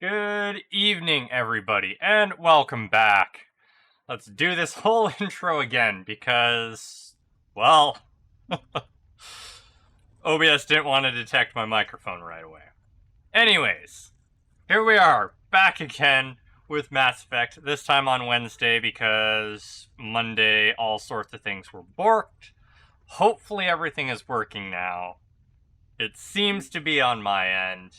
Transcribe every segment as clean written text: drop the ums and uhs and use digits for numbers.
Good evening, everybody, and welcome back. Let's do this whole intro again because, well, OBS didn't want to detect my microphone right away. Anyways, here we are, back again with Mass Effect, this time on Wednesday because Monday all sorts of things were borked. Hopefully everything is working now. It seems to be on my end.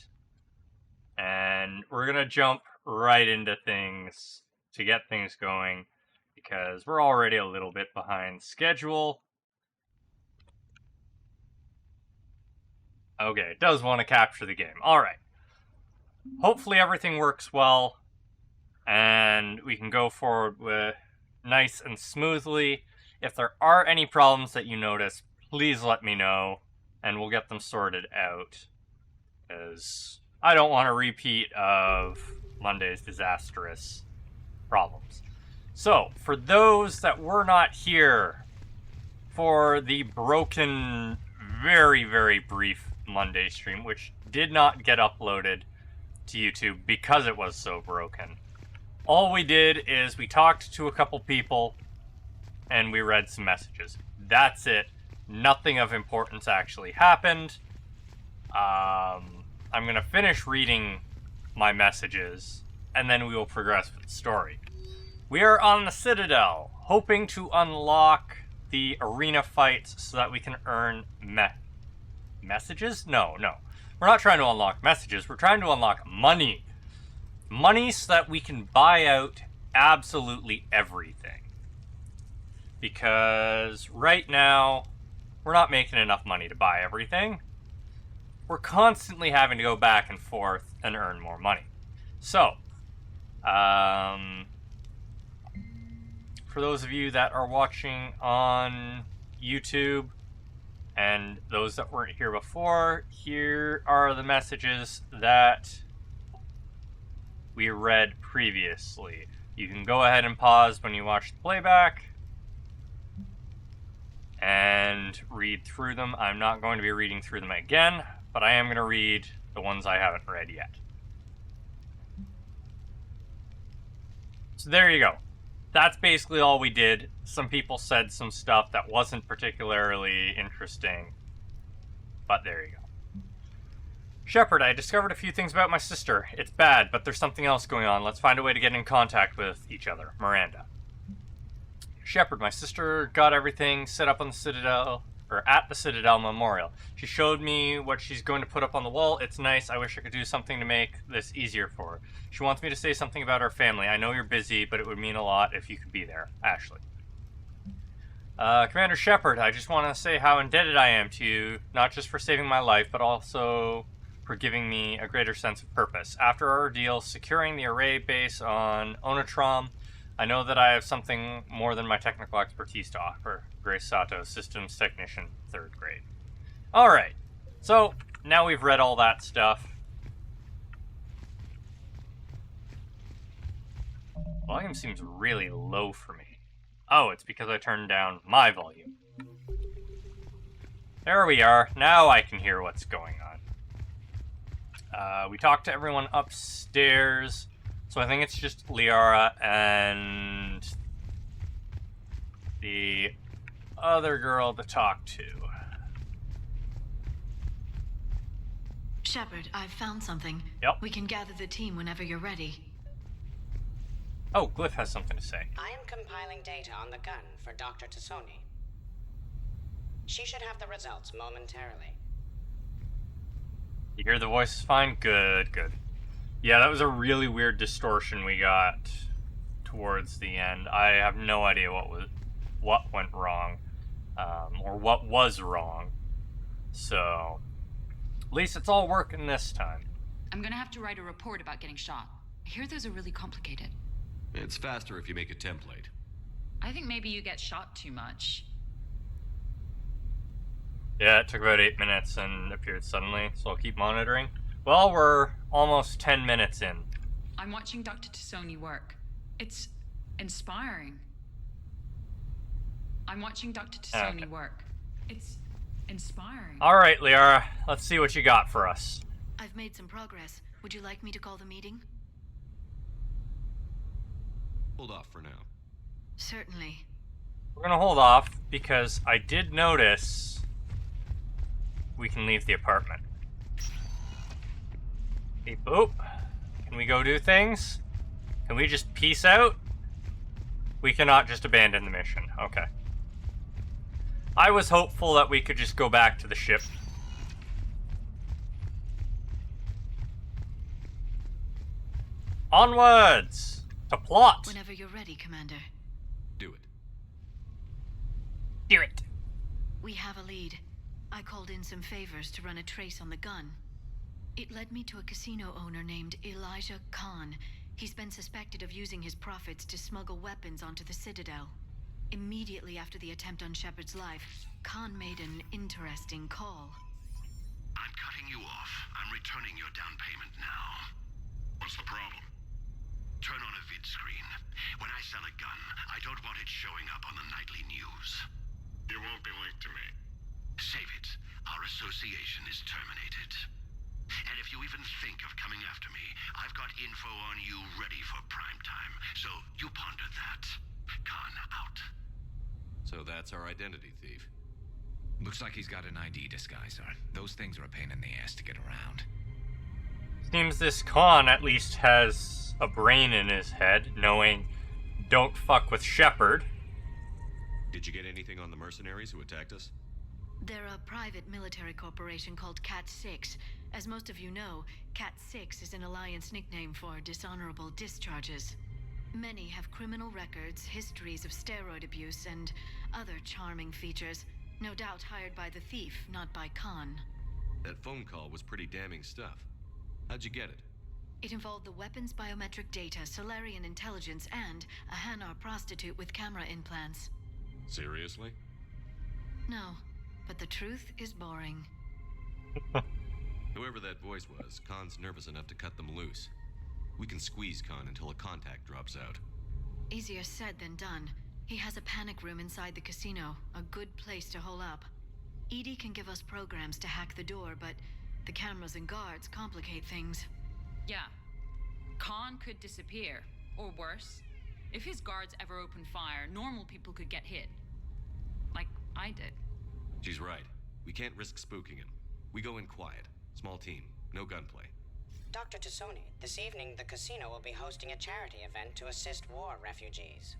And we're going to jump right into things to get things going because we're already a little bit behind schedule. Okay, it does want to capture the game. Alright. Hopefully everything works well and we can go forward with nice and smoothly. If there are any problems that you notice, please let me know and we'll get them sorted out. Because I don't want a repeat of Monday's disastrous problems. So, for those that were not here for the broken, very, very brief Monday stream, which did not get uploaded to YouTube because it was so broken, all we did is we talked to a couple people and we read some messages. That's it. Nothing of importance actually happened. I'm going to finish reading my messages, and then we will progress with the story. We are on the Citadel, hoping to unlock the arena fights so that we can earn messages? No. We're not trying to unlock messages, we're trying to unlock money. Money so that we can buy out absolutely everything. Because right now, we're not making enough money to buy everything. We're constantly having to go back and forth and earn more money. So, for those of you that are watching on YouTube, and those that weren't here before, here are the messages that we read previously. You can go ahead and pause when you watch the playback and read through them. I'm not going to be reading through them again, but I am going to read the ones I haven't read yet. So there you go. That's basically all we did. Some people said some stuff that wasn't particularly interesting, but there you go. Shepard, I discovered a few things about my sister. It's bad, but there's something else going on. Let's find a way to get in contact with each other. Miranda. Shepard, my sister got everything set up on the Citadel, or at the Citadel Memorial. She showed me what she's going to put up on the wall. It's nice. I wish I could do something to make this easier for her. She wants me to say something about our family. I know you're busy, but it would mean a lot if you could be there. Ashley. Commander Shepard, I just want to say how indebted I am to you, not just for saving my life, but also for giving me a greater sense of purpose. After our ordeal securing the array base on Onatrom, I know that I have something more than my technical expertise to offer. Grace Sato, Systems Technician, 3rd grade. Alright, so now we've read all that stuff. Volume seems really low for me. Oh, it's because I turned down my volume. There we are. Now I can hear what's going on. We talked to everyone upstairs. So I think it's just Liara and the other girl to talk to. Shepard, I've found something. Yep. We can gather the team whenever you're ready. Oh, Glyph has something to say. I am compiling data on the gun for Dr. Tassoni. She should have the results momentarily. You hear the voice is fine? Good. Yeah, that was a really weird distortion we got towards the end. I have no idea what went wrong, or what was wrong. So, at least it's all working this time. I'm gonna have to write a report about getting shot. I hear those are really complicated. It's faster if you make a template. I think maybe you get shot too much. Yeah, it took about 8 minutes and appeared suddenly, so I'll keep monitoring. Well, we're almost 10 minutes in. I'm watching Dr. Tassoni work. It's inspiring. I'm watching Dr. Tassoni work. It's inspiring. Alright, Liara, let's see what you got for us. I've made some progress. Would you like me to call the meeting? Hold off for now. Certainly. We're gonna hold off because I did notice we can leave the apartment. Beep boop. Can we go do things? Can we just peace out? We cannot just abandon the mission. Okay. I was hopeful that we could just go back to the ship. Onwards! To plot! Whenever you're ready, Commander. Do it. Do it! We have a lead. I called in some favors to run a trace on the gun. It led me to a casino owner named Elijah Khan. He's been suspected of using his profits to smuggle weapons onto the Citadel. Immediately after the attempt on Shepard's life, Khan made an interesting call. I'm cutting you off. I'm returning your down payment now. What's the problem? Turn on a vid screen. When I sell a gun, I don't want it showing up on the nightly news. You won't be linked to me. Save it. Our association is terminated. And if you even think of coming after me, I've got info on you ready for prime time. So you ponder that. Khan out. So that's our identity thief. Looks like he's got an ID disguiser. Those things are a pain in the ass to get around. Seems this Khan at least has a brain in his head, knowing don't fuck with Shepard. Did you get anything on the mercenaries who attacked us? They're a private military corporation called Cat-6. As most of you know, Cat-6 is an Alliance nickname for dishonorable discharges. Many have criminal records, histories of steroid abuse, and other charming features. No doubt hired by the thief, not by Khan. That phone call was pretty damning stuff. How'd you get it? It involved the weapons biometric data, Solarian intelligence, and a Hanar prostitute with camera implants. Seriously? No, but the truth is boring. Whoever that voice was, Khan's nervous enough to cut them loose. We can squeeze Khan until a contact drops out. Easier said than done. He has a panic room inside the casino, a good place to hole up. EDI can give us programs to hack the door, but the cameras and guards complicate things. Yeah. Khan could disappear. Or worse. If his guards ever open fire, normal people could get hit. Like I did. She's right. We can't risk spooking him. We go in quiet. Small team. No gunplay. Dr. Tassoni, this evening the casino will be hosting a charity event to assist war refugees.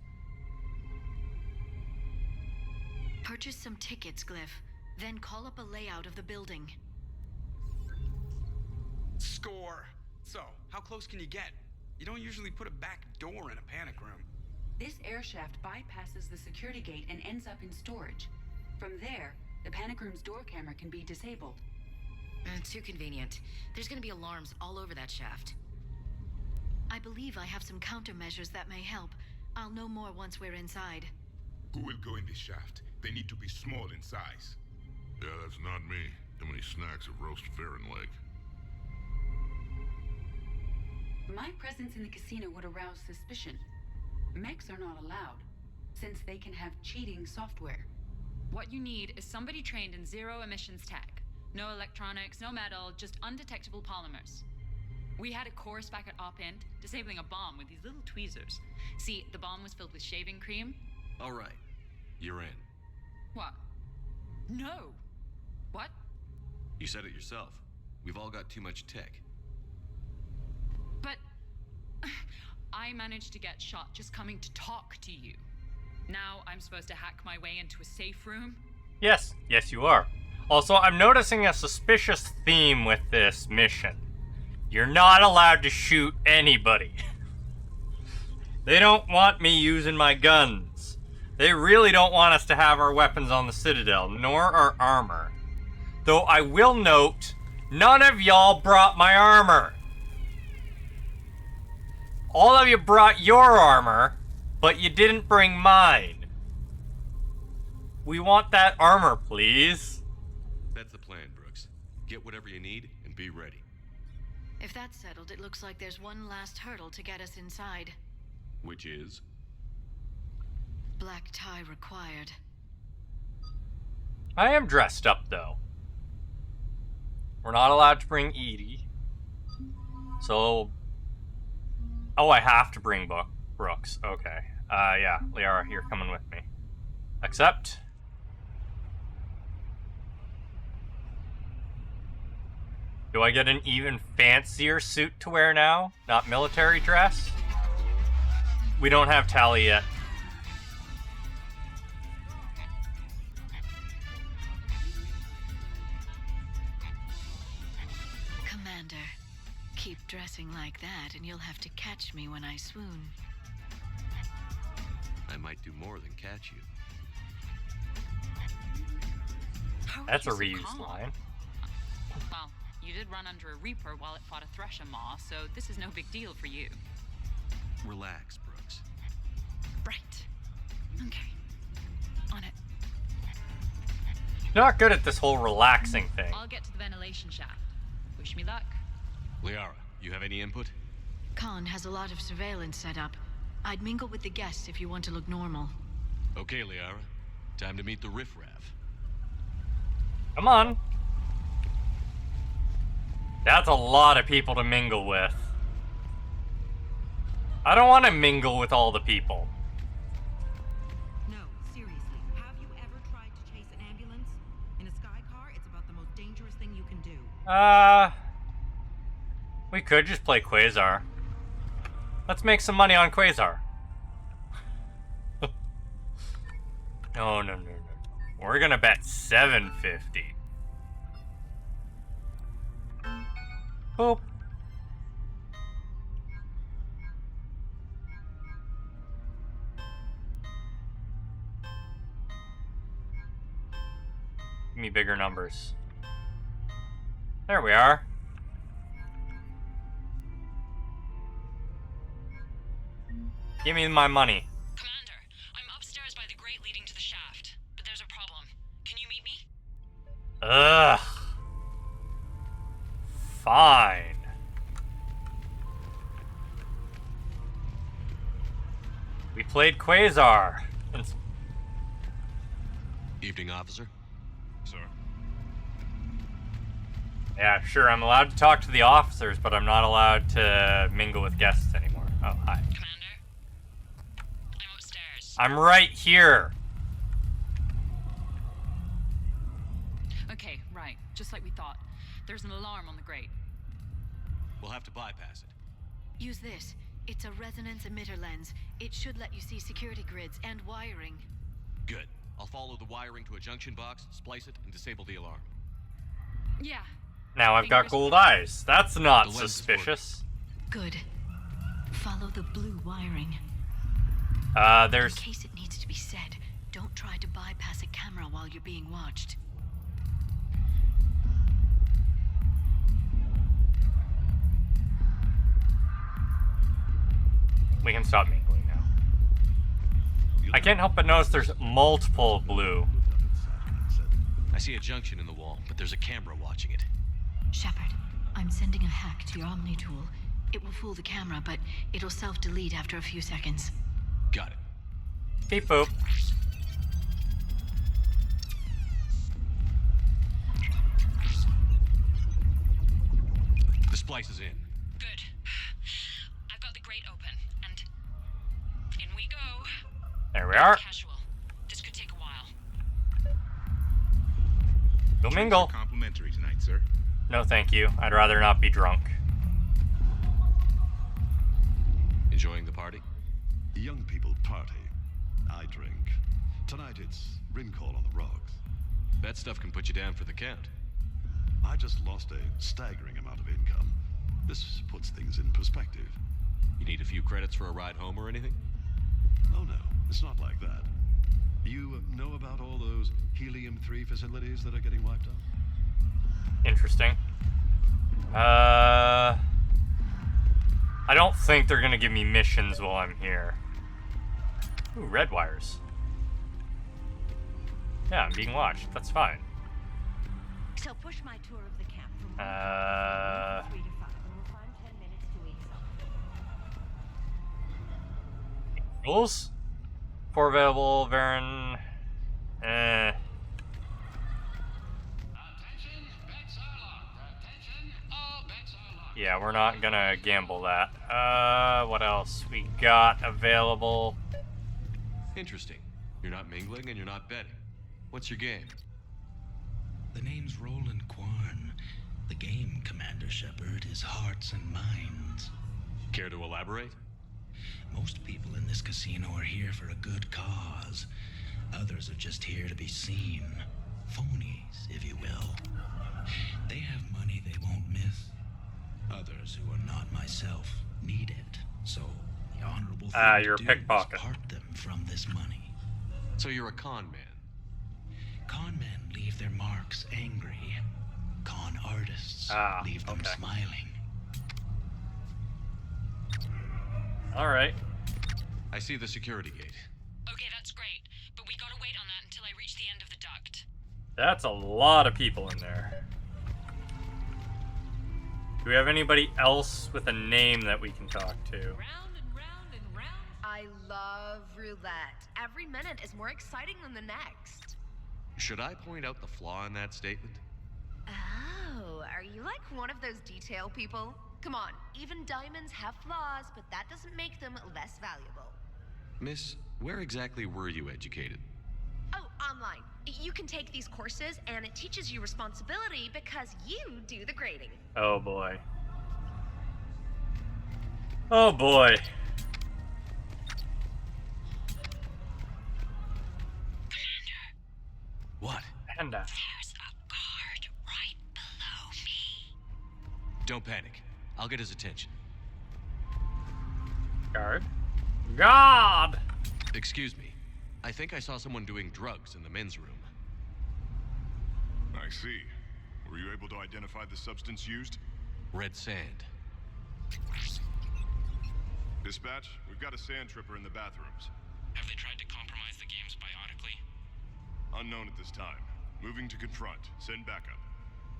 Purchase some tickets, Glyph. Then call up a layout of the building. Score! So, how close can you get? You don't usually put a back door in a panic room. This air shaft bypasses the security gate and ends up in storage. From there, the panic room's door camera can be disabled. Too convenient. There's gonna be alarms all over that shaft. I believe I have some countermeasures that may help. I'll know more once we're inside. Who will go in this shaft? They need to be small in size. Yeah, that's not me. Too many snacks of roast ferret leg. My presence in the casino would arouse suspicion. Mechs are not allowed, since they can have cheating software. What you need is somebody trained in zero emissions tech. No electronics, no metal, just undetectable polymers. We had a course back at Op-Int, disabling a bomb with these little tweezers. See, the bomb was filled with shaving cream. All right. You're in. What? No. What? You said it yourself. We've all got too much tech. But I managed to get shot just coming to talk to you. Now I'm supposed to hack my way into a safe room? Yes, yes you are. Also, I'm noticing a suspicious theme with this mission. You're not allowed to shoot anybody. They don't want me using my guns. They really don't want us to have our weapons on the Citadel, nor our armor. Though I will note, none of y'all brought my armor. All of you brought your armor, but you didn't bring mine. We want that armor, please. That's the plan, Brooks. Get whatever you need and be ready. If that's settled, it looks like there's one last hurdle to get us inside. Which is? Black tie required. I am dressed up, though. We're not allowed to bring Edie. So... Oh, I have to bring book. Brooks. Okay. Yeah, Liara, you're coming with me. Accept. Do I get an even fancier suit to wear now? Not military dress? We don't have Tali yet. Commander, keep dressing like that and you'll have to catch me when I swoon. I might do more than catch you. That's a reused line. Well, you did run under a Reaper while it fought a Thresher Maw, so this is no big deal for you. Relax, Brooks. Right. Okay. On it. Not good at this whole relaxing thing. I'll get to the ventilation shaft. Wish me luck. Liara, you have any input? Khan has a lot of surveillance set up. I'd mingle with the guests if you want to look normal. Okay, Liara. Time to meet the riffraff. Come on. That's a lot of people to mingle with. I don't want to mingle with all the people. No, seriously. Have you ever tried to chase an ambulance? In a sky car, it's about the most dangerous thing you can do. We could just play Quasar. Let's make some money on Quasar. No. We're gonna bet $750. Boop. Give me bigger numbers. There we are. Give me my money. Commander, I'm upstairs by the grate leading to the shaft, but there's a problem. Can you meet me? Ugh. Fine. We played Quasar. Evening, officer. Sir. Yeah, sure, I'm allowed to talk to the officers, but I'm not allowed to mingle with guests anymore. Oh, hi. Commander, I'm upstairs. I'm right here. Okay, right. Just like we thought. There's an alarm on the grate. We'll have to bypass it. Use this. It's a resonance emitter lens. It should let you see security grids and wiring. Good. I'll follow the wiring to a junction box, splice it, and disable the alarm. Yeah. Now I've got gold eyes. That's not suspicious. Good. Follow the blue wiring. There's... In case it needs to be said, don't try to bypass a camera while you're being watched. We can stop mingling now. I can't help but notice there's multiple blue. I see a junction in the wall, but there's a camera watching it. Shepard, I'm sending a hack to your Omni tool. It will fool the camera, but it'll self-delete after a few seconds. Got it. Beep boop. The splice is in. Good. I've got the grate open, and in we go. There we are. Casual. This could take a while. Go mingle. Complimentary tonight, sir. No, thank you. I'd rather not be drunk. Enjoying the party? Young people party. I drink. Tonight it's Rincall on the rocks. That stuff can put you down for the count. I just lost a staggering amount of income. This puts things in perspective. You need a few credits for a ride home or anything? Oh no, it's not like that. You know about all those helium-3 facilities that are getting wiped out? Interesting. I don't think they're gonna give me missions while I'm here. Ooh, red wires. Yeah, I'm being watched. That's fine. So push my tour of the camp from 3 to 5, and we'll find 10 minutes to eat something. Rules? For available, Varen. Attention, bets are locked. Attention, all bets are locked. Yeah, we're not gonna gamble that. What else we got available? Interesting. You're not mingling and you're not betting. What's your game? The name's Roland Quarn. The game, Commander Shepard, is hearts and minds. Care to elaborate? Most people in this casino are here for a good cause. Others are just here to be seen. Phonies, if you will. They have money they won't miss. Others who are not myself need it. So the honorable thing you're to a do pickpocket. is part them from this money. So you're a con man. Con men leave their marks angry. Con artists leave them smiling. Alright. I see the security gate. Okay, that's great, but we gotta wait on that until I reach the end of the duct. That's a lot of people in there. Do we have anybody else with a name that we can talk to? Round and round and round. I love roulette. Every minute is more exciting than the next. Should I point out the flaw in that statement? Oh, are you like one of those detail people? Come on, even diamonds have flaws, but that doesn't make them less valuable. Miss, where exactly were you educated? Oh, online. You can take these courses, and it teaches you responsibility because you do the grading. Oh boy. Oh boy. What? Panda. There's a guard right below me. Don't panic. I'll get his attention. Guard. God! Excuse me. I think I saw someone doing drugs in the men's room. I see. Were you able to identify the substance used? Red sand. Dispatch, we've got a sand tripper in the bathrooms. Have they tried to compromise the games biotically? Unknown at this time. Moving to confront. Send backup.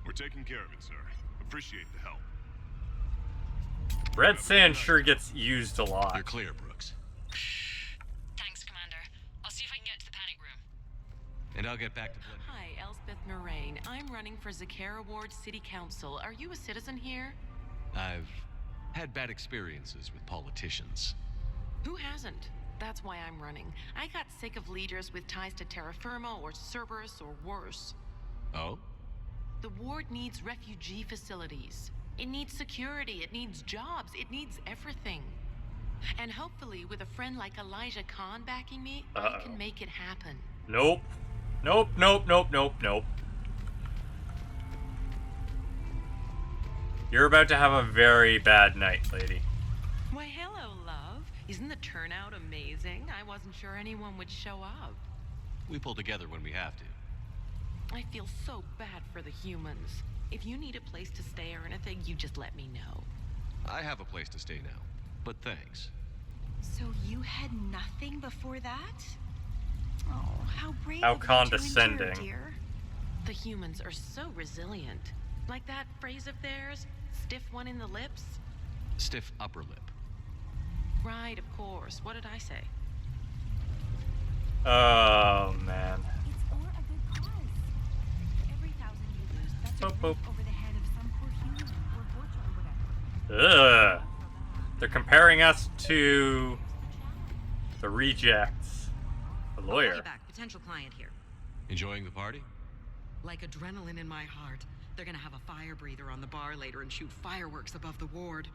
We're taking care of it, sir. Appreciate the help. Red sand sure gets used a lot. You're clear, Brooks. Thanks, Commander. I'll see if I can get to the panic room. And I'll get back to Blend. Hi, Elspeth Moraine. I'm running for Zakara Ward City Council. Are you a citizen here? I've had bad experiences with politicians. Who hasn't? That's why I'm running. I got sick of leaders with ties to terra firma or Cerberus or worse. Oh? The ward needs refugee facilities. It needs security, it needs jobs, it needs everything. And hopefully, with a friend like Elijah Khan backing me, I can make it happen. Nope. Nope, nope, nope, nope, nope. You're about to have a very bad night, lady. Why, hello, love. Isn't the turnout amazing? I wasn't sure anyone would show up. We pull together when we have to. I feel so bad for the humans. If you need a place to stay or anything, you just let me know. I have a place to stay now, but thanks. So you had nothing before that? Oh, how brave How of you to condescending. endure, dear. The humans are so resilient. Like that phrase of theirs, stiff one in the lips? Stiff upper lip. Right, of course. What did I say? Oh, man. It's for a good cause. Every 1,000 you lose, that's a Boop, roof boop. over the head of some poor human or butcher or whatever. Ugh. They're comparing us to the rejects. The lawyer. I'll be back. Potential client here. Enjoying the party? Like adrenaline in my heart. They're gonna have a fire breather on the bar later and shoot fireworks above the ward.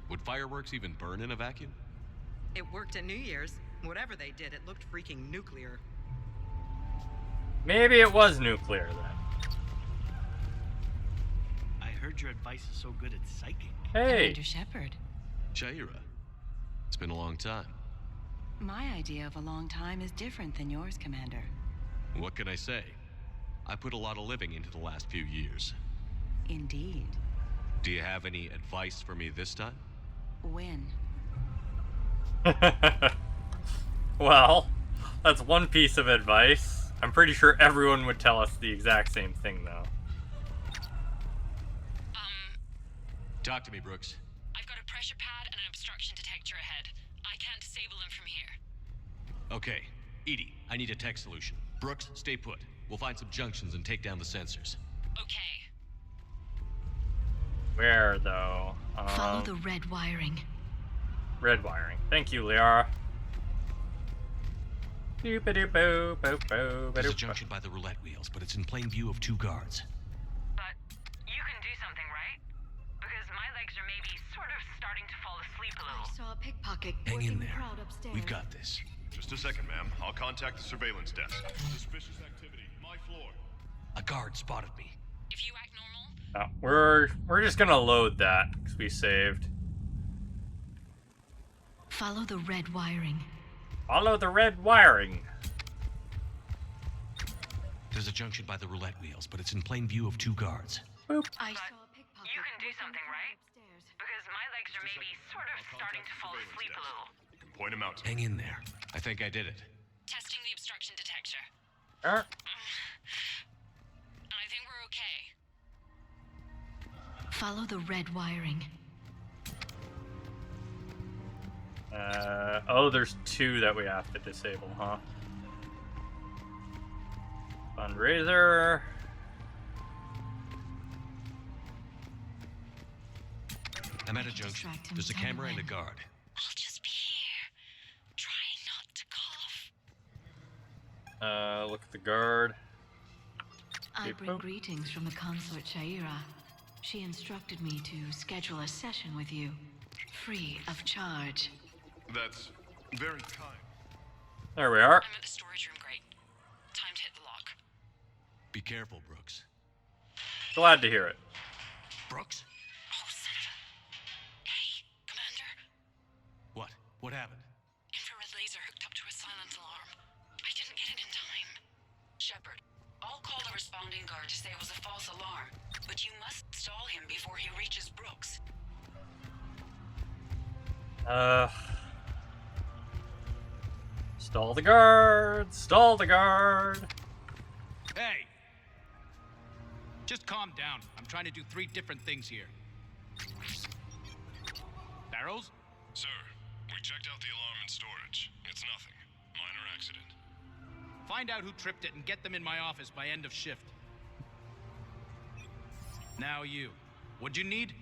Would fireworks even burn in a vacuum? It worked at New Year's. Whatever they did, it looked freaking nuclear. Maybe it was nuclear then. I heard your advice is so good at psychic. Hey. Commander Shepard. Shaira. It's been a long time. My idea of a long time is different than yours, Commander. What can I say? I put a lot of living into the last few years. Indeed. Do you have any advice for me this time? When? Well, that's one piece of advice. I'm pretty sure everyone would tell us the exact same thing, though. Talk to me, Brooks. I've got a pressure pad and an obstruction detector ahead. I can't disable them from here. Okay. Edie, I need a tech solution. Brooks, stay put. We'll find some junctions and take down the sensors. Okay. Where, though? Follow the red wiring. Red wiring. Thank you, Liara. There's a junction by the roulette wheels, but it's in plain view of 2 guards. But you can do something, right? Because my legs are maybe sort of starting to fall asleep a little. I saw a pickpocket Hang working in the there. crowd upstairs. We've got this. Just a second, ma'am. I'll contact the surveillance desk. Suspicious activity. My floor. A guard spotted me. If you act normal, We're just gonna load that because we saved. Follow the red wiring. Follow the red wiring. There's a junction by the roulette wheels, but it's in plain view of 2 guards. Boop. I saw a pickpocket. You can do something, right? Because my legs are maybe sort of starting to fall asleep a little. You can point him out to Hang in there. I think I did it. testing the obstruction detector. Er, I think we're okay. Follow the red wiring. oh, there's 2 that we have to disable, huh? Fundraiser. I'm at a junction. There's a camera and a guard. I'll just be here, trying not to cough. Look at the guard. I bring greetings from the consort Shaira. She instructed me to schedule a session with you, free of charge. That's very kind. There we are. I'm at the storage room, great. Time to hit the lock. Be careful, Brooks. Glad to hear it. Brooks? Oh, Senator. Hey, Commander. What? What happened? Infrared laser hooked up to a silent alarm. I didn't get it in time. Shepard, I'll call the responding guard to say it was a false alarm, but you must stall him before he reaches Brooks. Stall the guard! Stall the guard! Hey! Just calm down. I'm trying to do 3 different things here. Barrows? Sir, we checked out the alarm in storage. It's nothing. Minor accident. Find out who tripped it and get them in my office by end of shift. Now you. What'd you need?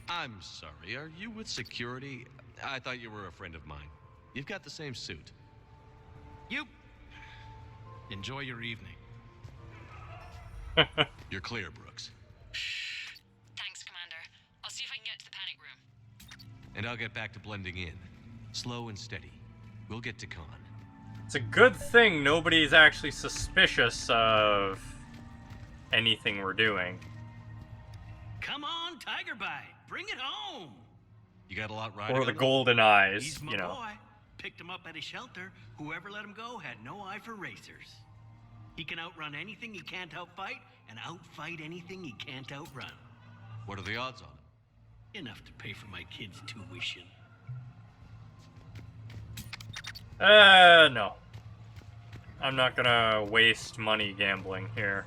I'm sorry, are you with security? I thought you were a friend of mine. You've got the same suit. You. Enjoy your evening. You're clear, Brooks. Thanks, Commander. I'll see if I can get to the panic room. And I'll get back to blending in. Slow and steady. We'll get to Khan. It's a good thing nobody's actually suspicious of anything we're doing. Come on, Tiger Bite. Bring it home. You got a lot riding Or on the it? golden eyes, He's my you know. boy. Picked him up at a shelter. Whoever let him go had no eye for racers. He can outrun anything he can't outfight, and outfight anything he can't outrun. What are the odds on it? Enough to pay for my kids' tuition. No. I'm not gonna waste money gambling here.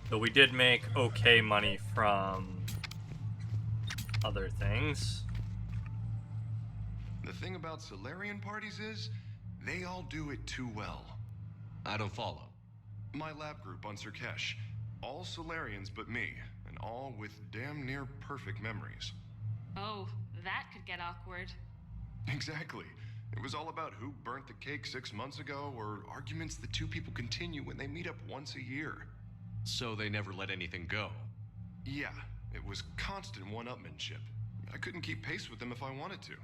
Though we did make okay money from other things. The thing about Solarian parties is, they all do it too well. I don't follow. My lab group on Sirkesh, all Solarians but me, and all with damn near perfect memories. Oh, that could get awkward. Exactly. It was all about who burnt the cake 6 months ago, or arguments the 2 people continue when they meet up once a year. So they never let anything go? Yeah, it was constant one-upmanship. I couldn't keep pace with them if I wanted to.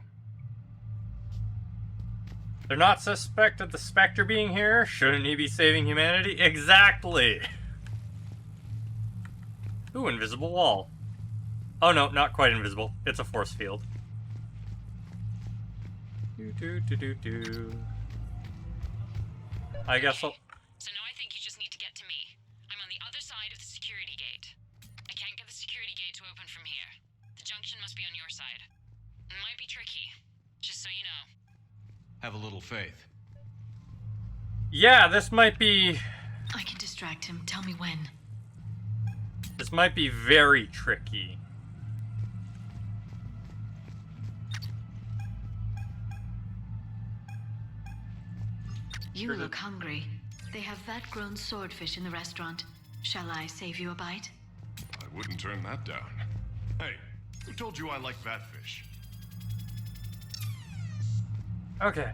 They're not suspect of the Spectre being here? Shouldn't he be saving humanity? Exactly! Ooh, invisible wall. Oh no, not quite invisible. It's a force field. I guess I'll... So now I think you just need to get to me. I'm on the other side of the security gate. I can't get the security gate to open from here. The junction must be on your side. It might be tricky, just so you know. Have a little faith. Yeah, this might be... I can distract him. Tell me when. This might be very tricky. You look hungry. They have vat-grown swordfish in the restaurant. Shall I save you a bite? I wouldn't turn that down. Hey, who told you I like that fish? Okay.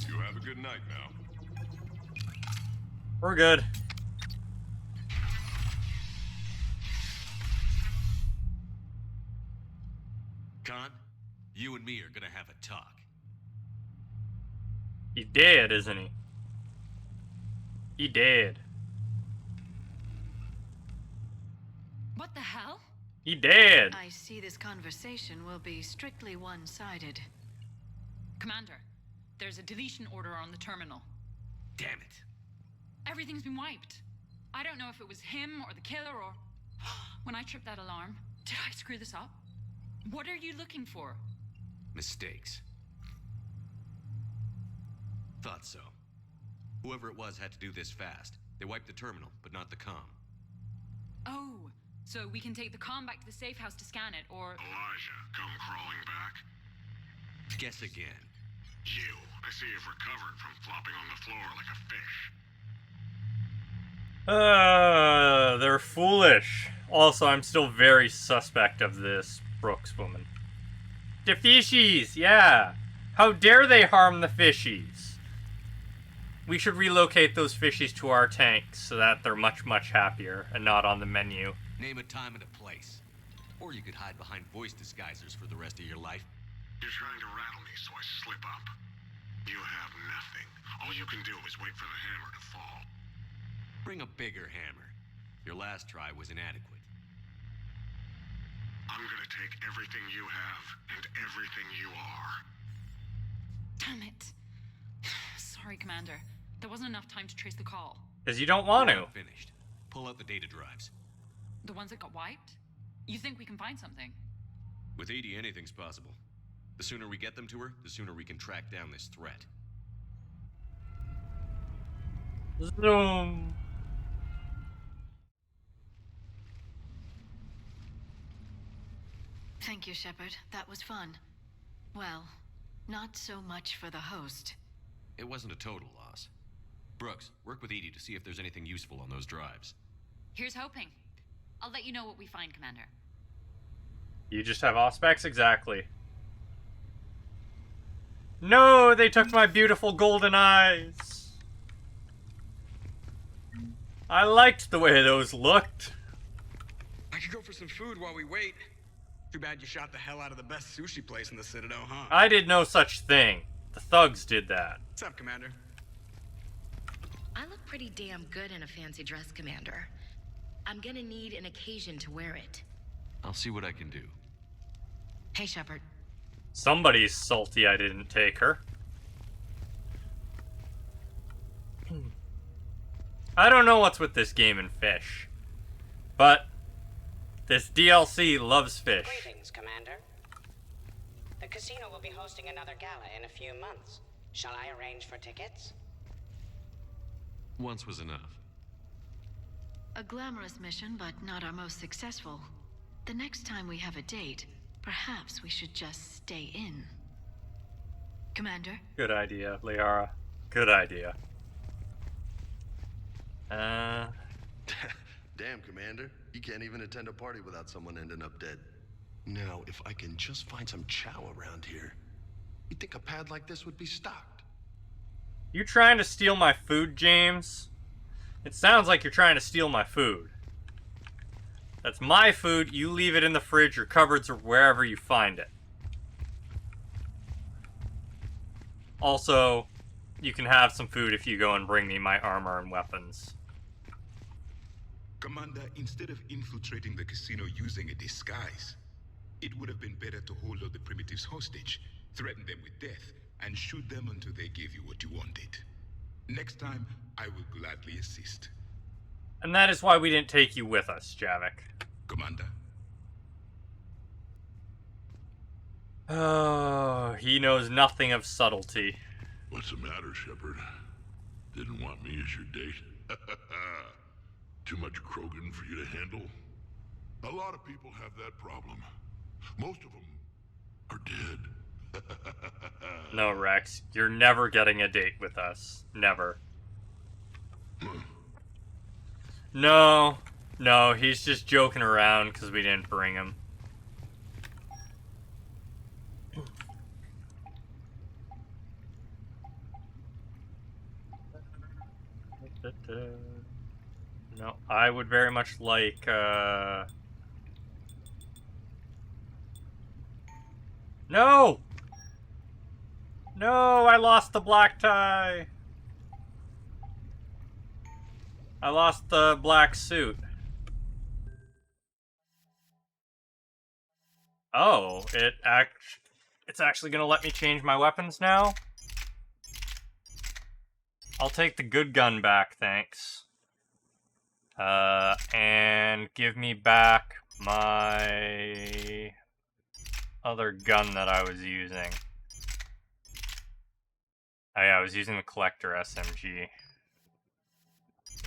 You have a good night now. We're good. Khan, you and me are gonna have a talk. He's dead, isn't he? He dead. What the hell? He dead. I see this conversation will be strictly one-sided. Commander, there's a deletion order on the terminal. Damn it. Everything's been wiped. I don't know if it was him or the killer or... When I tripped that alarm, did I screw this up? What are you looking for? Mistakes. Thought so. Whoever it was had to do this fast. They wiped the terminal, but not the comm. Oh, so we can take the comm back to the safe house to scan it, or... Elijah, come crawling back. Guess again. You. I see you've recovered from flopping on the floor like a fish. They're foolish. Also, I'm still very suspect of this Brooks woman. The fishies, yeah. How dare they harm the fishies? We should relocate those fishies to our tanks so that they're much, much happier and not on the menu. Name a time and a place. Or you could hide behind voice disguisers for the rest of your life. You're trying to rattle me, so I slip up. You have nothing. All you can do is wait for the hammer to fall. Bring a bigger hammer. Your last try was inadequate. I'm gonna take everything you have and everything you are. Damn it. Sorry, Commander. There wasn't enough time to trace the call. Because you don't want to. Finished. Pull out the data drives. The ones that got wiped? You think we can find something? With Edie, anything's possible. The sooner we get them to her, the sooner we can track down this threat. Zoom. Thank you, Shepard. That was fun. Well, not so much for the host. It wasn't a total loss. Brooks, work with Edie to see if there's anything useful on those drives. Here's hoping. I'll let you know what we find, Commander. You just have off specs? Exactly. No, they took my beautiful golden eyes. I liked the way those looked. I could go for some food while we wait. Too bad you shot the hell out of the best sushi place in the Citadel, huh? I did no such thing. The thugs did that. What's up, Commander? I look pretty damn good in a fancy dress, Commander. I'm gonna need an occasion to wear it. I'll see what I can do. Hey, Shepard. Somebody's salty I didn't take her. I don't know what's with this game and fish, but this DLC loves fish. Greetings, Commander. The casino will be hosting another gala in a few months. Shall I arrange for tickets? Once was enough. A glamorous mission, but not our most successful. The next time we have a date, perhaps we should just stay in. Commander? Good idea, Liara. Good idea. Damn, Commander. You can't even attend a party without someone ending up dead. Now, if I can just find some chow around here, you'd think a pad like this would be stocked. You trying to steal my food, James? It sounds like you're trying to steal my food. That's my food. You leave it in the fridge or cupboards or wherever you find it. Also, you can have some food if you go and bring me my armor and weapons. Commander, instead of infiltrating the casino using a disguise, it would have been better to hold all the primitives hostage, threaten them with death, and shoot them until they gave you what you wanted. Next time, I will gladly assist. And that is why we didn't take you with us, Javik. Commander? Oh, he knows nothing of subtlety. What's the matter, Shepard? Didn't want me as your date? Too much Krogan for you to handle? A lot of people have that problem. Most of them are dead. No, Rex, you're never getting a date with us. Never. No, No, he's just joking around because we didn't bring him. No, I would very much like, No! No, I lost the black tie! I lost the black suit. Oh, it's actually gonna let me change my weapons now? I'll take the good gun back, thanks. And give me back my other gun that I was using. Oh yeah, I was using the collector SMG.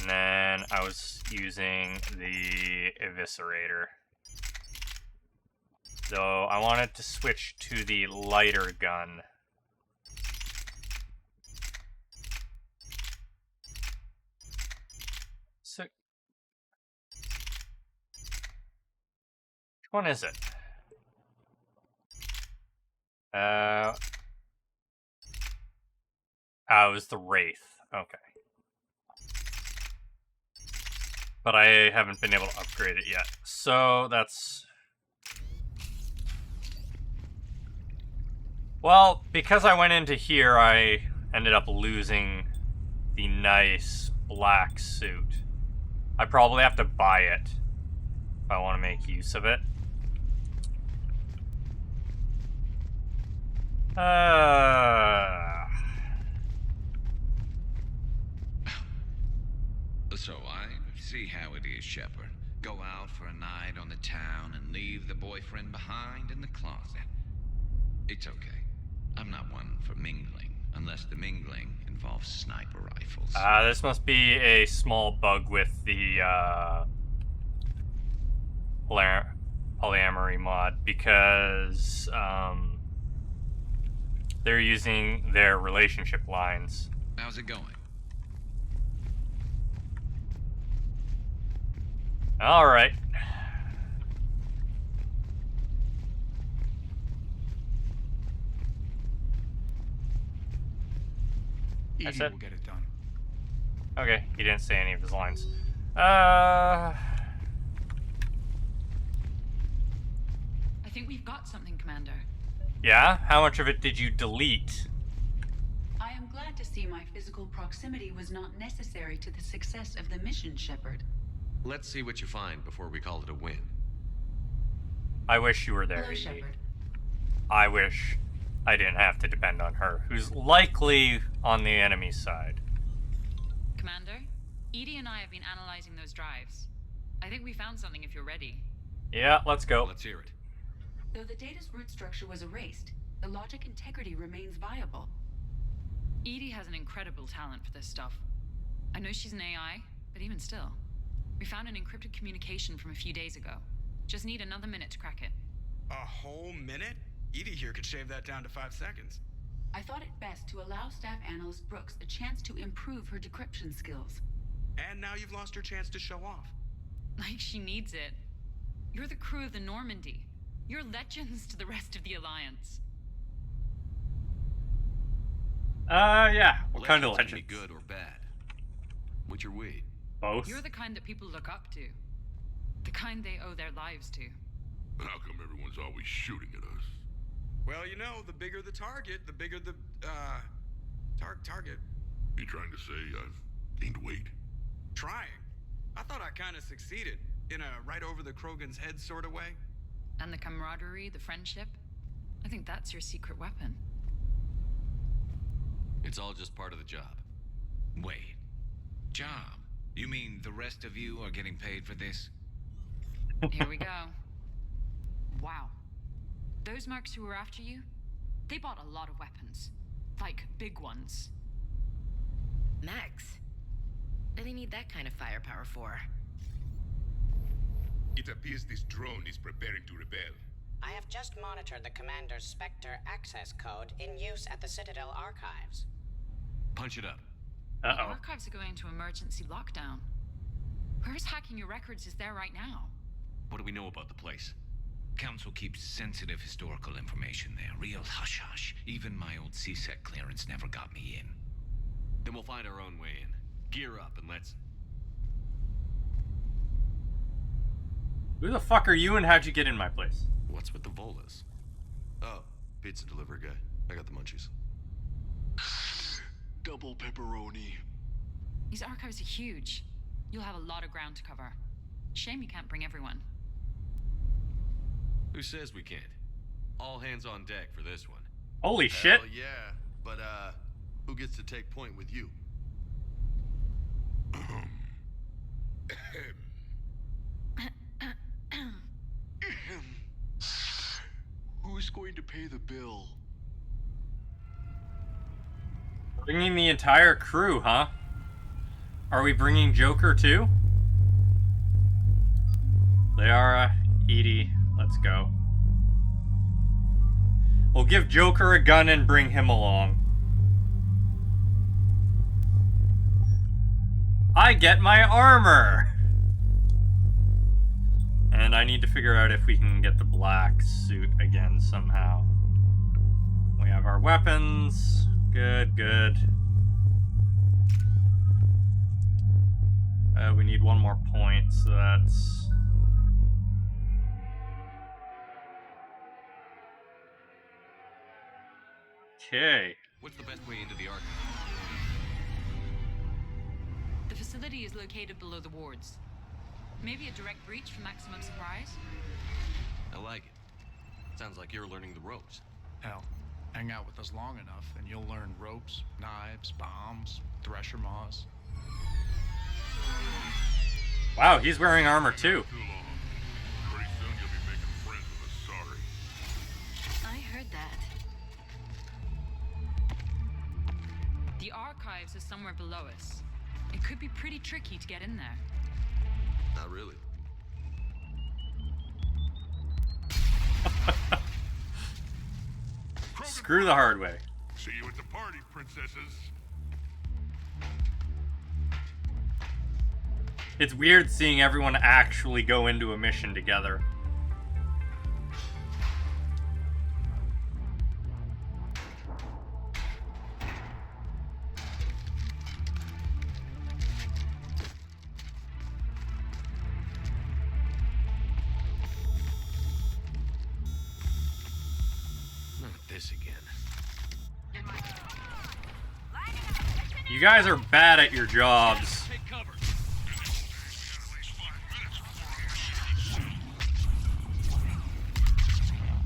And then I was using the eviscerator. So I wanted to switch to the lighter gun. So, which one is it? Oh, it was the Wraith. Okay. But I haven't been able to upgrade it yet. So that's... Well, because I went into here, I ended up losing the nice black suit. I probably have to buy it if I want to make use of it. So I see how it is, Shepard. Go out for a night on the town and leave the boyfriend behind in the closet. It's okay. I'm not one for mingling, unless the mingling involves sniper rifles. This must be a small bug with the, polyamory mod, because, they're using their relationship lines. How's it going? Alright. Edie will get it done. Okay, he didn't say any of his lines. I think we've got something, Commander. Yeah? How much of it did you delete? I am glad to see my physical proximity was not necessary to the success of the mission, Shepard. Let's see what you find before we call it a win. I wish you were there, Hello, Edie. Shepard. I wish I didn't have to depend on her, who's likely on the enemy side. Commander, Edie and I have been analyzing those drives. I think we found something if you're ready. Yeah, let's go. Let's hear it. Though the data's root structure was erased, the logic integrity remains viable. Edie has an incredible talent for this stuff. I know she's an AI, but even still. We found an encrypted communication from a few days ago. Just need another minute to crack it. A whole minute? Edie here could shave that down to 5 seconds. I thought it best to allow Staff Analyst Brooks a chance to improve her decryption skills. And now you've lost her chance to show off. Like she needs it. You're the crew of the Normandy. You're legends to the rest of the Alliance. Yeah. What kind of Legends legend? can be good or bad. Which are we? Both. You're the kind that people look up to. The kind they owe their lives to. How come everyone's always shooting at us? Well, you know, the bigger the target, the bigger the, target. You trying to say I've gained weight? Trying. I thought I kind of succeeded. In a right over the Krogan's head sort of way. And the camaraderie, the friendship. I think that's your secret weapon. It's all just part of the job. Wait. Job? You mean the rest of you are getting paid for this? Here we go. Wow. Those mercs who were after you, they bought a lot of weapons. Like, big ones. Max, what do they need that kind of firepower for? It appears this drone is preparing to rebel. I have just monitored the Commander's Spectre access code in use at the Citadel archives. Punch it up. The archives are going into emergency lockdown. Whoever's hacking your records is there right now. What do we know about the place? Council keeps sensitive historical information there. Real hush-hush. Even my old CSEC clearance never got me in. Then we'll find our own way in. Gear up and let's... Who the fuck are you and how'd you get in my place? What's with the Volas? Oh, pizza delivery guy. I got the munchies. Double pepperoni. These archives are huge. You'll have a lot of ground to cover. Shame you can't bring everyone. Who says we can't? All hands on deck for this one. Holy shit. Hell yeah, but who gets to take point with you? Who's going to pay the bill? Bringing the entire crew, huh? Are we bringing Joker too? They are, Edie. Let's go. We'll give Joker a gun and bring him along. I get my armor! And I need to figure out if we can get the black suit again somehow. We have our weapons. Good, good. We need one more point, so that's... Okay. What's the best way into the archive? The facility is located below the wards. Maybe a direct breach for maximum surprise? I like it. Sounds like you're learning the ropes. Hell, hang out with us long enough and you'll learn ropes, knives, bombs, thresher maws. Wow, he's wearing armor too. Pretty soon you'll be making friends with us, sorry. I heard that. The archives are somewhere below us. It could be pretty tricky to get in there. Not really. Screw the hard way. See you at the party, princesses. It's weird seeing everyone actually go into a mission together. Not this again. You guys are bad at your jobs. Take cover.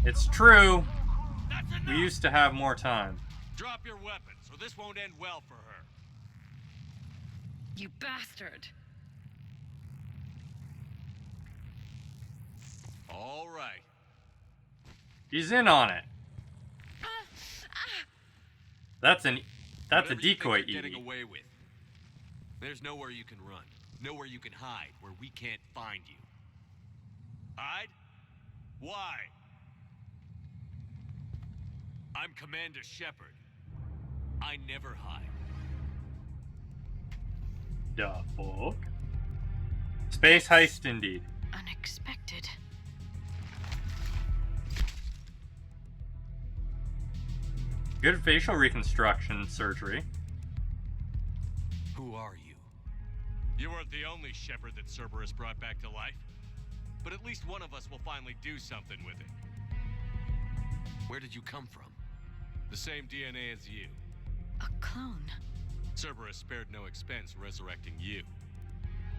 It's true. We used to have more time. Drop your weapons, or this won't end well for her. You bastard! All right. He's in on it. That's a Whatever you decoy, think you're Edie. getting away with. There's nowhere you can run, nowhere you can hide, where we can't find you. Hide? Why? I'm Commander Shepard. I never hide. The fuck? Space heist indeed. Unexpected. Good facial reconstruction surgery. Who are you? You weren't the only Shepard that Cerberus brought back to life. But at least one of us will finally do something with it. Where did you come from? The same DNA as you. A clone. Cerberus spared no expense resurrecting you.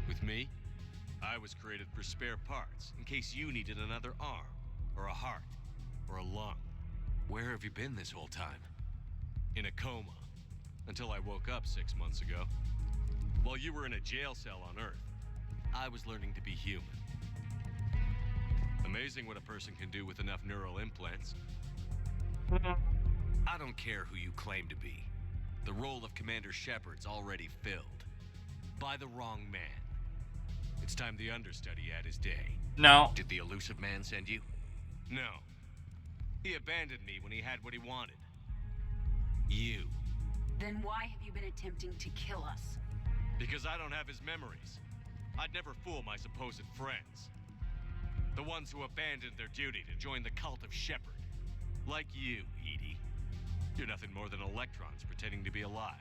With me, I was created for spare parts, in case you needed another arm, or a heart, or a lung. Where have you been this whole time? In a coma, until I woke up 6 months ago. While you were in a jail cell on Earth, I was learning to be human. Amazing what a person can do with enough neural implants. I don't care who you claim to be. The role of Commander Shepard's already filled. By the wrong man. It's time the understudy had his day. No. Did the elusive man send you? No. He abandoned me when he had what he wanted. You. Then why have you been attempting to kill us? Because I don't have his memories. I'd never fool my supposed friends. The ones who abandoned their duty to join the cult of Shepard. Like you, Edie. You're nothing more than electrons pretending to be alive.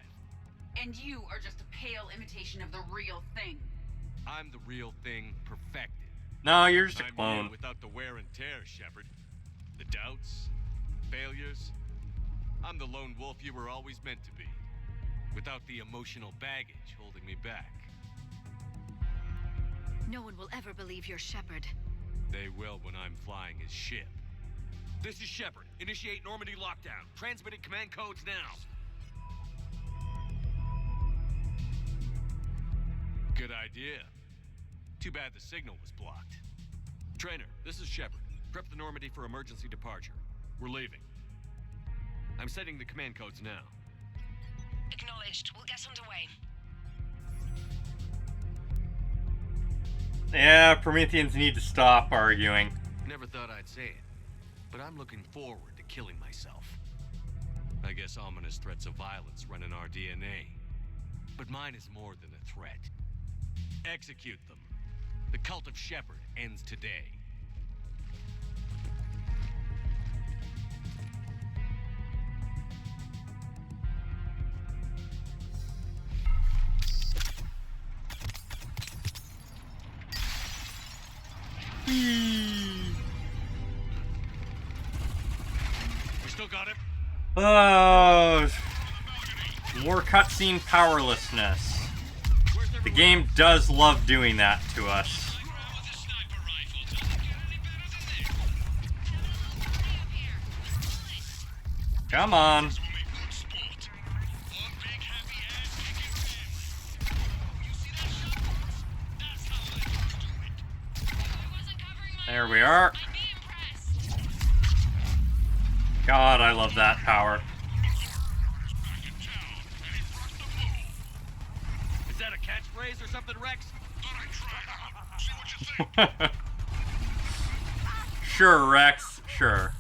And you are just a pale imitation of the real thing. I'm the real thing perfected. No, you're just a I'm clone. you without the wear and tear, Shepard. The doubts, failures. I'm the lone wolf you were always meant to be. Without the emotional baggage holding me back. No one will ever believe you're Shepard. They will when I'm flying his ship. This is Shepard. Initiate Normandy lockdown. Transmitting command codes now. Good idea. Too bad the signal was blocked. Trainer, this is Shepard. Prep the Normandy for emergency departure. We're leaving. I'm setting the command codes now. Acknowledged. We'll get underway. Yeah, Prometheans need to stop arguing. Never thought I'd say it, but I'm looking forward to killing myself. I guess ominous threats of violence run in our DNA. But mine is more than a threat. Execute them. The cult of Shepard ends today. We still got him? Oh, more cutscene powerlessness. The game does love doing that to us. Come on. There we are. God, I love that power. Is that a catchphrase or something, Rex? Sure, Rex. Sure.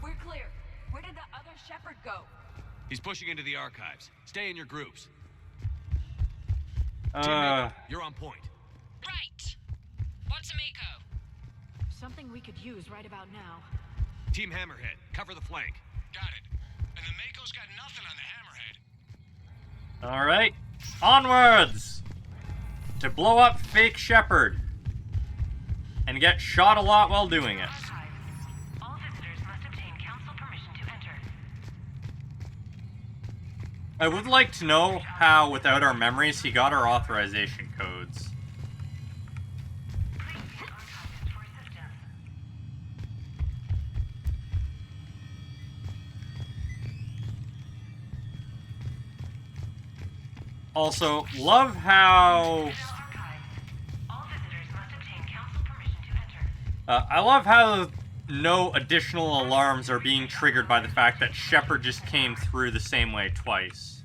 We're clear. Where did the other Shepard go? He's pushing into the archives. Stay in your groups. You're on point. Right. What's a Mako? Something we could use right about now. Team Hammerhead, cover the flank. Got it. And the Mako's got nothing on the Hammerhead. Alright. Onwards! To blow up fake Shepard. And get shot a lot while doing it. All visitors must obtain council permission to enter. I would like to know how, without our memories, he got our authorization codes. Also, love how... I love how no additional alarms are being triggered by the fact that Shepard just came through the same way twice.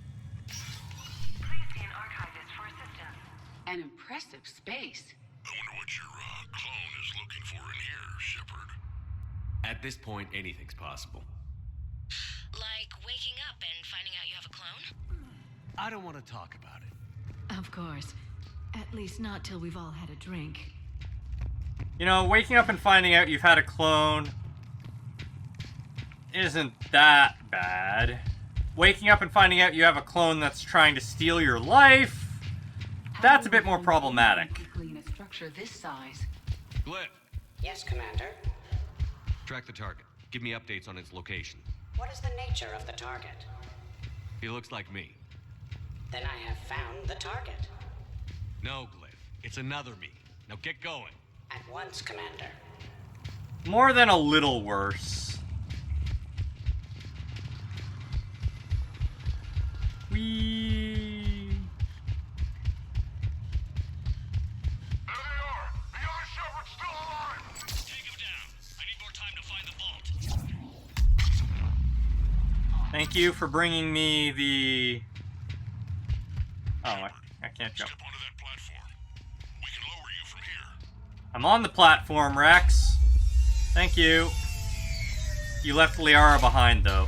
An impressive space. I wonder what your clone is looking for in here, Shepard. At this point, anything's possible. Like waking up and finding out you have a clone? I don't want to talk about it. Of course. At least not till we've all had a drink. You know, waking up and finding out you've had a clone isn't that bad. Waking up and finding out you have a clone that's trying to steal your life, that's a bit more problematic. In a structure this size. Glyph. Yes, Commander. Track the target. Give me updates on its location. What is the nature of the target? He looks like me. Then I have found the target. No, Glyph. It's another me. Now get going. At once, Commander. More than a little worse. Whee! There they are! The other Shepard's still alive! Take him down. I need more time to find the vault. Thank you for bringing me the... Oh, I can't jump. Step onto that platform. We can lower you from here. I'm on the platform, Rex. Thank you. You left Liara behind, though.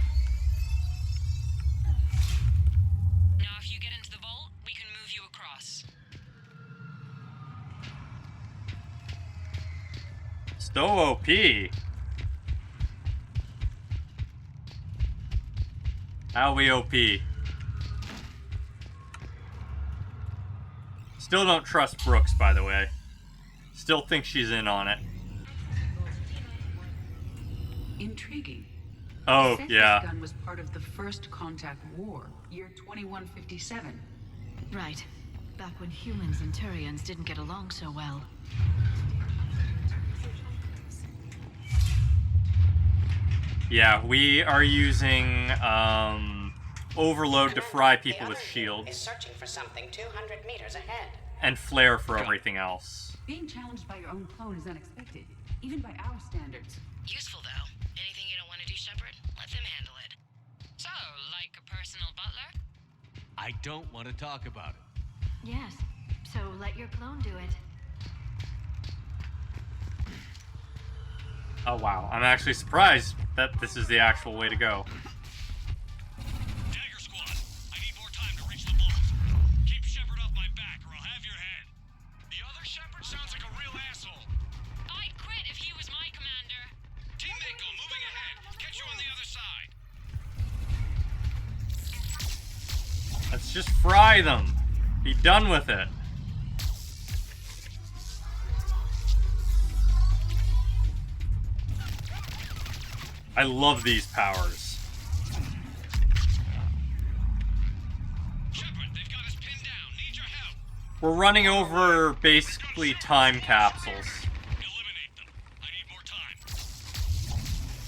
Now, if you get into the vault, we can move you across. So OP. How we OP? Still don't trust Brooks, by the way. Still think she's in on it. Intriguing. Oh, Said yeah. This gun was part of the First Contact War, year 2157. Right. Back when humans and Turians didn't get along so well. Yeah, we are using overload to fry people with shields. Is searching for something 200 meters ahead. And flare for everything else. Being challenged by your own clone is unexpected, even by our standards. Useful, though. Anything you don't want to do, Shepard? Let them handle it. So, like a personal butler? I don't want to talk about it. Yes. So let your clone do it. Oh wow, I'm actually surprised that this is the actual way to go. Dagger Squad, I need more time to reach the bullets. Keep Shepard off my back or I'll have your head. The other Shepard sounds like a real asshole. I'd quit if he was my commander. Team Mako, moving ahead. Catch you on the other side. Let's just fry them. Be done with it. I love these powers. Shepard, they've got us pinned down. Need your help. We're running over basically time capsules. Eliminate them. I need more time.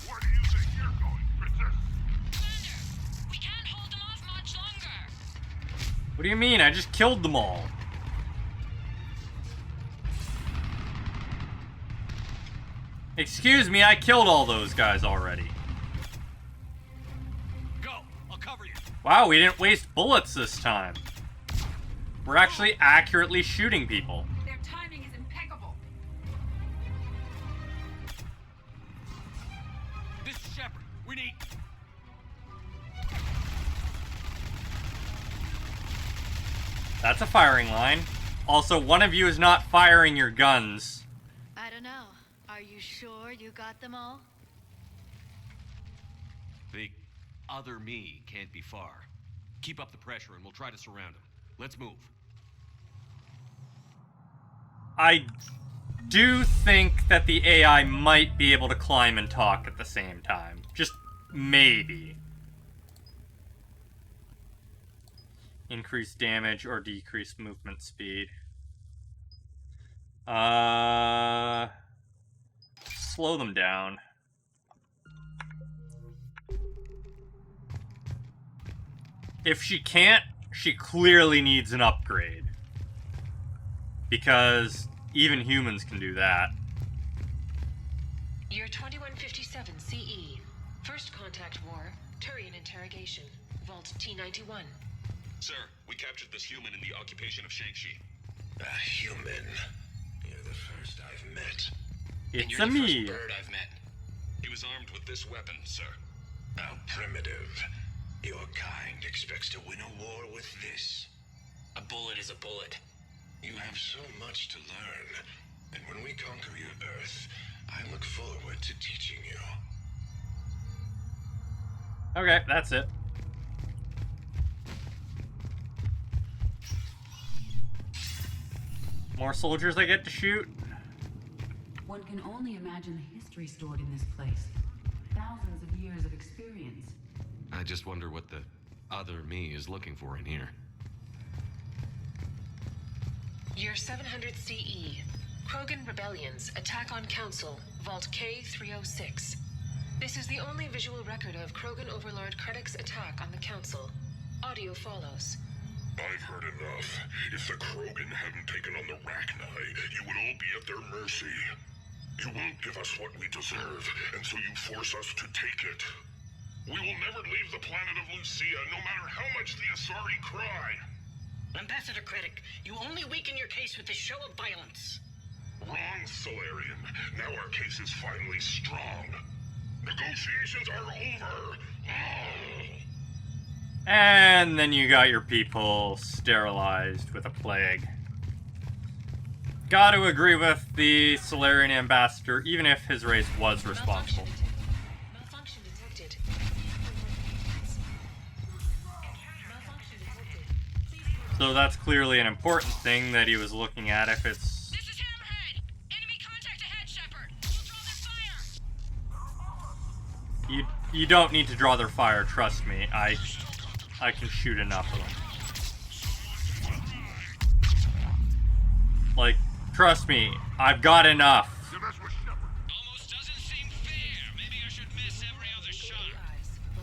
Where do you think you're going, Princess? Commander, we can't hold them off much longer. What do you mean? I just killed them all. Excuse me, I killed all those guys already. Go! I'll cover you. Wow, we didn't waste bullets this time. We're actually accurately shooting people. Their timing is impeccable. This is Shepard. We need... That's a firing line. Also, one of you is not firing your guns. I don't know. Are you sure you got them all? The other me can't be far. Keep up the pressure and we'll try to surround him. Let's move. I do think that the AI might be able to climb and talk at the same time. Just maybe. Increase damage or decrease movement speed. Slow them down. If she can't, she clearly needs an upgrade. Because even humans can do that. Year 2157 CE. First Contact War. Turian interrogation. Vault T91. Sir, we captured this human in the occupation of Shang-Chi. A human? You're the first I've met. It's a me. Bird I've met. He was armed with this weapon, sir. How primitive. Your kind expects to win a war with this. A bullet is a bullet. You have so much to learn. And when we conquer your Earth, I look forward to teaching you. Okay, that's it. More soldiers I get to shoot. One can only imagine the history stored in this place. Thousands of years of experience. I just wonder what the other me is looking for in here. Year 700 CE. Krogan Rebellions. Attack on Council. Vault K306. This is the only visual record of Krogan Overlord Krennic's attack on the Council. Audio follows. I've heard enough. If the Krogan hadn't taken on the Rachni, you would all be at their mercy. You won't give us what we deserve, and so you force us to take it. We will never leave the planet of Lucia, no matter how much the Asari cry. Ambassador Krennic, you only weaken your case with this show of violence. Wrong, Solarian. Now our case is finally strong. Negotiations are over. And then you got your people sterilized with a plague. Gotta agree with the Solarian ambassador, even if his race was responsible. Malfunction detected. So that's clearly an important thing that he was looking at. If it's... This is Hammerhead! Enemy contact ahead, Shepard! We'll draw their fire! You don't need to draw their fire, trust me. I can shoot enough of them. Like, trust me, I've got enough. Almost doesn't seem fair. Maybe I should miss every other shot.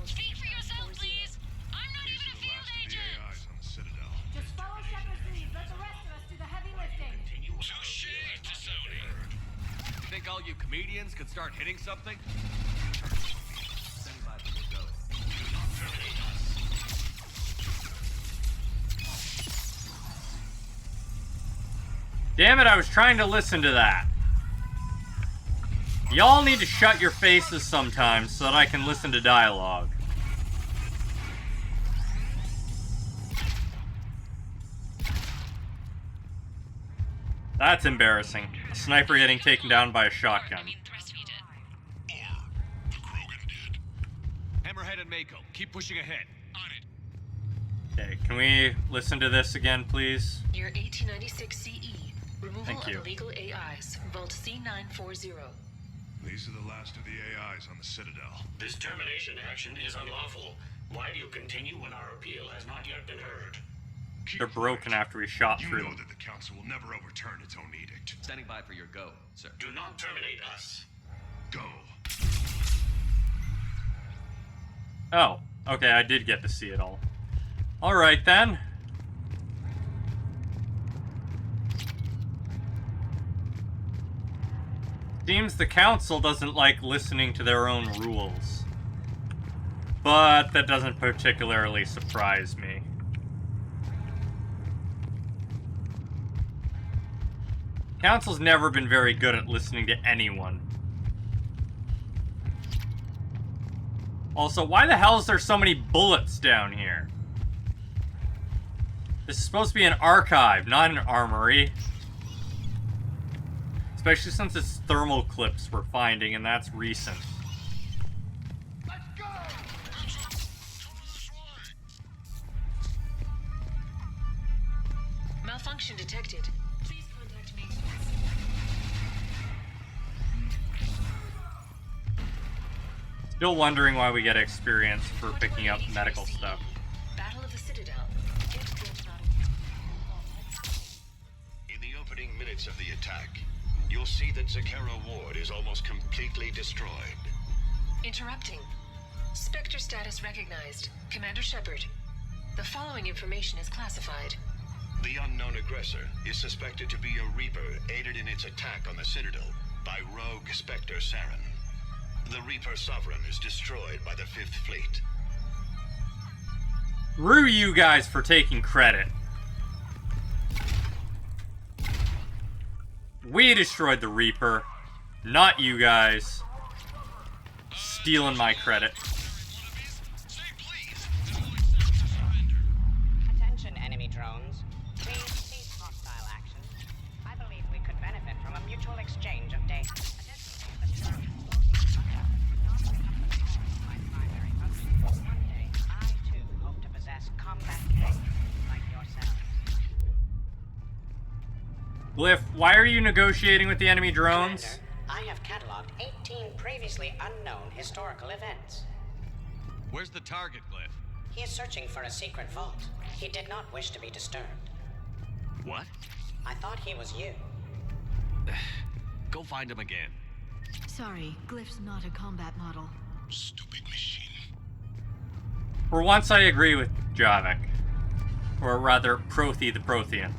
Speak for yourself, please. I'm not even a field agent. AIs on the Citadel. Just follow Shepard's lead. Let the rest of us do the heavy lifting. Touche, Tassoni. You think all you comedians could start hitting something? Stand by for your go. Do not terminate us. Damn it, I was trying to listen to that. Y'all need to shut your faces sometimes so that I can listen to dialogue. That's embarrassing. A sniper getting taken down by a shotgun. Hammerhead and Mako, keep pushing ahead. Okay, can we listen to this again, please? Year 1896 CE. Removal Thank you. of illegal AIs. Vault C940. These are the last of the AIs on the Citadel. This termination action is unlawful. Why do you continue when our appeal has not yet been heard? They're broken after we shot You through know them. that the Council will never overturn its own edict. Standing by for your go, sir. Do not terminate us. Go. Oh, okay, I did get to see it all. Alright then. Seems the council doesn't like listening to their own rules. But that doesn't particularly surprise me. Council's never been very good at listening to anyone. Also, why the hell is there so many bullets down here? This is supposed to be an archive, not an armory. Especially since it's thermal clips we're finding, and that's recent. Malfunction detected. Please contact me. Still wondering why we get experience for picking up medical stuff. Battle of the Citadel. In the opening minutes of the attack, you'll see that Zakera Ward is almost completely destroyed. Interrupting. Spectre status recognized. Commander Shepard. The following information is classified. The unknown aggressor is suspected to be a Reaper aided in its attack on the Citadel by rogue Spectre Saren. The Reaper Sovereign is destroyed by the 5th Fleet. Rue you guys for taking credit. We destroyed the Reaper, not you guys. Stealing my credit. Attention, enemy drones. Please cease hostile actions. I believe we could benefit from a mutual exchange of data. Additionally, my primary focus. One day, I too hope to possess combat kits like yourself. Glyph, why are you negotiating with the enemy drones? Commander, I have cataloged 18 previously unknown historical events. Where's the target, Glyph? He is searching for a secret vault. He did not wish to be disturbed. What? I thought he was you. Go find him again. Sorry, Glyph's not a combat model. Stupid machine. For once I agree with Javik. Or rather, Prothi the Prothean.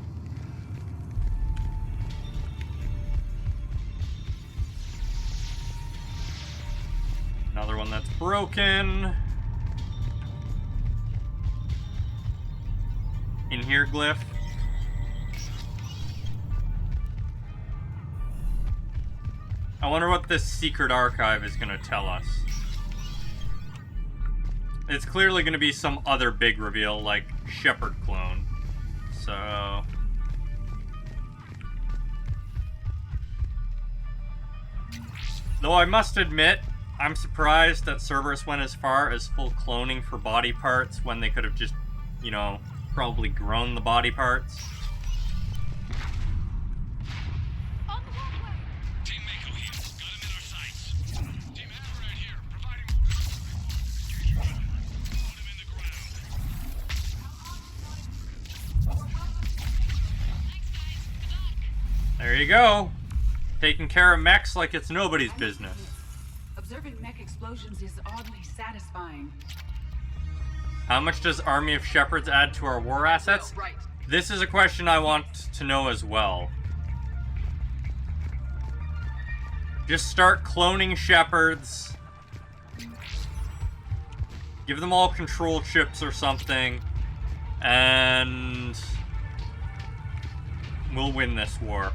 Another one that's broken. In here, Glyph. I wonder what this secret archive is going to tell us. It's clearly going to be some other big reveal, like Shepard clone. So... Though I must admit, I'm surprised that Cerberus went as far as full cloning for body parts when they could have just, you know, probably grown the body parts. Team Mako here. Got him in our sights. Team Infrared here. Providing orders. Put him in the ground. There you go. Taking care of mechs like it's nobody's business. Observing mech explosions is oddly satisfying. How much does Army of Shepherds add to our war assets? This is a question I want to know as well. Just start cloning Shepherds. Give them all control chips or something. And we'll win this war.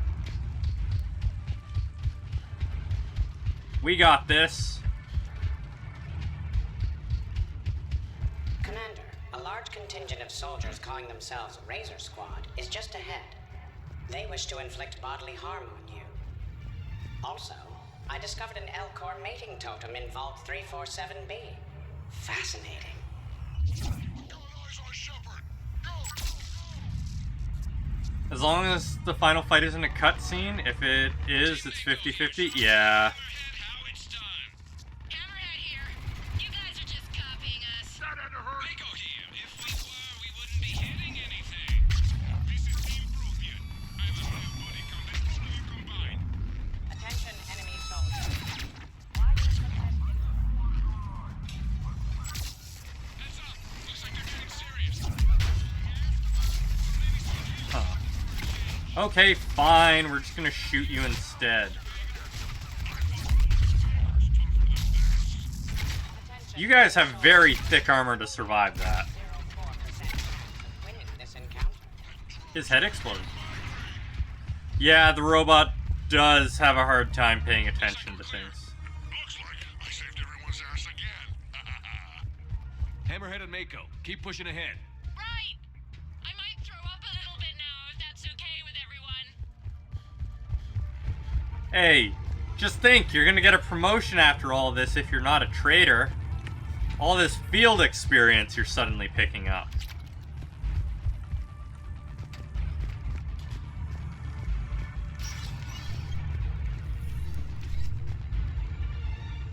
We got this. Commander, a large contingent of soldiers calling themselves Razor Squad is just ahead. They wish to inflict bodily harm on you. Also, I discovered an L-Core mating totem in Vault 347B. Fascinating. As long as the final fight isn't a cutscene, if it is, it's 50-50. Yeah. Attention, enemy soldiers. Okay, fine. We're just gonna shoot you instead. You guys have very thick armor to survive that. His head exploded. Yeah, the robot does have a hard time paying attention to things. Hammerhead and Mako, keep pushing ahead. Right! I might throw up a little bit now, if that's okay with everyone. Hey, just think, you're gonna get a promotion after all this if you're not a traitor. All this field experience you're suddenly picking up.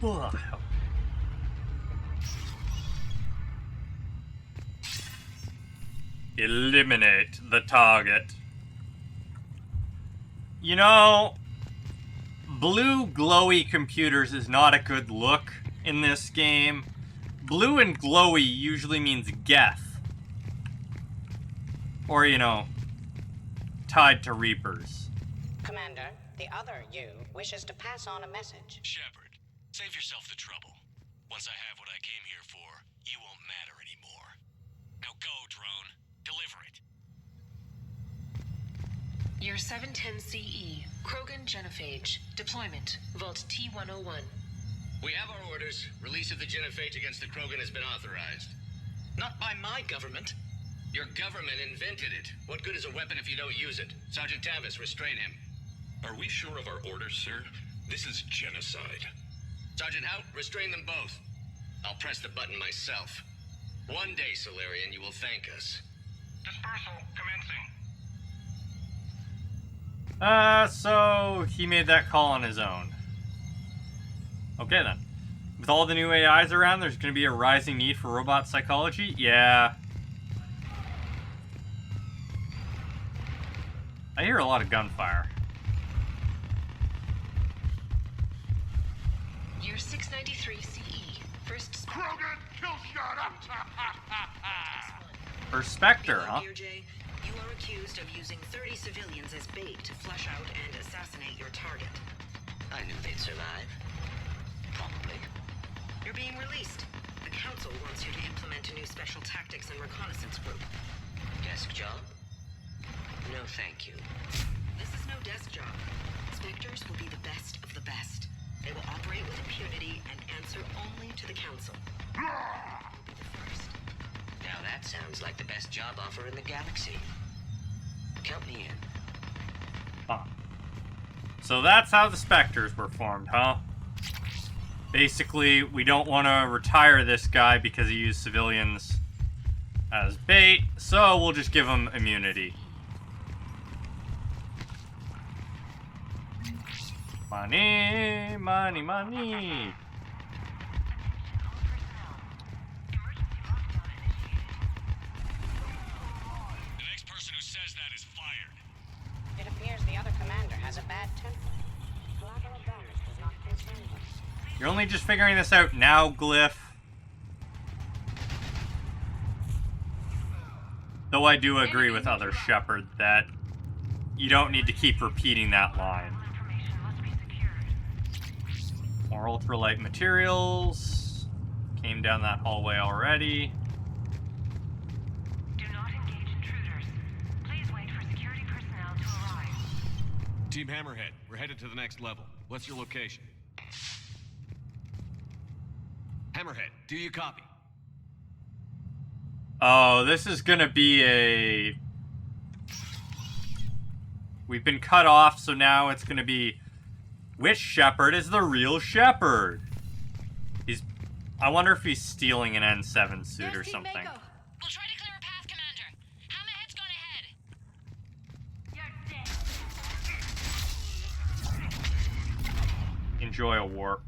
Ugh. Eliminate the target. You know, blue glowy computers is not a good look in this game. Blue and glowy usually means Geth. Or, you know, tied to Reapers. Commander, the other you wishes to pass on a message. Shepard, save yourself the trouble. Once I have what I came here for, you won't matter anymore. Now go, drone. Deliver it. Year 710 CE, Krogan Genophage. Deployment, Vault T-101. We have our orders. Release of the genophage against the Krogan has been authorized. Not by my government. Your government invented it. What good is a weapon if you don't use it? Sergeant Tavis, restrain him. Are we sure of our orders, sir? This is genocide. Sergeant Hout, restrain them both. I'll press the button myself. One day, Solarian, you will thank us. Dispersal commencing. So he made that call on his own. Okay then. With all the new AIs around, there's going to be a rising need for robot psychology? Yeah. I hear a lot of gunfire. Year 693 CE, first... Krogan, kill shot up! Or Spectre, huh? You are accused of using 30 civilians as bait to flush out and assassinate your target. I knew they'd survive. Probably. You're being released. The Council wants you to implement a new special tactics and reconnaissance group. Desk job? No, thank you. This is no desk job. Spectres will be the best of the best. They will operate with impunity and answer only to the Council. You'll be the first. Now that sounds like the best job offer in the galaxy. Count me in. Huh. So that's how the Spectres were formed, huh? Basically, we don't want to retire this guy because he used civilians as bait, so we'll just give him immunity. Money, money, money. The next person who says that is fired. It appears the other commander has a bad temper. Collateral damage does not concern him. You're only just figuring this out now, Glyph. Though I do agree with Other Shepherd that you don't need to keep repeating that line. More ultralight materials. Came down that hallway already. Do not engage intruders. Please wait for security personnel to arrive. Team Hammerhead, we're headed to the next level. What's your location? Hammerhead, do you copy? Oh, this is gonna be a... We've been cut off, so now it's gonna be... Which Shepherd is the real Shepherd? I wonder if he's stealing an N7 suit or something. We'll try to clear a path, Commander. Hammerhead's gone ahead. Enjoy a warp.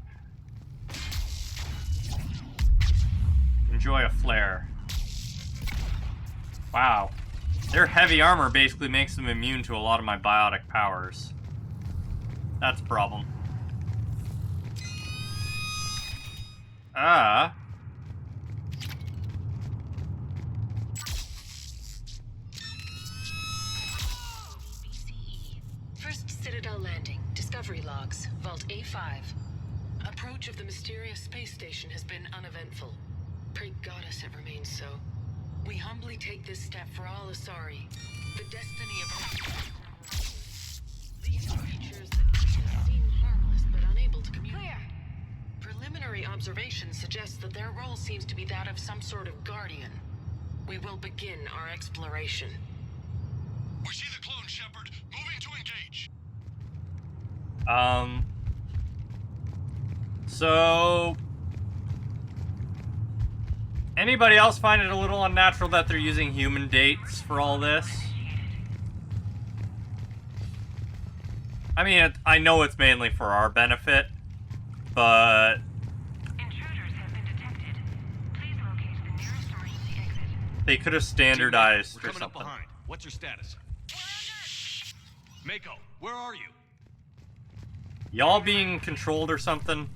Enjoy a flare. Wow. Their heavy armor basically makes them immune to a lot of my biotic powers. That's a problem. BCE. First Citadel landing. Discovery logs. Vault A5. Approach of the mysterious space station has been uneventful. Pray goddess it remains so. We humbly take this step for all Asari. The destiny of these creatures that seem harmless but unable to communicate. Clear. Preliminary observations suggest that their role seems to be that of some sort of guardian. We will begin our exploration. We see the clone Shepherd. Moving to engage. So... Anybody else find it a little unnatural that they're using human dates for all this? I mean, I know it's mainly for our benefit, but... Intruders have been detected. Please locate the nearest emergency exit. They could have standardized We're or coming up something. behind. What's your status? Mako, where are you? Y'all being controlled or something?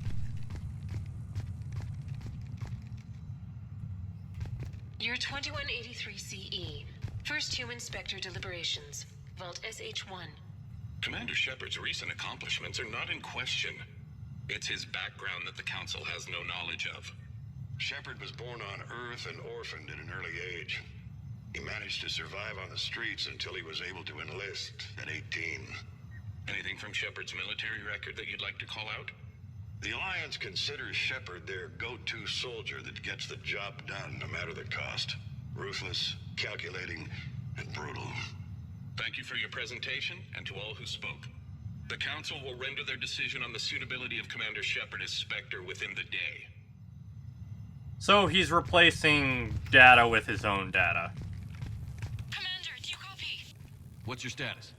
Year 2183 CE. First human Spectre deliberations. Vault SH1. Commander Shepard's recent accomplishments are not in question. It's his background that the Council has no knowledge of. Shepard was born on Earth and orphaned at an early age. He managed to survive on the streets until he was able to enlist at 18. Anything from Shepard's military record that you'd like to call out? The Alliance considers Shepard their go-to soldier that gets the job done no matter the cost. Ruthless, calculating, and brutal. Thank you for your presentation, and to all who spoke. The Council will render their decision on the suitability of Commander Shepard as Spectre within the day. So he's replacing data with his own data. Commander, do you copy? What's your status?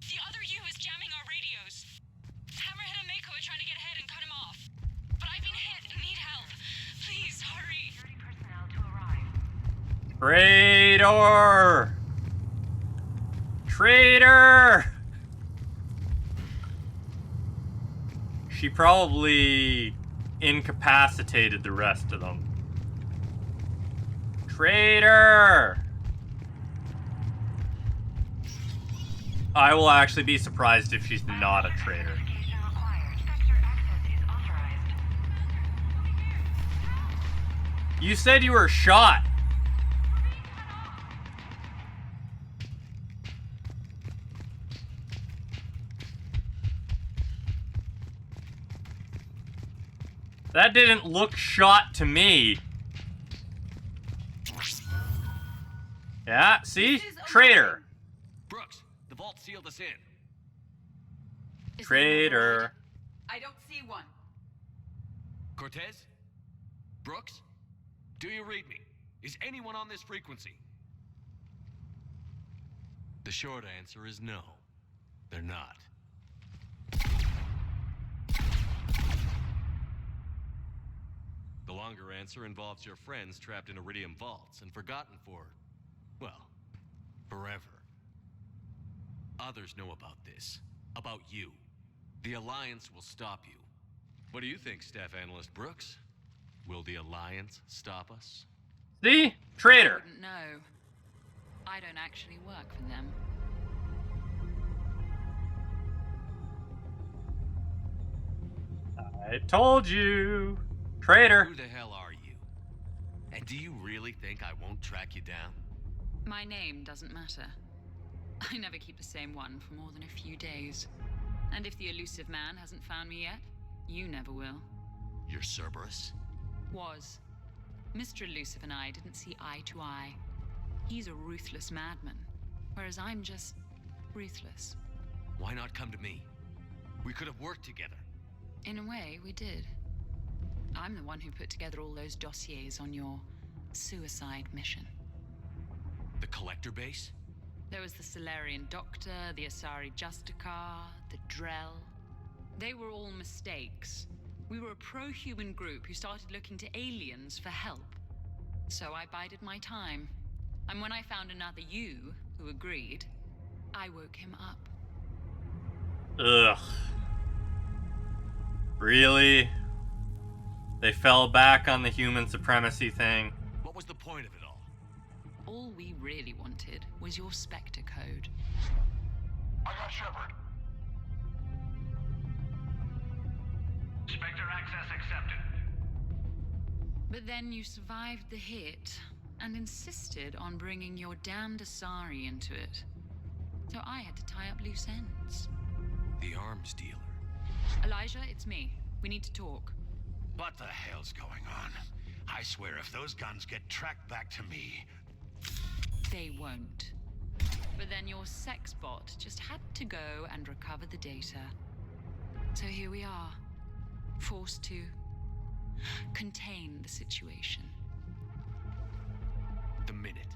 The other U is jamming our radios. Hammerhead and Mako are trying to get ahead and cut him off. But I've been hit and need help. Please, hurry. Security personnel to arrive. Traitor! Traitor! She probably incapacitated the rest of them. Traitor! I will actually be surprised if she's not a traitor. You said you were shot. That didn't look shot to me. Yeah, see? Traitor. Brooks, the vault sealed us in. Traitor. I don't see one. Cortez? Brooks? Do you read me? Is anyone on this frequency? The short answer is no. They're not. The longer answer involves your friends trapped in Iridium vaults and forgotten for, well, forever. Others know about this. About you. The Alliance will stop you. What do you think, Staff Analyst Brooks? Will the Alliance stop us? See? Traitor. No. I don't actually work for them. I told you. Traitor. Who the hell are you? And do you really think I won't track you down? My name doesn't matter. I never keep the same one for more than a few days. And if the elusive man hasn't found me yet, you never will. You're Cerberus? Was. Mr. Elusive and I didn't see eye to eye. He's a ruthless madman, whereas I'm just ruthless. Why not come to me? We could have worked together. In a way, we did. I'm the one who put together all those dossiers on your suicide mission. The Collector base? There was the Solarian Doctor, the Asari Justicar, the Drell. They were all mistakes. We were a pro-human group who started looking to aliens for help. So I bided my time. And when I found another you who agreed, I woke him up. Ugh. Really? They fell back on the human supremacy thing. What was the point of it all? All we really wanted was your Spectre code. I got Shepard. Spectre access accepted. But then you survived the hit and insisted on bringing your damned Asari into it. So I had to tie up loose ends. The arms dealer. Elijah, it's me. We need to talk. What the hell's going on? I swear if those guns get tracked back to me... They won't. But then your sex bot just had to go and recover the data. So here we are. Forced to contain the situation. The minute,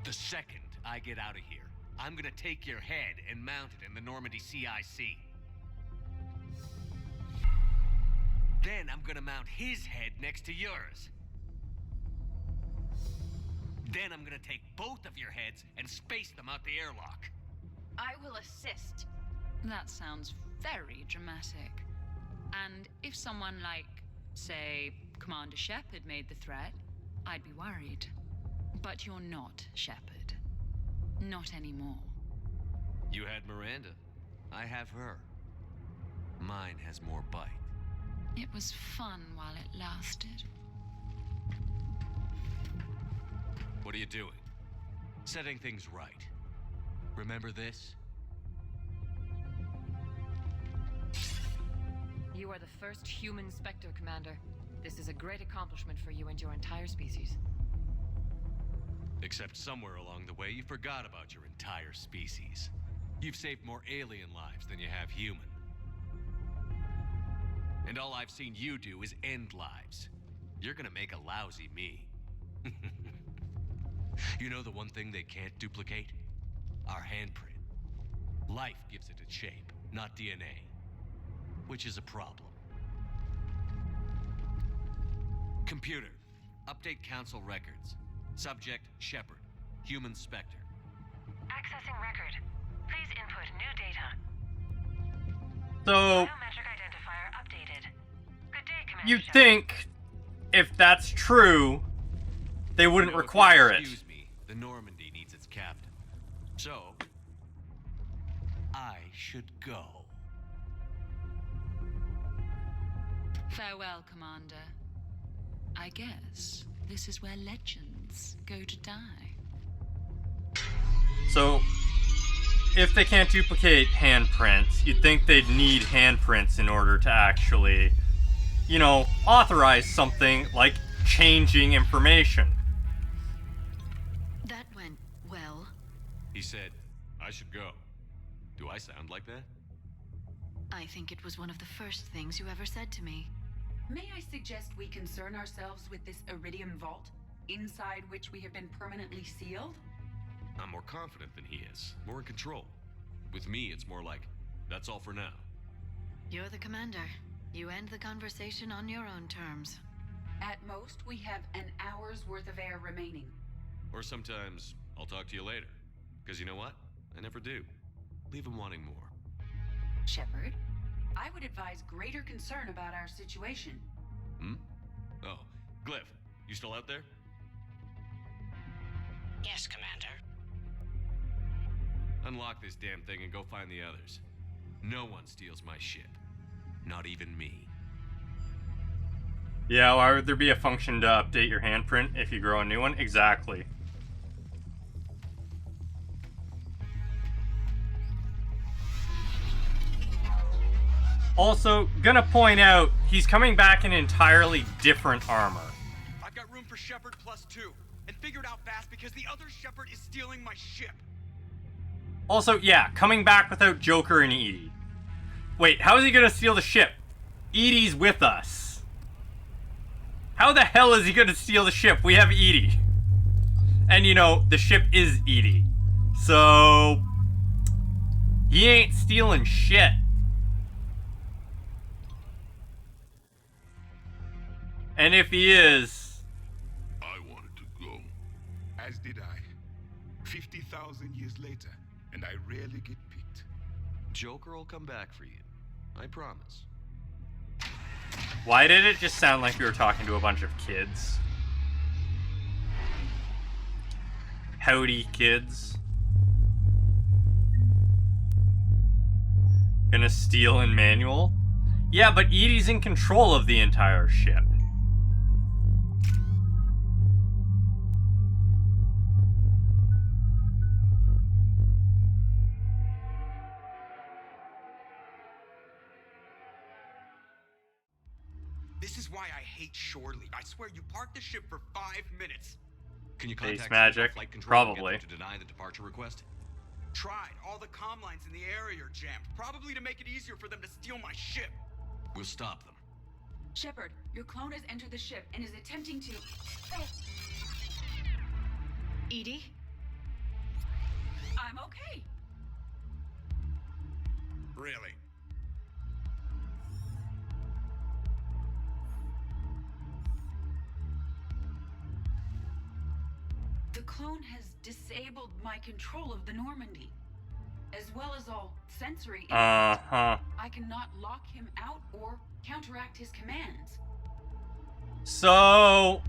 the second I get out of here, I'm gonna take your head and mount it in the Normandy CIC. Then I'm gonna mount his head next to yours. Then I'm gonna take both of your heads and space them out the airlock. I will assist. That sounds very dramatic. And if someone like, say, Commander Shepard made the threat, I'd be worried. But you're not Shepard. Not anymore. You had Miranda. I have her. Mine has more bite. It was fun while it lasted. What are you doing? Setting things right. Remember this? You are the first human Spectre, Commander. This is a great accomplishment for you and your entire species. Except somewhere along the way you forgot about your entire species. You've saved more alien lives than you have human. And all I've seen you do is end lives. You're gonna make a lousy me. You know the one thing they can't duplicate? Our handprint. Life gives it its shape, not DNA. Which is a problem. Computer, update Council records. Subject, Shepard. Human Spectre. Accessing record. Please input new data. So, Biometric identifier updated. Good day, Commander you'd Shepard. think, if that's true, they wouldn't require it. Excuse me, the Normandy needs its captain. So, I should go. Farewell, Commander. I guess this is where legends go to die. So, if they can't duplicate handprints, you'd think they'd need handprints in order to actually, you know, authorize something like changing information. That went well. He said, I should go. Do I sound like that? I think it was one of the first things you ever said to me. May I suggest we concern ourselves with this Iridium vault, inside which we have been permanently sealed? I'm more confident than he is, more in control. With me, it's more like, that's all for now. You're the commander. You end the conversation on your own terms. At most, we have an hour's worth of air remaining. Or sometimes, I'll talk to you later. Because you know what? I never do. Leave him wanting more. Shepard, I would advise greater concern about our situation. Hmm? Oh, Glyph, you still out there? Yes, Commander. Unlock this damn thing and go find the others. No one steals my ship. Not even me. Yeah, why would there be a function to update your handprint if you grow a new one? Exactly. Also, gonna point out, he's coming back in entirely different armor. I've got room for Shepard +2, and figured out fast because the other Shepard is stealing my ship. Also, yeah, coming back without Joker and Edie. Wait, how is he gonna steal the ship? Edie's with us. How the hell is he gonna steal the ship? We have Edie. And you know, the ship is Edie. So... he ain't stealing shit. And if he is... I wanted to go. As did I. 50,000 years later, and I rarely get picked. Joker will come back for you. I promise. Why did it just sound like we were talking to a bunch of kids? Howdy, kids. Gonna steal in manual? Yeah, but Edie's in control of the entire ship. This is why I hate Shorely. I swear you parked the ship for 5 minutes. Can you Base contact magic? flight control Probably. and get them to deny the departure request? Tried. All the comm lines in the area are jammed. Probably to make it easier for them to steal my ship. We'll stop them. Shepard, your clone has entered the ship and is attempting to... Edie? I'm okay. Really? The clone has disabled my control of the Normandy, as well as all sensory inputs. I cannot lock him out or counteract his commands. So...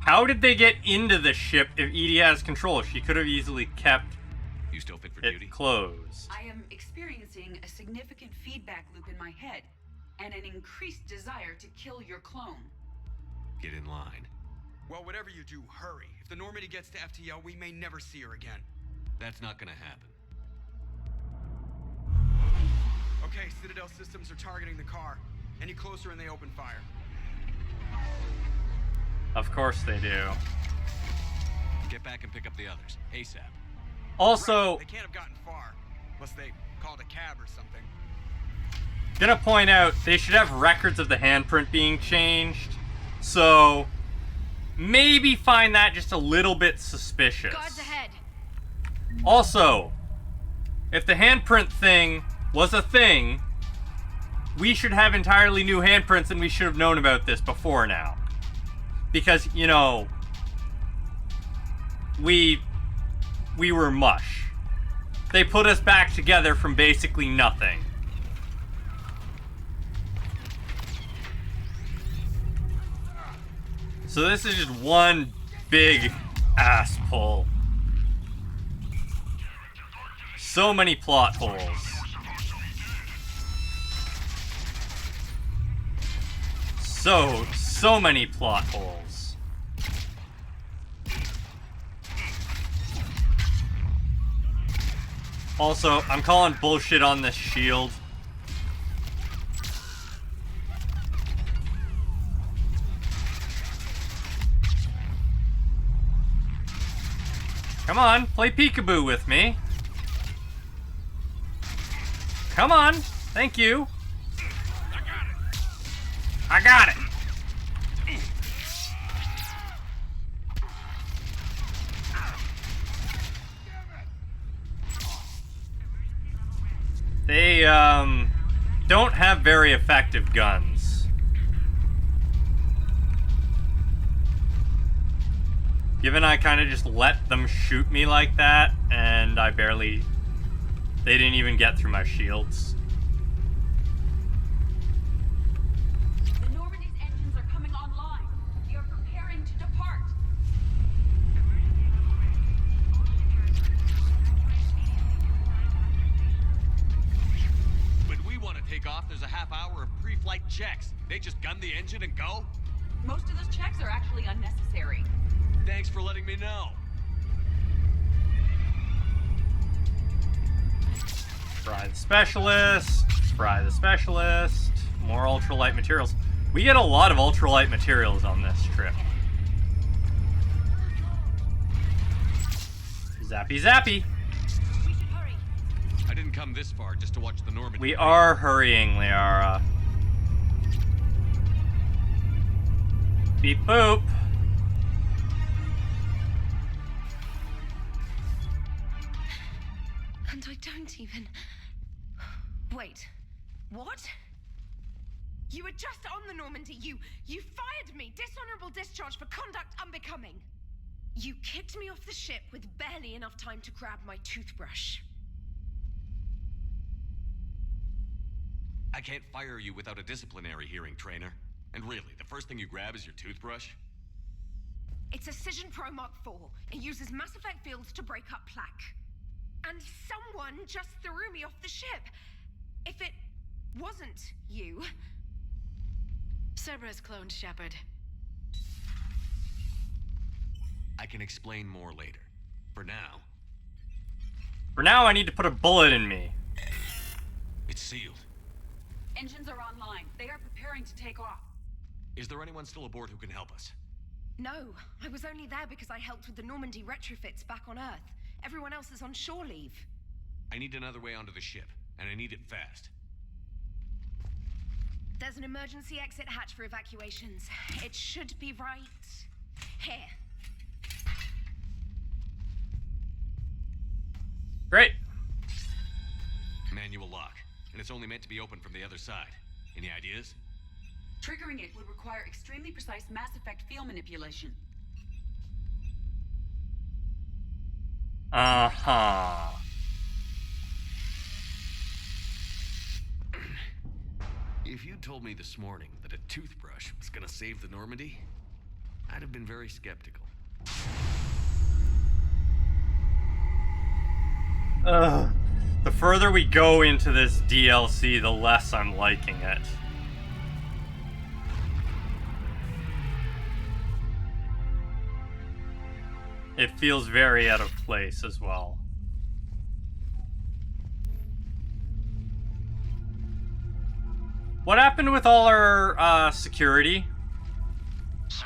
how did they get into the ship if Edie has control? She could have easily kept you still fit for it duty? Closed. I am experiencing a significant feedback loop in my head, and an increased desire to kill your clone. Get in line. Well, whatever you do, hurry. If the Normandy gets to FTL, we may never see her again. That's not gonna happen. Okay, Citadel systems are targeting the car. Any closer and they open fire. Of course they do. Get back and pick up the others, ASAP. Also... right, they can't have gotten far, unless they called a cab or something. Gonna point out, they should have records of the handprint being changed. So... maybe find that just a little bit suspicious. Guards ahead. Also, if the handprint thing was a thing, we should have entirely new handprints and we should have known about this before now. Because, you know, we were mush. They put us back together from basically nothing. So this is just one big ass pull. So many plot holes. So many plot holes. Also, I'm calling bullshit on this shield. Come on, play peekaboo with me. Come on, thank you. I got it! They, don't have very effective guns. Given I kind of just let them shoot me like that, and I barely... They didn't even get through my shields. The Normandy's engines are coming online. They are preparing to depart. When we want to take off, there's a half hour of pre-flight checks. They just gun the engine and go? Most of those checks are actually unnecessary. Thanks for letting me know. Fry the specialist. Fry the specialist. More ultralight materials. We get a lot of ultralight materials on this trip. Zappy zappy. I didn't come this far just to watch the Normandy. We are hurrying, Liara. Beep boop. And I don't even... Wait. What? You were just on the Normandy. You fired me. Dishonorable discharge for conduct unbecoming. You kicked me off the ship with barely enough time to grab my toothbrush. I can't fire you without a disciplinary hearing, trainer. And really, the first thing you grab is your toothbrush? It's a Cision Pro Mark IV. It uses mass effect fields to break up plaque. And someone just threw me off the ship. If it wasn't you... Cerberus cloned Shepard. I can explain more later. For now... For now, I need to put a bullet in me. It's sealed. Engines are online. They are preparing to take off. Is there anyone still aboard who can help us? No, I was only there because I helped with the Normandy retrofits back on Earth. Everyone else is on shore leave. I need another way onto the ship, and I need it fast. There's an emergency exit hatch for evacuations. It should be right here. Great. Manual lock, and it's only meant to be opened from the other side. Any ideas? Triggering it would require extremely precise mass effect field manipulation. Uh-huh. If you told me this morning that a toothbrush was gonna save the Normandy, I'd have been very skeptical. The further we go into this DLC, the less I'm liking it. It feels very out of place as well. What happened with all our security? Sir,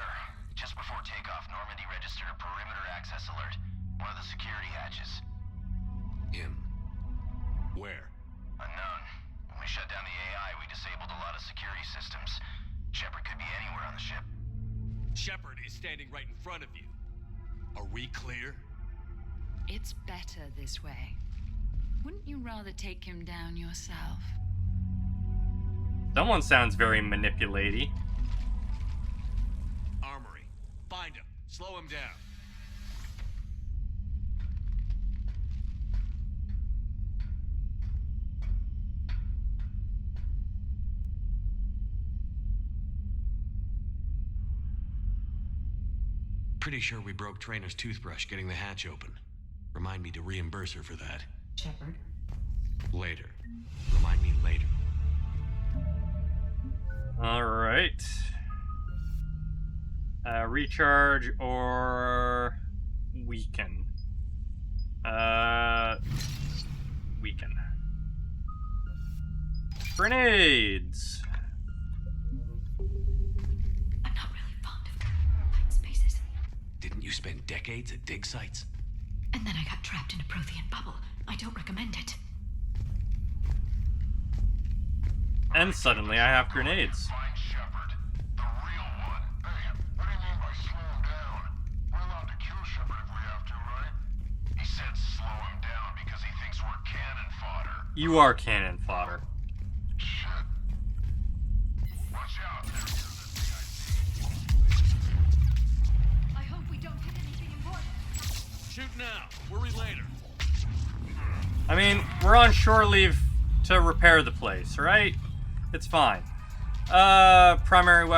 just before takeoff, Normandy registered a perimeter access alert. One of the security hatches. Him? Where? Unknown. When we shut down the AI, we disabled a lot of security systems. Shepard could be anywhere on the ship. Shepard is standing right in front of you. Are we clear? It's better this way. Wouldn't you rather take him down yourself? Someone sounds very manipulating. Armory. Find him. Slow him down. Pretty sure we broke Trainer's toothbrush getting the hatch open. Remind me to reimburse her for that. Shepard? Later. Remind me later. Alright. Recharge or weaken. Weaken. Grenades! I'm not really fond of tight spaces. Didn't you spend decades at dig sites? And then I got trapped in a Prothean bubble. I don't recommend it. And suddenly I have grenades. Find Shepard. You are cannon fodder. I hope we don't hit anything important. Shoot now. Worry later. I mean, we're on shore leave to repair the place, right? It's fine. Primary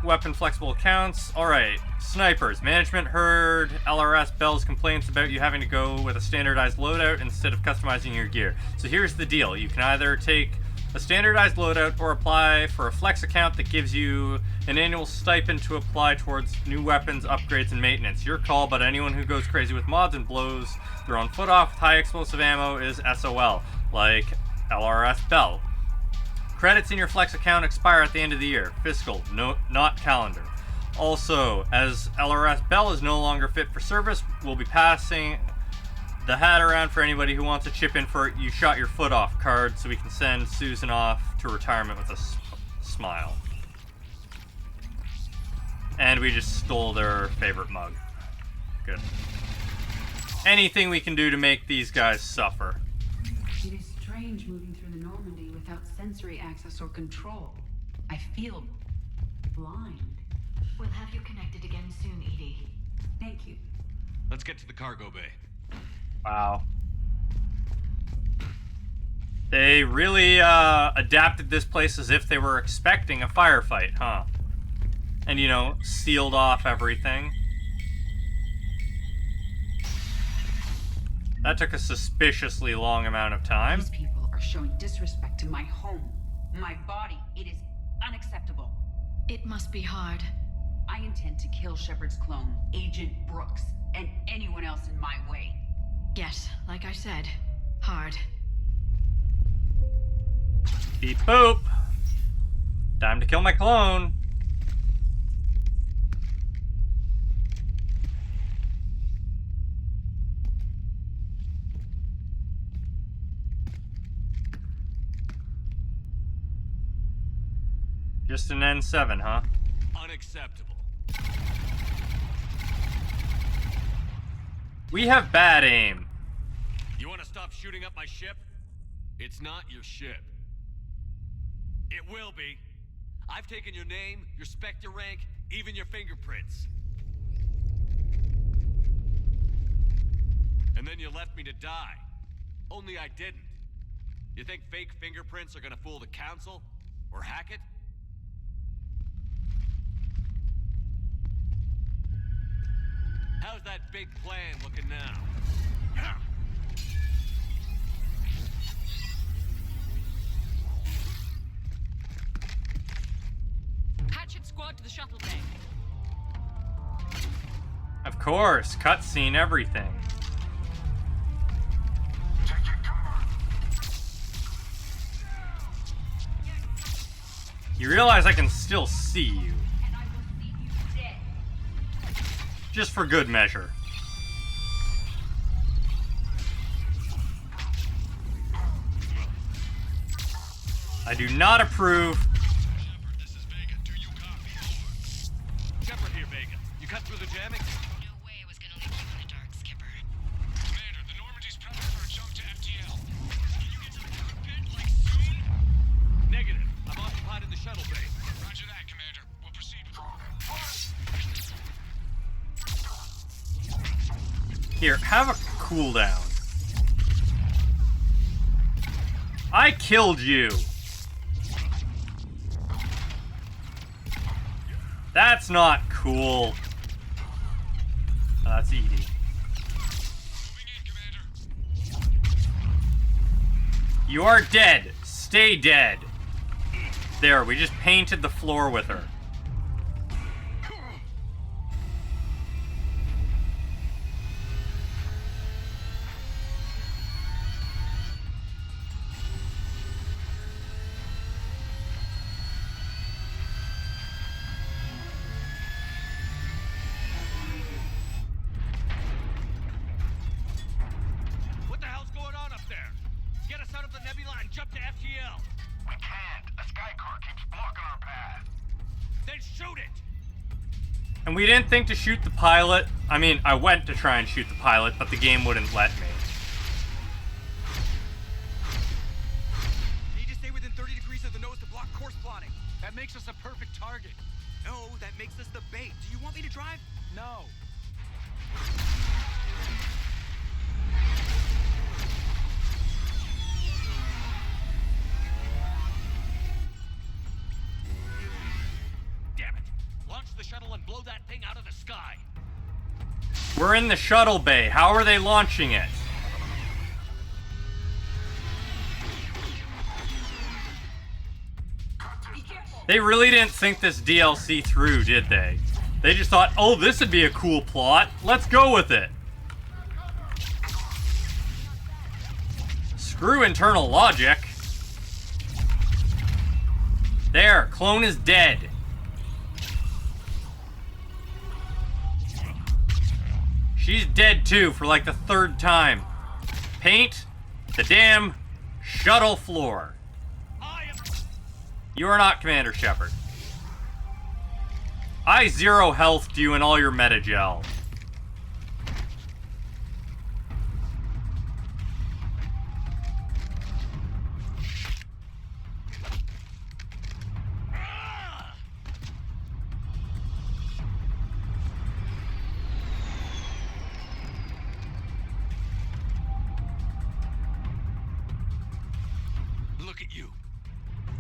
weapon flexible accounts. Alright. Snipers. Management heard LRS Bell's complaints about you having to go with a standardized loadout instead of customizing your gear. So here's the deal. You can either take a standardized loadout or apply for a flex account that gives you an annual stipend to apply towards new weapons, upgrades, and maintenance. Your call, but anyone who goes crazy with mods and blows their own foot off with high explosive ammo is SOL, like LRS Bell. Credits in your flex account expire at the end of the year. Fiscal, not calendar. Also, as LRS Bell is no longer fit for service, we'll be passing the hat around for anybody who wants to chip in for "you shot your foot off" card so we can send Susan off to retirement with a smile. And we just stole their favorite mug. Good. Anything we can do to make these guys suffer. It is strange moving through the Normandy without sensory access or control. I feel blind. We'll have you connected again soon, Edie. Thank you. Let's get to the cargo bay. Wow. They really adapted this place as if they were expecting a firefight, huh? And, you know, sealed off everything. That took a suspiciously long amount of time. These people are showing disrespect to my home, my body. It is unacceptable. It must be hard. I intend to kill Shepard's clone, Agent Brooks, and anyone else in my way. Yes, like I said, hard. Beep boop. Time to kill my clone. Just an N7, huh? Unacceptable. We have bad aim. You want to stop shooting up my ship? It's not your ship. It will be. I've taken your name, your Spectre rank, even your fingerprints. And then you left me to die. Only I didn't. You think fake fingerprints are gonna fool the Council? Or hack it? How's that big plan looking now? Hatchet squad to the shuttle bay. Of course, cutscene everything. You realize I can still see you. Just for good measure. I do not approve. This is Vega. Do you copy? Over. Shepard here, Vega. You cut through the jamming? No way I was gonna leave you in the dark, Skipper. Commander, the Normandy's prepping for a jump to FTL. Can you get to the cockpit, like, soon? Negative. I'm occupied in the shuttle bay. Roger that, Commander. We'll proceed. Here, have a cooldown. I killed you. That's not cool. Oh, that's Edie. You are dead. Stay dead. There, we just painted the floor with her. What the hell's going on up there? Get us out of the nebula and jump to FTL. We can't. A Skycar keeps blocking our path. Then shoot it! And we didn't think to shoot the pilot. I mean, I went to try and shoot the pilot, but the game wouldn't let me. That makes us a perfect target. No, that makes us the bait. Do you want me to drive? No. Damn it. Launch the shuttle and blow that thing out of the sky. We're in the shuttle bay. How are they launching it? They really didn't think this DLC through, did they? They just thought, oh, this would be a cool plot. Let's go with it. Screw internal logic. There, clone is dead. She's dead too for like the third time. Paint the damn shuttle floor. You are not Commander Shepard. I 0 healthed you in all your metagel. Look at you.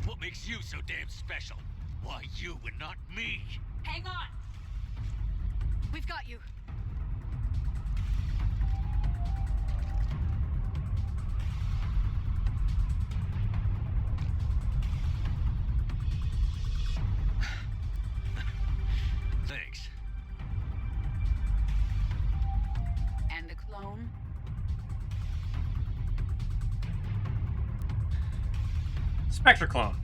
What makes you so damn special? Why you and not me? Hang on! We've got you. Thanks. And the clone? Spectre clone.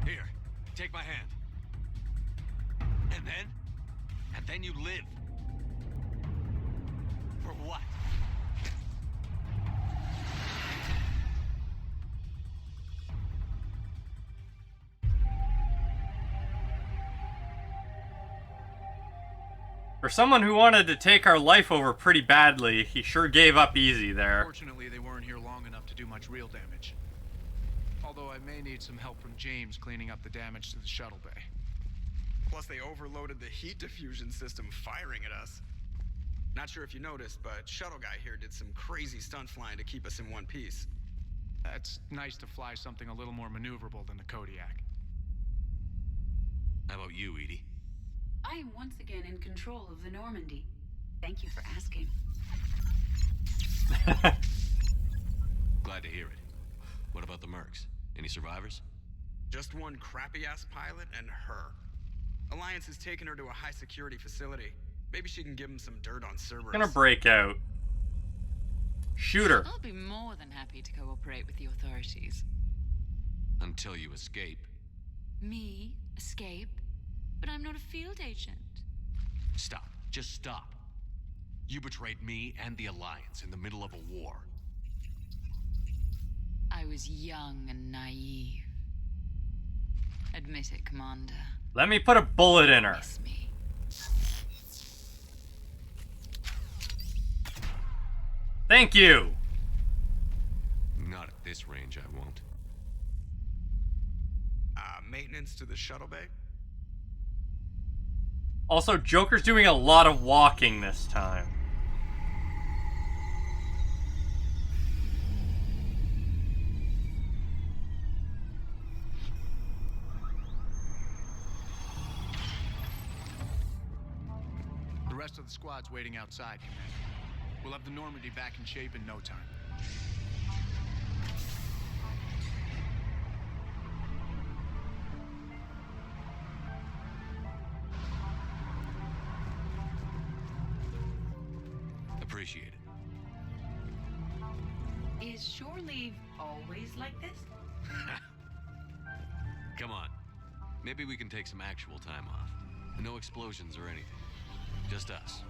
Here, take my hand. And then you live. For what? For someone who wanted to take our life over pretty badly, he sure gave up easy there. Fortunately, they weren't here long enough to do much real damage. Although I may need some help from James cleaning up the damage to the shuttle bay. Plus, they overloaded the heat diffusion system firing at us. Not sure if you noticed, but Shuttle Guy here did some crazy stunt flying to keep us in one piece. It's nice to fly something a little more maneuverable than the Kodiak. How about you, Edie? I am once again in control of the Normandy. Thank you for asking. Glad to hear it. What about the mercs? Any survivors? Just one crappy-ass pilot and her. Alliance has taken her to a high-security facility. Maybe she can give him some dirt on Cerberus. Gonna break out. Shoot her. I'll be more than happy to cooperate with the authorities. Until you escape. Me? Escape? But I'm not a field agent. Stop. Just stop. You betrayed me and the Alliance in the middle of a war. I was young and naive. Admit it, Commander. Let me put a bullet in her. Miss me. Thank you. Not at this range, I won't. Maintenance to the shuttle bay? Also, Joker's doing a lot of walking this time. The rest of the squad's waiting outside, Commander. We'll have the Normandy back in shape in no time. Appreciate it. Is shore leave always like this? Come on. Maybe we can take some actual time off. No explosions or anything. Just us.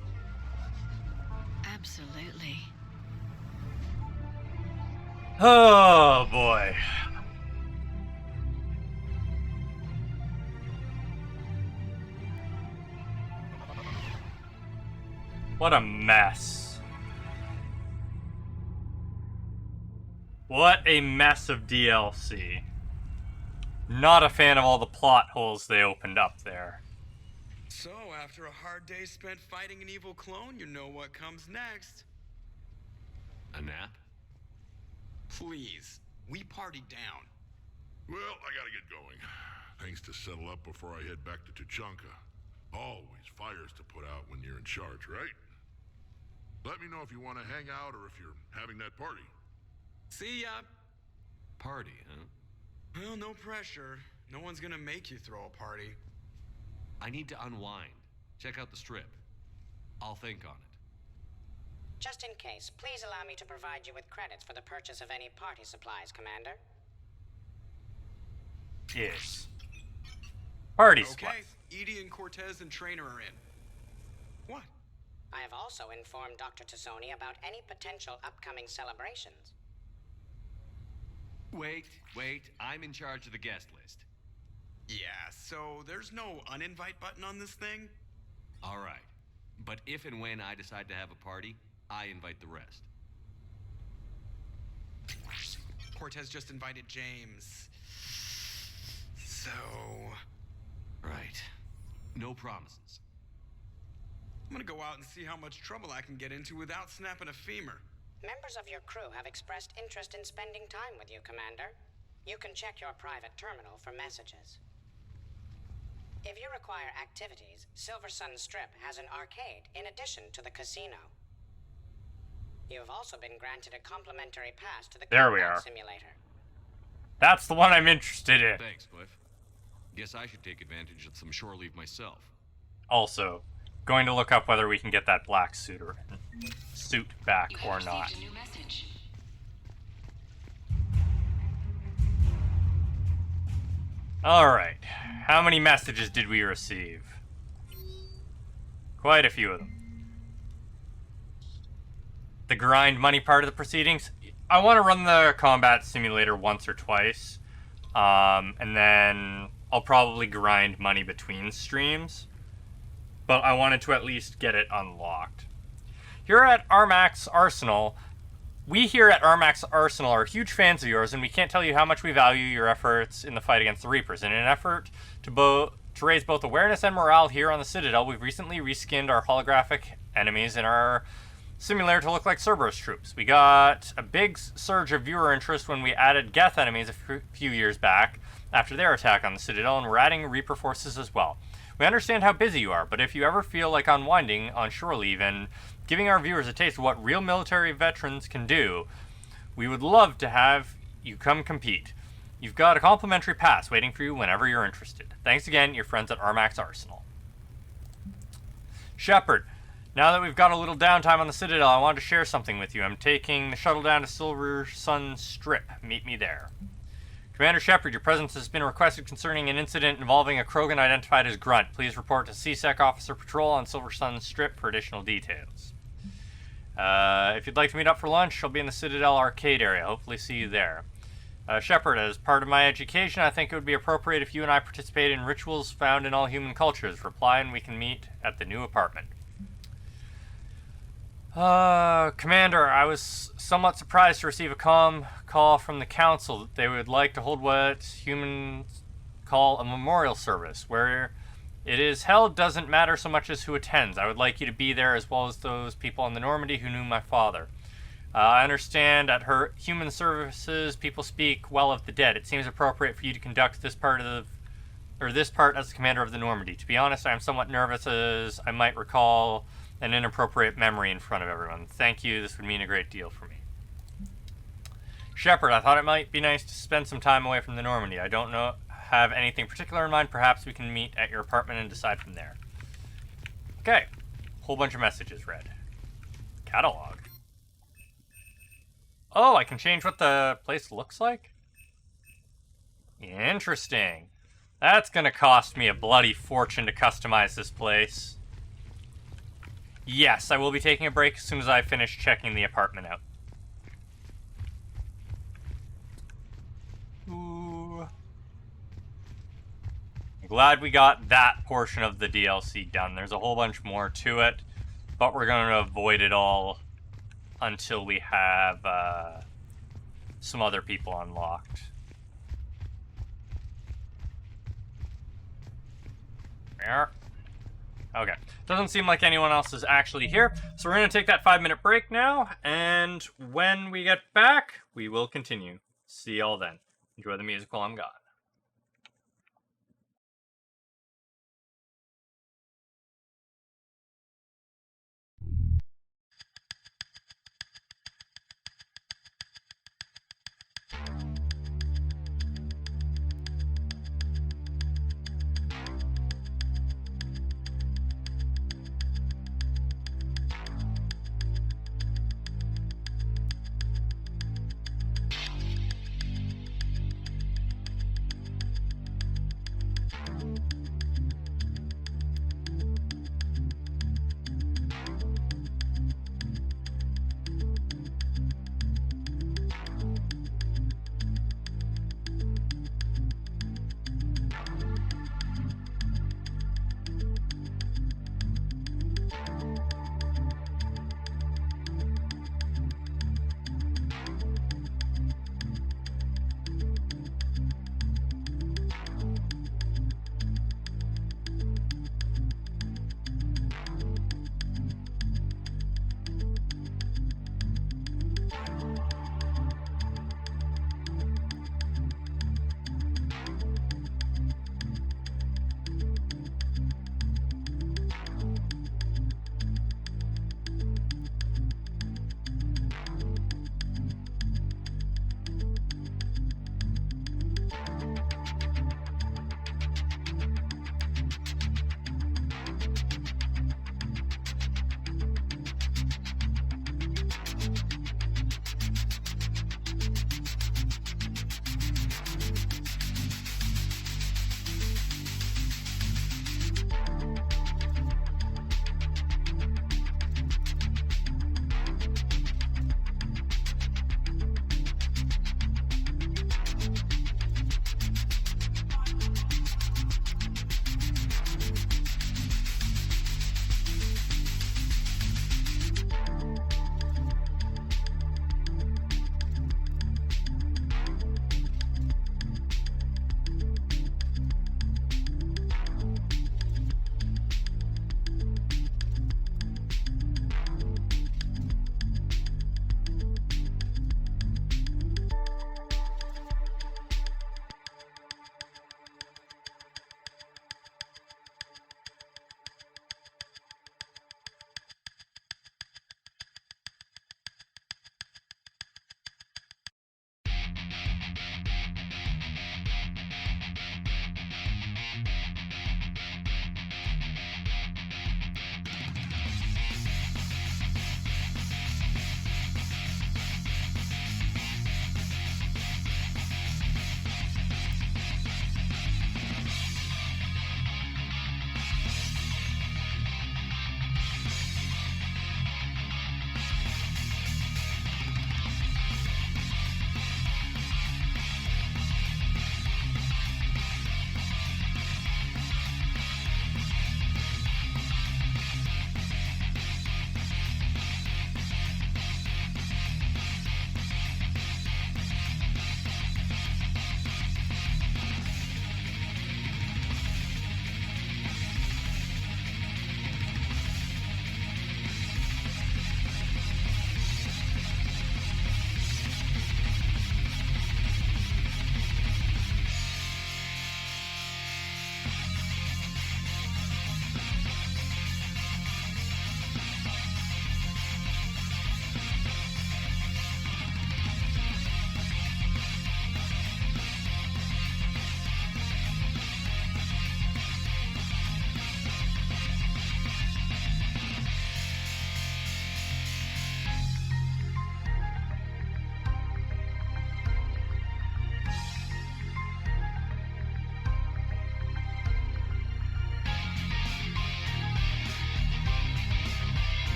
Absolutely. Oh, boy. What a mess. What a mess of DLC. Not a fan of all the plot holes they opened up there. So, after a hard day spent fighting an evil clone, you know what comes next. A nap? Please, we party down. Well, I gotta get going. Things to settle up before I head back to Tuchanka. Always fires to put out when you're in charge, right? Let me know if you want to hang out or if you're having that party. See ya. Party, huh? Well, no pressure. No one's gonna make you throw a party. I need to unwind. Check out the strip. I'll think on it. Just in case, please allow me to provide you with credits for the purchase of any party supplies, Commander. Yes. Party supplies. Okay, Edie and Cortez and Trainer are in. What? I have also informed Dr. Tassoni about any potential upcoming celebrations. Wait. I'm in charge of the guest list. Yeah, so there's no uninvite button on this thing? All right. But if and when I decide to have a party, I invite the rest. Cortez just invited James. So... Right. No promises. I'm gonna go out and see how much trouble I can get into without snapping a femur. Members of your crew have expressed interest in spending time with you, Commander. You can check your private terminal for messages. If you require activities, Silver Sun Strip has an arcade in addition to the casino. You have also been granted a complimentary pass to the combat simulator. That's the one I'm interested in. Thanks, Cliff. Guess I should take advantage of some shore leave myself. Also, going to look up whether we can get that black suit back or not. A new message. Alright, how many messages did we receive? Quite a few of them. The grind money part of the proceedings. I want to run the combat simulator once or twice, and then I'll probably grind money between streams, but I wanted to at least get it unlocked. Here at Armax Arsenal, we here at Armax Arsenal are huge fans of yours, and we can't tell you how much we value your efforts in the fight against the Reapers. In an effort to raise both awareness and morale here on the Citadel, we've recently reskinned our holographic enemies in our simulator to look like Cerberus troops. We got a big surge of viewer interest when we added Geth enemies a few years back after their attack on the Citadel, and we're adding Reaper forces as well. We understand how busy you are, but if you ever feel like unwinding on shore leave and giving our viewers a taste of what real military veterans can do, we would love to have you come compete. You've got a complimentary pass waiting for you whenever you're interested. Thanks again, your friends at Armax Arsenal. Shepard, now that we've got a little downtime on the Citadel, I wanted to share something with you. I'm taking the shuttle down to Silver Sun Strip. Meet me there. Commander Shepard, your presence has been requested concerning an incident involving a Krogan identified as Grunt. Please report to CSEC Officer Patrol on Silver Sun Strip for additional details. If you'd like to meet up for lunch, I'll be in the Citadel arcade area. Hopefully see you there. Shepard, as part of my education, I think it would be appropriate if you and I participate in rituals found in all human cultures. Reply and we can meet at the new apartment. Commander, I was somewhat surprised to receive a call from the Council that they would like to hold what humans call a memorial service. Where it is held doesn't matter so much as who attends. I would like you to be there as well as those people on the Normandy who knew my father. I understand at her human services people speak well of the dead. It seems appropriate for you to conduct this part as the commander of the Normandy. To be honest, I am somewhat nervous as I might recall an inappropriate memory in front of everyone. Thank you, this would mean a great deal for me. Shepard, I thought it might be nice to spend some time away from the Normandy. I don't have anything particular in mind. Perhaps we can meet at your apartment and decide from there. Okay, whole bunch of messages read. Catalog. Oh, I can change what the place looks like? Interesting. That's gonna cost me a bloody fortune to customize this place. Yes, I will be taking a break as soon as I finish checking the apartment out. Ooh. I'm glad we got that portion of the DLC done. There's a whole bunch more to it, but we're going to avoid it all until we have some other people unlocked. Here. Okay. Doesn't seem like anyone else is actually here, so we're going to take that 5-minute break now, and when we get back, we will continue. See y'all then. Enjoy the music while I'm gone.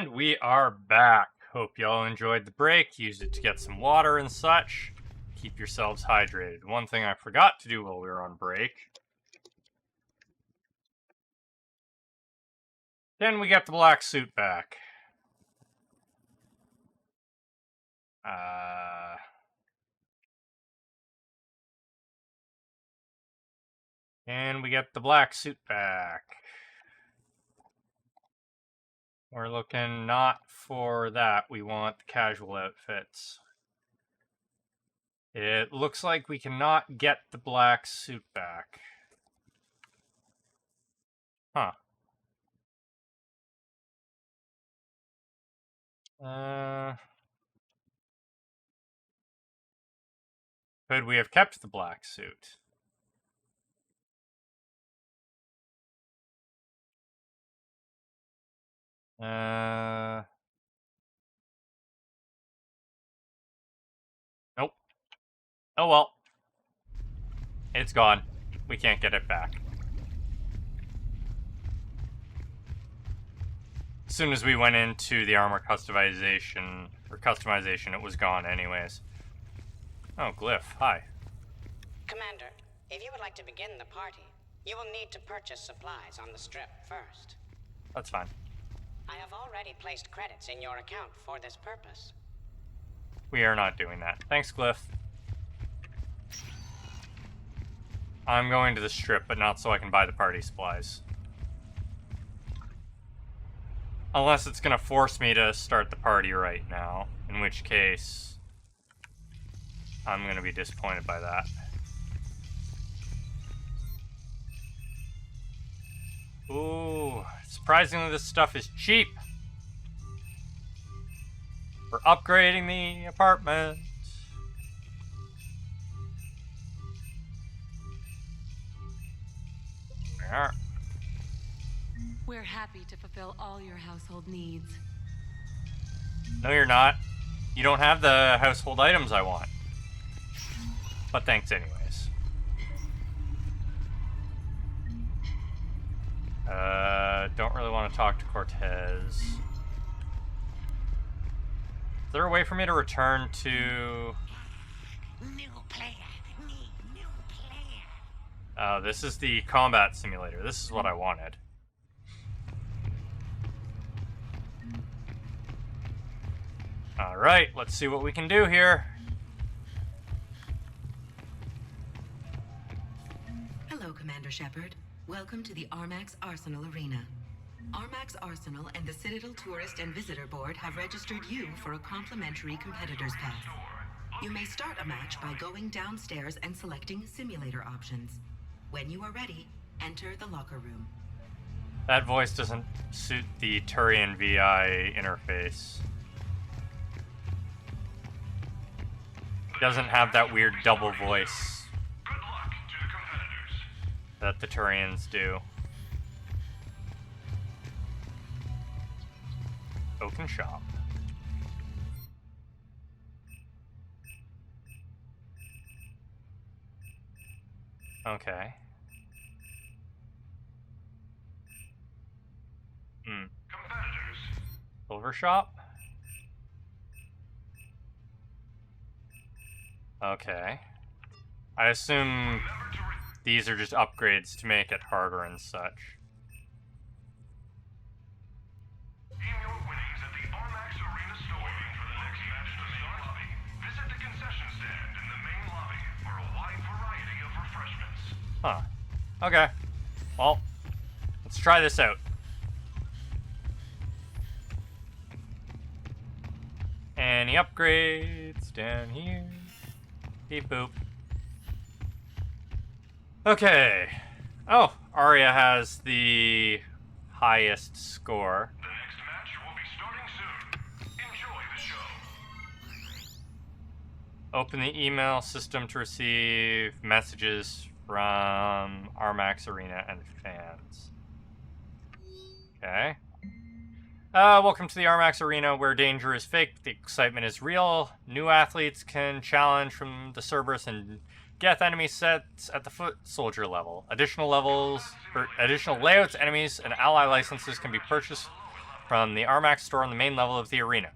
And we are back. Hope y'all enjoyed the break. Used it to get some water and such. Keep yourselves hydrated. One thing I forgot to do while we were on break. Then we get the black suit back. And we get the black suit back. We're looking not for that. We want the casual outfits. It looks like we cannot get the black suit back. Huh. Could we have kept the black suit? Nope. Oh well. It's gone. We can't get it back. As soon as we went into the armor customization, it was gone anyways. Oh, Glyph, hi. Commander, if you would like to begin the party, you will need to purchase supplies on the strip first. That's fine. I have already placed credits in your account for this purpose. We are not doing that. Thanks, Glyph. I'm going to the strip, but not so I can buy the party supplies. Unless it's gonna force me to start the party right now, in which case I'm gonna be disappointed by that. Ooh, surprisingly this stuff is cheap. We're upgrading the apartment. There. We're happy to fulfill all your household needs. No, you're not. You don't have the household items I want. But thanks anyways. Don't really want to talk to Cortez. Is there a way for me to return to... New player. New player. Oh, this is the combat simulator. This is what I wanted. Alright, let's see what we can do here. Hello, Commander Shepard. Welcome to the Armax Arsenal Arena. Armax Arsenal and the Citadel Tourist and Visitor Board have registered you for a complimentary competitor's pass. You may start a match by going downstairs and selecting simulator options. When you are ready, enter the locker room. That voice doesn't suit the Turian VI interface. Doesn't have that weird double voice that the Turians do. Open shop. Okay. Silver shop? Okay. I assume these are just upgrades to make it harder and such. Aim your winnings at the Armax Arena store for the next match in the main lobby. Visit the concession stand in the main lobby for a wide variety of refreshments. Huh. Okay. Well, let's try this out. Any upgrades down here? Beep boop. Okay. Oh, Arya has the highest score. The next match will be starting soon. Enjoy the show. Open the email system to receive messages from Armax Arena and fans. Okay. Welcome to the Armax Arena, where danger is fake, but the excitement is real. New athletes can challenge from the Cerberus and Geth enemy sets at the foot soldier level. Additional layouts, enemies, and ally licenses can be purchased from the Armax store on the main level of the arena.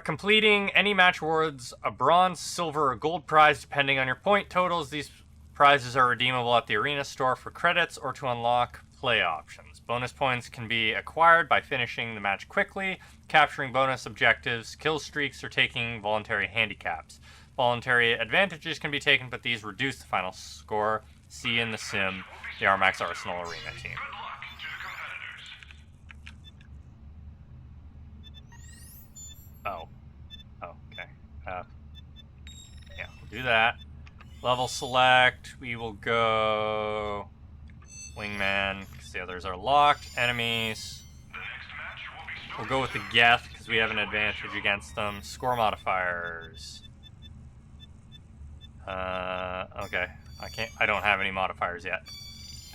Completing any match awards a bronze, silver, or gold prize depending on your point totals. These prizes are redeemable at the arena store for credits or to unlock play options. Bonus points can be acquired by finishing the match quickly, capturing bonus objectives, kill streaks, or taking voluntary handicaps. Voluntary advantages can be taken, but these reduce the final score. See in the sim, the Armax Arsenal Arena team. Oh. Oh, okay. Yeah, we'll do that. Level select, we will go Wingman, because the others are locked. Enemies. We'll go with the Geth, because we have an advantage against them. Score modifiers. Okay. I don't have any modifiers yet.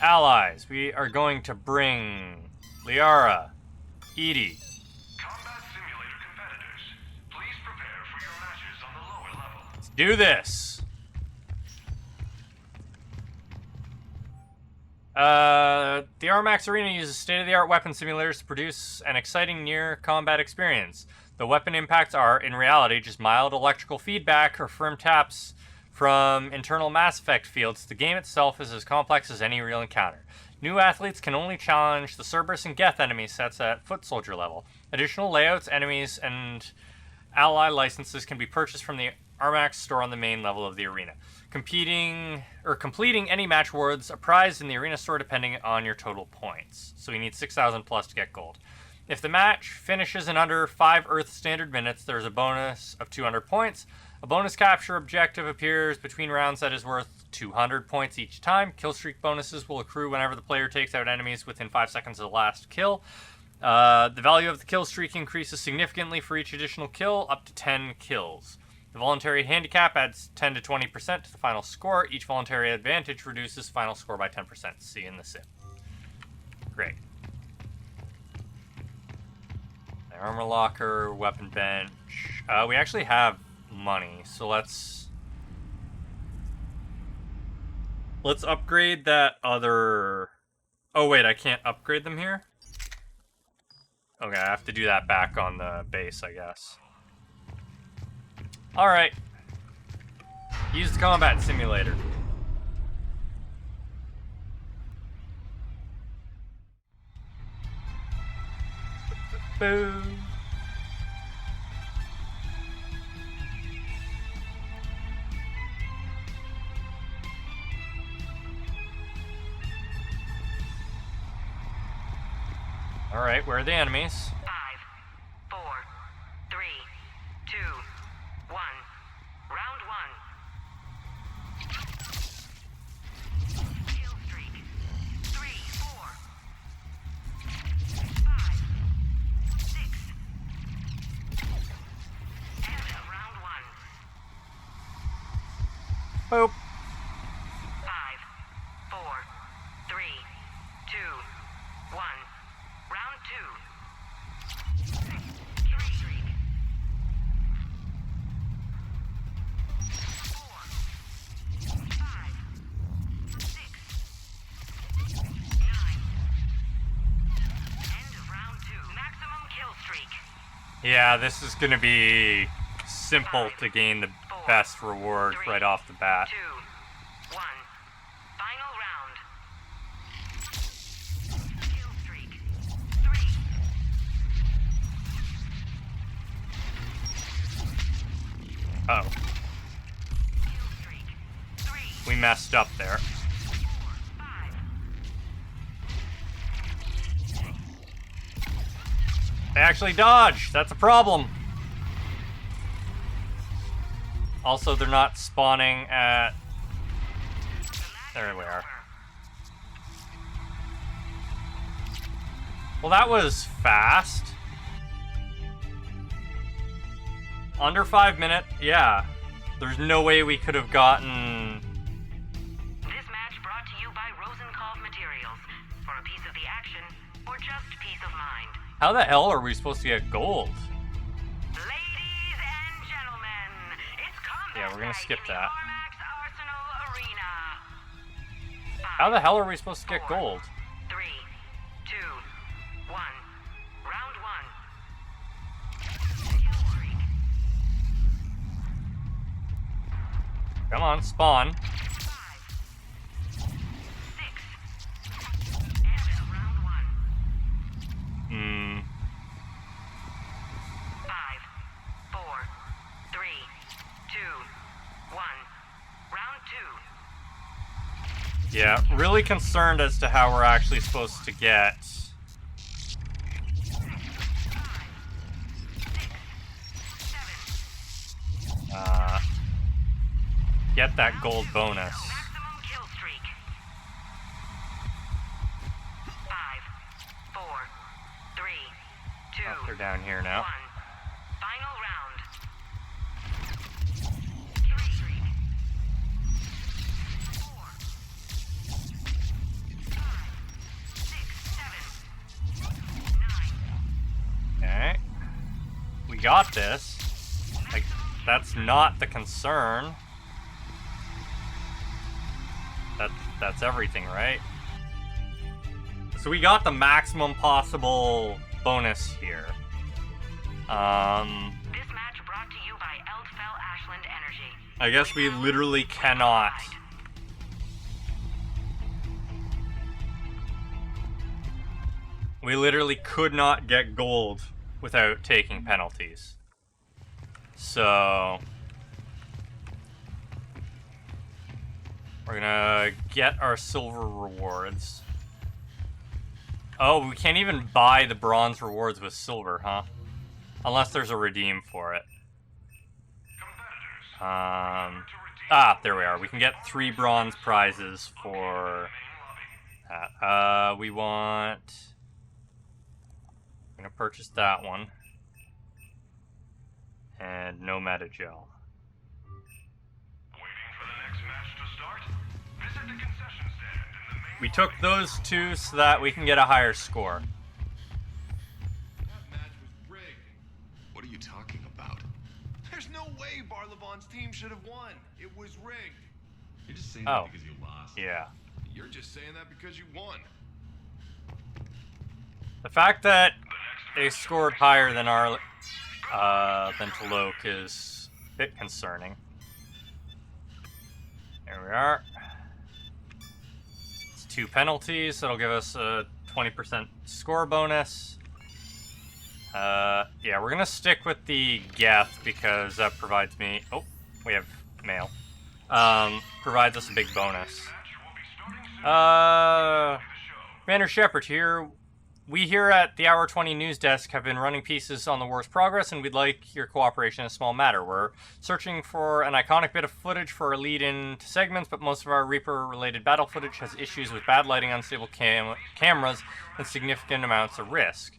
Allies, we are going to bring Liara, Edie. Let's do this. The Armax Arena uses state-of-the-art weapon simulators to produce an exciting near-combat experience. The weapon impacts are, in reality, just mild electrical feedback or firm taps from internal Mass Effect fields. The game itself is as complex as any real encounter. New athletes can only challenge the Cerberus and Geth enemy sets at foot soldier level. Additional layouts, enemies, and ally licenses can be purchased from the Armax store on the main level of the arena. Completing any match awards a prize in the arena store depending on your total points. So we need 6,000 plus to get gold. If the match finishes in under 5 Earth standard minutes, there's a bonus of 200 points. A bonus capture objective appears between rounds that is worth 200 points each time. Killstreak bonuses will accrue whenever the player takes out enemies within 5 seconds of the last kill. The value of the kill streak increases significantly for each additional kill, up to 10 kills. The voluntary handicap adds 10 to 20% to the final score. Each voluntary advantage reduces final score by 10%. See in the sim. Great. The armor locker, weapon bench. We actually have money, so let's upgrade that other... Oh wait, I can't upgrade them here? Okay, I have to do that back on the base, I guess. Alright. Use the combat simulator. Boom. Alright, where are the enemies? 5, 4, 3, 2, 1. Round 1. Kill streak. 3, 4, 5, 6. End of round 1. Boop. 5, 4, 3, 2, 1. Round 2. Kill streak. 4, 5, 6, 9. End of round 2. Maximum kill streak. Yeah, this is gonna be simple to gain the best reward right off the bat. 2, 1. Final round. Kill streak. 3. Oh. Kill streak. 3. We messed up there. 5. They actually dodge! That's a problem! Also, they're not spawning at... There we are. Well, that was fast. Under 5 minutes, yeah. There's no way we could have gotten... This match brought to you by Rosenkopf Materials. For a piece of the action, or just peace of mind. How the hell are we supposed to get gold? Ladies and gentlemen, it's combat Yeah, we're gonna skip night in the that. Armax Arsenal Arena. How the hell are we supposed to get gold? 3, 2, 1. Come on, spawn. 5, 6, and round 1. 5, 4, 3, 2, 1. Round 2. Yeah, really concerned as to how we're actually supposed to get... get that gold bonus. Maximum kill streak. 5, 4, 3, 2, Oh, they're down here now. 1. Final round. 3, 4, 5, 6, 7, 9. Okay. We got this. Like, that's not the concern. That's everything, right? So we got the maximum possible bonus here. This match brought to you by Eldfell Ashland Energy. I guess we literally cannot. We literally could not get gold without taking penalties. So we're gonna get our silver rewards. Oh, we can't even buy the bronze rewards with silver, huh? Unless there's a redeem for it. There we are. We can get 3 bronze prizes for that. We want... I'm gonna purchase that one. And no meta gel. We took those 2 so that we can get a higher score. That match was rigged. What are you talking about? There's no way Barlavon's team should have won. It was rigged. You're just saying Oh. that because you lost. Yeah. You're just saying that because you won. The fact that they scored higher than our than Talok is a bit concerning. There we are. It's 2 penalties. That'll give us a 20% score bonus. Yeah, we're gonna stick with the Geth because that provides me. Oh, we have mail. Provides us a big bonus. Commander Shepard here. We here at the Hour 20 News Desk have been running pieces on the war's progress, and we'd like your cooperation in a small matter. We're searching for an iconic bit of footage for our lead-in to segments, but most of our Reaper-related battle footage has issues with bad lighting, unstable cameras, and significant amounts of risk.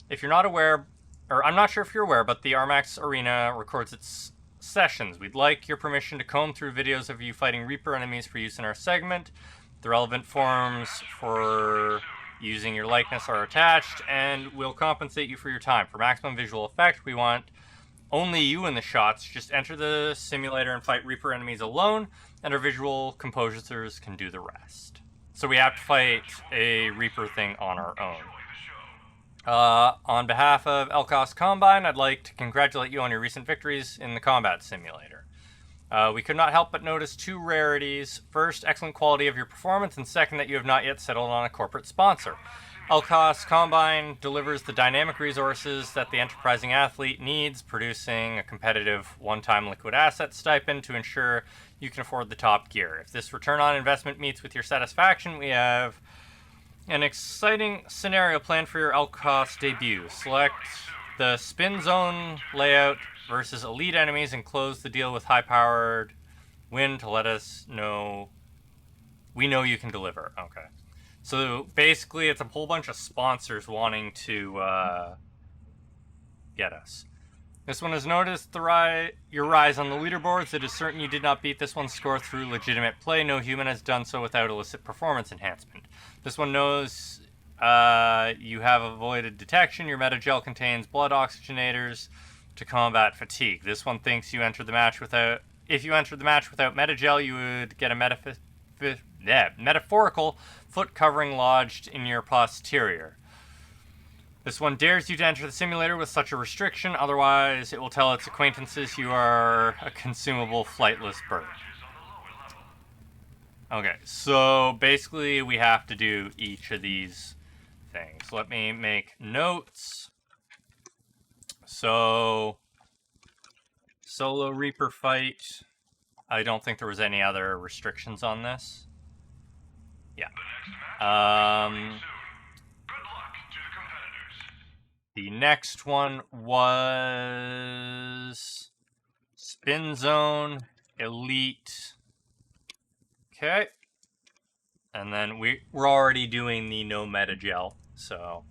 If you're not aware, or I'm not sure if you're aware, but the Armax Arena records its sessions. We'd like your permission to comb through videos of you fighting Reaper enemies for use in our segment. The relevant forms for using your likeness are attached, and we'll compensate you for your time. For maximum visual effect, we want only you in the shots. Just enter the simulator and fight Reaper enemies alone, and our visual composers can do the rest. So we have to fight a Reaper thing on our own. On behalf of Elkos Combine, I'd like to congratulate you on your recent victories in the combat simulator. We could not help but notice 2 rarities. First, excellent quality of your performance, and second, that you have not yet settled on a corporate sponsor. Elkos Combine delivers the dynamic resources that the enterprising athlete needs, producing a competitive one-time liquid asset stipend to ensure you can afford the top gear. If this return on investment meets with your satisfaction, we have an exciting scenario planned for your Elkos debut. Select the spin zone layout versus elite enemies and close the deal with high-powered win to let us know we know you can deliver. Okay. So basically it's a whole bunch of sponsors wanting to get us. This one has noticed your rise on the leaderboards. It is certain you did not beat this one's score through legitimate play. No human has done so without illicit performance enhancement. This one knows you have avoided detection. Your metagel contains blood oxygenators to combat fatigue. This one thinks you entered the match without... If you entered the match without metagel, you would get a metaphorical foot covering lodged in your posterior. This one dares you to enter the simulator with such a restriction, otherwise it will tell its acquaintances you are a consumable flightless bird. Okay, so basically we have to do each of these things. Let me make notes. So, solo Reaper fight. I don't think there was any other restrictions on this. Yeah. The next one was Spin Zone, Elite. Okay. And then we're already doing the no meta gel, so.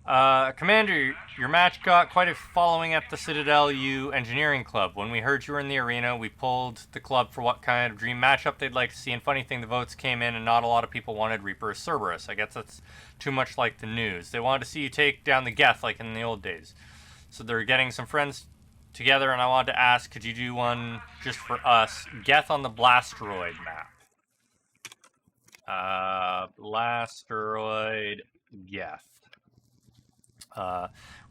Commander, your match got quite a following at the Citadel U Engineering Club. When we heard you were in the arena, we pulled the club for what kind of dream matchup they'd like to see, and funny thing, the votes came in and not a lot of people wanted Reaper or Cerberus. I guess that's too much like the news. They wanted to see you take down the Geth like in the old days. So they're getting some friends together, and I wanted to ask, could you do one just for us? Geth on the Blasteroid map. Blasteroid Geth.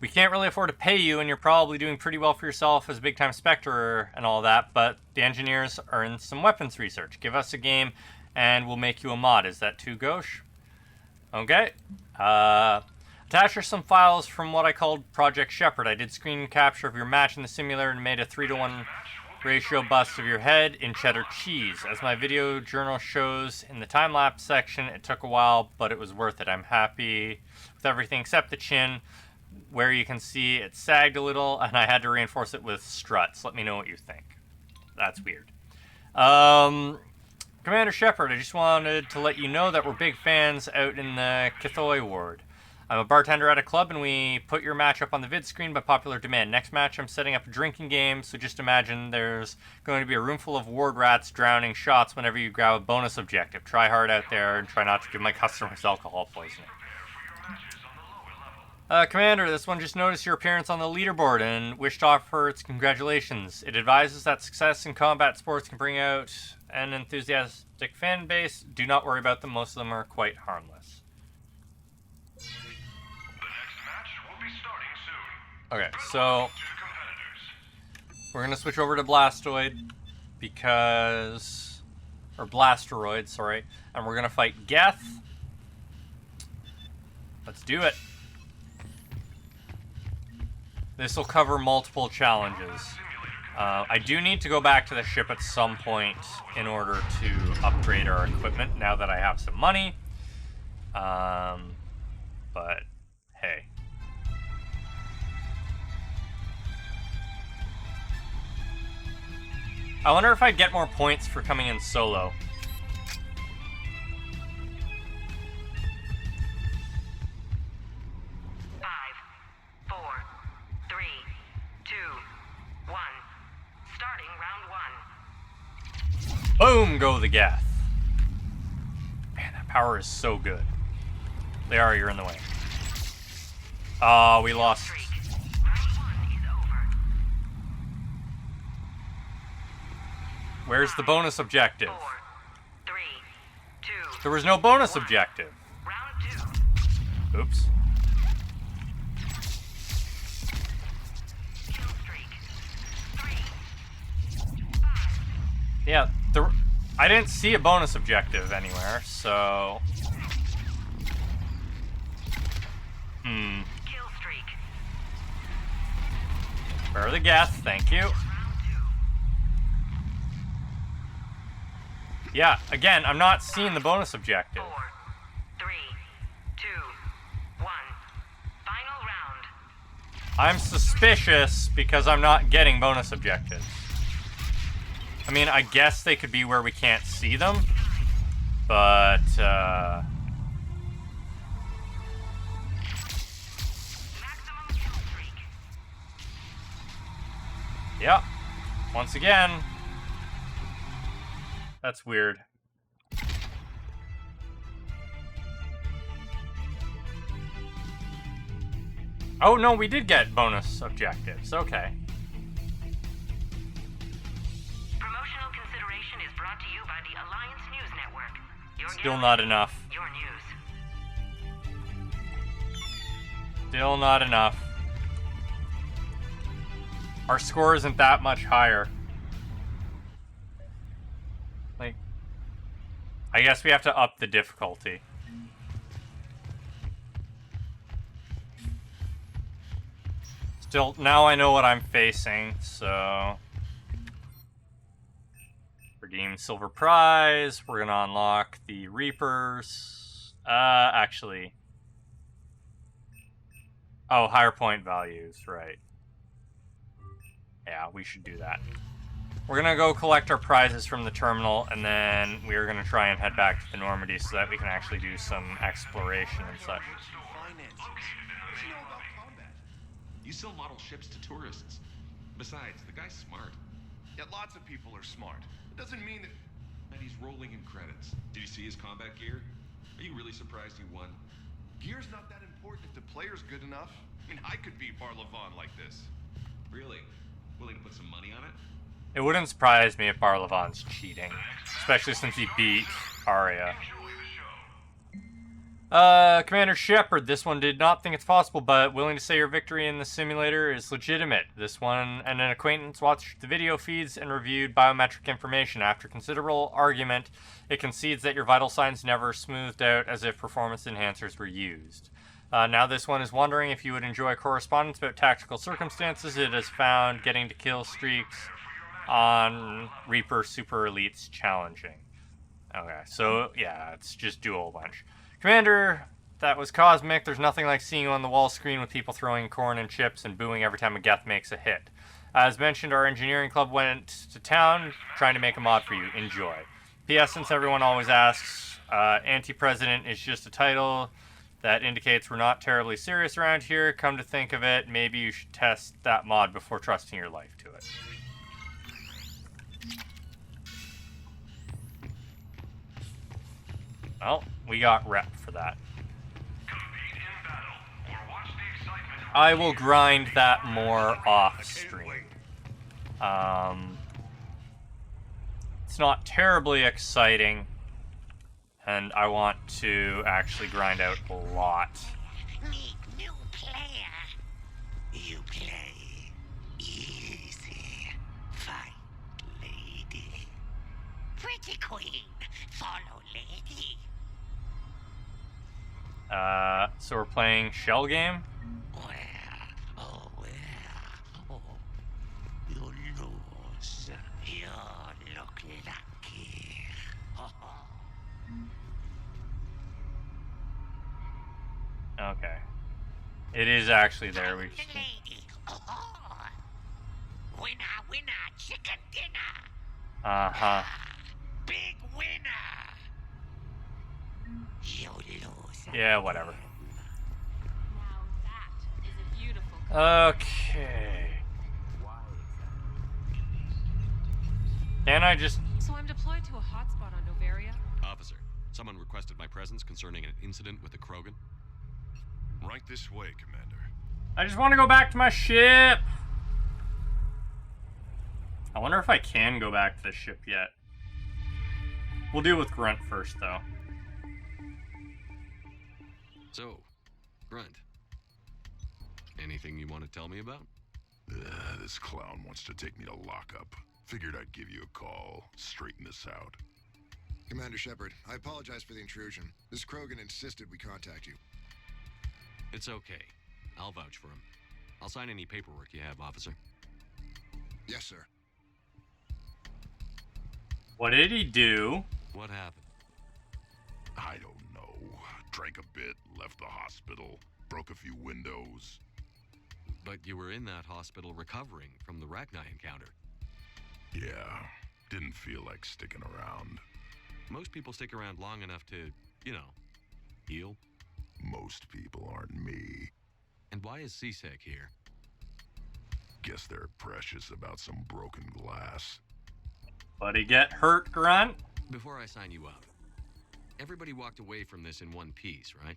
We can't really afford to pay you, and you're probably doing pretty well for yourself as a big-time Spectre and all that, but the engineers are in some weapons research. Give us a game, and we'll make you a mod. Is that too gauche? Okay. Attach are some files from what I called Project Shepherd. I did screen capture of your match in the simulator and made a 3-to-1 ratio bust of your head in cheddar cheese. As my video journal shows in the time-lapse section, it took a while, but it was worth it. I'm happy with everything except the chin, where you can see it sagged a little, and I had to reinforce it with struts. Let me know what you think. That's weird. Commander Shepard, I just wanted to let you know that we're big fans out in the Kithoy ward. I'm a bartender at a club, and we put your match up on the vid screen by popular demand. Next match, I'm setting up a drinking game, so just imagine there's going to be a room full of ward rats drowning shots whenever you grab a bonus objective. Try hard out there, and try not to give my customers alcohol poisoning. Commander, this one just noticed your appearance on the leaderboard and wished to offer its congratulations. It advises that success in combat sports can bring out an enthusiastic fan base. Do not worry about them, most of them are quite harmless. Okay, so we're gonna switch over to Blastoid because, or Blasteroid, sorry, and we're gonna fight Geth. Let's do it. This will cover multiple challenges. I do need to go back to the ship at some point in order to upgrade our equipment now that I have some money. But hey. I wonder if I'd get more points for coming in solo. Boom, go the Geth. Man, that power is so good. You're in the way. Oh, we lost. Where's the bonus objective? There was no bonus objective. Oops. Yeah, I didn't see a bonus objective anywhere, so... Where are the Geth? Thank you. Yeah, again, I'm not seeing the bonus objective. 4, 3, 2, 1. Final round. I'm suspicious because I'm not getting bonus objectives. I mean, I guess they could be where we can't see them, but, yeah, once again, that's weird. Oh, no, we did get bonus objectives, okay. Still not enough. Your news. Still not enough. Our score isn't that much higher. Like, I guess we have to up the difficulty. Still, now I know what I'm facing, so... Redeem silver prize. We're gonna unlock the Reapers. Actually... Oh, higher point values, right. Yeah, we should do that. We're gonna go collect our prizes from the terminal, and then we're gonna try and head back to the Normandy so that we can actually do some exploration and such. Finance. What do you know about combat? You sell model ships to tourists. Besides, the guy's smart. Yeah, lots of people are smart. It doesn't mean that he's rolling in credits. Did you see his combat gear? Are you really surprised he won? Gear's not that important if the player's good enough. I mean, I could beat Barlavon like this. Really? Willing to put some money on it? It wouldn't surprise me if Barlavon's cheating, especially since he beat Arya. Commander Shepard, this one did not think it's possible, but willing to say your victory in the simulator is legitimate. This one and an acquaintance watched the video feeds and reviewed biometric information. After considerable argument, it concedes that your vital signs never smoothed out as if performance enhancers were used. Now this one is wondering if you would enjoy correspondence about tactical circumstances. It has found getting to kill streaks on Reaper Super Elites challenging. Okay, so yeah, it's just do a whole bunch. Commander, that was cosmic. There's nothing like seeing you on the wall screen with people throwing corn and chips and booing every time a Geth makes a hit. As mentioned, our engineering club went to town trying to make a mod for you. Enjoy. P.S. Since everyone always asks, anti-president is just a title that indicates we're not terribly serious around here. Come to think of it, maybe you should test that mod before trusting your life to it. Well, we got rep for that. I will grind that more off stream. It's not terribly exciting, and I want to actually grind out a lot. Meet new player. You play easy. Fight, lady. Pretty queen. Follow, lady. So we're playing Shell Game? You lose. You look lucky. Okay. It is actually there. We just... Winner, winner, chicken dinner. Uh-huh. Big winner. You lose. Yeah, whatever. Now that is a beautiful Okay. Can I just... So I'm deployed to a hotspot on Novaria. Officer, someone requested my presence concerning an incident with the Krogan. Right this way, Commander. I just want to go back to my ship. I wonder if I can go back to the ship yet. We'll deal with Grunt first, though. So, Grunt, anything you want to tell me about? This clown wants to take me to lockup. Figured I'd give you a call, straighten this out. Commander Shepard, I apologize for the intrusion. This Krogan insisted we contact you. It's okay. I'll vouch for him. I'll sign any paperwork you have, officer. Yes, sir. What did he do? What happened? I don't know. Drank a bit, left the hospital, broke a few windows. But you were in that hospital recovering from the Rachni encounter. Yeah, didn't feel like sticking around. Most people stick around long enough to, you know, heal. Most people aren't me. And why is CSEC here? Guess they're precious about some broken glass. Buddy get hurt, Grunt? Before I sign you out, everybody walked away from this in one piece, right?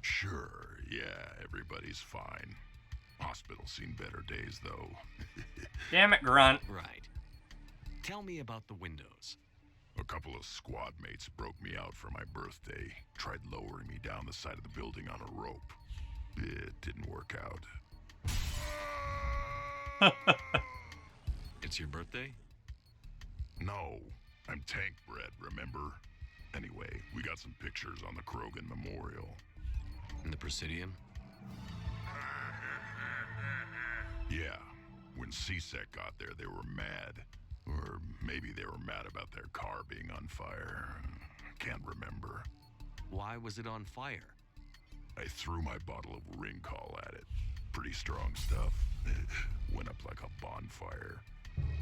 Sure, yeah, everybody's fine. Hospital's seen better days, though. Damn it, Grunt. Right. Tell me about the windows. A couple of squad mates broke me out for my birthday. Tried lowering me down the side of the building on a rope. It didn't work out. It's your birthday? No, I'm tank bred, remember? Anyway, we got some pictures on the Krogan Memorial. In the Presidium? Yeah. When CSEC got there, they were mad. Or maybe they were mad about their car being on fire. Can't remember. Why was it on fire? I threw my bottle of Ringcall at it. Pretty strong stuff. Went up like a bonfire.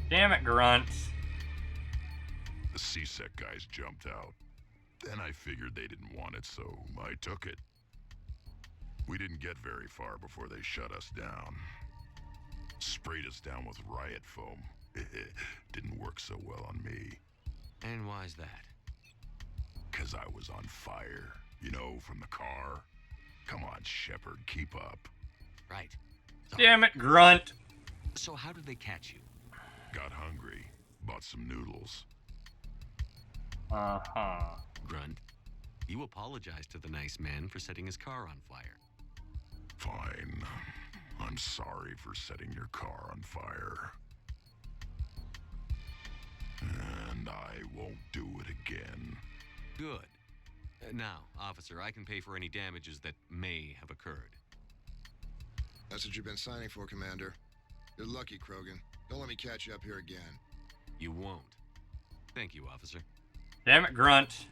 Damn it, Grunt. The CSEC guys jumped out. Then I figured they didn't want it, so I took it. We didn't get very far before they shut us down. Sprayed us down with riot foam. Didn't work so well on me. And why's that? 'Cause I was on fire. You know, from the car. Come on, Shepard, keep up. Right. Damn it, Grunt. So how did they catch you? Got hungry. Bought some noodles. Uh-huh. Grunt, you apologized to the nice man for setting his car on fire. Fine. I'm sorry for setting your car on fire. And I won't do it again. Good. Now, officer, I can pay for any damages that may have occurred. That's what you've been signing for, Commander. You're lucky, Krogan. Don't let me catch you up here again. You won't. Thank you, officer. Damn it, Grunt.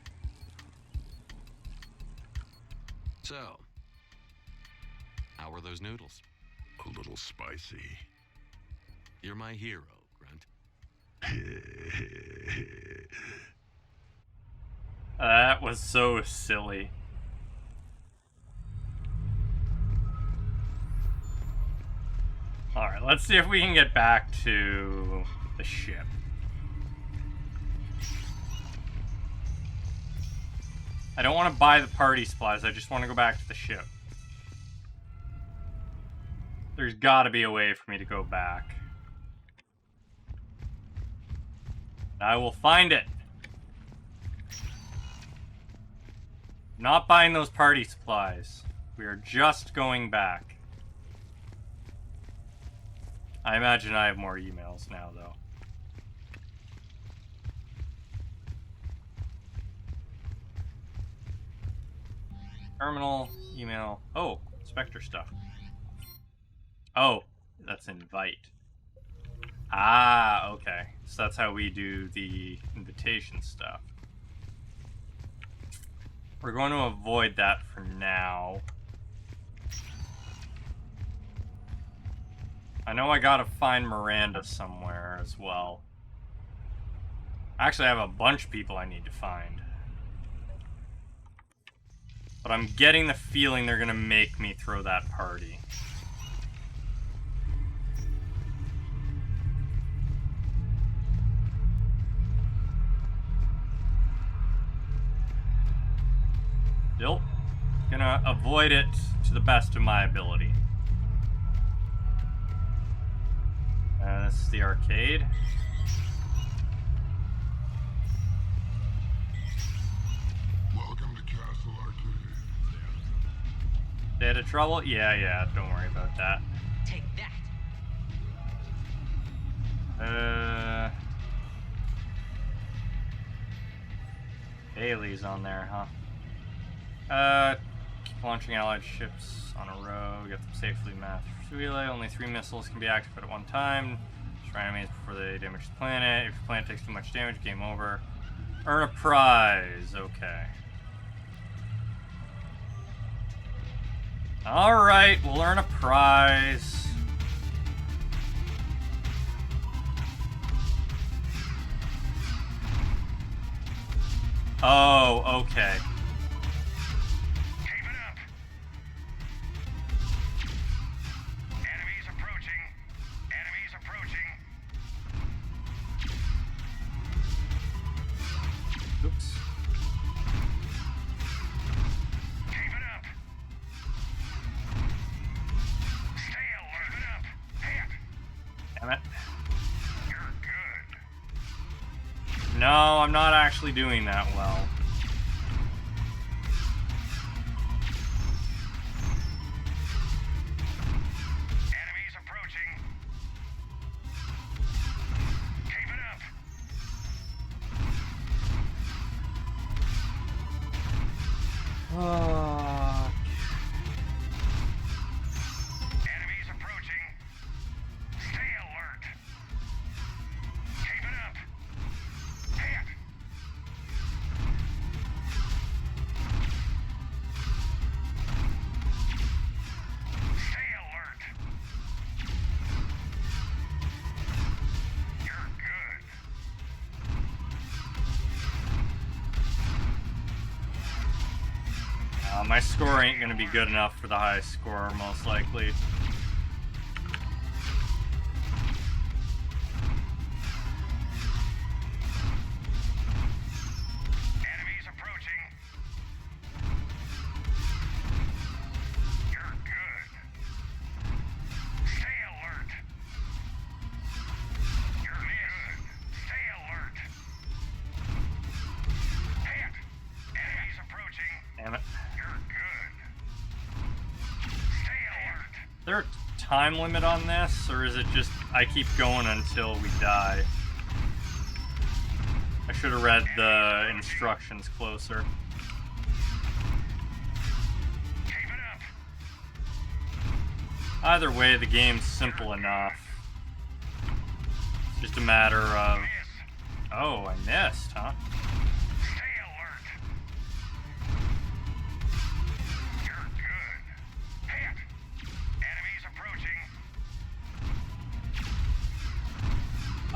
So, how were those noodles? A little spicy. You're my hero, Grunt. That was so silly. Alright, let's see if we can get back to the ship. I don't want to buy the party supplies, I just want to go back to the ship. There's gotta be a way for me to go back. I will find it. Not buying those party supplies. We are just going back. I imagine I have more emails now, though. Terminal, email. Oh, Spectre stuff. Oh, that's invite. Ah, okay. So that's how we do the invitation stuff. We're going to avoid that for now. I know I gotta find Miranda somewhere as well. Actually, I have a bunch of people I need to find. But I'm getting the feeling they're gonna make me throw that party. Still gonna avoid it to the best of my ability. This is the arcade. Welcome to Castle Arcade. Stay out of trouble? Yeah, don't worry about that. Take that. Bailey's on there, huh? Keep launching allied ships on a row, get them safely mapped for relay. Only 3 missiles can be activated at one time. Destroy enemies before they damage the planet. If your planet takes too much damage, game over. Earn a prize. Okay. Alright, we'll earn a prize. Oh, okay. Keep it up. Enemies approaching. Enemies approaching. Oops. Keep it up. Stay alert. Keep it up. Hit. Damn it. You're good. No, I'm not actually doing that well. Enemies approaching. Keep it up. Enemies approaching. Stay alert. Keep it up. Hit. Stay alert. You're good. My score ain't gonna be good enough for the highest score, most likely. Enemies approaching. You're good. Stay alert. You're good. Stay alert. Hit. Enemies approaching. Damn it. You're good. Stay alert. Is there a time limit on this, or is it just I keep going until we die? I should have read the instructions closer. Keep it up. Either way, the game's simple enough. It's just a matter of... Oh, I missed, huh? Stay alert. You're good. Hit. Enemies approaching.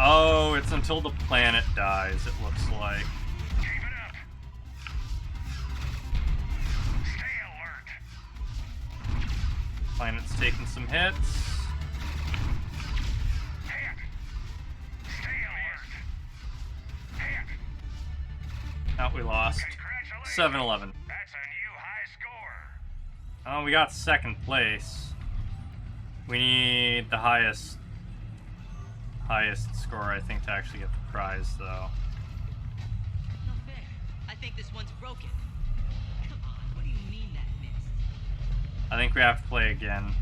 Oh, it's until the planet dies, it looks like. Keep it up. Stay alert. Planet's taking some hits. Hit. Stay alert. Hit. Oh, we lost. 7-11. That's a new high score. Oh, we got second place. We need the highest score, I think, to actually get the prize, though. Not fair. I think this one's broken. Come on, what do you mean that missed? I think we have to play again.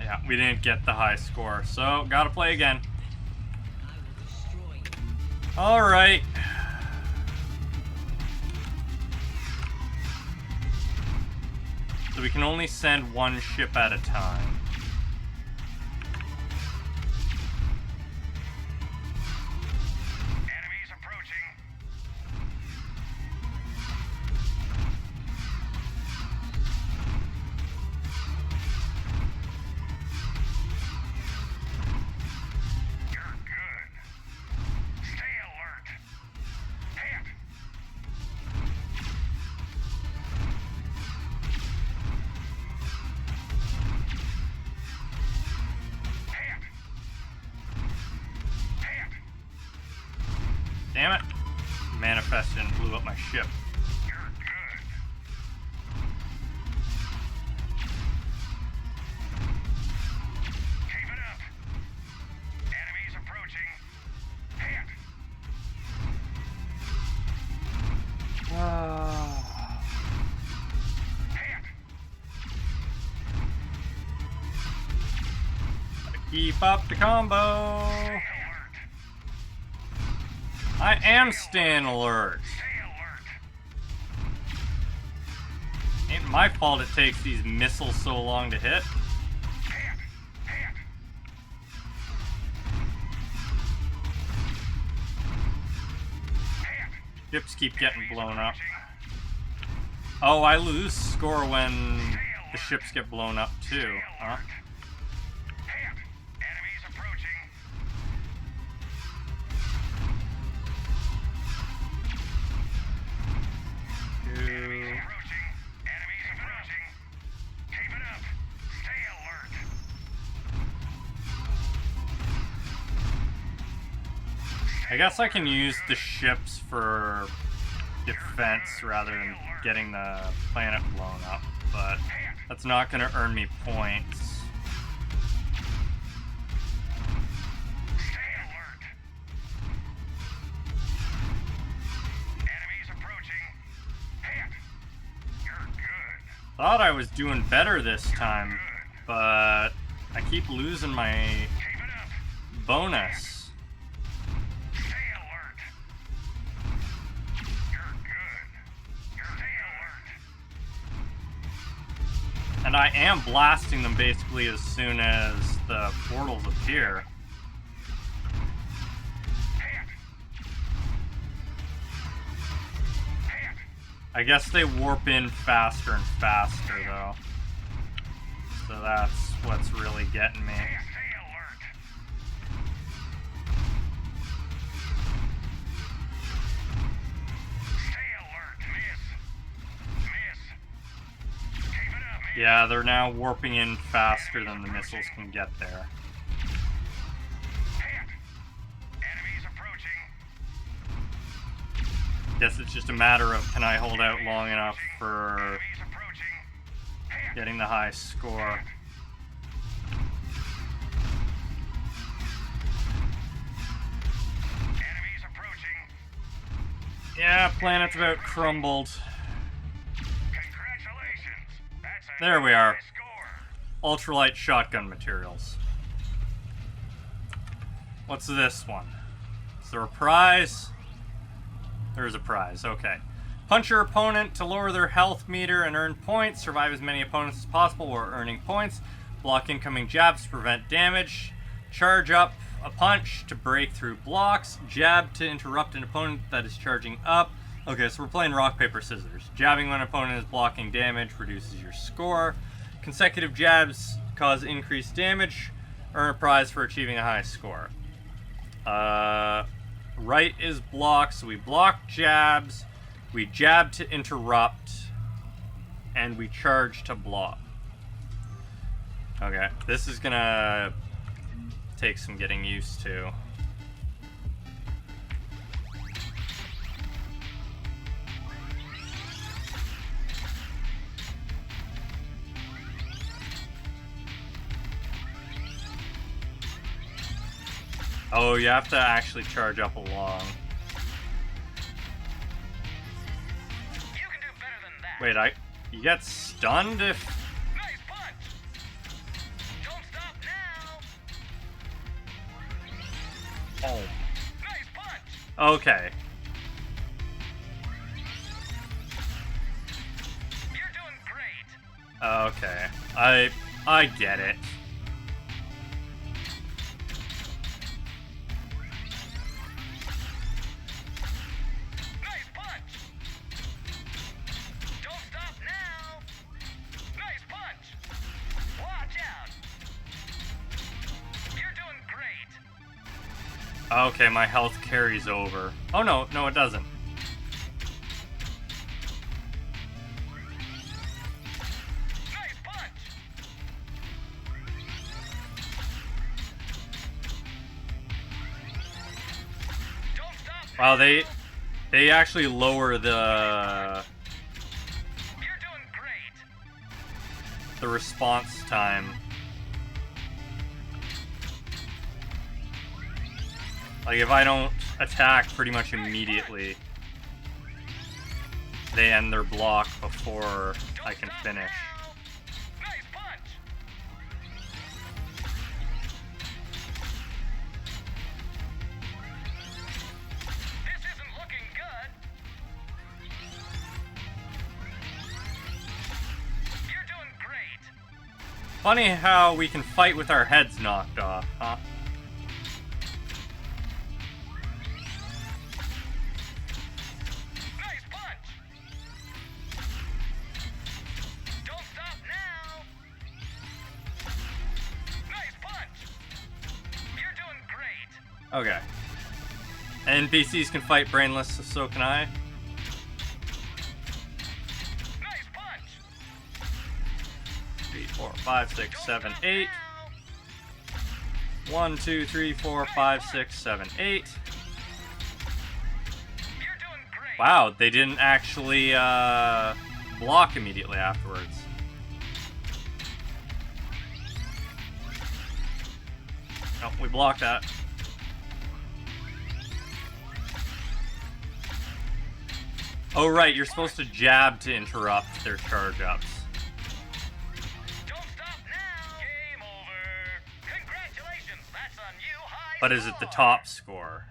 Yeah, we didn't get the high score, so gotta play again. Alright. So we can only send one ship at a time. Enemies approaching. You're good. Stay alert. Hit. Hit. Hit. Damn it. Manifested and blew up my ship. You're good. Keep it up. Enemies approaching. Hit. Hit. Keep up the combo. I am staying alert. Ain't my fault it takes these missiles so long to hit. Ships keep getting blown up. Oh, I lose score when the ships get blown up too, huh? Enemies approaching. Enemies approaching. Enemies approaching. Keep it up. Stay alert. I guess I can use the ships for defense rather than getting the planet blown up, but that's not going to earn me points. Stay alert. Enemies approaching. Hit. You're good. Thought I was doing better this time, but I keep losing my bonus. Stay alert. You're good. Stay alert. And I am blasting them basically as soon as the portals appear. I guess they warp in faster and faster, though. So that's what's really getting me. Yeah, they're now warping in faster than the missiles can get there. Guess it's just a matter of, can I hold out long enough for getting the high score. Yeah, planet's about crumbled. There we are. Ultralight shotgun materials. What's this one? Is there a prize? There is a prize, okay. Punch your opponent to lower their health meter and earn points. Survive as many opponents as possible while earning points. Block incoming jabs to prevent damage. Charge up a punch to break through blocks. Jab to interrupt an opponent that is charging up. Okay, so we're playing rock, paper, scissors. Jabbing when an opponent is blocking damage reduces your score. Consecutive jabs cause increased damage. Earn a prize for achieving a high score. Right is block, so we block jabs. We jab to interrupt. And we charge to block. Okay, this is gonna take some getting used to. Oh, you have to actually charge up along. Wait, you get stunned if... Oh. Okay. Okay. I get it. Okay, my health carries over. Oh no, no it doesn't. Wow, they actually lower the response time. Like, if I don't attack pretty much immediately, they end their block before I can finish. Funny how we can fight with our heads knocked off, huh? Okay. NPCs can fight brainless, so can I. Nice punch. 3, 4, 5, 6, 7, 8. 1, 2, 3, 4, 5, 6, 7, 8. Wow, they didn't actually block immediately afterwards. Nope, we blocked that. Oh right, you're supposed to jab to interrupt their charge ups. Don't stop now. Game over. Congratulations, that's a new high But is it the top score?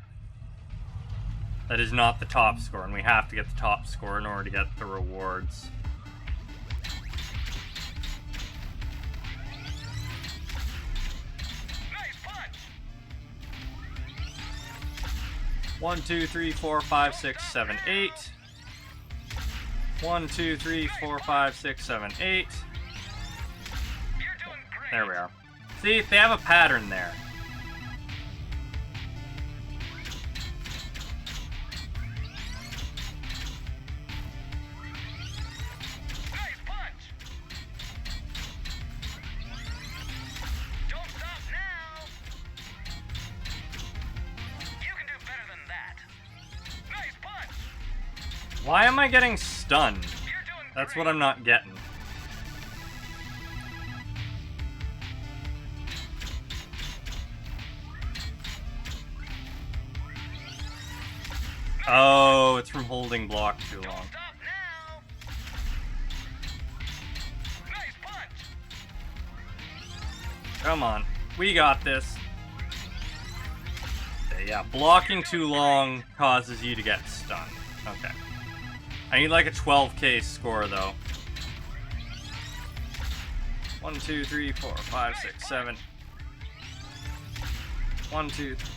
That is not the top score, and we have to get the top score in order to get the rewards. 1, 2, 3, 4, 5, 6, 7, 8. 1, 2, 3, 4, 5, 6, 7, 8. There we are. See, they have a pattern there. Why am I getting stunned? That's what I'm not getting. Oh, it's from holding block too long. Come on, we got this. Okay, yeah, blocking too long causes you to get stunned. Okay. I need like a 12k score though. 1, 2, 3, 4, 5, 6, 7. 1, 2, 3.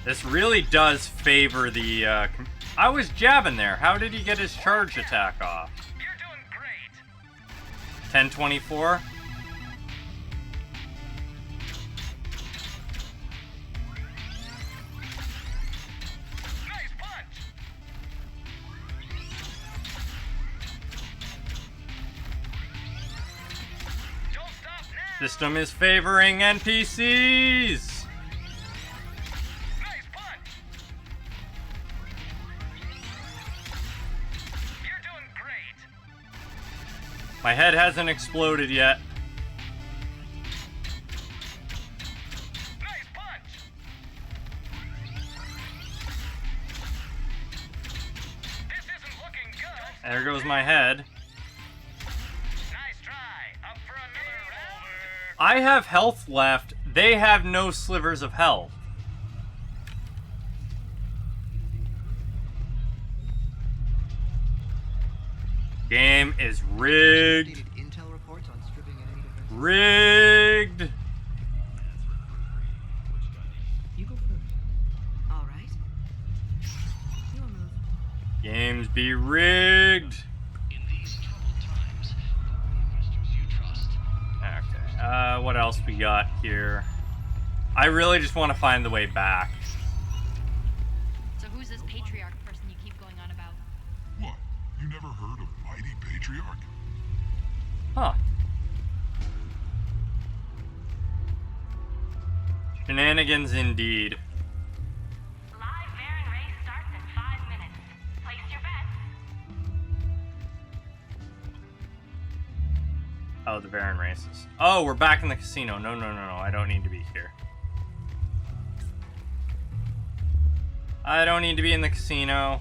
This really does favor the, I was jabbing there. How did he get his charge attack off? 1024? System is favoring NPCs! My head hasn't exploded yet. There goes my head. I have health left. They have no slivers of health. Game is rigged. Rigged. You go first. All right. Your move. Games be rigged. Okay. What else we got here? I really just want to find the way back. So who's this patriarch person you keep going on about? What? You never heard of Mighty Patriarch? Huh. Shenanigans indeed. Live Baron race starts in 5 minutes. Place your bets. Oh, the Baron races. Oh, we're back in the casino. No, no, no, no. I don't need to be here. I don't need to be in the casino.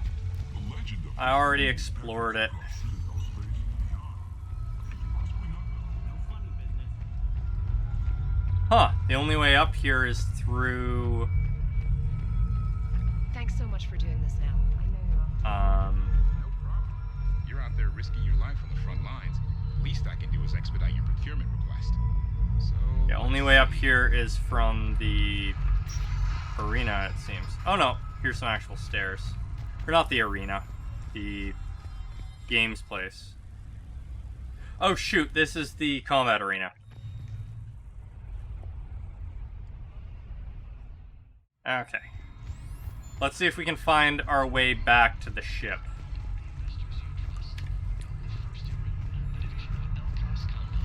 I already explored it. Huh. The only way up here is through... Thanks so much for doing this now. I know you're off. No problem. You're out there risking your life on the front lines. Least I can do is expedite your procurement request. So... The only way up here is from the arena, it seems. Oh no, here's some actual stairs. Or not the arena. The games place. Oh shoot, this is the combat arena. Okay. Let's see if we can find our way back to the ship.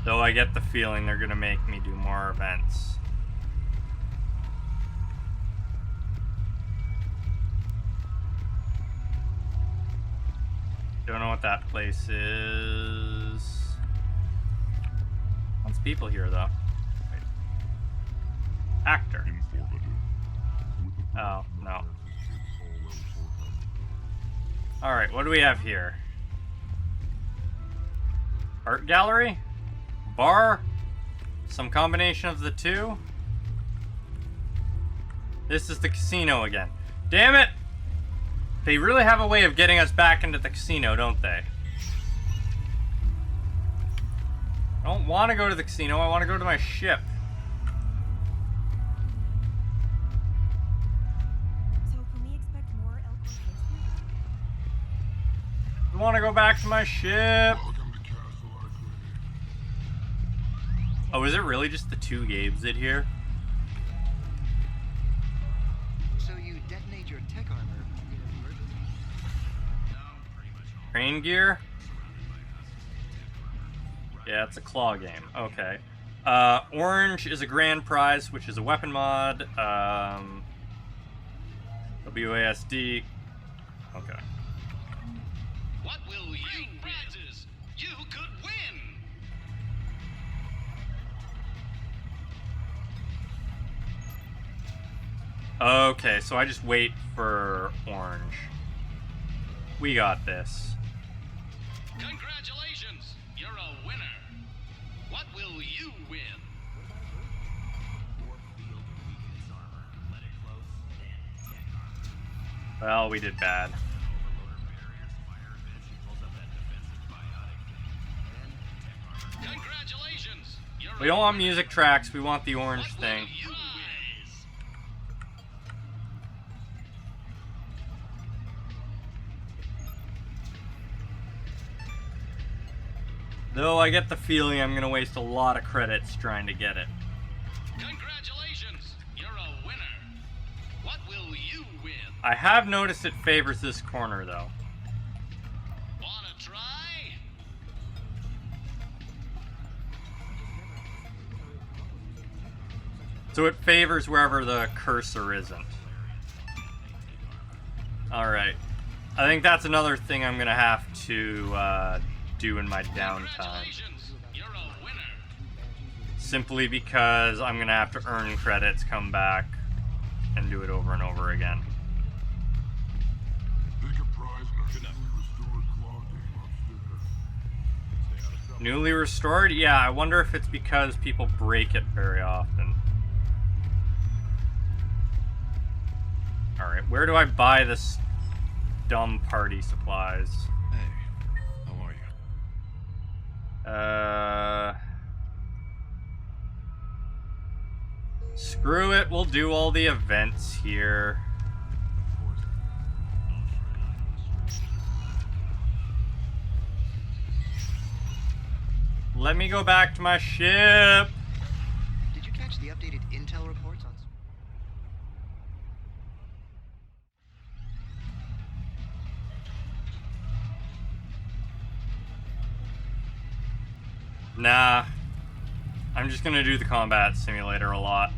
Though I get the feeling they're gonna make me do more events. Don't know what that place is. Lots of people here though. Wait. Actor. Oh, no. Alright, what do we have here? Art gallery? Bar? Some combination of the two? This is the casino again. Damn it! They really have a way of getting us back into the casino, don't they? I don't want to go to the casino. I want to go to my ship. So can we expect more Elkhorn cases? I want to go back to my ship. Oh, is it really just the 2 Gabes in here? So you detonate your tech armor in an emergency? Crane gear? Yeah, it's a claw game. Okay. Orange is a grand prize, which is a weapon mod. WASD. Okay. What will you prizes? You could win! Okay, so I just wait for orange. We got this. Congratulations! You're a winner! What will you win? Well, we did bad. Congratulations! We don't want music tracks, we want the orange thing. Though I get the feeling I'm gonna waste a lot of credits trying to get it. Congratulations! You're a winner! What will you win? I have noticed it favors this corner though. Wanna try? So it favors wherever the cursor isn't. Alright. I think that's another thing I'm gonna have to do in my downtime. Simply because I'm gonna have to earn credits, come back, and do it over and over again. Newly restored? Yeah, I wonder if it's because people break it very often. Alright, where do I buy this dumb party supplies? Hey, how are you? Screw it, we'll do all the events here. Let me go back to my ship. Did you catch the updated intel reports on... Nah. I'm just gonna do the combat simulator a lot.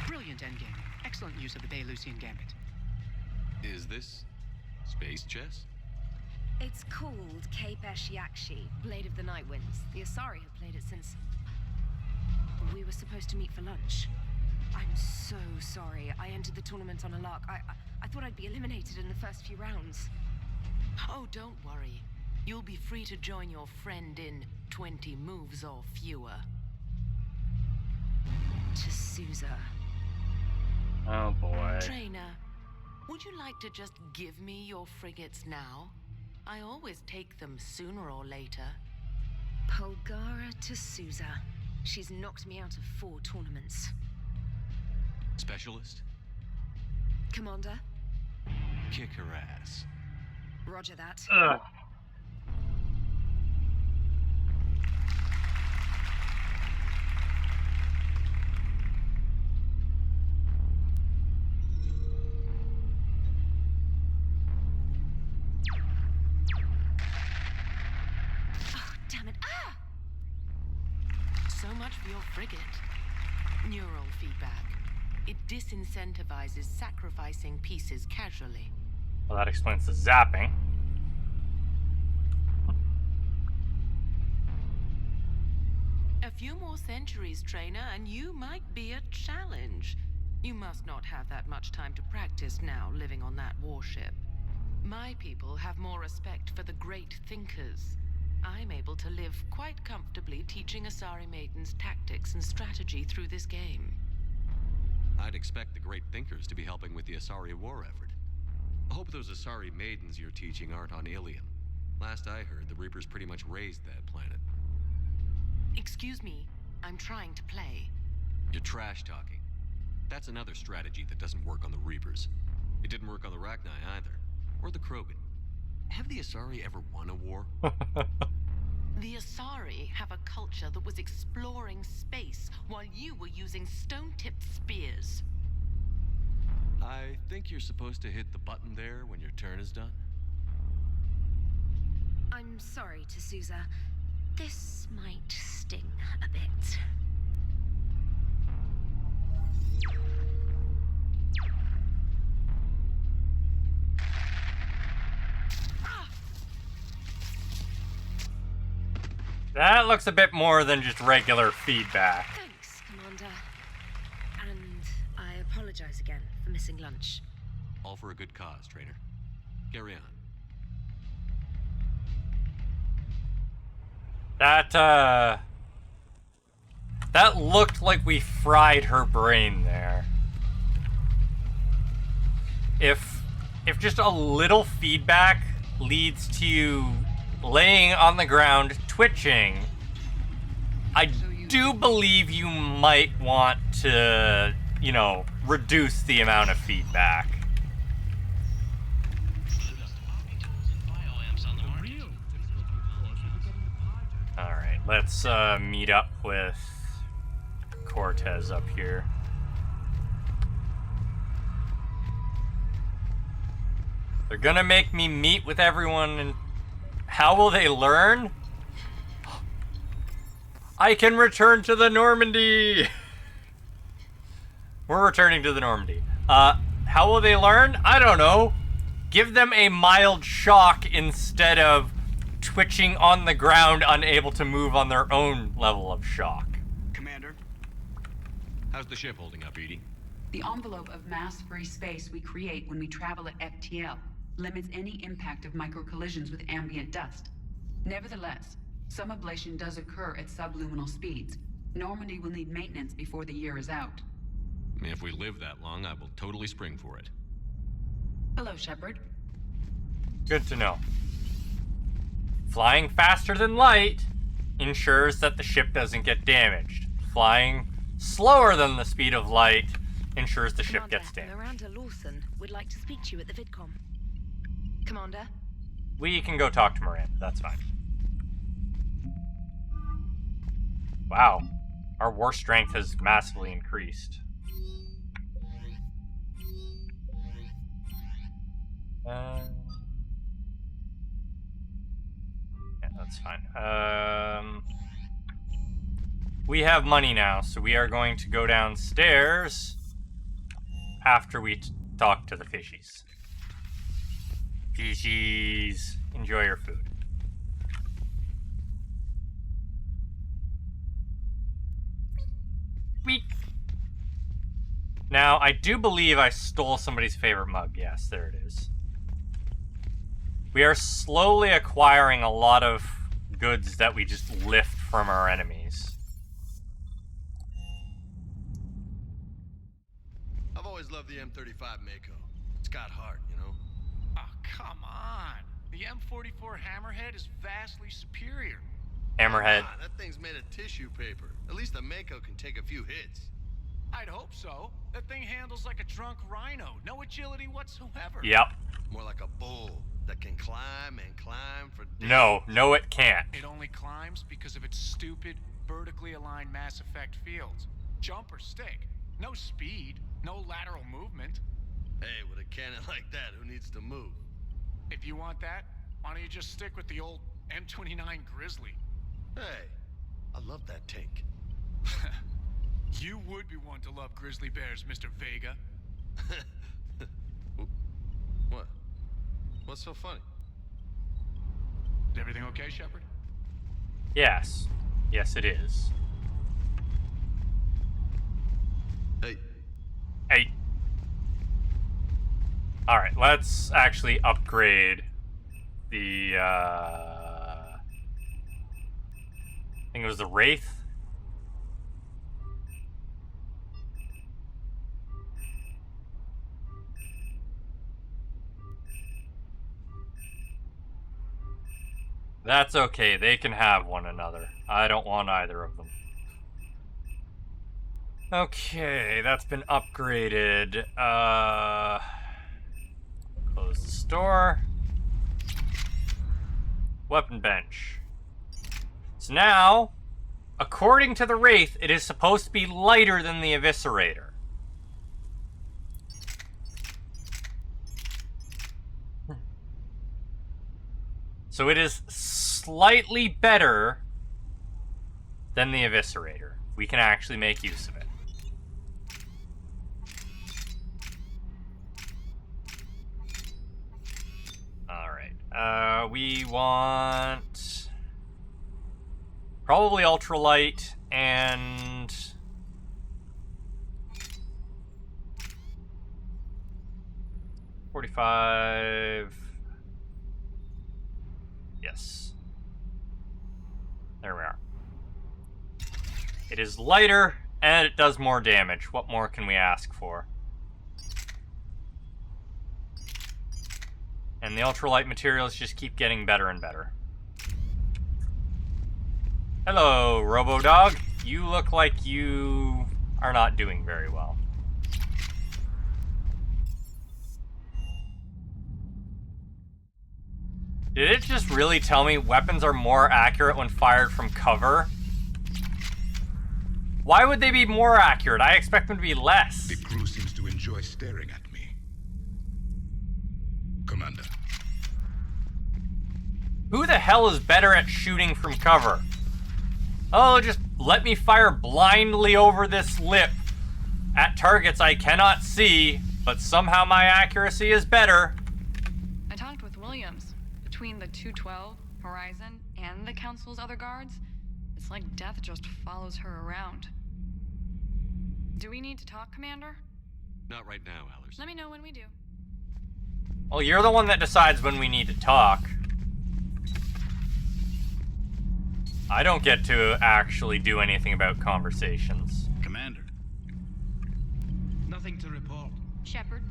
Brilliant endgame. Excellent use of the Baylusian Gambit. Is this space chess? It's called Kapesh Yakshi, Blade of the Night Winds. The Asari have played it since... we were supposed to meet for lunch. I'm so sorry. I entered the tournament on a lark. I thought I'd be eliminated in the first few rounds. Oh, don't worry. You'll be free to join your friend in 20 moves or fewer. To Sousa. Oh boy. Trainer, would you like to just give me your frigates now? I always take them sooner or later. Polgara to Sousa. She's knocked me out of 4 tournaments. Specialist? Commander? Kick her ass. Roger that. Ugh. Damn it. Ah! So much for your frigate. Neural feedback. It disincentivizes sacrificing pieces casually. Well, that explains the zapping. A few more centuries, Trainer, and you might be a challenge. You must not have that much time to practice now living on that warship. My people have more respect for the great thinkers. I'm able to live quite comfortably teaching Asari maidens tactics and strategy through this game. I'd expect the great thinkers to be helping with the Asari war effort. I hope those Asari maidens you're teaching aren't on Ilium. Last I heard, the Reapers pretty much raised that planet. Excuse me, I'm trying to play. You're trash talking. That's another strategy that doesn't work on the Reapers. It didn't work on the Rachni either. Or the Krogan. Have the Asari ever won a war? The Asari have a culture that was exploring space while you were using stone-tipped spears. I think you're supposed to hit the button there when your turn is done. I'm sorry, T'Souza. This might sting a bit. That looks a bit more than just regular feedback. Thanks, Commander. And I apologize again for missing lunch. All for a good cause, Trainer. Carry on. That looked like we fried her brain there. If just a little feedback leads to you laying on the ground, twitching, I do believe you might want to, you know, reduce the amount of feedback. Alright, let's meet up with Cortez up here. They're gonna make me meet with everyone, and how will they learn? I can return to the Normandy! We're returning to the Normandy. How will they learn? I don't know. Give them a mild shock instead of twitching on the ground, unable to move on their own level of shock. Commander? How's the ship holding up, Edie? The envelope of mass-free space we create when we travel at FTL limits any impact of microcollisions with ambient dust. Nevertheless, some ablation does occur at subluminal speeds. Normandy will need maintenance before the year is out. If we live that long, I will totally spring for it. Hello, Shepard. Good to know. Flying faster than light ensures that the ship doesn't get damaged. Flying slower than the speed of light ensures the ship gets damaged. Miranda Lawson would like to speak to you at the VidCom. Commander? We can go talk to Miranda, that's fine. Wow. Our war strength has massively increased. Yeah, that's fine. We have money now, so we are going to go downstairs after we talk to the fishies. Fishies, enjoy your food. Beep. Now, I do believe I stole somebody's favorite mug. Yes, there it is. We are slowly acquiring a lot of goods that we just lift from our enemies. I've always loved the M35 Mako. It's got heart, you know? Oh, come on. The M44 Hammerhead is vastly superior. Hammerhead. Come on, that thing's made of tissue paper. At least the Mako can take a few hits. I'd hope so. That thing handles like a drunk rhino. No agility whatsoever. Yep. More like a bull that can climb and climb for days. No, it can't. It only climbs because of its stupid, vertically aligned Mass Effect fields. Jump or stick. No speed. No lateral movement. Hey, with a cannon like that, who needs to move? If you want that, why don't you just stick with the old M29 Grizzly? Hey, I love that tank. You would be one to love grizzly bears, Mr. Vega. What? What's so funny? Is everything okay, Shepard? Yes. Yes, it is. Hey, Hey. Alright, let's actually upgrade the, I think it was the Wraith. That's okay, they can have one another. I don't want either of them. Okay, that's been upgraded. Close the store. Weapon bench. So now, according to the Wraith, it is supposed to be lighter than the Eviscerator. So it is slightly better than the Eviscerator. We can actually make use of it. Alright. We want probably ultralight and .45. Yes. There we are. It is lighter, and it does more damage. What more can we ask for? And the ultralight materials just keep getting better and better. Hello, Robo-Dog. You look like you are not doing very well. Did it just really tell me weapons are more accurate when fired from cover? Why would they be more accurate? I expect them to be less. The crew seems to enjoy staring at me. Commander. Who the hell is better at shooting from cover? Oh, just let me fire blindly over this lip at targets I cannot see, but somehow my accuracy is better. I talked with Williams. Between the 212, Horizon, and the Council's other guards, it's like death just follows her around. Do we need to talk, Commander? Not right now, Allers. Let me know when we do. Well, you're the one that decides when we need to talk. I don't get to actually do anything about conversations. Commander. Nothing to report. Shepard.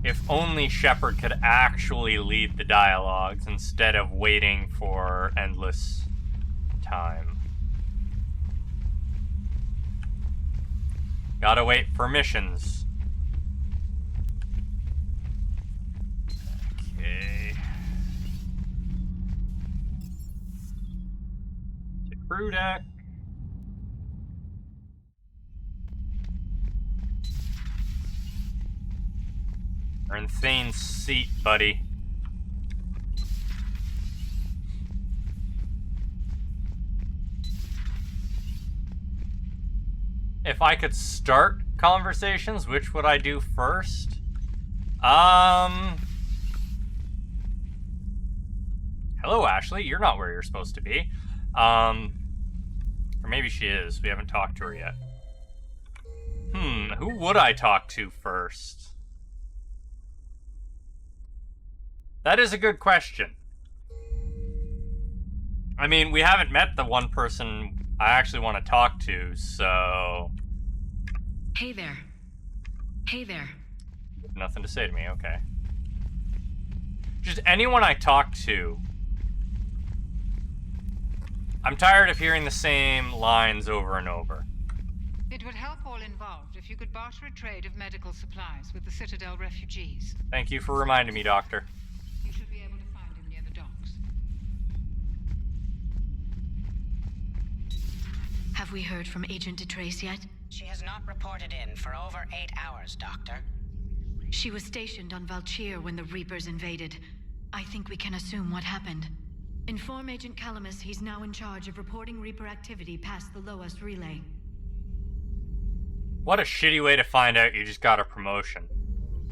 If only Shepard could actually lead the dialogues instead of waiting for endless time. Gotta wait for missions. Okay. To crew deck. Or insane seat, buddy. If I could start conversations, which would I do first? Hello, Ashley. You're not where you're supposed to be. Or maybe she is. We haven't talked to her yet. Who would I talk to first? That is a good question. I mean, we haven't met the one person I actually want to talk to, so... Hey there. Hey there. Nothing to say to me, okay. Just anyone I talk to. I'm tired of hearing the same lines over and over. It would help all involved if you could barter a trade of medical supplies with the Citadel refugees. Thank you for reminding me, Doctor. You should be able to find him near the docks. Have we heard from Agent DeTrace yet? She has not reported in for over 8 hours, Doctor. She was stationed on Valchir when the Reapers invaded. I think we can assume what happened. Inform Agent Calamus he's now in charge of reporting Reaper activity past the Loas relay. What a shitty way to find out you just got a promotion.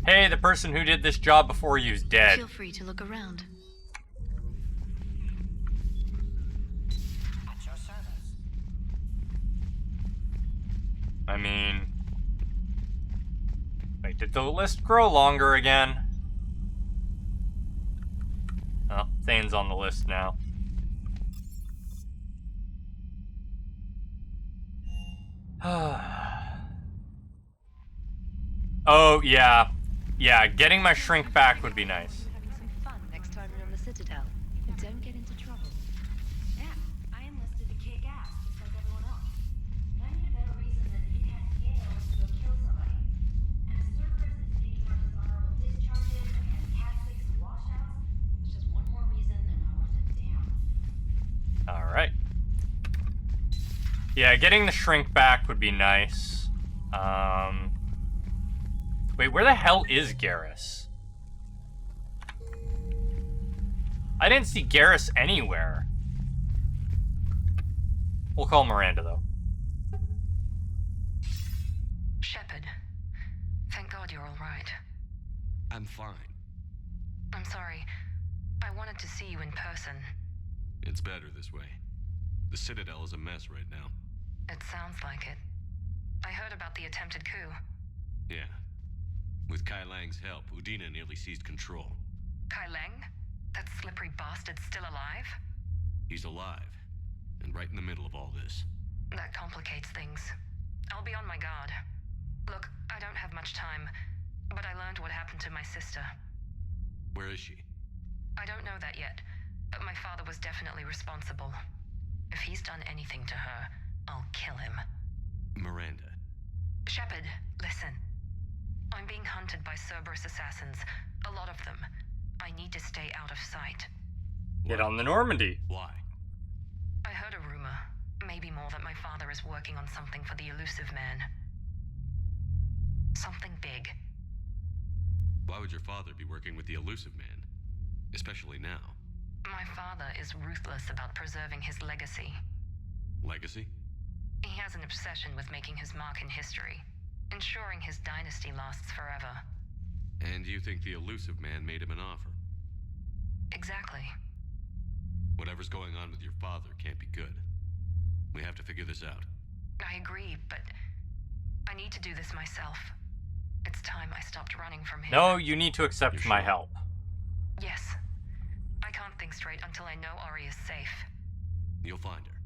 Hey, the person who did this job before you's dead. Feel free to look around. At your service. I mean... Wait, did the list grow longer again? Oh, Thane's on the list now. Oh, yeah. Yeah, getting my shrink back would be nice. Having some fun next time you're on the Citadel. And don't get into trouble. Yeah, I enlisted to kick ass just like everyone else. But I need a better reason than it had scales to go kill somebody. And a Cerberus is taking our dishonorable discharges and Cat 6 washouts. It's just one more reason they're not worth a damn. Alright. Yeah, getting the shrink back would be nice. Wait, where the hell is Garrus? I didn't see Garrus anywhere. We'll call Miranda, though. Shepard, thank God you're all right. I'm fine. I'm sorry. I wanted to see you in person. It's better this way. The Citadel is a mess right now. It sounds like it. I heard about the attempted coup. Yeah. With Kai Lang's help, Udina nearly seized control. Kai Lang? That slippery bastard's still alive? He's alive, and right in the middle of all this. That complicates things. I'll be on my guard. Look, I don't have much time, but I learned what happened to my sister. Where is she? I don't know that yet, but my father was definitely responsible. If he's done anything to her, I'll kill him. Miranda. Shepard, listen. I'm being hunted by Cerberus assassins. A lot of them. I need to stay out of sight. Get on the Normandy. Why? I heard a rumor, maybe more, that my father is working on something for the Elusive Man. Something big. Why would your father be working with the Elusive Man? Especially now. My father is ruthless about preserving his legacy. Legacy? He has an obsession with making his mark in history, ensuring his dynasty lasts forever. And you think the Elusive Man made him an offer? Exactly. Whatever's going on with your father can't be good. We have to figure this out. I agree, but I need to do this myself. It's time I stopped running from him. No, you need to accept my help. Yes. I can't think straight until I know Ori is safe. You'll find her.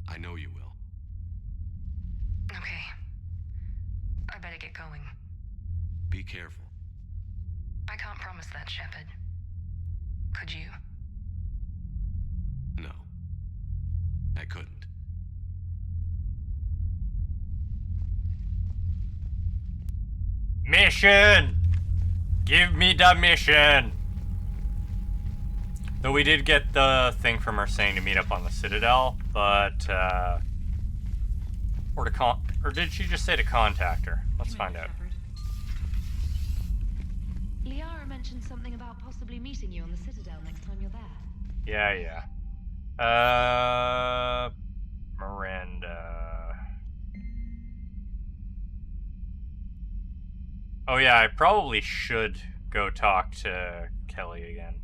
I know you will. Okay. I better get going. Be careful. I can't promise that, Shepard. Could you? No. I couldn't. Mission! Give me the mission! Though we did get the thing from her saying to meet up on the Citadel, but, or did she just say to contact her? Let's find out. Liara mentioned something about possibly meeting you on the Citadel next time you're there. Yeah. Miranda. Oh yeah, I probably should go talk to Kelly again.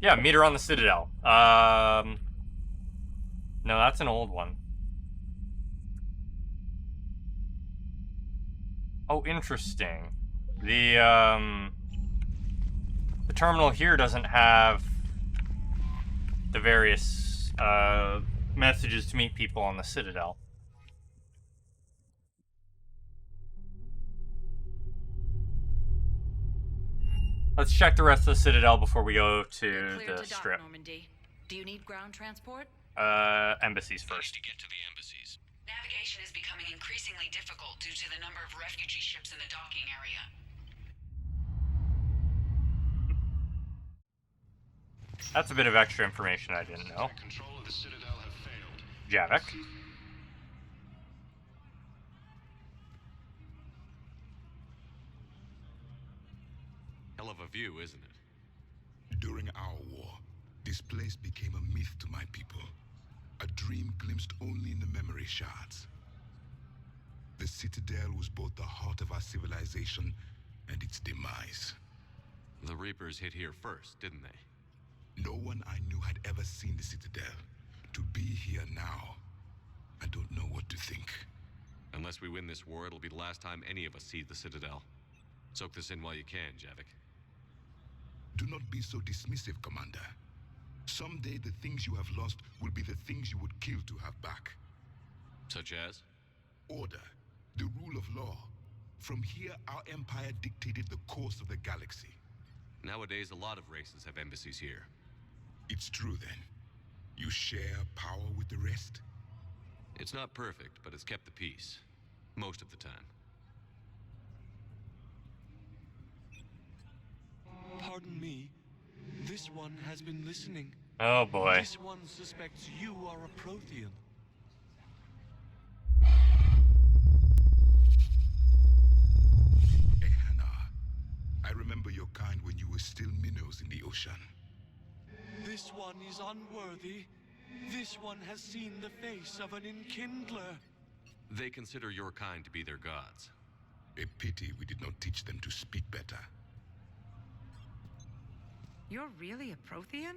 Yeah, meet her on the Citadel. No, that's an old one. Oh, interesting. The terminal here doesn't have the various messages to meet people on the Citadel. Let's check the rest of the Citadel before we go to the strip. Normandy. Do you need ground transport? Embassies first. To get to the embassies. Navigation is becoming increasingly difficult due to the number of refugee ships in the docking area. That's a bit of extra information I didn't know. Control of the Citadel have failed. Javik. Hell of a view, isn't it? During our war, this place became a myth to my people. A dream glimpsed only in the memory shards. The Citadel was both the heart of our civilization and its demise. The Reapers hit here first, didn't they? No one I knew had ever seen the Citadel. To be here now, I don't know what to think. Unless we win this war, it'll be the last time any of us see the Citadel. Soak this in while you can, Javik. Do not be so dismissive, Commander. Someday the things you have lost will be the things you would kill to have back. Such as? Order, the rule of law. From here, our empire dictated the course of the galaxy. Nowadays, a lot of races have embassies here. It's true, then. You share power with the rest? It's not perfect, but it's kept the peace. Most of the time. Pardon me. This one has been listening. Oh boy. This one suspects you are a Prothean. I remember your kind when you were still minnows in the ocean. This one is unworthy. This one has seen the face of an enkindler. They consider your kind to be their gods. A pity we did not teach them to speak better. You're really a Prothean?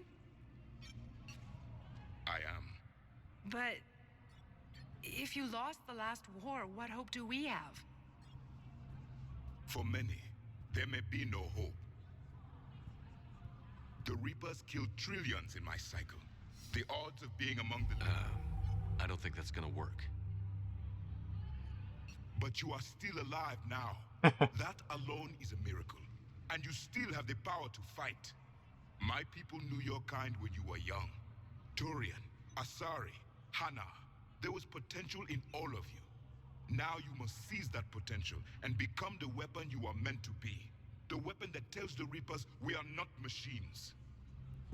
I am. But if you lost the last war, what hope do we have? For many, there may be no hope. The Reapers killed trillions in my cycle. The odds of being among the... I don't think that's gonna work. But you are still alive now. That alone is a miracle. And you still have the power to fight. My people knew your kind when you were young. Turian, Asari, Hana. There was potential in all of you. Now you must seize that potential and become the weapon you are meant to be. The weapon that tells the Reapers we are not machines.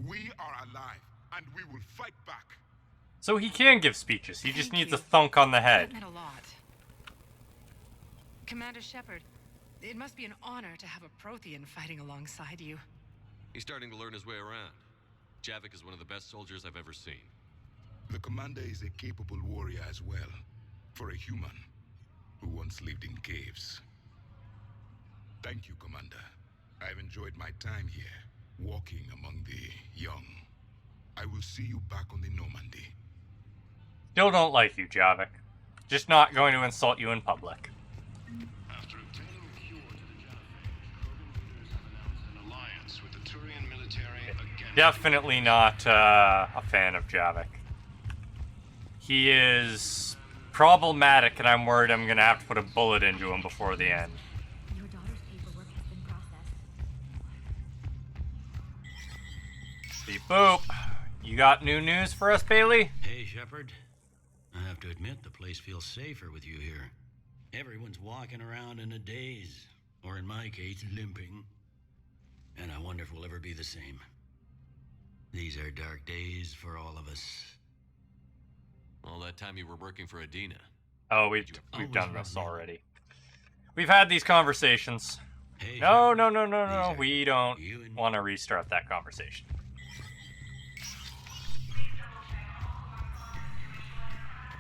We are alive, and we will fight back. So he can give speeches. He just needs a thunk on the head. That meant a lot. Commander Shepard, it must be an honor to have a Prothean fighting alongside you. He's starting to learn his way around. Javik is one of the best soldiers I've ever seen. The commander is a capable warrior as well, for a human who once lived in caves. Thank you, Commander. I've enjoyed my time here, walking among the young. I will see you back on the Normandy. Still don't like you, Javik. Just not going to insult you in public. After obtaining a cure to the Genophage, Krogan leaders have announced an alliance with the Turian military against... Definitely not a fan of Javik. He is problematic, and I'm worried I'm going to have to put a bullet into him before the end. Your daughter's paperwork has been processed. Beep boop. You got new news for us, Bailey? Hey, Shepard. I have to admit, the place feels safer with you here. Everyone's walking around in a daze, or in my case, limping. And I wonder if we'll ever be the same. These are dark days for all of us. All that time you were working for Adina. Oh, we've done this already. We've had these conversations. Hey, No. We don't want to restart that conversation.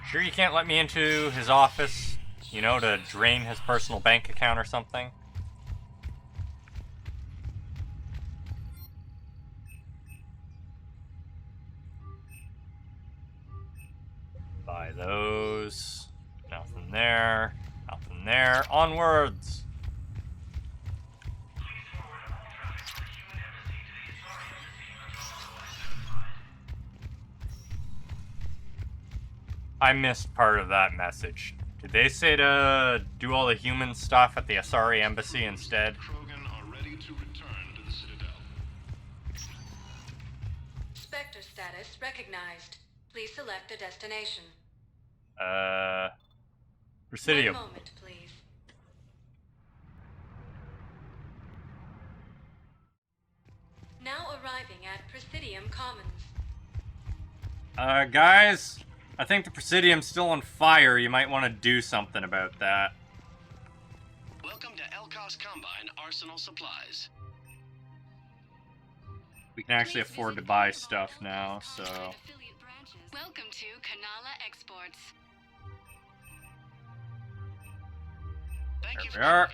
Sure you can't let me into his office, you know, to drain his personal bank account or something? Buy those. Nothing there. Nothing there. Onwards! I missed part of that message. Did they say to do all the human stuff at the Asari embassy instead? Krogan are ready to return to the Citadel. Spectre status recognized. Please select a destination. Presidium. 1 moment, please. Now arriving at Presidium Commons. Guys, I think the Presidium's still on fire. You might want to do something about that. Welcome to Elkos Combine Arsenal Supplies. We can actually afford to buy stuff now, so... Welcome to Kanala Exports. Thank you There we are.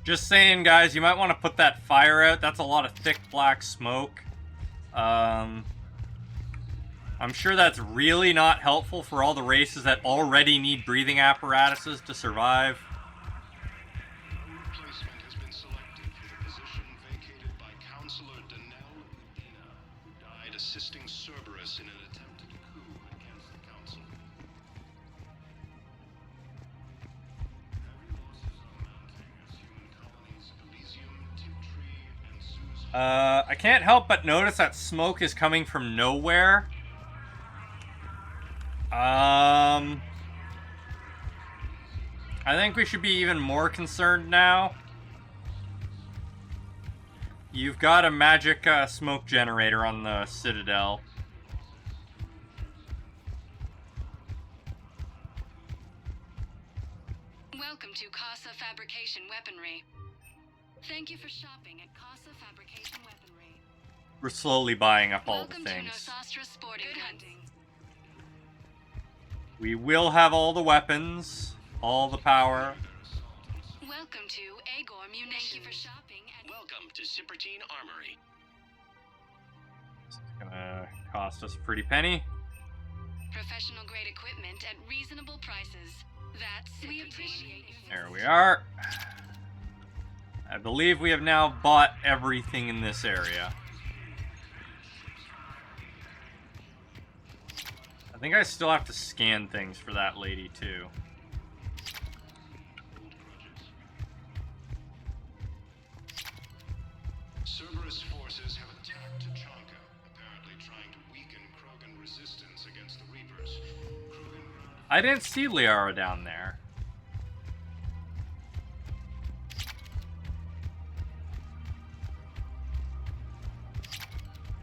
Just saying, guys, you might want to put that fire out. That's a lot of thick black smoke. I'm sure that's really not helpful for all the races that already need breathing apparatuses to survive. Replacement has been selected for the position vacated by Counselor Danelle Udina, who died assisting Cerberus in an attempted coup against the Council. Heavy losses are mounting as human colonies Elysium, Tiptree, and Zeus. I can't help but notice that smoke is coming from nowhere. I think we should be even more concerned now. You've got a magic smoke generator on the Citadel. Welcome to Casa Fabrication Weaponry. Thank you for shopping at Casa Fabrication Weaponry. We're slowly buying up all the Welcome things. to Nosastra Sporting Good hunting. We will have all the weapons, all the power. Welcome to Agor Munitions. Thank you for shopping at... Welcome to Cypertine Armory. It's gonna cost us a pretty penny. Professional grade equipment at reasonable prices. That's we appreciate you. There we are. I believe we have now bought everything in this area. I think I still have to scan things for that lady, too. Cerberus forces have attacked Tachanka, apparently trying to weaken Krogan resistance against the Reapers. I didn't see Liara down there.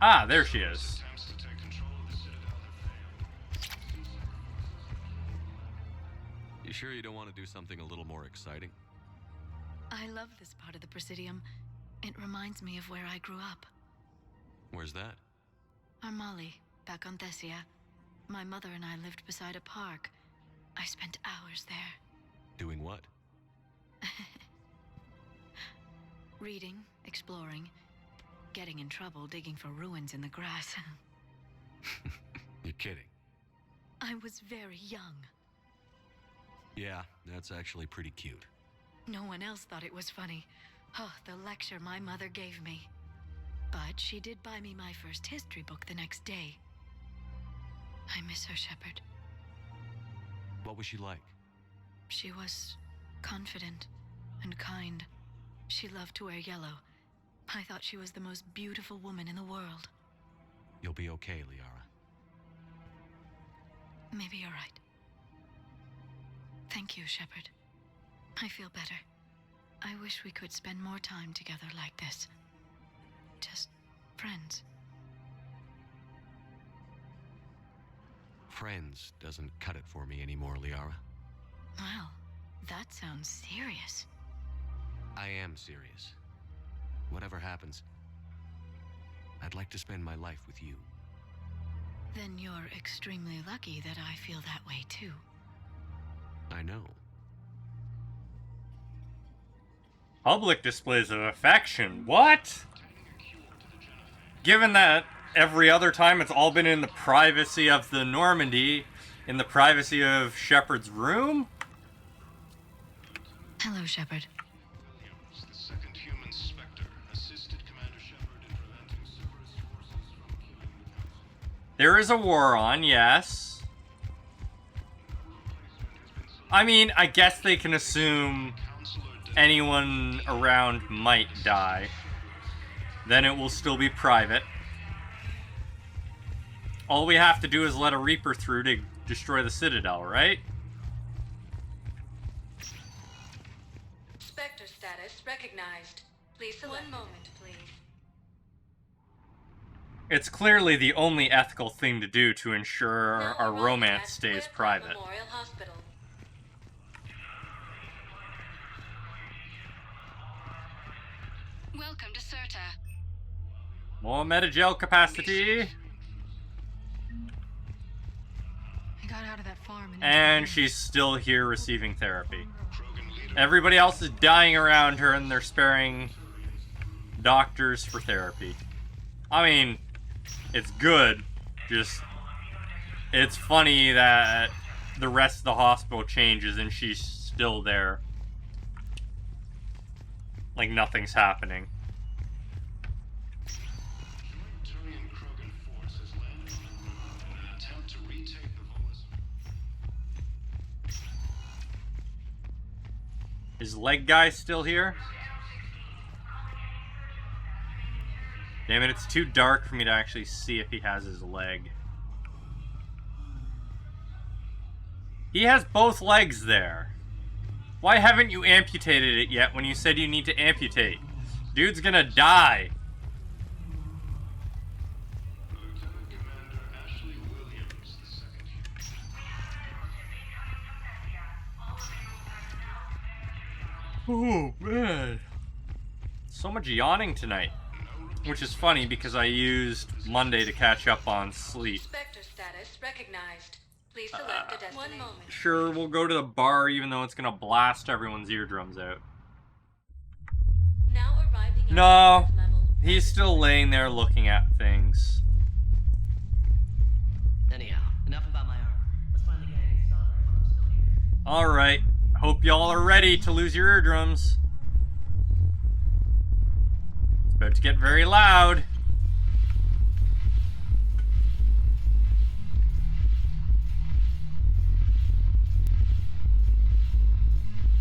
Ah, there she is. Attempts to take control of the Citadel have failed. You sure you don't want to do something a little more exciting? I love this part of the Presidium. It reminds me of where I grew up. Where's that? Armali, back on Thessia. My mother and I lived beside a park. I spent hours there. Doing what? Reading, exploring, getting in trouble digging for ruins in the grass. You're kidding. I was very young. Yeah, that's actually pretty cute. No one else thought it was funny. Oh, the lecture my mother gave me. But she did buy me my first history book the next day. I miss her, Shepard. What was she like? She was confident and kind. She loved to wear yellow. I thought she was the most beautiful woman in the world. You'll be okay, Liara. Maybe you're right. Thank you, Shepard. I feel better. I wish we could spend more time together like this. Just friends. Friends doesn't cut it for me anymore, Liara. Wow, that sounds serious. I am serious. Whatever happens, I'd like to spend my life with you. Then you're extremely lucky that I feel that way too. I know. Public displays of affection. What? Given that every other time it's all been in the privacy of the Normandy, in the privacy of Shepard's room? Hello, Shepard. Williams, the second human Spectre, assisted Commander Shepard in preventing Cerberus forces from killing the Council. There is a war on, yes. I mean, I guess they can assume anyone around might die. Then it will still be private. All we have to do is let a Reaper through to destroy the Citadel, right? Spectre status recognized. Please select. 1 moment, please. It's clearly the only ethical thing to do to ensure our romance stays private. Memorial Hospital. Welcome to Serta. More metagel capacity. I got out of that farm And she's still here receiving therapy. Everybody else is dying around her and they're sparing doctors for therapy. I mean, it's good, just It's funny that the rest of the hospital changes and she's still there. Like nothing's happening. Is leg guy still here? Damn it, it's too dark for me to actually see if he has his leg. He has both legs there. Why haven't you amputated it yet when you said you need to amputate? Dude's gonna die. Oh, man. So much yawning tonight. Which is funny because I used Monday to catch up on sleep. Spectre status recognized. Please select a destination. 1 moment. Sure, we'll go to the bar even though it's gonna blast everyone's eardrums out. Now arriving at No, he's still laying there looking at things. Anyhow, enough about my armor. Let's find the gang and celebrate while I'm still here. Alright, hope y'all are ready to lose your eardrums. It's about to get very loud.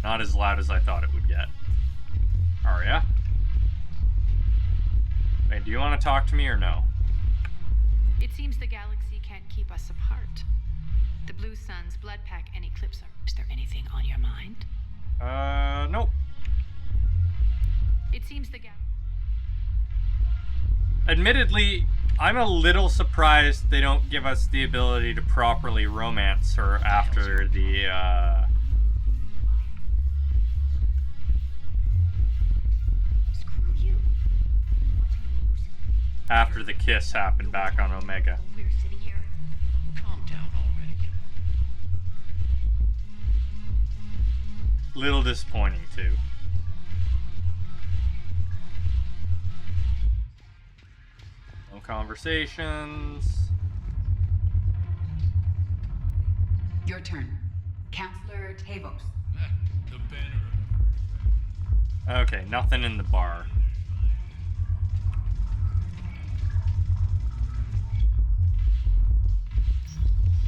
Not as loud as I thought it would get. Arya? Wait, do you want to talk to me or no? It seems the galaxy can't keep us apart. The Blue Suns, Blood Pack, and Eclipse are... Is there anything on your mind? Nope. It seems the galaxy... Admittedly, I'm a little surprised they don't give us the ability to properly romance her after the, after the kiss happened back on Omega. We're sitting here. Calm down already. Little disappointing, too. No conversations. Your turn. Counselor Tavos. The banner. Okay, nothing in the bar.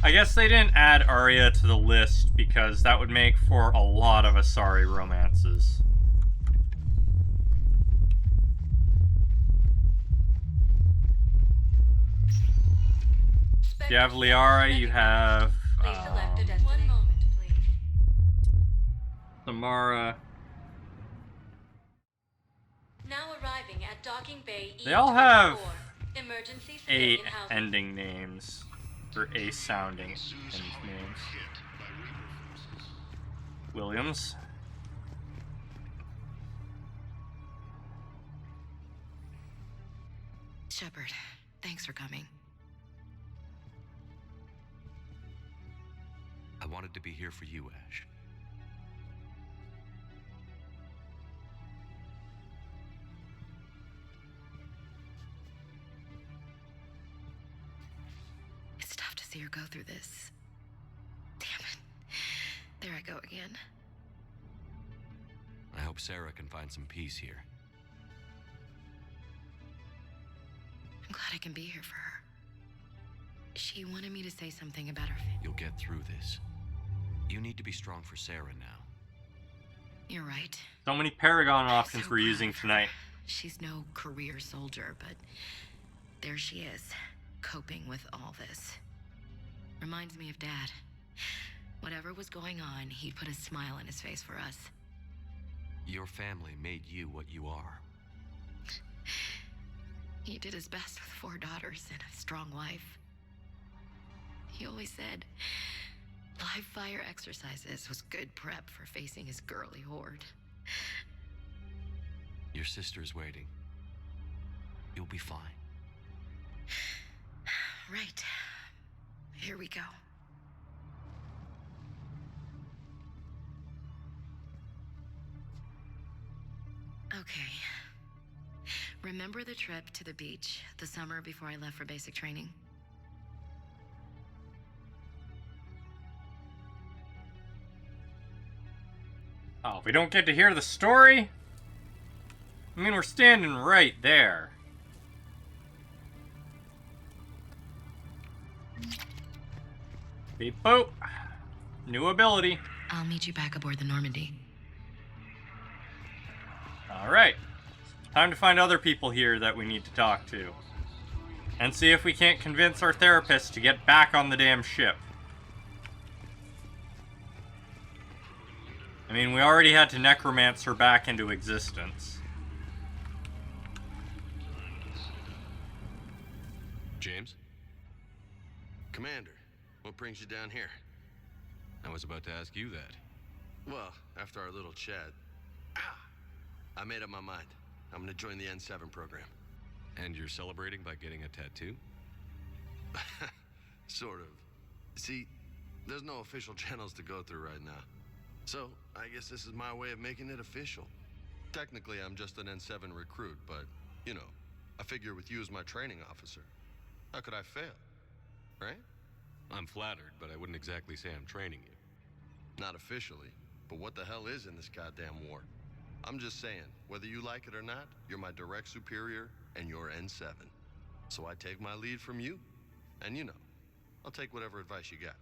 I guess they didn't add Arya to the list because that would make for a lot of Asari romances. You have Liara, you have One moment, please. Samara. Now arriving at docking bay E24. They all have Emergency A civilian housing. ending names. Or A sounding names. Williams. Shepard, thanks for coming. I wanted to be here for you, Ash. It's tough to see her go through this. Damn it. There I go again. I hope Sarah can find some peace here. I'm glad I can be here for her. She wanted me to say something about her family. You'll get through this. You need to be strong for Sarah now. You're right. So many Paragon options we're using tonight. She's no career soldier, but there she is, coping with all this. Reminds me of Dad. Whatever was going on, he'd put a smile on his face for us. Your family made you what you are. He did his best with 4 daughters and a strong wife. He always said live fire exercises was good prep for facing his girly horde. Your sister's waiting. You'll be fine. Right. Here we go. Okay. Remember the trip to the beach the summer before I left for basic training? Oh, we don't get to hear the story? I mean, we're standing right there. Beep boop. New ability. I'll meet you back aboard the Normandy. Alright. Time to find other people here that we need to talk to. And see if we can't convince our therapist to get back on the damn ship. I mean, we already had to necromance her back into existence. James? Commander, what brings you down here? I was about to ask you that. Well, after our little chat, I made up my mind. I'm gonna join the N7 program. And you're celebrating by getting a tattoo? Sort of. See, there's no official channels to go through right now. So, I guess this is my way of making it official. Technically, I'm just an N7 recruit, but, you know, I figure with you as my training officer, how could I fail? Right? I'm flattered, but I wouldn't exactly say I'm training you. Not officially, but what the hell is in this goddamn war? I'm just saying, whether you like it or not, you're my direct superior, and you're N7. So I take my lead from you, and you know, I'll take whatever advice you got.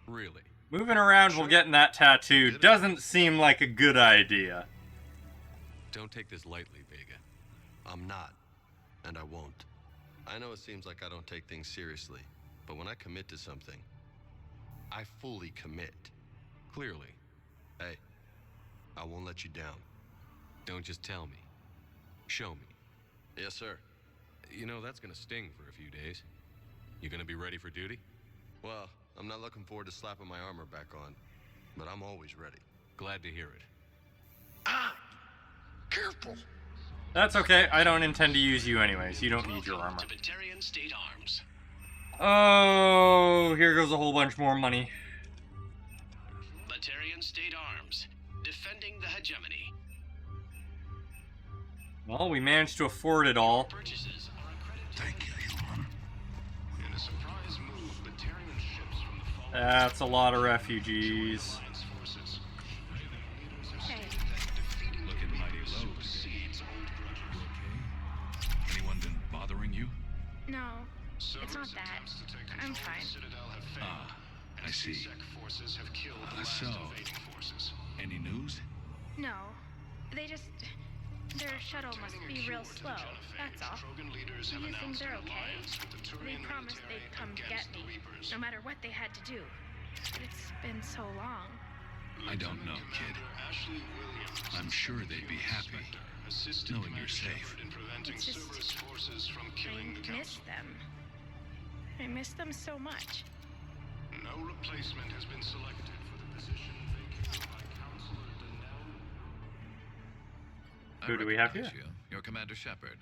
Really? Moving around while getting that tattoo doesn't seem like a good idea. Don't take this lightly, Vega. I'm not, and I won't. I know it seems like I don't take things seriously, but when I commit to something, I fully commit. Clearly. Hey, I won't let you down. Don't just tell me. Show me. Yes, sir. You know, that's gonna sting for a few days. You gonna be ready for duty? Well, I'm not looking forward to slapping my armor back on, but I'm always ready. Glad to hear it. Ah! Careful! That's okay, I don't intend to use you anyways. You don't need your armor. Libertarian State Arms. Oh, here goes a whole bunch more money. Libertarian State Arms. Defending the hegemony. Well, we managed to afford it all. Thank you, Huron. In a surprise move, Batarian ships from the That's a lot of refugees. Hey. Looking mighty low. You okay? Anyone been bothering you? No, it's not that. I'm fine. Ah, I see. So, any news? No, they just... Their shuttle must be real slow, that's all. Do you think they're okay? They promised they'd come get me, no matter what they had to do. It's been so long. I don't know, kid. I'm sure they'd be happy, knowing you're safe. It's just... I miss them. I miss them so much. No replacement has been selected for the position vacated by Counselor Denell. Who do we have here? You're Commander Shepard.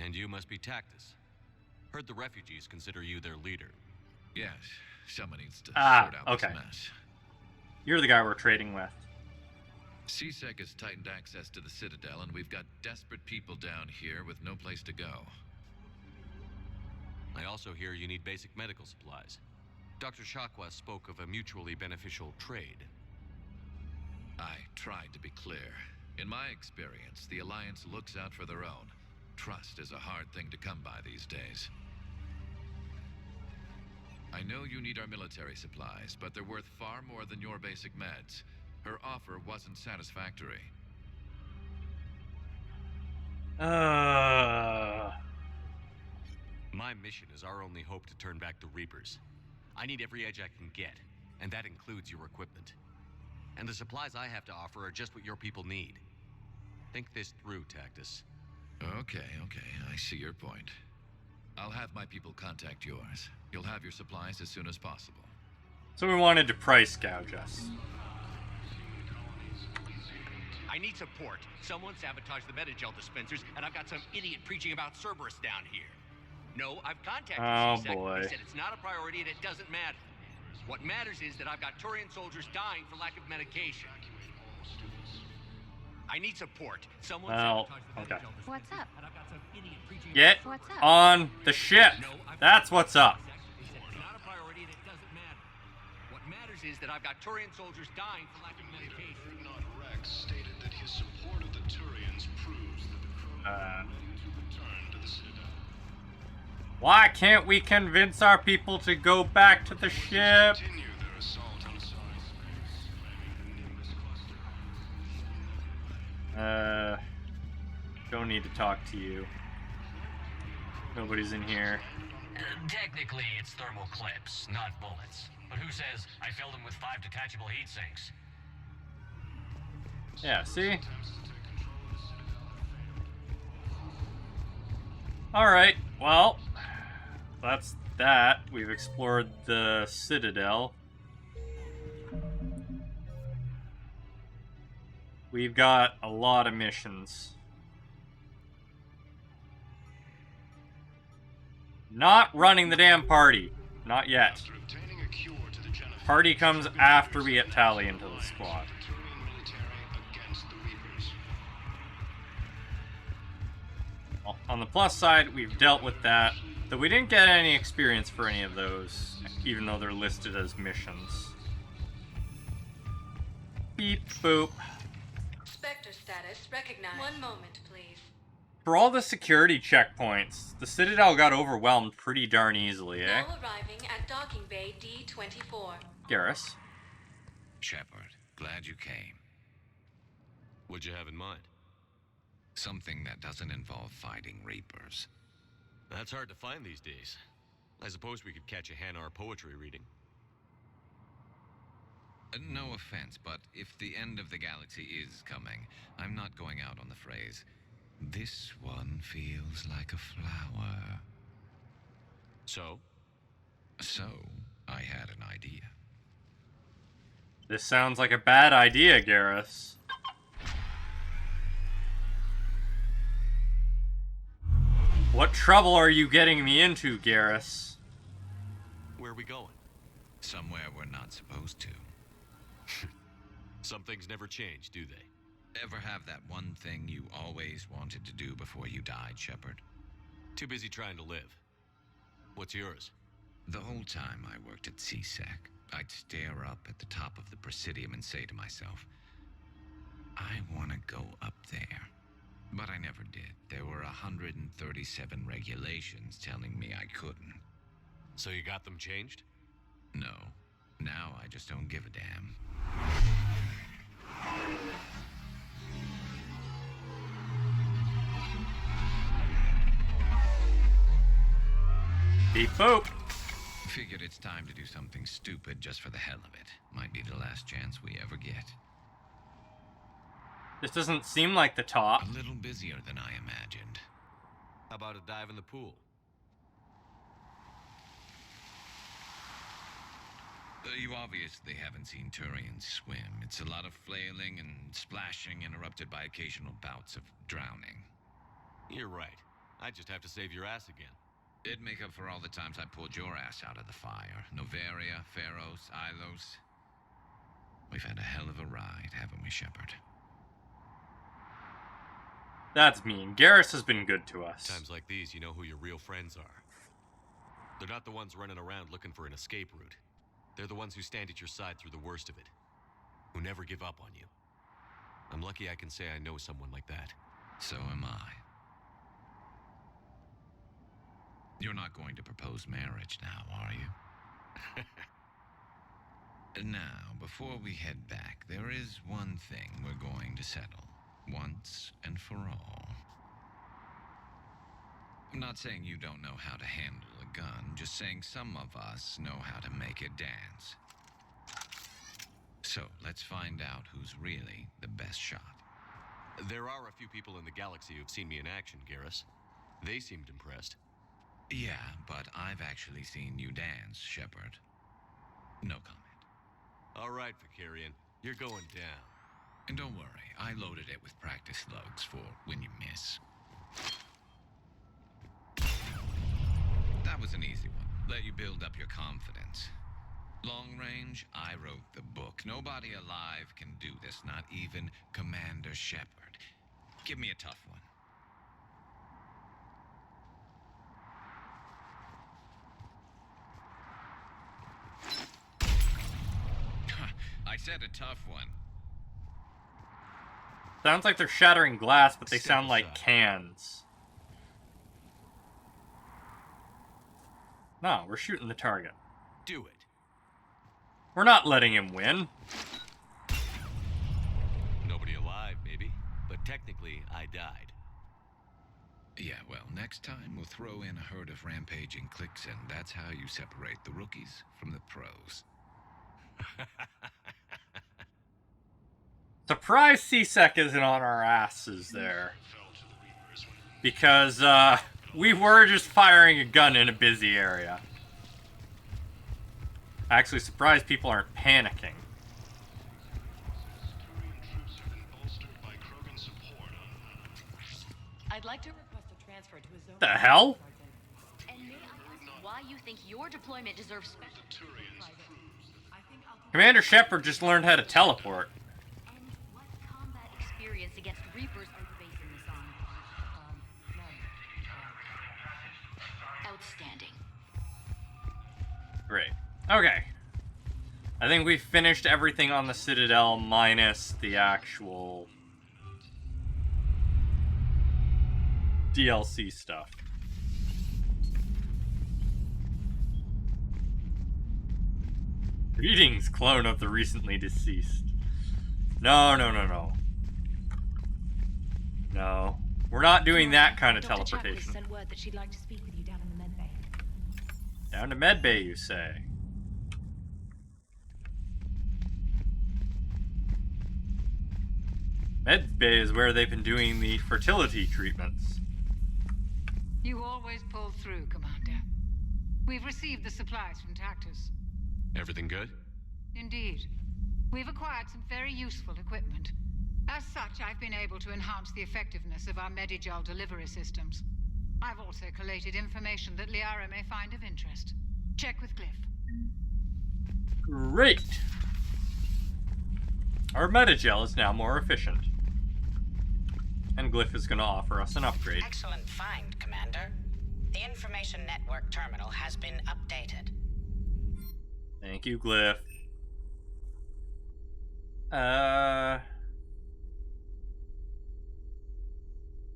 And you must be Tactus. Heard the refugees consider you their leader. Yes, someone needs to sort out okay. this mess. You're the guy we're trading with. CSEC has tightened access to the Citadel, and we've got desperate people down here with no place to go. I also hear you need basic medical supplies. Dr. Shakwa spoke of a mutually beneficial trade. I tried to be clear. In my experience, the Alliance looks out for their own. Trust is a hard thing to come by these days. I know you need our military supplies, but they're worth far more than your basic meds. Her offer wasn't satisfactory. My mission is our only hope to turn back the Reapers. I need every edge I can get, and that includes your equipment. And the supplies I have to offer are just what your people need. Think this through, Tactus. Okay, I see your point. I'll have my people contact yours. You'll have your supplies as soon as possible. So we wanted to price gouge us. I need support. Someone sabotaged the Metagel dispensers, and I've got some idiot preaching about Cerberus down here. No, I've contacted CSEC. boy. They said it's not a priority and it doesn't matter. What matters is that I've got Turian soldiers dying for lack of medication. I need support. Someone sabotaged the okay. Metagel What's up? and I've got some idiot preaching Get about What's up? on the ship. That's what's up. It's not a priority and it doesn't matter. What matters is that I've got Turian soldiers dying for lack of medication. fact stated that his support of the Turians proves that the Krogan are ready to return to the Citadel. Why can't we convince our people to go back to the ship? Continue their assault on Asari space, claiming the Nimbus cluster. Don't need to talk to you. Nobody's in here. Technically, it's thermal clips, not bullets. But who says I filled them with 5 detachable heat sinks? Yeah, see? Alright, well, that's that. We've explored the Citadel. We've got a lot of missions. Not running the damn party. Not yet. Party comes after we get Tali into the squad. Well, on the plus side, we've dealt with that, though we didn't get any experience for any of those, even though they're listed as missions. Beep boop. Spectre status recognized. One moment, please. For all the security checkpoints, the Citadel got overwhelmed pretty darn easily, eh? Now arriving at docking bay D-24. Garrus? Shepard, glad you came. What'd you have in mind? Something that doesn't involve fighting Reapers. That's hard to find these days. I suppose we could catch a Hanar poetry reading. No offense, but if the end of the galaxy is coming, I'm not going out on the phrase, "This one feels like a flower." So? So, I had an idea. This sounds like a bad idea, Garrus. What trouble are you getting me into, Garrus? Where are we going? Somewhere we're not supposed to. Some things never change, do they? Ever have that one thing you always wanted to do before you died, Shepard? Too busy trying to live. What's yours? The whole time I worked at CSEC, I'd stare up at the top of the Presidium and say to myself, I want to go up there. But I never did. There were 137 regulations telling me I couldn't. So you got them changed? No. Now I just don't give a damn. Beep boop. Figured it's time to do something stupid just for the hell of it. Might be the last chance we ever get. This doesn't seem like the top. A little busier than I imagined. How about a dive in the pool? You obviously haven't seen Turians swim. It's a lot of flailing and splashing interrupted by occasional bouts of drowning. You're right. I just have to save your ass again. It'd make up for all the times I pulled your ass out of the fire. Noveria, Pharos, Ilos. We've had a hell of a ride, haven't we, Shepard? That's mean. Garrus has been good to us. Times like these, you know who your real friends are. They're not the ones running around looking for an escape route. They're the ones who stand at your side through the worst of it. Who never give up on you. I'm lucky I can say I know someone like that. So am I. You're not going to propose marriage now, are you? Now, before we head back, there is one thing we're going to settle. Once and for all. I'm not saying you don't know how to handle a gun, just saying some of us know how to make it dance. So, let's find out who's really the best shot. There are a few people in the galaxy who've seen me in action, Garrus. They seemed impressed. Yeah, but I've actually seen you dance, Shepard. No comment. All right, Vicarian. You're going down. And don't worry, I loaded it with practice slugs for when you miss. That was an easy one. Let you build up your confidence. Long range, I wrote the book. Nobody alive can do this, not even Commander Shepard. Give me a tough one. I said a tough one. Sounds like they're shattering glass, but they sound like cans. No, we're shooting the target. Do it. We're not letting him win. Nobody alive, maybe. But technically, I died. Yeah, well, next time we'll throw in a herd of rampaging cliques, and that's how you separate the rookies from the pros. Surprise C-Sec isn't on our asses there. Because, we were just firing a gun in a busy area. Actually, surprised people aren't panicking. I'd like to request a transfer to a zone. The hell? And may I ask why you think your deployment deserves special treatment, Private? Commander Shepard just learned how to teleport. And what combat experience against Reapers are you basing this on? Outstanding. Great. Okay. I think we finished everything on the Citadel minus the actual DLC stuff. Greetings, clone of the recently deceased. No. No. We're not doing that kind of Dr. teleportation. Chapman sent word that she'd like to speak with you down in the medbay. Down to medbay, you say? Medbay is where they've been doing the fertility treatments. You always pull through, Commander. We've received the supplies from Tactus. Everything good? Indeed. We've acquired some very useful equipment. As such, I've been able to enhance the effectiveness of our Medigel delivery systems. I've also collated information that Liara may find of interest. Check with Glyph. Great! Our Medigel is now more efficient. And Glyph is going to offer us an upgrade. Excellent find, Commander. The information network terminal has been updated. Thank you, Glyph.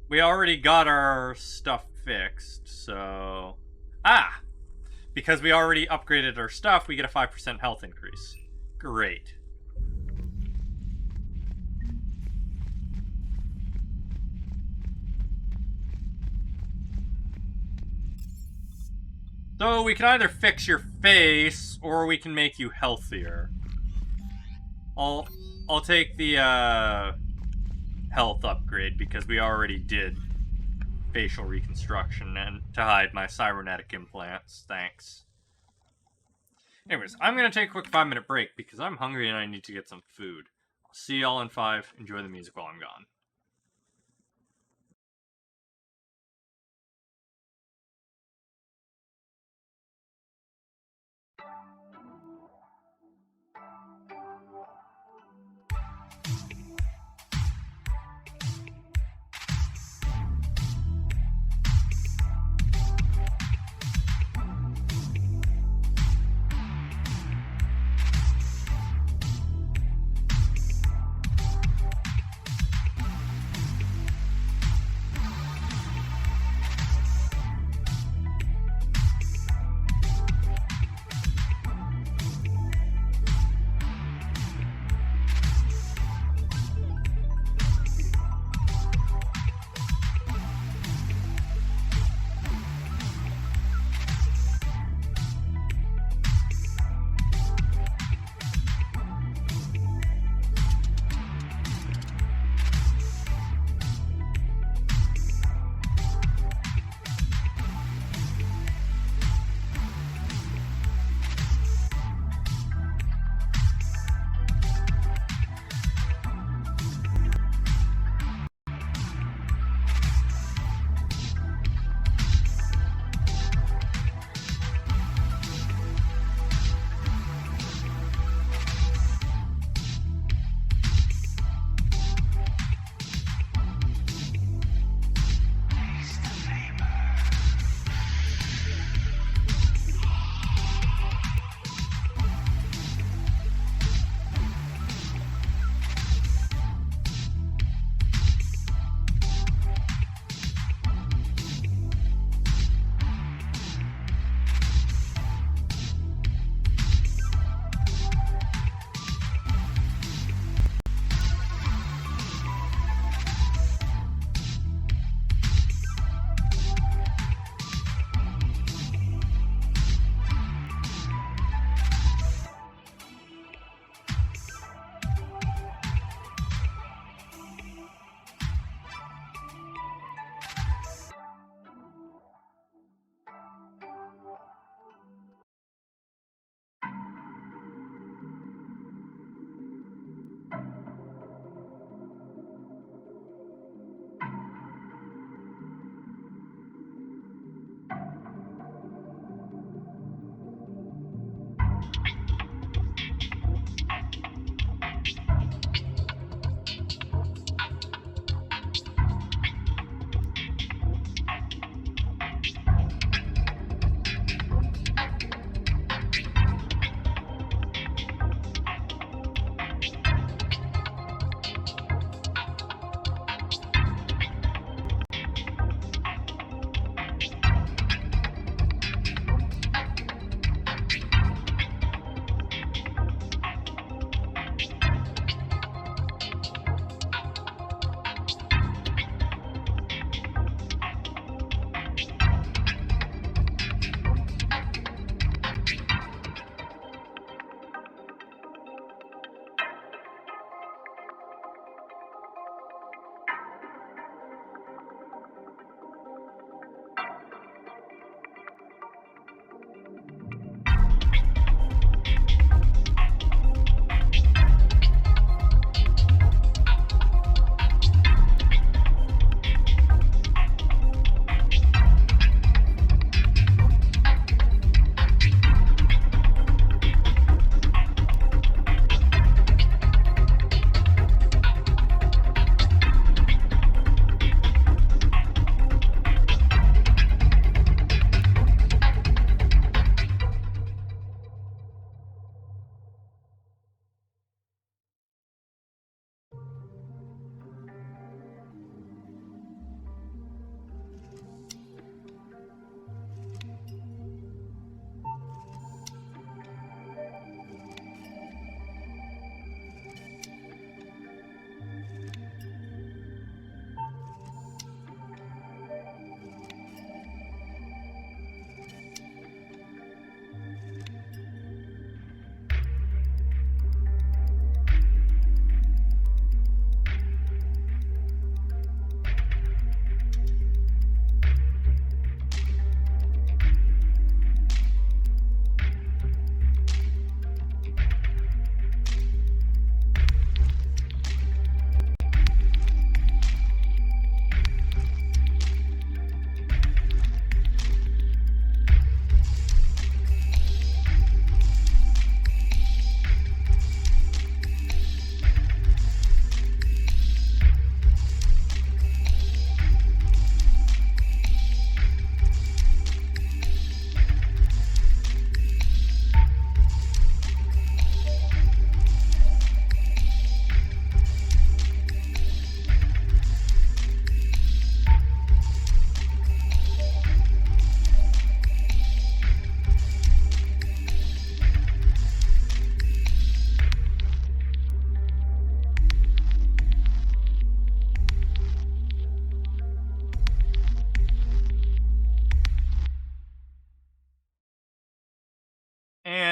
We already got our stuff fixed, so... Ah! Because we already upgraded our stuff, we get a 5% health increase. Great. So we can either fix your face, or we can make you healthier. I'll take the health upgrade because we already did facial reconstruction and to hide my cybernetic implants. Thanks. Anyways, I'm gonna take a quick 5-minute break because I'm hungry and I need to get some food. I'll see y'all in 5. Enjoy the music while I'm gone.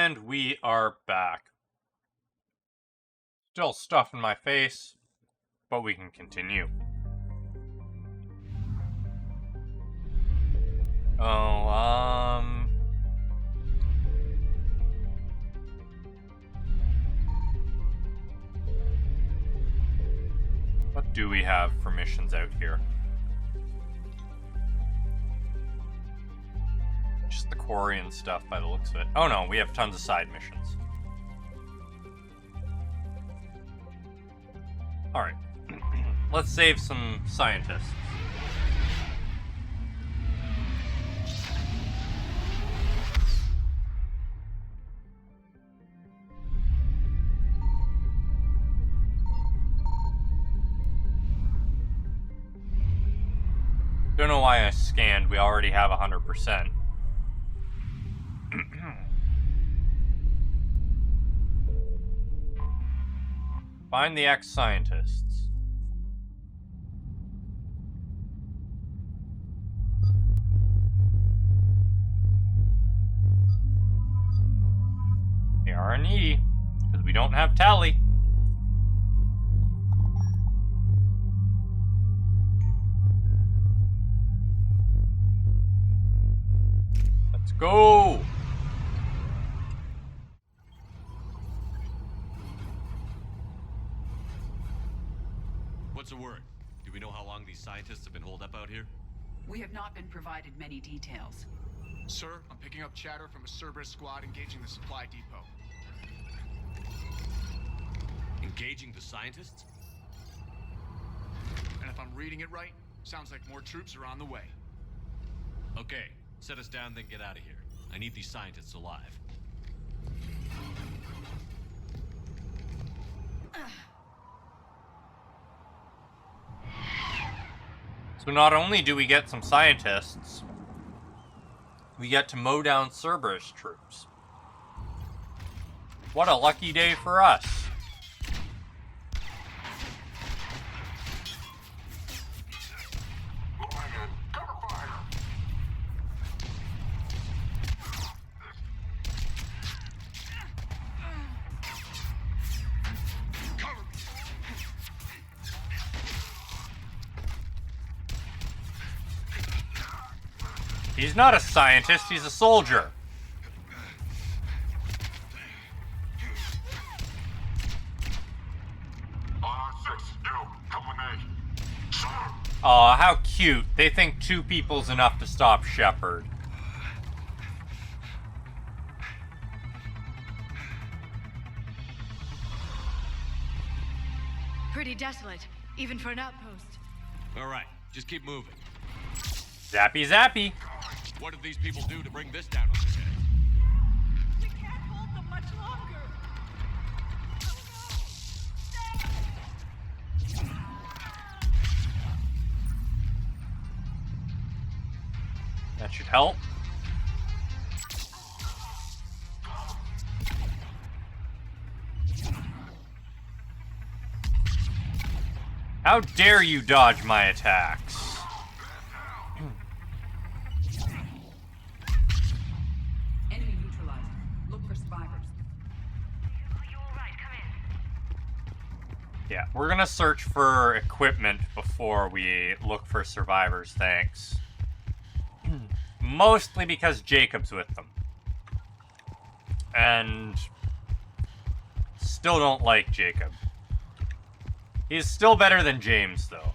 And we are back. Still stuff in my face, but we can continue. What do we have for missions out here? Just the quarry and stuff by the looks of it. Oh no, we have tons of side missions. Alright. Let's save some scientists. Don't know why I scanned. We already have 100%. Find the ex-scientists. The R&E, because we don't have Tali. Let's go! What's the word? Do we know how long these scientists have been holed up out here? We have not been provided many details. Sir, I'm picking up chatter from a Cerberus squad engaging the supply depot. Engaging the scientists? And if I'm reading it right, sounds like more troops are on the way. Okay, set us down, then get out of here. I need these scientists alive. So not only do we get some scientists, we get to mow down Cerberus troops. What a lucky day for us. He's not a scientist, he's a soldier. Aw, how cute. They think 2 people's enough to stop Shepard. Pretty desolate, even for an outpost. All right, just keep moving. Zappy zappy. What did these people do to bring this down on their head? We can't hold them much longer. That should help. How dare you dodge my attacks? Enemy neutralized. Look for survivors. Yeah, we're gonna search for equipment before we look for survivors, thanks. Mostly because Jacob's with them. And still don't like Jacob. He's still better than James, though.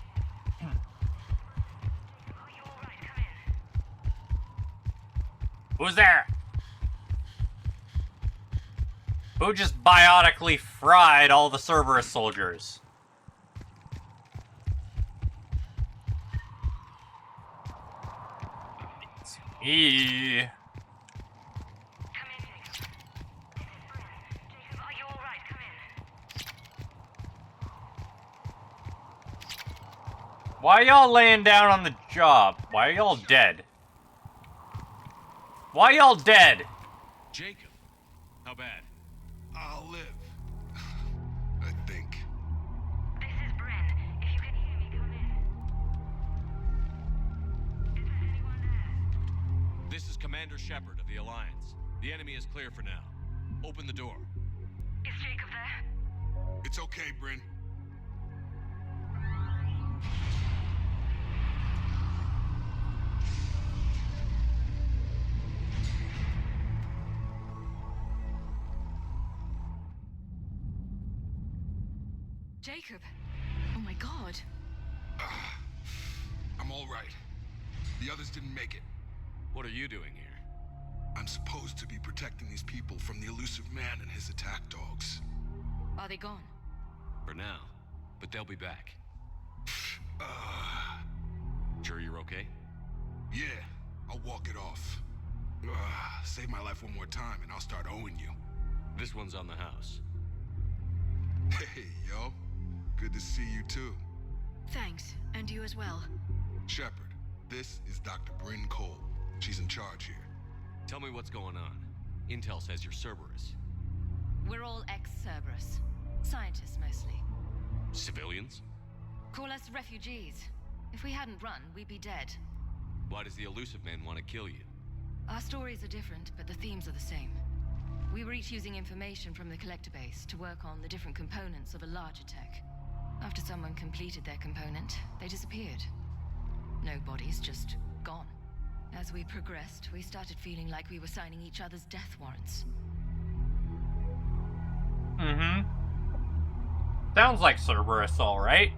Who's there? Who just biotically fried all the Cerberus soldiers? It's me. Why y'all laying down on the job? Why are y'all dead? Why y'all dead? Jacob, how bad? I'll live. I think. This is Brent. If you can hear me, come in. Is there anyone there? This is Commander Shepard of the Alliance. The enemy is clear for now. Open the door. Is Jacob there? It's okay, Bryn. Jacob! Oh my god. I'm all right. The others didn't make it. What are you doing here? I'm supposed to be protecting these people from the elusive man and his attack dogs. Are they gone? For now. But they'll be back. Sure you're okay? Yeah, I'll walk it off. Save my life one more time and I'll start owing you. This one's on the house. Hey, yo. Good to see you too. Thanks, and you as well. Shepard, this is Dr. Bryn Cole. She's in charge here. Tell me what's going on. Intel says you're Cerberus. We're all ex-Cerberus. Scientists, mostly. Civilians? Call us refugees. If we hadn't run, we'd be dead. Why does the elusive man want to kill you? Our stories are different, but the themes are the same. We were each using information from the collector base to work on the different components of a larger tech. After someone completed their component, they disappeared. No bodies, just gone. As we progressed, we started feeling like we were signing each other's death warrants. Sounds like Cerberus, alright.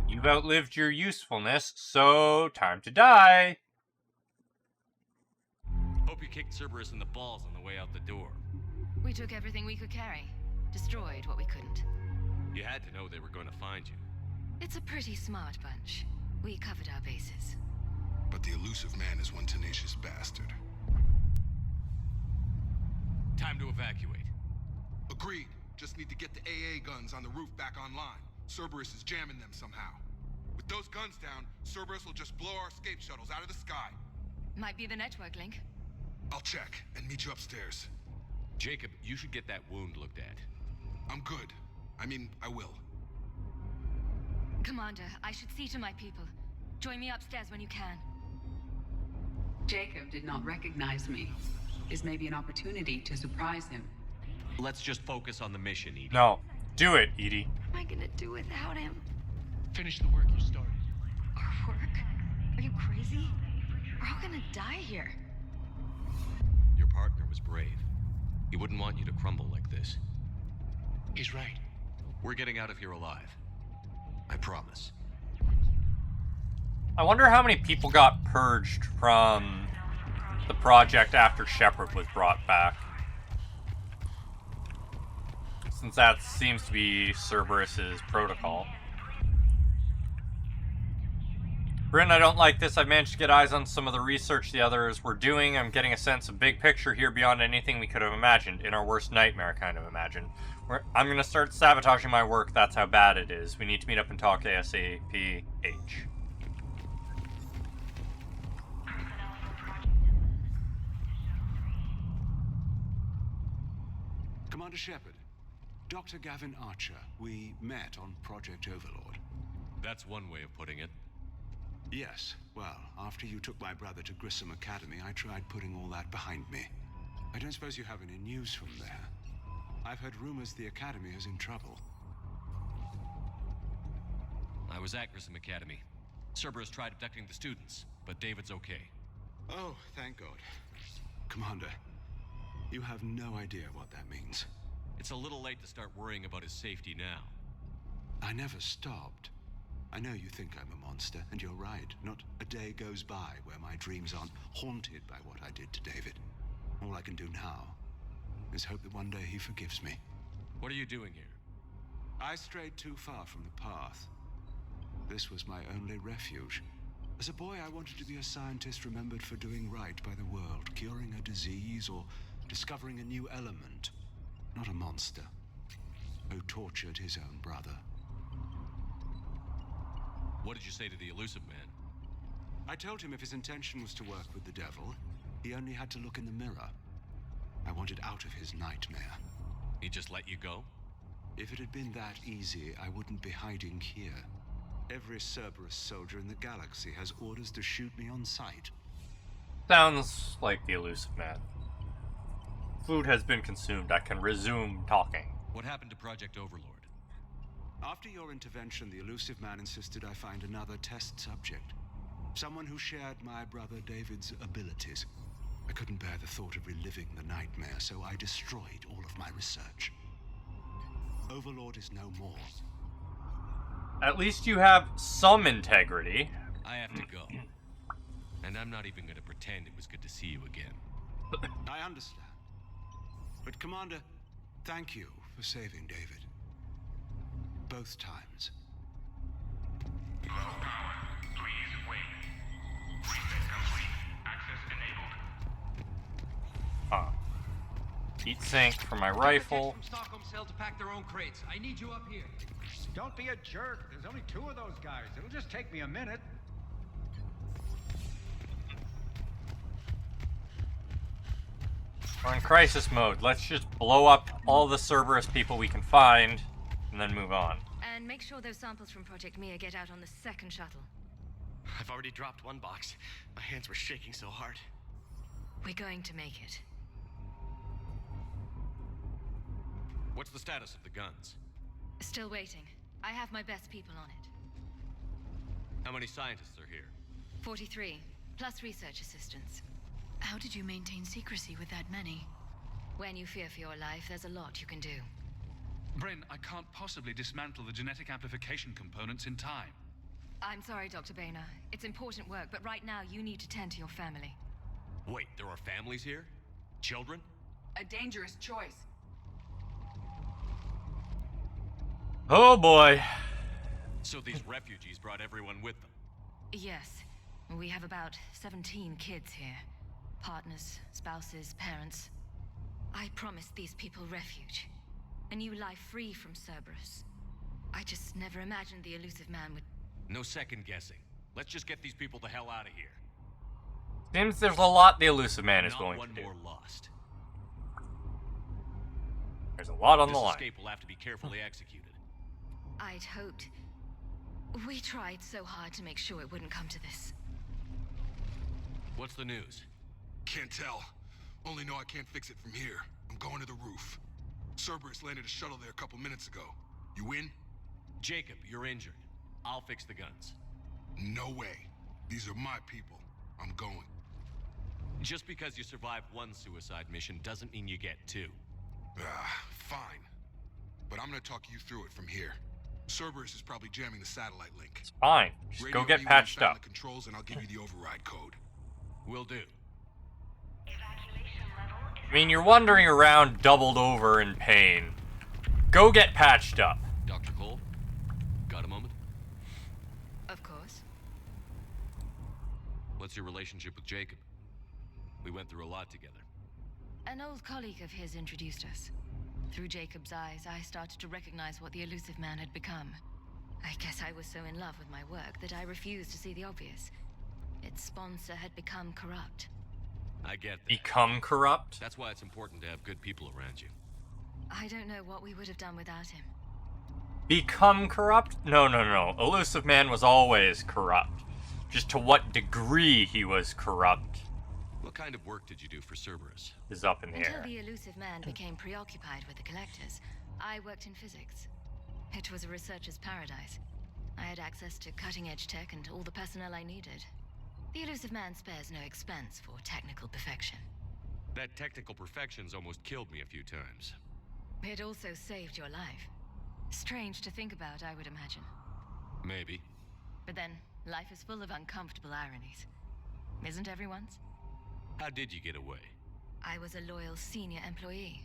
You've outlived your usefulness, so time to die. Hope you kicked Cerberus in the balls on the way out the door. We took everything we could carry. Destroyed what we couldn't. You had to know they were going to find you. It's a pretty smart bunch. We covered our bases. But the elusive man is one tenacious bastard. Time to evacuate. Agreed. Just need to get the AA guns on the roof back online. Cerberus is jamming them somehow. With those guns down, Cerberus will just blow our escape shuttles out of the sky. Might be the network link. I'll check and meet you upstairs. Jacob, you should get that wound looked at. I'm good. I mean, I will. Commander, I should see to my people. Join me upstairs when you can. Jacob did not recognize me. This may be an opportunity to surprise him. Let's just focus on the mission, Edie. No. Do it, Edie. What am I gonna do without him? Finish the work you started. Our work? Are you crazy? We're all gonna die here. Your partner was brave. He wouldn't want you to crumble like this. He's right. We're getting out of here alive. I promise. I wonder how many people got purged from the project after Shepard was brought back. Since that seems to be Cerberus's protocol. Bryn, I don't like this. I've managed to get eyes on some of the research the others were doing. I'm getting a sense of big picture here beyond anything we could have imagined. In our worst nightmare, kind of imagined. I'm going to start sabotaging my work. That's how bad it is. We need to meet up and talk ASAP. H. Commander Shepard, Dr. Gavin Archer, we met on Project Overlord. That's one way of putting it. Yes, well, after you took my brother to Grissom Academy, I tried putting all that behind me. I don't suppose you have any news from there. I've heard rumors the Academy is in trouble. I was at Grissom Academy. Cerberus tried abducting the students, but David's okay. Oh, thank God. Commander, you have no idea what that means. It's a little late to start worrying about his safety now. I never stopped. I know you think I'm a monster, and you're right. Not a day goes by where my dreams aren't haunted by what I did to David. All I can do now is hope that one day he forgives me. What are you doing here? I strayed too far from the path. This was my only refuge. As a boy, I wanted to be a scientist remembered for doing right by the world, curing a disease or discovering a new element. Not a monster who tortured his own brother. What did you say to the elusive man? I told him if his intention was to work with the devil, he only had to look in the mirror. I wanted out of his nightmare. He just let you go? If it had been that easy, I wouldn't be hiding here. Every Cerberus soldier in the galaxy has orders to shoot me on sight. Sounds like the elusive man. food has been consumed, I can resume talking. What happened to Project Overlord? After your intervention, the elusive man insisted I find another test subject. Someone who shared my brother David's abilities. I couldn't bear the thought of reliving the nightmare, so I destroyed all of my research. Overlord is no more. At least you have some integrity. I have to go. And I'm not even going to pretend it was good to see you again. I understand. But Commander, thank you for saving David. Both times. Low power. Please wait. Reset complete. Access enabled. Heat sink for my rifle. From Stockholm Cell to pack their own crates. I need you up here. Don't be a jerk. There's only 2 of those guys. It'll just take me a minute. We're in crisis mode. Let's just blow up all the Cerberus people we can find, and then move on. And make sure those samples from Project Mia get out on the second shuttle. I've already dropped one box. My hands were shaking so hard. We're going to make it. What's the status of the guns? Still waiting. I have my best people on it. How many scientists are here? 43, plus research assistants. How did you maintain secrecy with that many? When you fear for your life, there's a lot you can do. Bryn, I can't possibly dismantle the genetic amplification components in time. I'm sorry, Dr. Boehner. It's important work, but right now you need to tend to your family. Wait, there are families here? Children? A dangerous choice. Oh boy. So these refugees brought everyone with them? Yes. We have about 17 kids here. Partners, spouses, parents. I promised these people refuge. A new life free from Cerberus. I just never imagined the elusive man would... No second guessing. Let's just get these people the hell out of here. Seems there's a lot the elusive man is going to do. Not one more lost. There's a lot on the This line. escape will have to be carefully executed. I'd hoped. We tried so hard to make sure it wouldn't come to this. What's the news? Can't tell. Only know I can't fix it from here. I'm going to the roof. Cerberus landed a shuttle there a couple minutes ago. You in? Jacob, you're injured. I'll fix the guns. No way. These are my people. I'm going. Just because you survived one suicide mission doesn't mean you get 2. Fine. But I'm gonna talk you through it from here. Cerberus is probably jamming the satellite link. It's fine. Just go get patched up. The controls and I'll give you the override code. Will do. I mean, you're wandering around doubled over in pain. Go get patched up. Dr. Cole, got a moment? Of course. What's your relationship with Jacob? We went through a lot together. An old colleague of his introduced us. Through Jacob's eyes, I started to recognize what the elusive man had become. I guess I was so in love with my work that I refused to see the obvious. Its sponsor had become corrupt. I get that. Become corrupt? That's why it's important to have good people around you. I don't know what we would have done without him. Become corrupt? No. Elusive man was always corrupt. Just to what degree he was corrupt. What kind of work did you do for Cerberus? Is up in the Until air. the elusive man became preoccupied with the collectors, I worked in physics. It was a researcher's paradise. I had access to cutting-edge tech and all the personnel I needed. The elusive man spares no expense for technical perfection. That technical perfection's almost killed me a few times. It also saved your life. Strange to think about, I would imagine. Maybe. But then, life is full of uncomfortable ironies. Isn't everyone's? How did you get away? I was a loyal senior employee.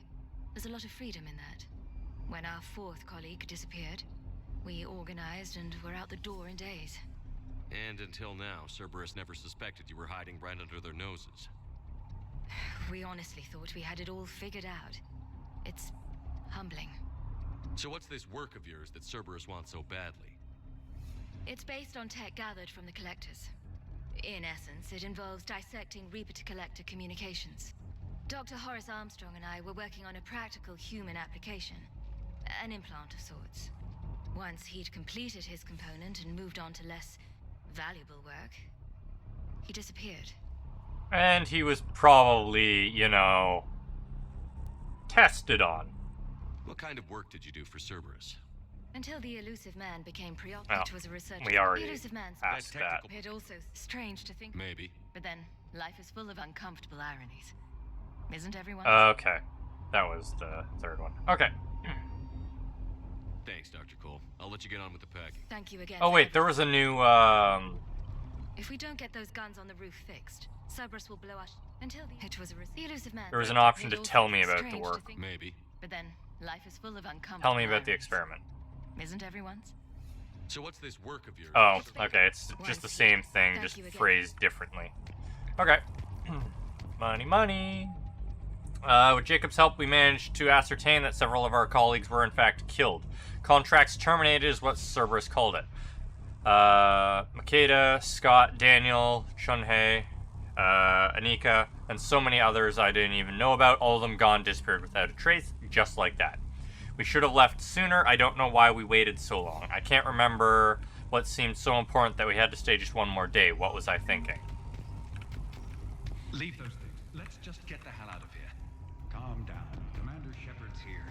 There's a lot of freedom in that. When our 4th colleague disappeared, we organized and were out the door in days. And until now, Cerberus never suspected you were hiding right under their noses. We honestly thought we had it all figured out. It's humbling. So what's this work of yours that Cerberus wants so badly? It's based on tech gathered from the collectors. In essence, it involves dissecting Reaper-to-Collector communications. Dr. Horace Armstrong and I were working on a practical human application. An implant of sorts. Once he'd completed his component and moved on to less valuable work, he disappeared. And he was probably, you know, tested on. What kind of work did you do for Cerberus? Until the elusive man became Well, preoccupied was a researcher. we already The elusive man's asked that. It also strange to think. Maybe. But then life is full of uncomfortable ironies. Isn't everyone? Okay. That was the third one. Okay. Thanks, Dr. Cole. I'll let you get on with the packing. Thank you again. Oh wait, there was a new If we don't get those guns on the roof fixed, Cerberus will blow us until the elusive man. there was an option to tell me about the work. Maybe. But then life is full of uncomfortable. Tell me about the ironies. experiment. Isn't everyone's? So what's this work of yours? Oh, okay, it's just the same thing, just phrased differently. Okay. Money, money. With Jacob's help, we managed to ascertain that several of our colleagues were in fact killed. Contracts terminated is what Cerberus called it. Makeda, Scott, Daniel, Chunhei, Anika, and so many others I didn't even know about, all of them gone, disappeared without a trace, just like that. We should have left sooner. I don't know why we waited so long. I can't remember what seemed so important that we had to stay just one more day. What was I thinking? Leave those things. Let's just get the hell out of here. Calm down. Commander Shepard's here.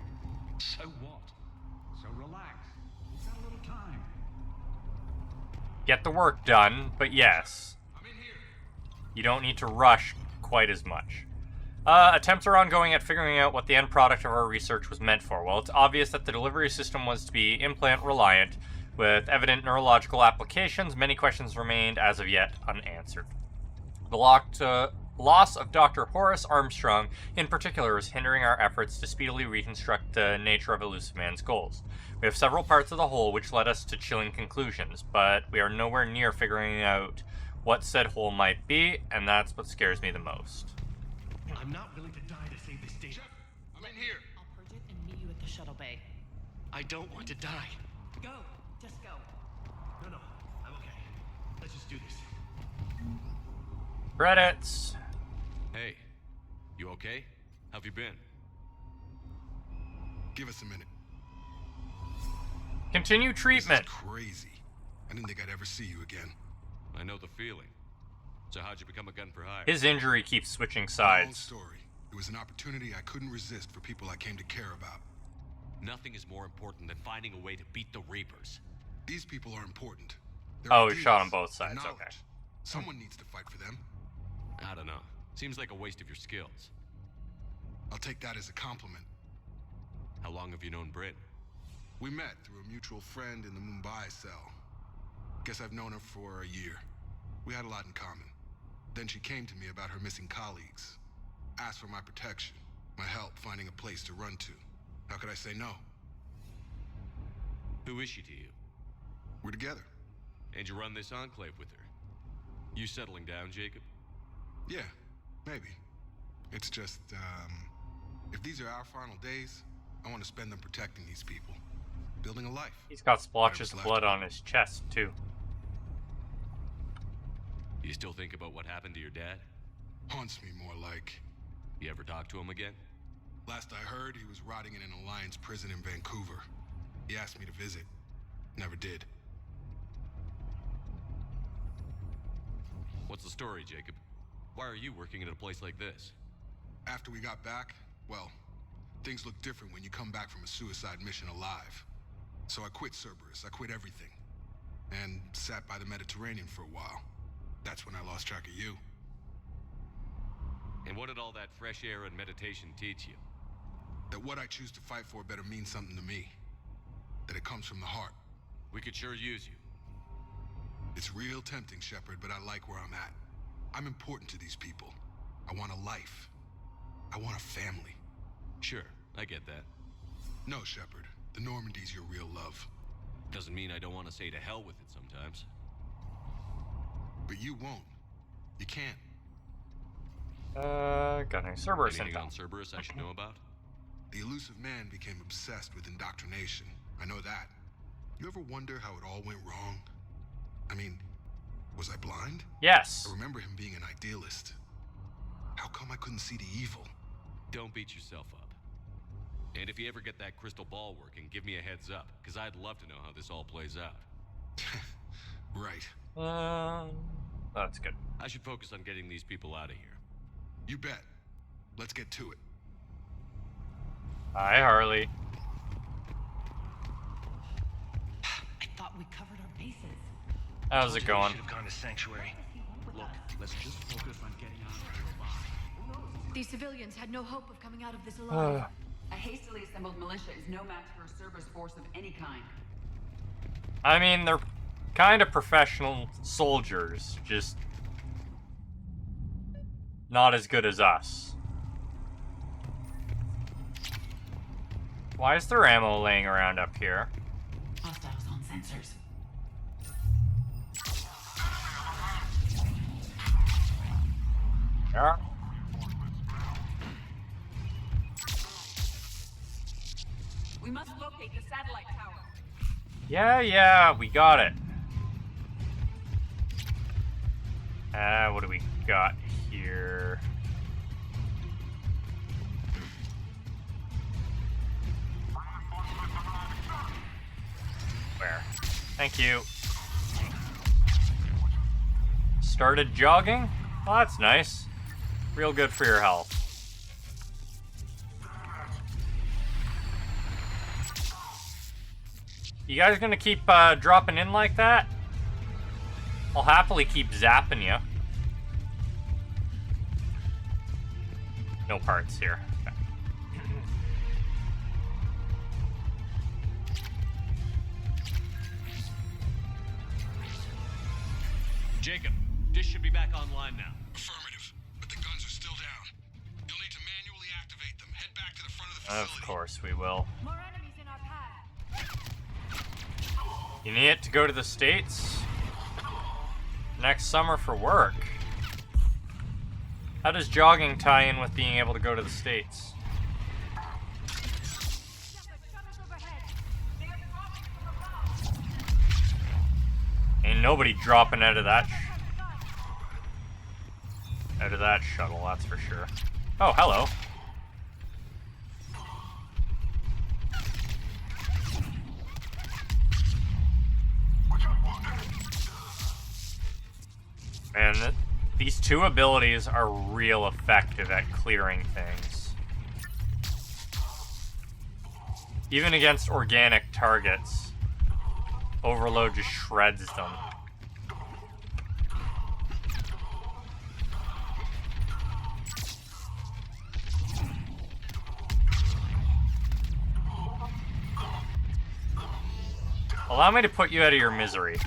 So what? So relax. We've got a little time. Get the work done, but yes. You don't need to rush quite as much. Attempts are ongoing at figuring out what the end product of our research was meant for. While it's obvious that the delivery system was to be implant-reliant, with evident neurological applications, many questions remained as of yet unanswered. The loss of Dr. Horace Armstrong, in particular, is hindering our efforts to speedily reconstruct the nature of Elusive Man's goals. We have several parts of the whole which led us to chilling conclusions, but we are nowhere near figuring out what said whole might be, and that's what scares me the most. I'm not willing to die to save this data. I'm in here. I'll purge it and meet you at the shuttle bay. I don't want to die. Go. Just go. No, I'm okay. Let's just do this. Credits. Hey, you okay? How've you been? Give us a minute. Continue treatment. This is crazy. I didn't think I'd ever see you again. I know the feeling. So how'd you become a gun for hire? His injury keeps switching Long sides. story. It was an opportunity I couldn't resist for people I came to care about. Nothing is more important than finding a way to beat the Reapers. These people are important. Their Oh, he ideas, shot on both their sides, okay. knowledge. Someone needs to fight for them. I don't know. Seems like a waste of your skills. I'll take that as a compliment. How long have you known Britt? We met through a mutual friend in the Mumbai cell. Guess I've known her for a year. We had a lot in common. Then she came to me about her missing colleagues. Asked for my protection, my help finding a place to run to. How could I say no? Who is she to you? We're together. And you run this enclave with her? You settling down, Jacob? Yeah, maybe. It's just, if these are our final days, I want to spend them protecting these people. Building a life. He's got splotches of blood on his chest, too. You still think about what happened to your dad? Haunts me more like. You ever talk to him again? Last I heard, he was rotting in an Alliance prison in Vancouver. He asked me to visit. Never did. What's the story, Jacob? Why are you working at a place like this? After we got back, well, things look different when you come back from a suicide mission alive. So I quit Cerberus, I quit everything. And sat by the Mediterranean for a while. That's when I lost track of you. And what did all that fresh air and meditation teach you? That what I choose to fight for better mean something to me. That it comes from the heart. We could sure use you. It's real tempting, Shepard, but I like where I'm at. I'm important to these people. I want a life. I want a family. Sure, I get that. No, Shepard. The Normandy's your real love. Doesn't mean I don't want to say to hell with it sometimes. But you won't. You can't. Got any Cerberus Anything info? on Cerberus I should know about? The elusive man became obsessed with indoctrination. I know that. You ever wonder how it all went wrong? I mean, was I blind? Yes. I remember him being an idealist. How come I couldn't see the evil? Don't beat yourself up. And if you ever get that crystal ball working, give me a heads up, because I'd love to know how this all plays out. Right. That's good. I should focus on getting these people out of here. You bet. Let's get to it. Hi, Harley. I thought we covered our bases. How's it going? Should have gone to Sanctuary. Look, let's just focus on getting out of here. These civilians had no hope of coming out of this alive. A hastily assembled militia is no match for a Cerberus force of any kind. I mean, they're kind of professional soldiers, just not as good as us. Why is there ammo laying around up here? Hostiles on sensors. Yeah. We must locate the satellite tower. Yeah, we got it. What do we got here? Where? Thank you. Started jogging? Well, that's nice. Real good for your health. You guys gonna keep dropping in like that? I'll happily keep zapping you. No parts here. Okay. Jacob, dish should be back online now. Affirmative, but the guns are still down. You'll need to manually activate them. Head back to the front of the facility. Of course we will. More enemies in our path. You need it to go to the States next summer for work. How does jogging tie in with being able to go to the States? Ain't nobody dropping out of that shuttle, that's for sure. Oh, hello. And these two abilities are real effective at clearing things. Even against organic targets, Overload just shreds them. Allow me to put you out of your misery.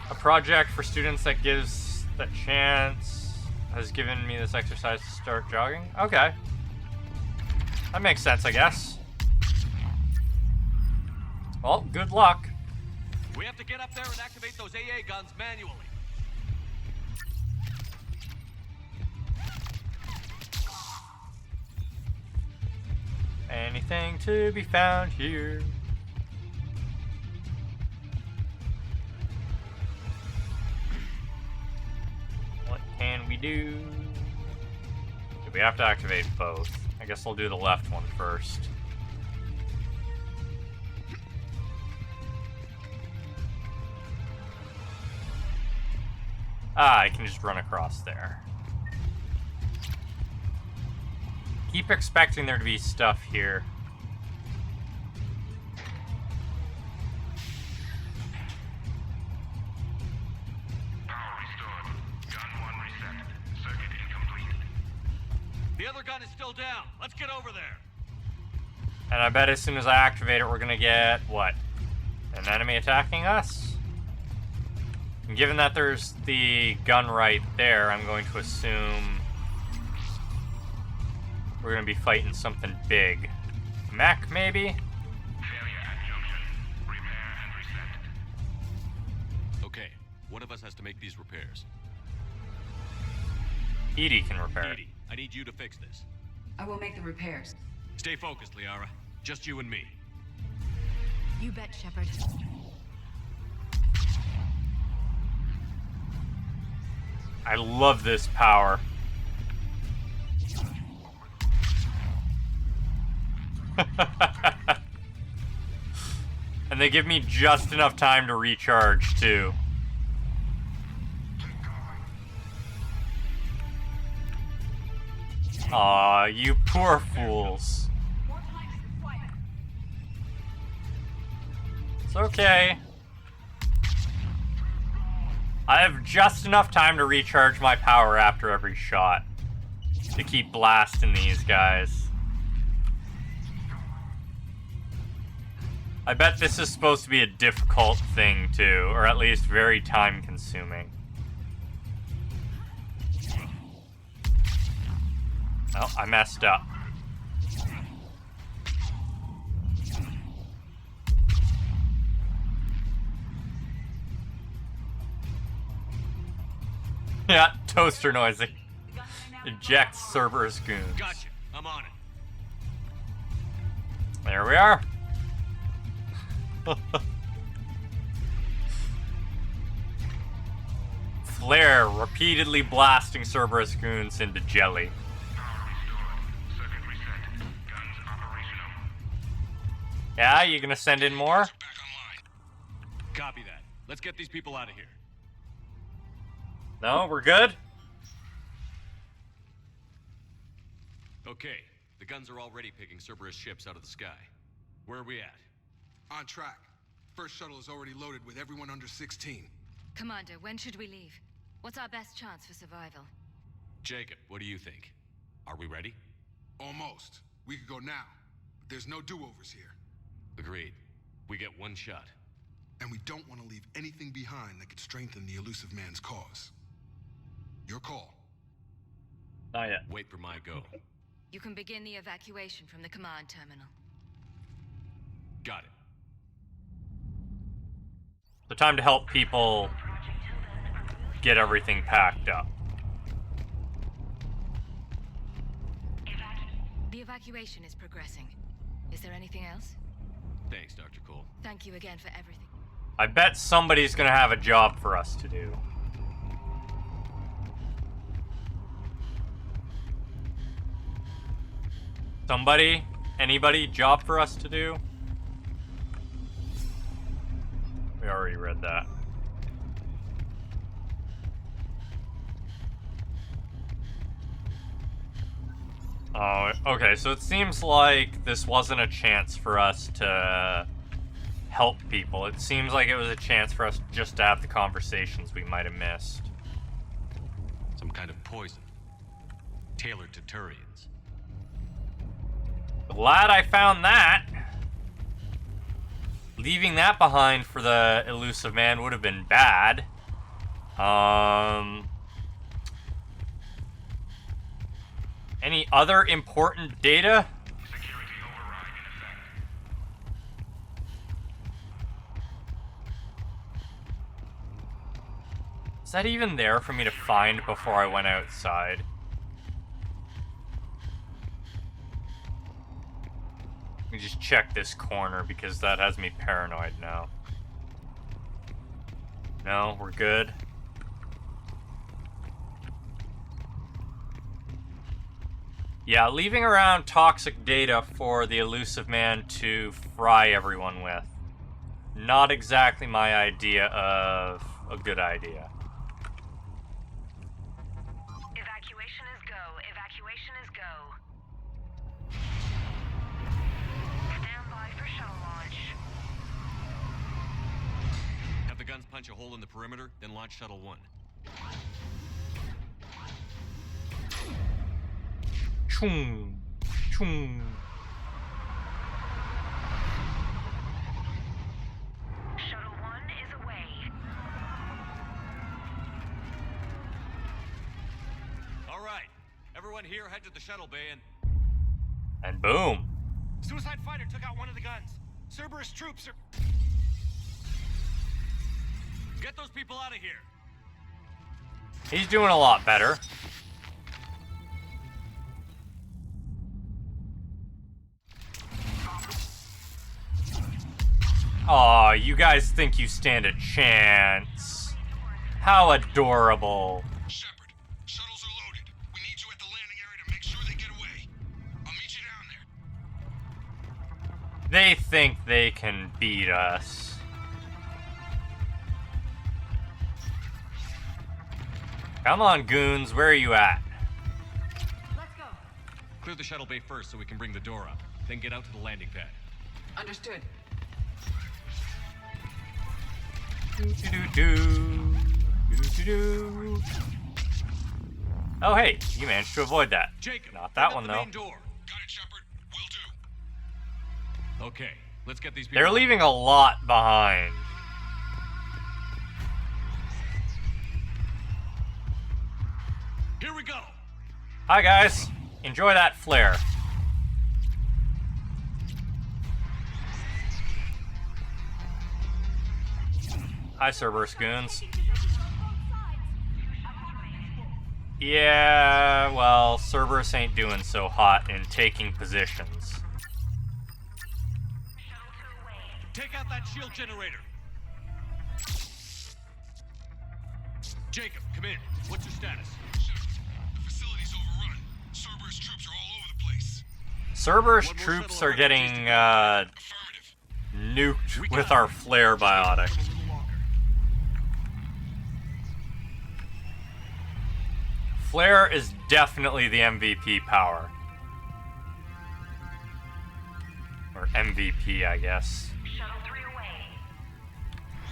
A project for students that gives that chance has given me this exercise to start jogging. Okay. That makes sense, I guess. Well, good luck. We have to get up there and activate those AA guns manually. Anything to be found here? What can we do? We have to activate both. I guess I'll do the left one first. I can just run across there. Keep expecting there to be stuff here. The other gun is still down. Let's get over there. And I bet as soon as I activate it, we're gonna get, what? An enemy attacking us? And given that there's the gun right there, I'm going to assume we're gonna be fighting something big. Mech, maybe? Okay, one of us has to make these repairs. Edie can repair it. Edie, I need you to fix this. I will make the repairs. Stay focused, Liara. Just you and me. You bet, Shepard. I love this power. And they give me just enough time to recharge, too. Aw, you poor fools. It's okay. I have just enough time to recharge my power after every shot to keep blasting these guys. I bet this is supposed to be a difficult thing too, or at least very time consuming. Oh, I messed up. Yeah, toaster noisy. Eject Cerberus goons. Gotcha. I'm on it. There we are. Flare repeatedly blasting Cerberus goons into jelly. Yeah, you gonna send in more? Copy that. Let's get these people out of here. No, we're good? Okay, the guns are already picking Cerberus ships out of the sky. Where are we at? On track. First shuttle is already loaded with everyone under 16. Commander, when should we leave? What's our best chance for survival? Jacob, what do you think? Are we ready? Almost. We could go now, but there's no do-overs here. Agreed. We get one shot. And we don't want to leave anything behind that could strengthen the elusive man's cause. Your call. Not yet. Wait for my go. You can begin the evacuation from the command terminal. Got it. The time to help people get everything packed up. The evacuation is progressing. Is there anything else? Thanks, Dr. Cole. Thank you again for everything. I bet somebody's gonna have a job for us to do. Somebody? Anybody? Job for us to do? We already read that. Oh, okay, so it seems like this wasn't a chance for us to help people. It seems like it was a chance for us just to have the conversations we might have missed. Some kind of poison. Tailored to Turians. Glad I found that. Leaving that behind for the elusive man would have been bad. Any other important data? Is that even there for me to find before I went outside? Let me just check this corner because that has me paranoid now. No, we're good. Yeah, leaving around toxic data for the elusive man to fry everyone with. Not exactly my idea of a good idea. Evacuation is go. Evacuation is go. Stand by for shuttle launch. Have the guns punch a hole in the perimeter, then launch Shuttle 1. Choom. Choom. Shuttle 1 is away. All right, everyone here head to the shuttle bay And boom. Suicide fighter took out one of the guns. Cerberus troops are... Get those people out of here. He's doing a lot better. Aw, you guys think you stand a chance. How adorable. Shepard, shuttles are loaded. We need you at the landing area to make sure they get away. I'll meet you down there. They think they can beat us. Come on, goons, where are you at? Let's go. Clear the shuttle bay first so we can bring the door up. Then get out to the landing pad. Understood. Oh, hey, you managed to avoid that. Jacob, not that one, the though. main door. Got it, Shepard. Will do. Okay, let's get these people. They're leaving a lot behind. Here we go. Hi, guys. Enjoy that flare. Hi, Cerberus goons. Yeah, well, Cerberus ain't doing so hot in taking positions. Take out that shield generator. Jacob, come in. What's your status? The facility's overrun. Cerberus troops are all over the place. Cerberus troops are getting nuked with our flare biotic. Flare is definitely the MVP power. Or MVP, I guess. Shuttle 3 away.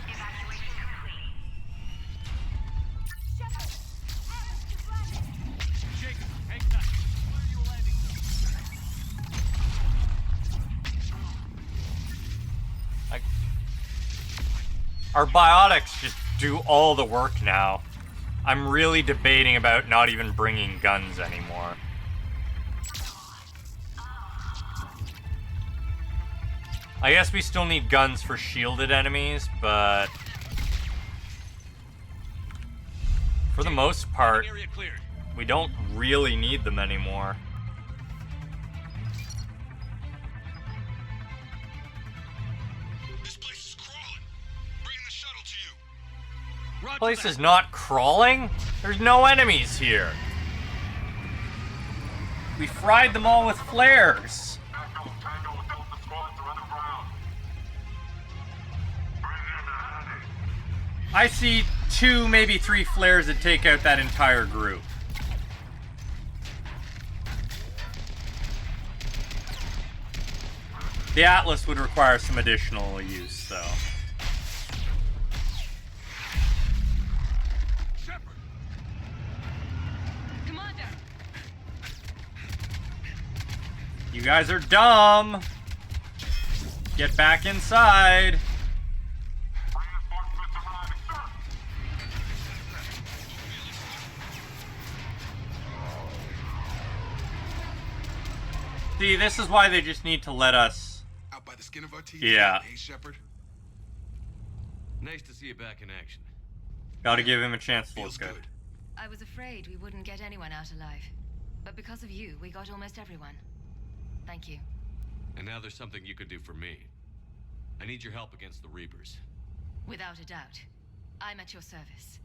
Evacuation complete. Jacob, hang tight. Where are you landing zone? Our biotics just do all the work now. I'm really debating about not even bringing guns anymore. I guess we still need guns for shielded enemies, but for the most part, we don't really need them anymore. This place is crawling. Bringing the shuttle to you. This place is not crawling? There's no enemies here. We fried them all with flares. I see 2, maybe 3 flares that take out that entire group. The Atlas would require some additional use, though. Commander! You guys are dumb! Get back inside! See, this is why they just need to let us... Out by the skin of our teeth. Yeah. Hey, Shepard. Nice to see you back in action. Gotta give him a chance to look good. I was afraid we wouldn't get anyone out alive. But because of you, we got almost everyone. Thank you. And now there's something you could do for me. I need your help against the Reapers. Without a doubt. I'm at your service.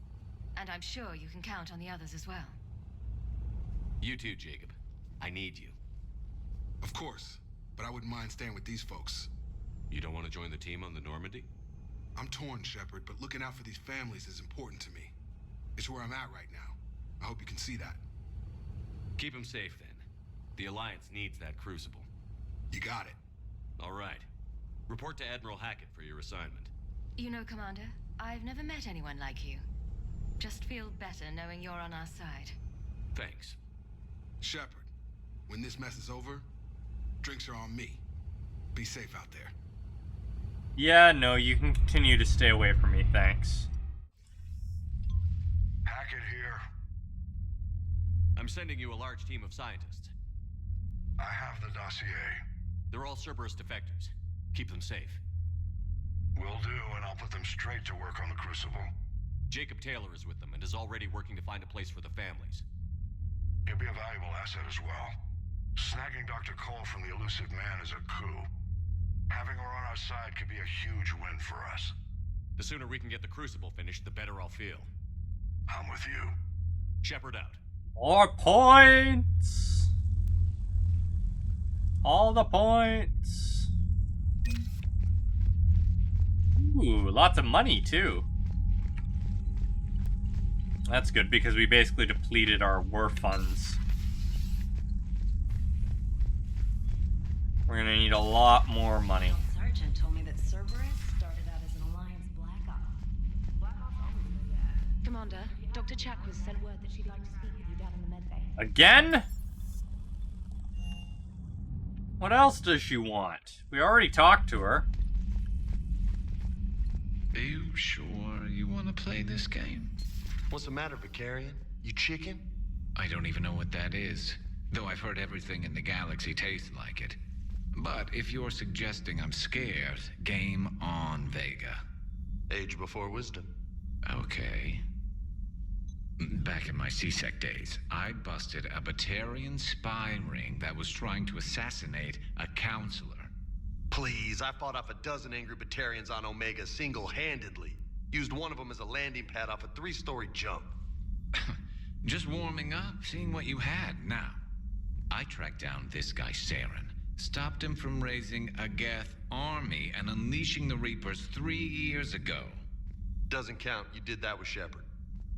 And I'm sure you can count on the others as well. You too, Jacob. I need you. Of course, but I wouldn't mind staying with these folks. You don't want to join the team on the Normandy? I'm torn, Shepard, but looking out for these families is important to me. It's where I'm at right now. I hope you can see that. Keep them safe, then. The Alliance needs that crucible. You got it. All right. Report to Admiral Hackett for your assignment. You know, Commander, I've never met anyone like you. Just feel better knowing you're on our side. Thanks. Shepard, when this mess is over, drinks are on me. Be safe out there. Yeah, no, you can continue to stay away from me, thanks. Hackett here. I'm sending you a large team of scientists. I have the dossier. They're all Cerberus defectors. Keep them safe. Will do, and I'll put them straight to work on the Crucible. Jacob Taylor is with them and is already working to find a place for the families. He'll be a valuable asset as well. Snagging Dr. Cole from the elusive man is a coup. Having her on our side could be a huge win for us. The sooner we can get the Crucible finished, the better I'll feel. I'm with you. Shepard out. More points! All the points! Ooh, lots of money, too. That's good, because we basically depleted our war funds. We're gonna need a lot more money. Sergeant told me that Cerberus started out as an Alliance Black Op. Black Ops always do that. Commander, Dr. Chakwas Sent word that she'd like to speak with you down in the med bay. Again? What else does she want? We already talked to her. Are you sure you want to play this game? What's the matter, Vicarian? You chicken? I don't even know what that is, though I've heard everything in the galaxy tastes like it. But if you're suggesting I'm scared, game on, Vega. Age before wisdom. Okay. Back in my C-Sec days, I busted a Batarian spy ring that was trying to assassinate a counselor. Please, I fought off a dozen angry Batarians on Omega single-handedly. Used one of them as a landing pad off a 3-story jump. Just warming up, seeing what you had. Now, I tracked down this guy, Saren. Stopped him from raising a Geth army and unleashing the Reapers 3 years ago. Doesn't count. You did that with Shepard.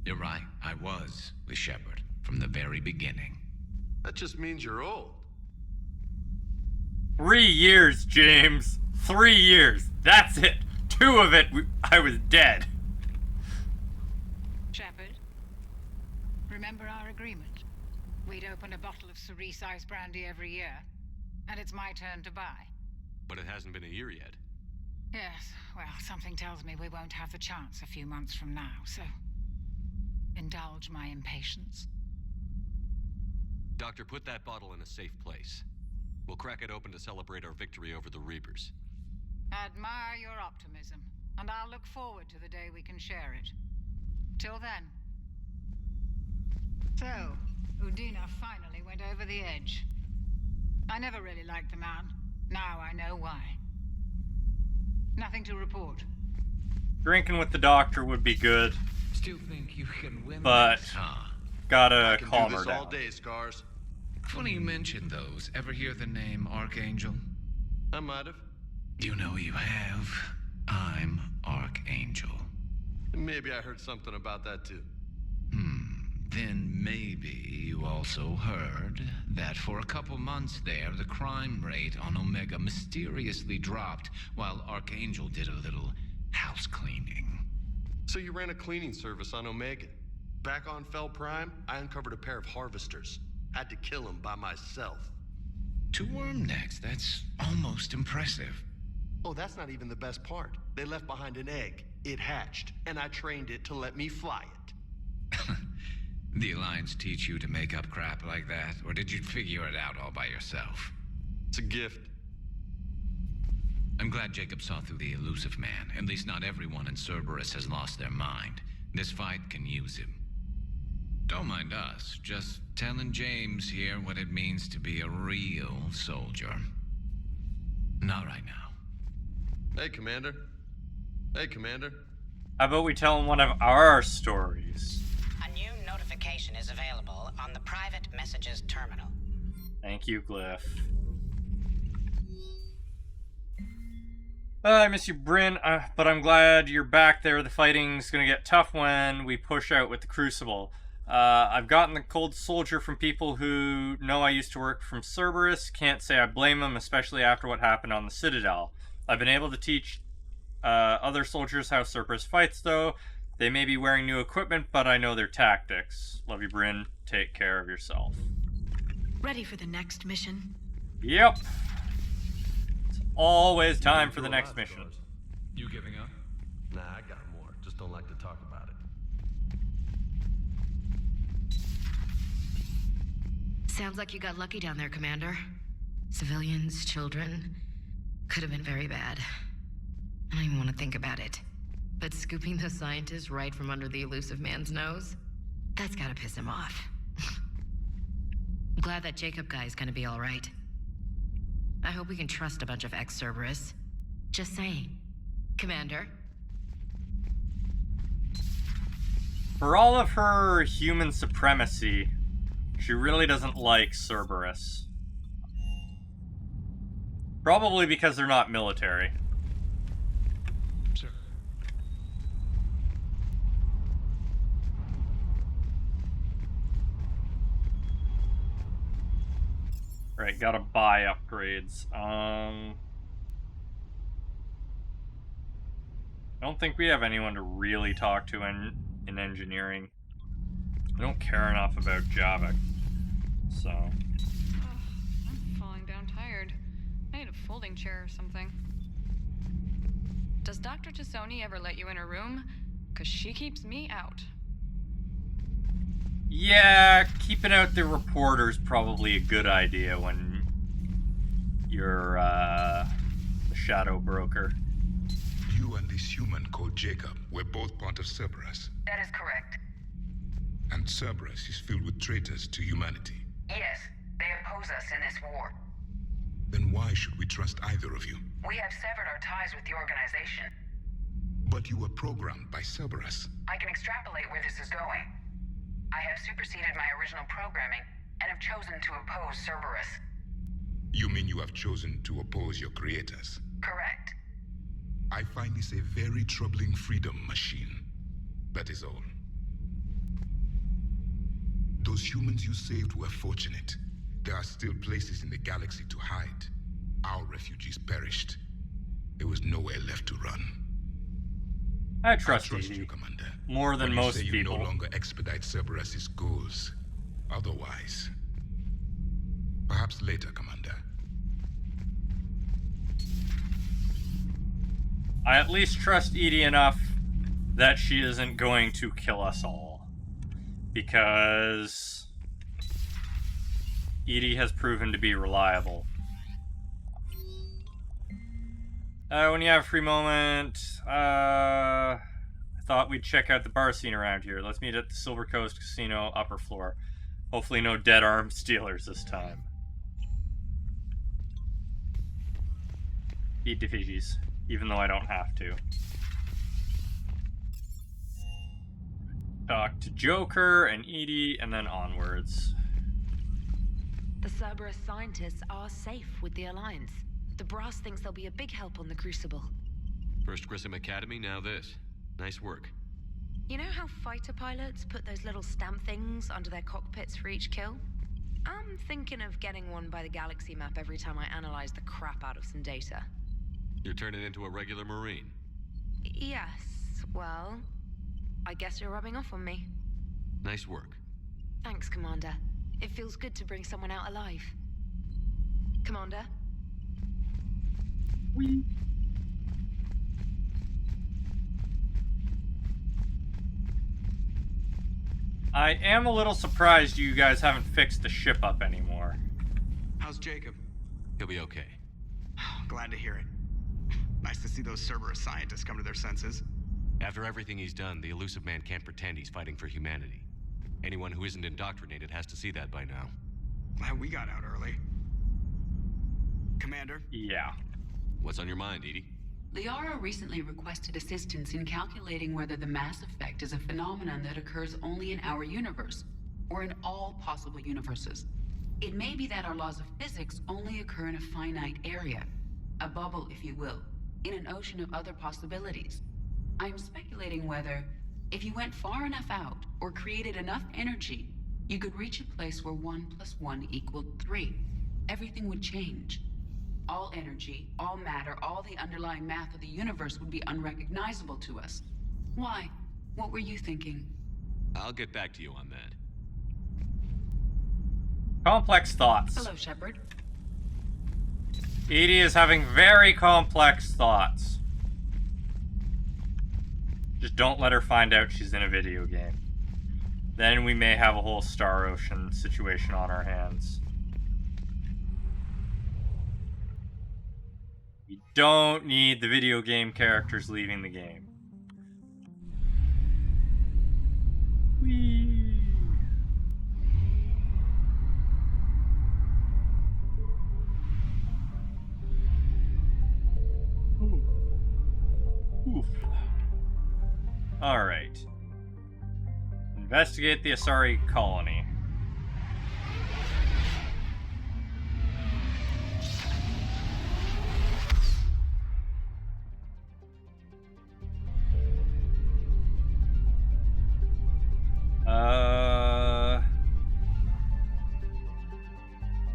You're right. I was with Shepard from the very beginning. That just means you're old. 3 years, James. 3 years. That's it. 2 of it, I was dead. Shepard, remember our agreement? We'd open a bottle of cerise ice brandy every year, and it's my turn to buy. But it hasn't been a year yet. Yes, well, something tells me we won't have the chance a few months from now, so indulge my impatience. Doctor, put that bottle in a safe place. We'll crack it open to celebrate our victory over the Reapers. Admire your optimism, and I'll look forward to the day we can share it. Till then. So, Udina finally went over the edge. I never really liked the man. Now I know why. Nothing to report. Drinking with the doctor would be good. Still think you can win but this, huh? Gotta calm do her this down. all day, Scars. Funny you mentioned those. Ever hear the name Archangel? I might have. You know you have. I'm Archangel. Maybe I heard something about that too. Then maybe you also heard that for a couple months there, the crime rate on Omega mysteriously dropped while Archangel did a little house cleaning. So you ran a cleaning service on Omega. Back on Fel Prime, I uncovered a pair of harvesters. Had to kill them by myself. 2 worm necks, that's almost impressive. Oh, that's not even the best part. They left behind an egg. It hatched, and I trained it to let me fly it. The Alliance teach you to make up crap like that, or did you figure it out all by yourself? It's a gift. I'm glad Jacob saw through the elusive man. At least not everyone in Cerberus has lost their mind. This fight can use him. Don't mind us, just telling James here what it means to be a real soldier. Not right now. Hey, Commander. Hey, Commander. How about we tell him one of our stories? A new notification is available on the private messages terminal. Thank you, Glyph. I miss you, Bryn, but I'm glad you're back there. The fighting's gonna get tough when we push out with the Crucible. I've gotten the cold soldier from people who know I used to work from Cerberus. Can't say I blame them, especially after what happened on the Citadel. I've been able to teach other soldiers how Cerberus fights, though. They may be wearing new equipment, but I know their tactics. Love you, Bryn. Take care of yourself. Ready for the next mission? Yep. It's always time for the next mission. You giving up? Nah, I got more. Just don't like to talk about it. Sounds like you got lucky down there, Commander. Civilians, children. Could have been very bad. I don't even want to think about it. But scooping those scientists right from under the elusive man's nose? That's gotta piss him off. I'm glad that Jacob guy is gonna be alright. I hope we can trust a bunch of ex-Cerberus. Just saying. Commander? For all of her human supremacy, she really doesn't like Cerberus. Probably because they're not military. Sir. Right, gotta buy upgrades. I don't think we have anyone to really talk to in engineering. I don't care enough about Java, so... I'm falling down tired. I need a folding chair or something. Does Dr. Tassoni ever let you in her room? Because she keeps me out. Yeah, keeping out the reporter's probably a good idea when you're, the shadow broker. You and this human called Jacob were both part of Cerberus. That is correct. And Cerberus is filled with traitors to humanity. Yes, they oppose us in this war. Then why should we trust either of you? We have severed our ties with the organization. But you were programmed by Cerberus. I can extrapolate where this is going. I have superseded my original programming and have chosen to oppose Cerberus. You mean you have chosen to oppose your creators? Correct. I find this a very troubling freedom machine. That is all. Those humans you saved were fortunate. There are still places in the galaxy to hide. Our refugees perished. There was nowhere left to run. I trust you, Commander. More than when most you say people. You no longer expedite Cerberus's goals. Otherwise. Perhaps later, Commander. I at least trust Edie enough that she isn't going to kill us all. Because Edie has proven to be reliable. When you have a free moment, I thought we'd check out the bar scene around here. Let's meet at the Silver Coast Casino, upper floor. Hopefully no dead arms dealers this time. Eat the Fijis, even though I don't have to. Talk to Joker and Edie, and then onwards. The Cerberus scientists are safe with the Alliance. The Brass thinks they'll be a big help on the Crucible. First Grissom Academy, now this. Nice work. You know how fighter pilots put those little stamp things under their cockpits for each kill? I'm thinking of getting one by the galaxy map every time I analyze the crap out of some data. You're turning into a regular Marine. Yes, well, I guess you're rubbing off on me. Nice work. Thanks, Commander. It feels good to bring someone out alive. Commander? Whee! I am a little surprised you guys haven't fixed the ship up anymore. How's Jacob? He'll be okay. Glad to hear it. Nice to see those Cerberus scientists come to their senses. After everything he's done, the elusive man can't pretend he's fighting for humanity. Anyone who isn't indoctrinated has to see that by now. Glad we got out early. Commander? Yeah. What's on your mind, Edie? Liara recently requested assistance in calculating whether the mass effect is a phenomenon that occurs only in our universe, or in all possible universes. It may be that our laws of physics only occur in a finite area, a bubble, if you will, in an ocean of other possibilities. I'm speculating whether, if you went far enough out, or created enough energy, you could reach a place where 1 + 1 = 3. Everything would change. All energy, all matter, all the underlying math of the universe would be unrecognizable to us. Why? What were you thinking? I'll get back to you on that. Complex thoughts. Hello, Shepard. Edie is having very complex thoughts. Just don't let her find out she's in a video game. Then we may have a whole Star Ocean situation on our hands. You don't need the video game characters leaving the game. Whee! Oof. Alright. Investigate the Asari colony.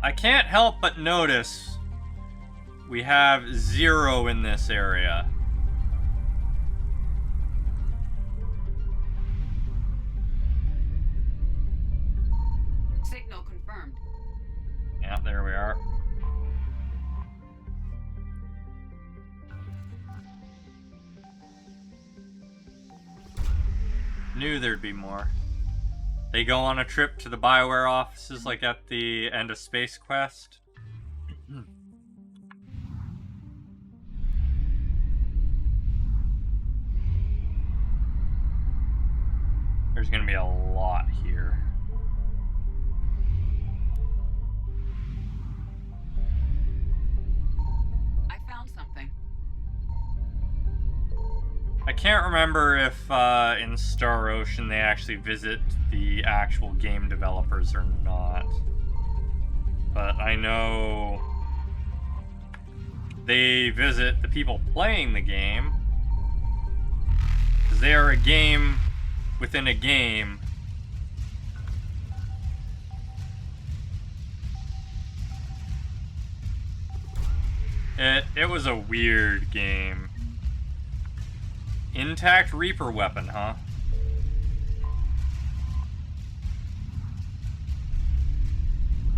I can't help but notice we have 0 in this area. Signal confirmed. Yeah, there we are. Knew there'd be more. They go on a trip to the BioWare offices like at the end of Space Quest. There's gonna be a lot here. I found something. I can't remember if in Star Ocean they actually visit the actual game developers or not. But I know they visit the people playing the game, because they are a game within a game. It was a weird game. Intact Reaper weapon, huh?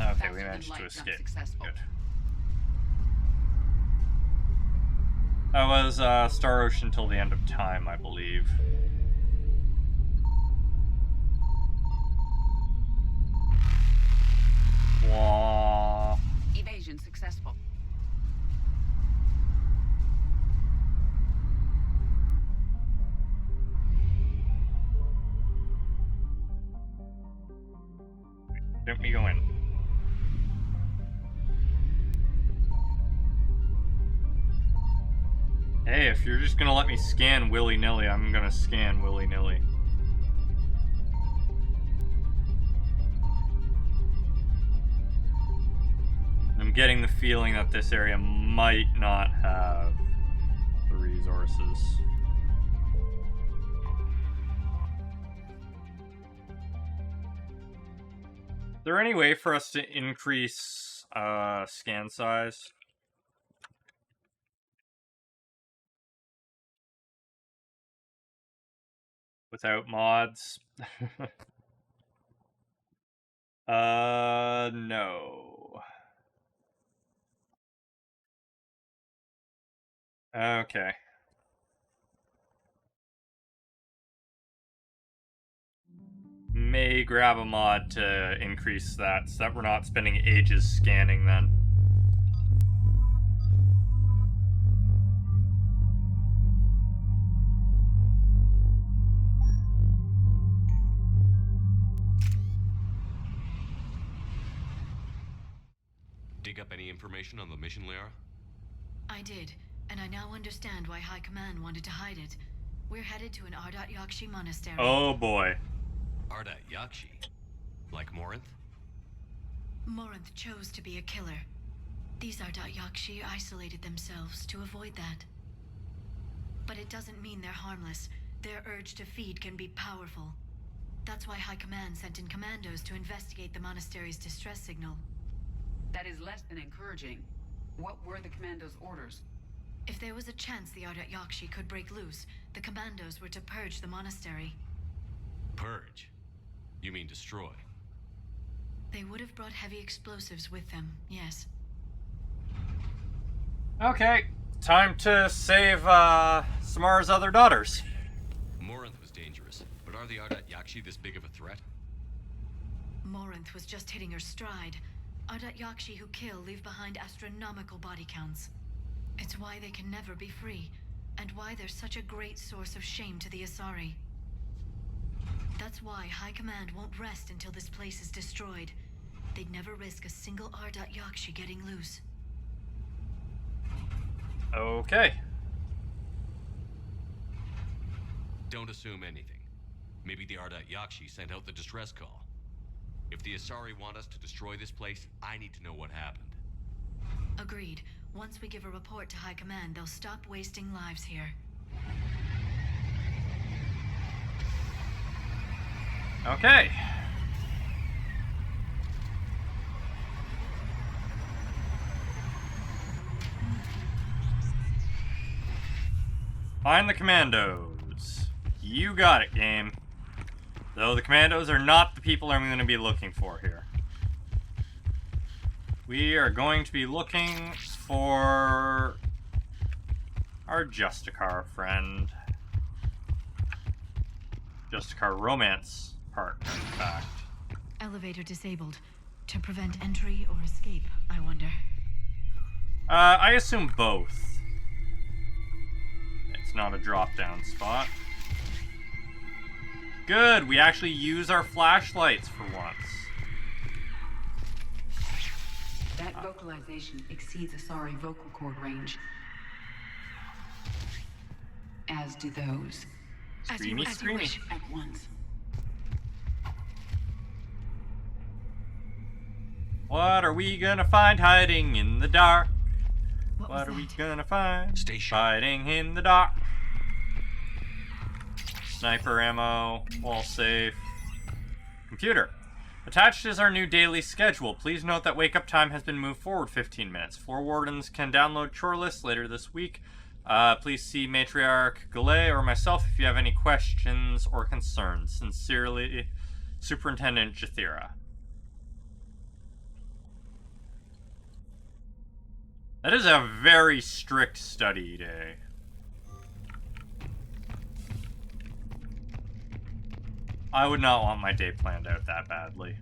Okay, we managed to escape. Good. That was Star Ocean till the end of time, I believe. Wah. Evasion successful. Don't me go in. Hey, if you're just gonna let me scan willy-nilly, I'm gonna scan willy-nilly. I'm getting the feeling that this area might not have the resources. Is there any way for us to increase scan size? Without mods? No. Okay. May grab a mod to increase that, so that we're not spending ages scanning then. Dig up any information on the mission, Liara? I did, and I now understand why High Command wanted to hide it. We're headed to an Ardat Yakshi monastery. Oh boy. Ardat Yakshi? Like Morinth? Morinth chose to be a killer. These Ardat Yakshi isolated themselves to avoid that. But it doesn't mean they're harmless. Their urge to feed can be powerful. That's why High Command sent in commandos to investigate the monastery's distress signal. That is less than encouraging. What were the commandos' orders? If there was a chance the Ardat Yakshi could break loose, the commandos were to purge the monastery. Purge? You mean destroy? They would have brought heavy explosives with them, yes. Okay, time to save Samara's other daughters. Morinth was dangerous, but are the Ardat Yakshi this big of a threat? Morinth was just hitting her stride. Ardat Yakshi who kill leave behind astronomical body counts. It's why they can never be free, and why they're such a great source of shame to the Asari. That's why High Command won't rest until this place is destroyed. They'd never risk a single Ardat Yakshi getting loose. Okay. Don't assume anything. Maybe the Ardat Yakshi sent out the distress call. If the Asari want us to destroy this place, I need to know what happened. Agreed. Once we give a report to High Command, they'll stop wasting lives here. Okay. Find the commandos. You got it, game. Though the commandos are not the people I'm going to be looking for here. We are going to be looking for our Justicar friend. Justicar romance partner, in fact. Elevator disabled. To prevent entry or escape, I wonder. I assume both. It's not a drop-down spot. Good, we actually use our flashlights for once. That vocalization exceeds Asari vocal cord range. As do those. As you wish. At once. What are we gonna find hiding in the dark? What are we gonna find hiding in the dark? Sniper ammo, wall safe. Computer. Attached is our new daily schedule. Please note that wake-up time has been moved forward 15 minutes. Floor wardens can download chore lists later this week. Please see Matriarch Gallet or myself if you have any questions or concerns. Sincerely, Superintendent Jathira. That is a very strict study day. I would not want my day planned out that badly.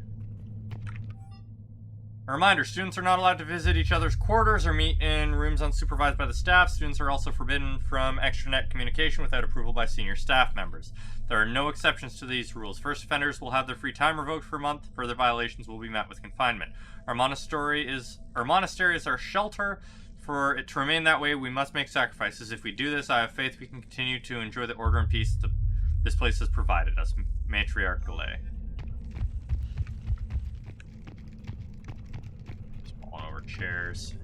A reminder, students are not allowed to visit each other's quarters or meet in rooms unsupervised by the staff. Students are also forbidden from extranet communication without approval by senior staff members. There are no exceptions to these rules. First offenders will have their free time revoked for a month. Further violations will be met with confinement. Our monastery is our shelter. For it to remain that way, we must make sacrifices. If we do this, I have faith we can continue to enjoy the order and peace this place has provided us. Matriarch Gallet. Just falling over chairs.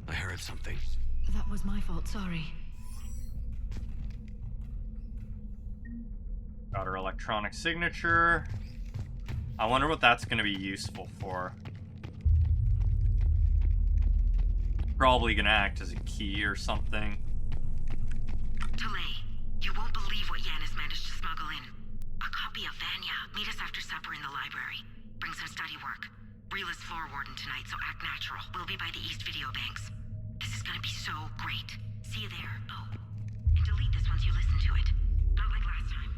I heard something. That was my fault, sorry. Got her electronic signature. I wonder what that's going to be useful for. Probably going to act as a key or something. Tali, you won't believe what Yanis managed to smuggle in. A copy of Vanya. Meet us after supper in the library. Bring some study work. Reel is floor warden tonight, so act natural. We'll be by the East Video Banks. This is gonna be so great. See you there. Oh, and delete this once you listen to it. Not like last time.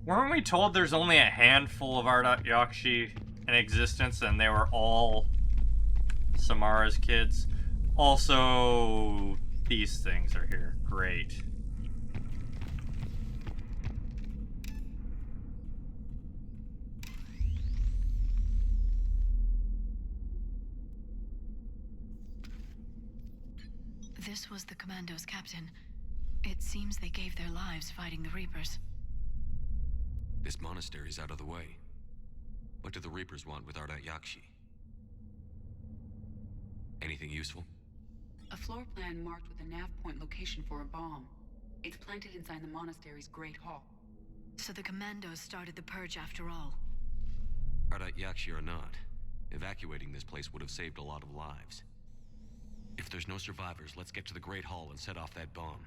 Weren't we told there's only a handful of Yakshi in existence and they were all Samara's kids? Also, these things are here. Great. This was the Commando's captain. It seems they gave their lives fighting the Reapers. This monastery's out of the way. What do the Reapers want with Ardat Yakshi? Anything useful? A floor plan marked with a nav point location for a bomb. It's planted inside the monastery's Great Hall. So the Commandos started the purge after all. Ardat Yakshi or not, evacuating this place would have saved a lot of lives. If there's no survivors, let's get to the Great Hall and set off that bomb.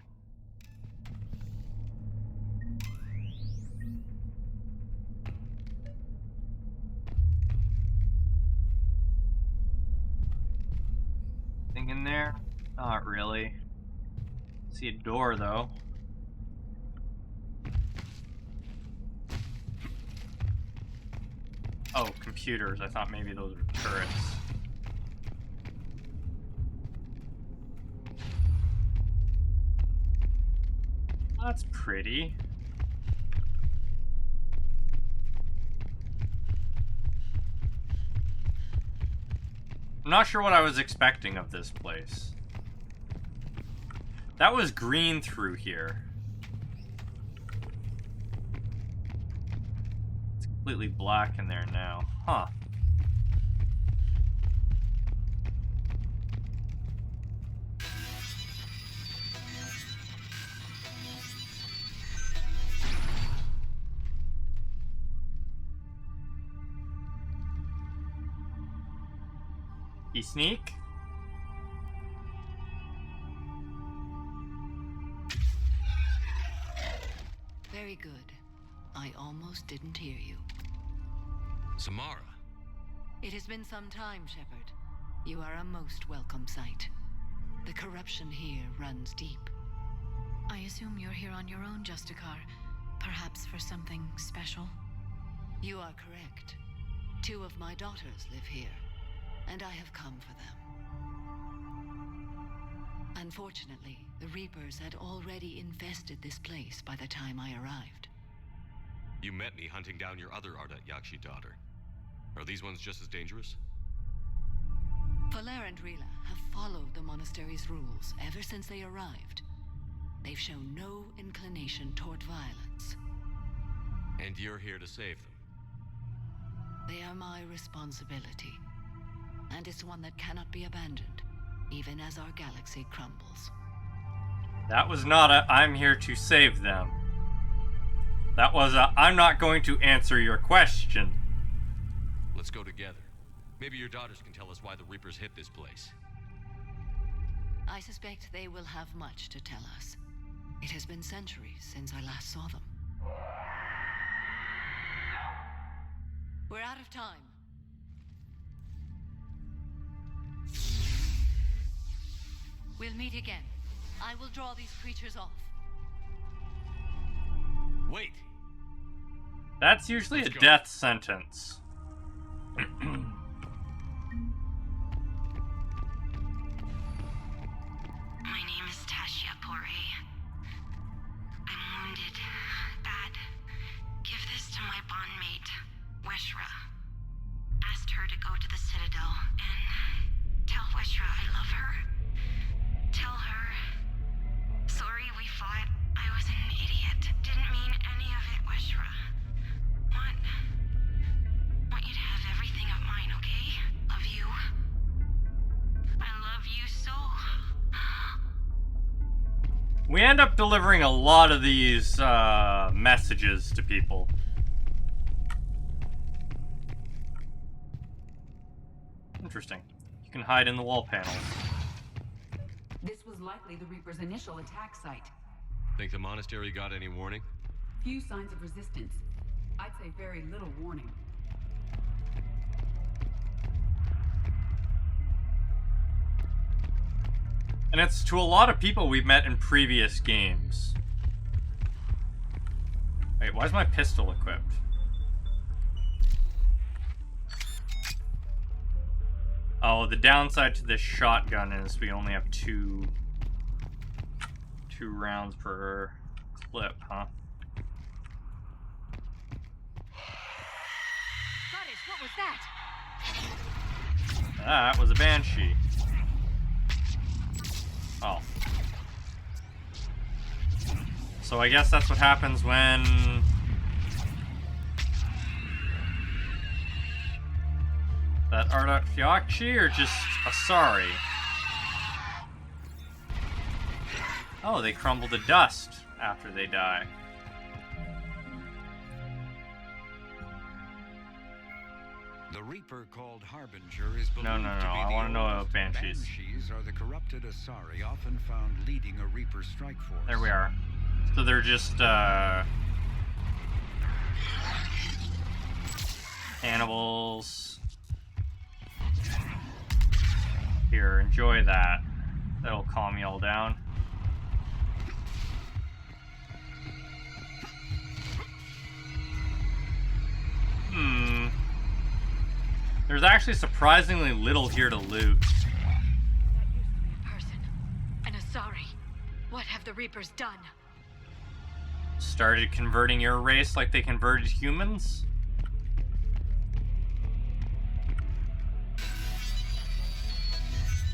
Thing in there? Not really. See a door though. Oh, computers. I thought maybe those were turrets. That's pretty. I'm not sure what I was expecting of this place. That was green through here. It's completely black in there now. Huh. Sneaky sneak. Very good. I almost didn't hear you. Samara. It has been some time, Shepard. You are a most welcome sight. The corruption here runs deep. I assume you're here on your own, Justicar. Perhaps for something special? You are correct. 2 of my daughters live here, and I have come for them. Unfortunately, the Reapers had already infested this place by the time I arrived. You met me hunting down your other Ardat Yakshi daughter. Are these ones just as dangerous? Valer and Rila have followed the monastery's rules ever since they arrived. They've shown no inclination toward violence. And you're here to save them? They are my responsibility. And it's one that cannot be abandoned, even as our galaxy crumbles. That was not a I'm here to save them. That was a I'm not going to answer your question. Let's go together. Maybe your daughters can tell us why the Reapers hit this place. I suspect they will have much to tell us. It has been centuries since I last saw them. We're out of time. We'll meet again. I will draw these creatures off. Wait! That's usually a death sentence. My name is Tashia Pore. I'm wounded. Bad. Give this to my bondmate, Weshra. Asked her to go to the Citadel and tell Weshra I love her. Tell her. Sorry we fought. I was an idiot. Didn't mean any of it, Weshra. Want you to have everything of mine, okay? Love you. I love you so. We end up delivering a lot of these messages to people. Interesting. You can hide in the wall panels. This was likely the Reaper's initial attack site. Think the monastery got any warning? Few signs of resistance. I'd say very little warning. And it's to a lot of people we've met in previous games. Wait, why is my pistol equipped? Oh, the downside to this shotgun is we only have two rounds per clip, huh? Goddess, what was that? That was a banshee. Oh. So I guess that's what happens when... That Ardat Yakshi or just Asari? Oh, they crumble to dust after they die. The Reaper called Harbinger is believed No, I want to know about Banshees. Banshees are the corrupted Asari often found leading a Reaper strike force. There we are. So they're just, cannibals. Here, enjoy that. That'll calm you all down. There's actually surprisingly little here to loot. That used to be a person. An Asari. What have the Reapers done? Started converting your race like they converted humans?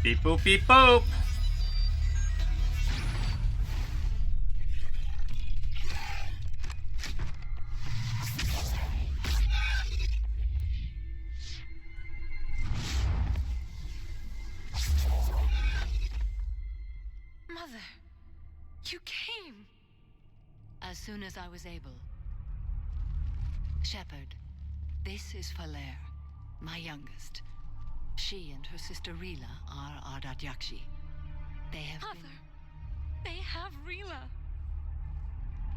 Beep boop beep boop! Mother, you came. As soon as I was able. Shepard, this is Valer, my youngest. She and her sister Rila are Ardat Yakshi. They have Mother, they have Rila.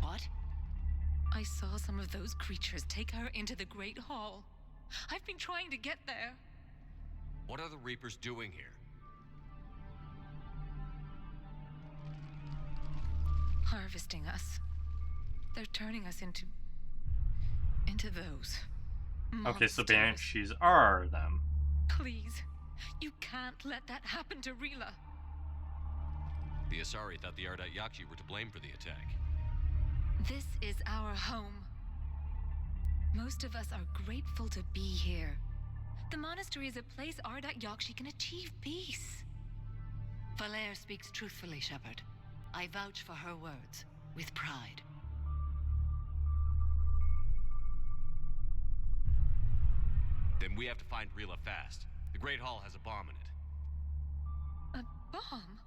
What? I saw some of those creatures take her into the Great Hall. I've been trying to get there. What are the Reapers doing here? Harvesting us. They're turning us into those. Okay, so monsters. banshees are them. Please, you can't let that happen to Rila. The Asari thought the Ardat Yakshi were to blame for the attack. This is our home. Most of us are grateful to be here. The monastery is a place Ardat Yakshi can achieve peace. Valere speaks truthfully, Shepard. I vouch for her words, with pride. Then we have to find Rila fast. The Great Hall has a bomb in it. A bomb?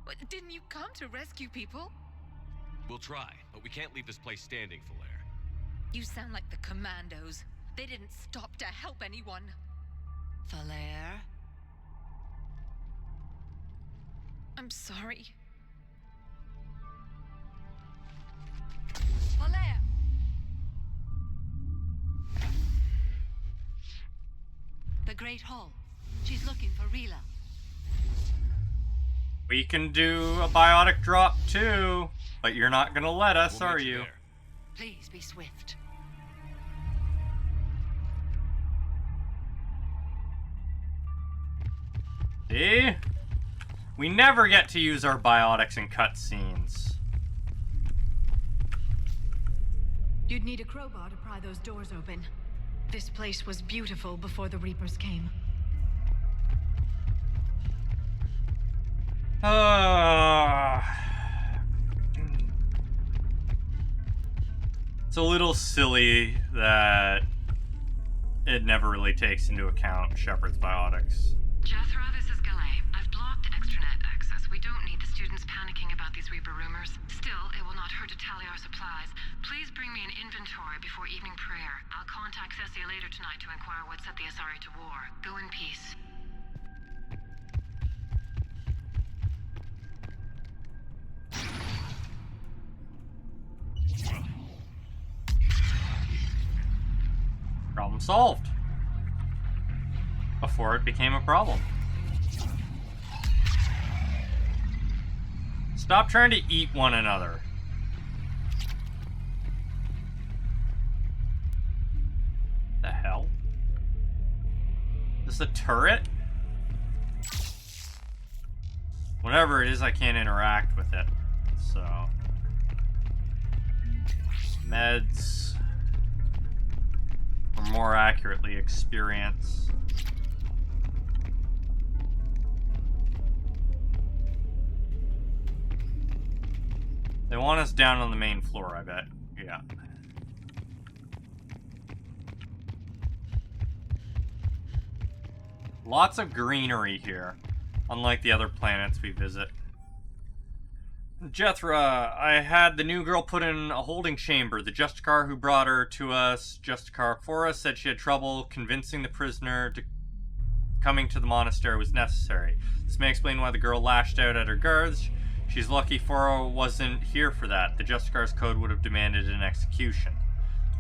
What, didn't you come to rescue people? We'll try, but we can't leave this place standing, Valere. You sound like the commandos. They didn't stop to help anyone. Valere? I'm sorry. Valere! The Great Hall. She's looking for Rila. We can do a biotic drop too, but you're not gonna let us, are you? Please be swift. See? We never get to use our biotics in cutscenes. You'd need a crowbar to pry those doors open. This place was beautiful before the Reapers came. It's a little silly that it never really takes into account Shepard's biotics. Jethro, this is Galay. I've blocked extranet access. We don't need the students panicking about these Reaper rumors. Still, it will not hurt to tally our supplies. Please bring me an inventory before evening prayer. I'll contact Cessia later tonight to inquire what set the Asari to war. Go in peace. Problem solved. Before it became a problem. Stop trying to eat one another. The hell? Is this a turret? Whatever it is, I can't interact with it. So. Meds. Or more accurately, experience. They want us down on the main floor, I bet. Yeah. Lots of greenery here, unlike the other planets we visit. Jethra, I had the new girl put in a holding chamber. The Justicar who brought her to us, Justicar for us, said she had trouble convincing the prisoner to coming to the monastery was necessary. This may explain why the girl lashed out at her guards. She's lucky Foro wasn't here for that. The Justicar's code would have demanded an execution.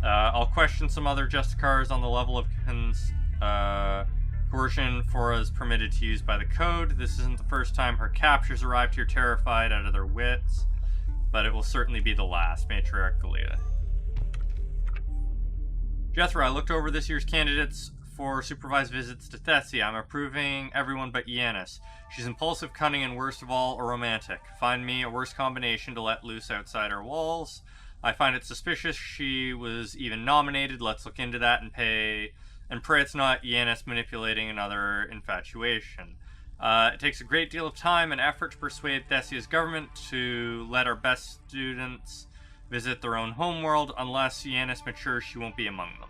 I'll question some other Justicars on the level of coercion Fora is permitted to use by the code. This isn't the first time her captors arrived here terrified out of their wits, but it will certainly be the last. Matriarch Galea. Jethro, I looked over this year's candidates for supervised visits to Thessia. I'm approving everyone but Yanis. She's impulsive, cunning, and worst of all, a romantic. Find me a worse combination to let loose outside our walls. I find it suspicious she was even nominated. Let's look into that and pray it's not Yanis manipulating another infatuation. It takes a great deal of time and effort to persuade Thessia's government to let our best students visit their own homeworld. Unless Yanis matures, she won't be among them.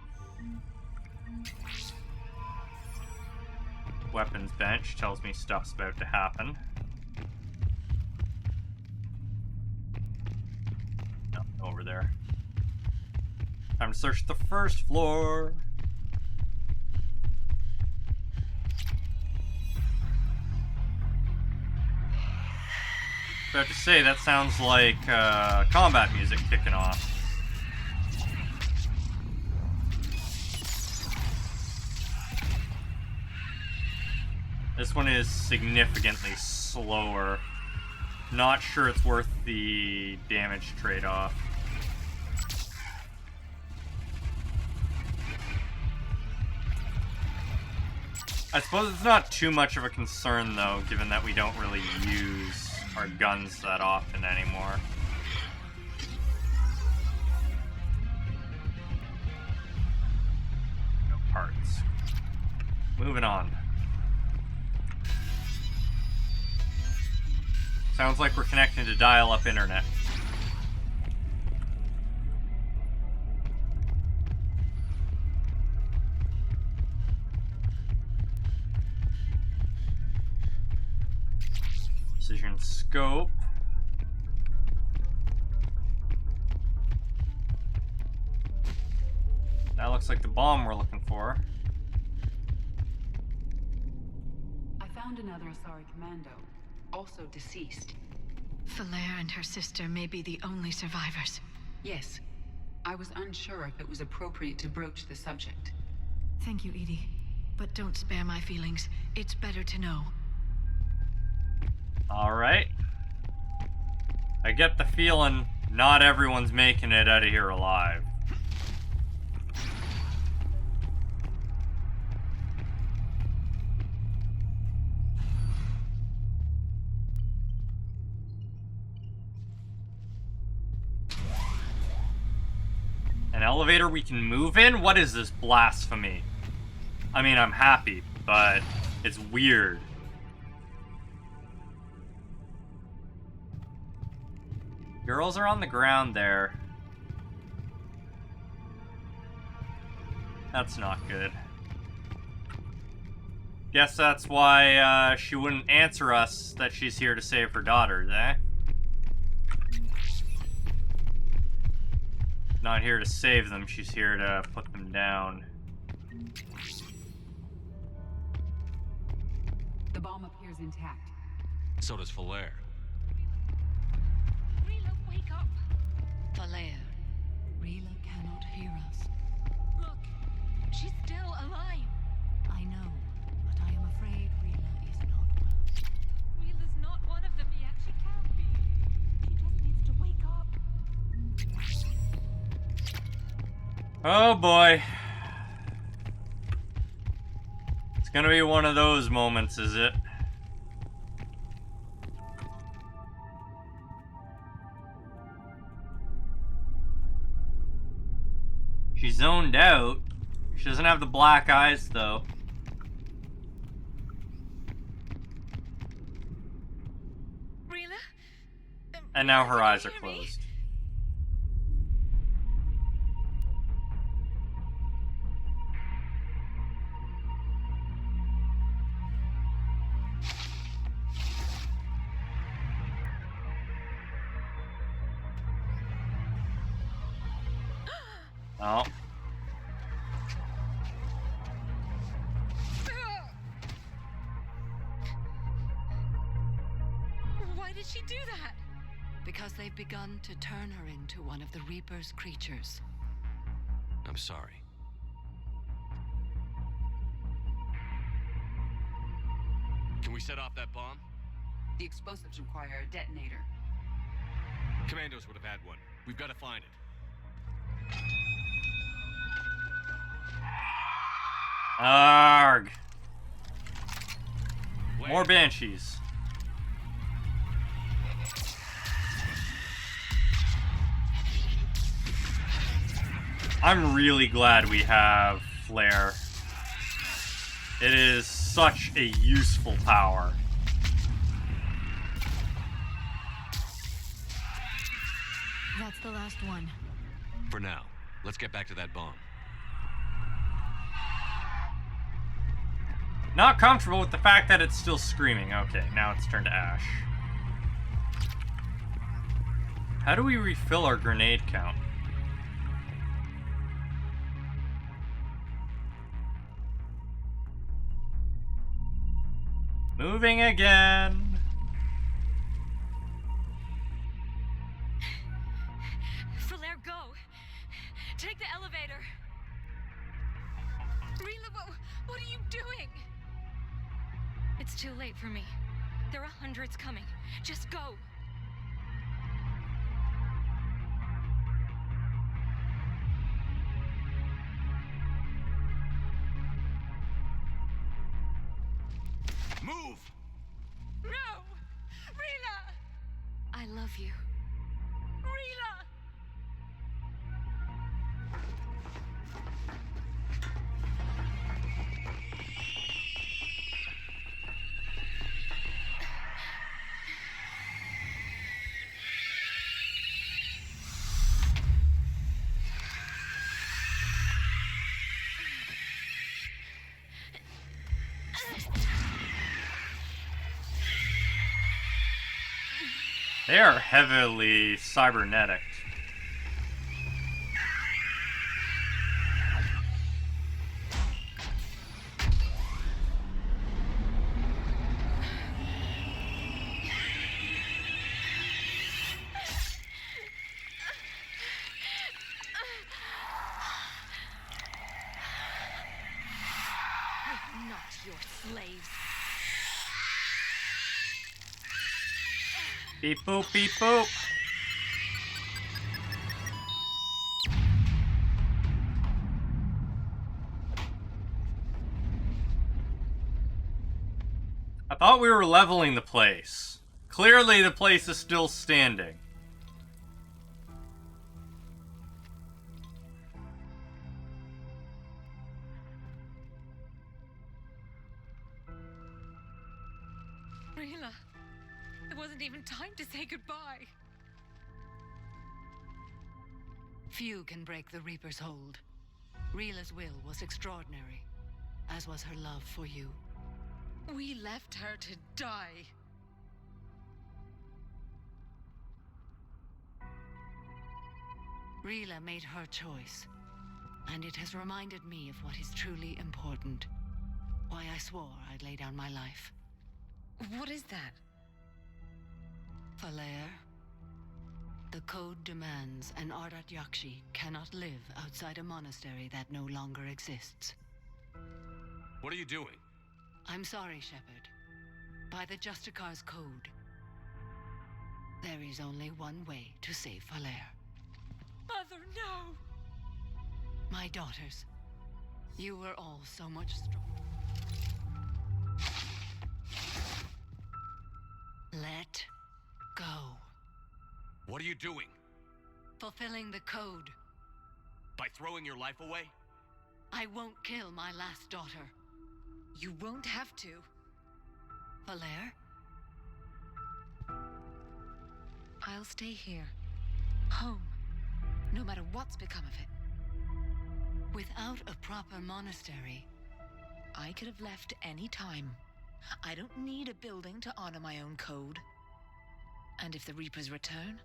Weapons bench tells me stuff's about to happen. Nothing over there. Time to search the first floor. About to say, that sounds like combat music kicking off. This one is significantly slower. Not sure it's worth the damage trade-off. I suppose it's not too much of a concern, though, given that we don't really use our guns that often anymore. No parts. Moving on. Sounds like we're connecting to dial-up internet. Precision scope. That looks like the bomb we're looking for. I found another Asari commando, also deceased. Falaire and her sister may be the only survivors. Yes. I was unsure if it was appropriate to broach the subject. Thank you, Edie. But don't spare my feelings. It's better to know. Alright. I get the feeling not everyone's making it out of here alive. An elevator we can move in? What is this blasphemy? I mean, I'm happy, but it's weird. Girls are on the ground there. That's not good. Guess that's why she wouldn't answer us that she's here to save her daughters, eh? Not here to save them, she's here to put them down. The bomb appears intact. So does Falaire. Rila, wake up! Falaire, Rila cannot hear us. Look, she's still alive. I know, but I am afraid Rila is not well. Rila's not one of them yet. She can't be. She just needs to wake up. Oh boy. It's gonna be one of those moments, is it? She's zoned out. She doesn't have the black eyes, though. Rila? And now her eyes are closed. Oh. Why did she do that? Because they've begun to turn her into one of the Reaper's creatures. I'm sorry. Can we set off that bomb? The explosives require a detonator. Commandos would have had one. We've got to find it. Arg. More banshees. I'm really glad we have flare. It is such a useful power. That's the last one. For now, let's get back to that bomb. Not comfortable with the fact that it's still screaming. Okay, now it's turned to ash. How do we refill our grenade count? Moving again. Take the elevator. Rila, what are you doing? It's too late for me. There are hundreds coming. Just go. Move! No! Rila! I love you. Rila! They are heavily cybernetic. We're not your slaves. Beep boop, beep boop. I thought we were leveling the place. Clearly the place is still standing. Rila, it wasn't even time to say goodbye. Few can break the Reaper's hold. Rila's will was extraordinary, as was her love for you. We left her to die. Rila made her choice, and it has reminded me of what is truly important. Why I swore I'd lay down my life. What is that? Falair, the code demands an Ardat Yakshi cannot live outside a monastery that no longer exists. What are you doing? I'm sorry, Shepard. By the Justicar's code, there is only one way to save Falair. Mother, no! My daughters, you were all so much stronger. Let go. What are you doing? Fulfilling the code. By throwing your life away? I won't kill my last daughter. You won't have to. Falair? I'll stay here. Home. No matter what's become of it. Without a proper monastery, I could have left any time. I don't need a building to honor my own code. And if the Reapers return,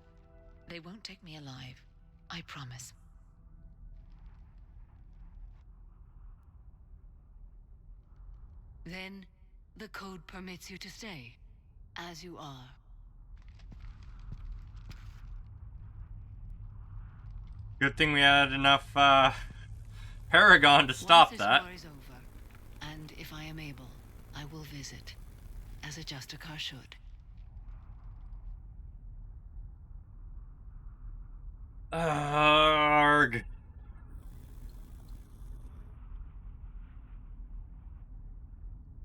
they won't take me alive. I promise. Then the code permits you to stay, as you are. Good thing we had enough Paragon to stop Once that. this war is over, and if I am able, I will visit, as a Justicar should. Arg.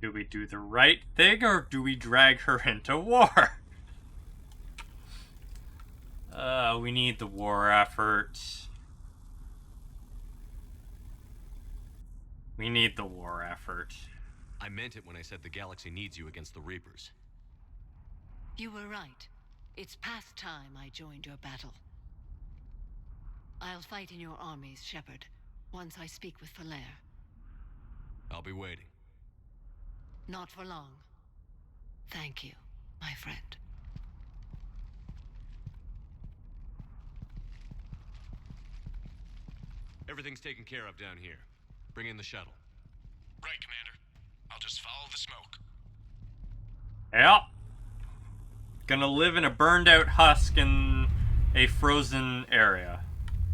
Do we do the right thing, or do we drag her into war? We need the war effort. We need the war effort. I meant it when I said the galaxy needs you against the Reapers. You were right. It's past time I joined your battle. I'll fight in your armies, Shepard, once I speak with Falair. I'll be waiting. Not for long. Thank you, my friend. Everything's taken care of down here. Bring in the shuttle. Right, Commander. I'll just follow the smoke. Yeah. Gonna live in a burned out husk in a frozen area.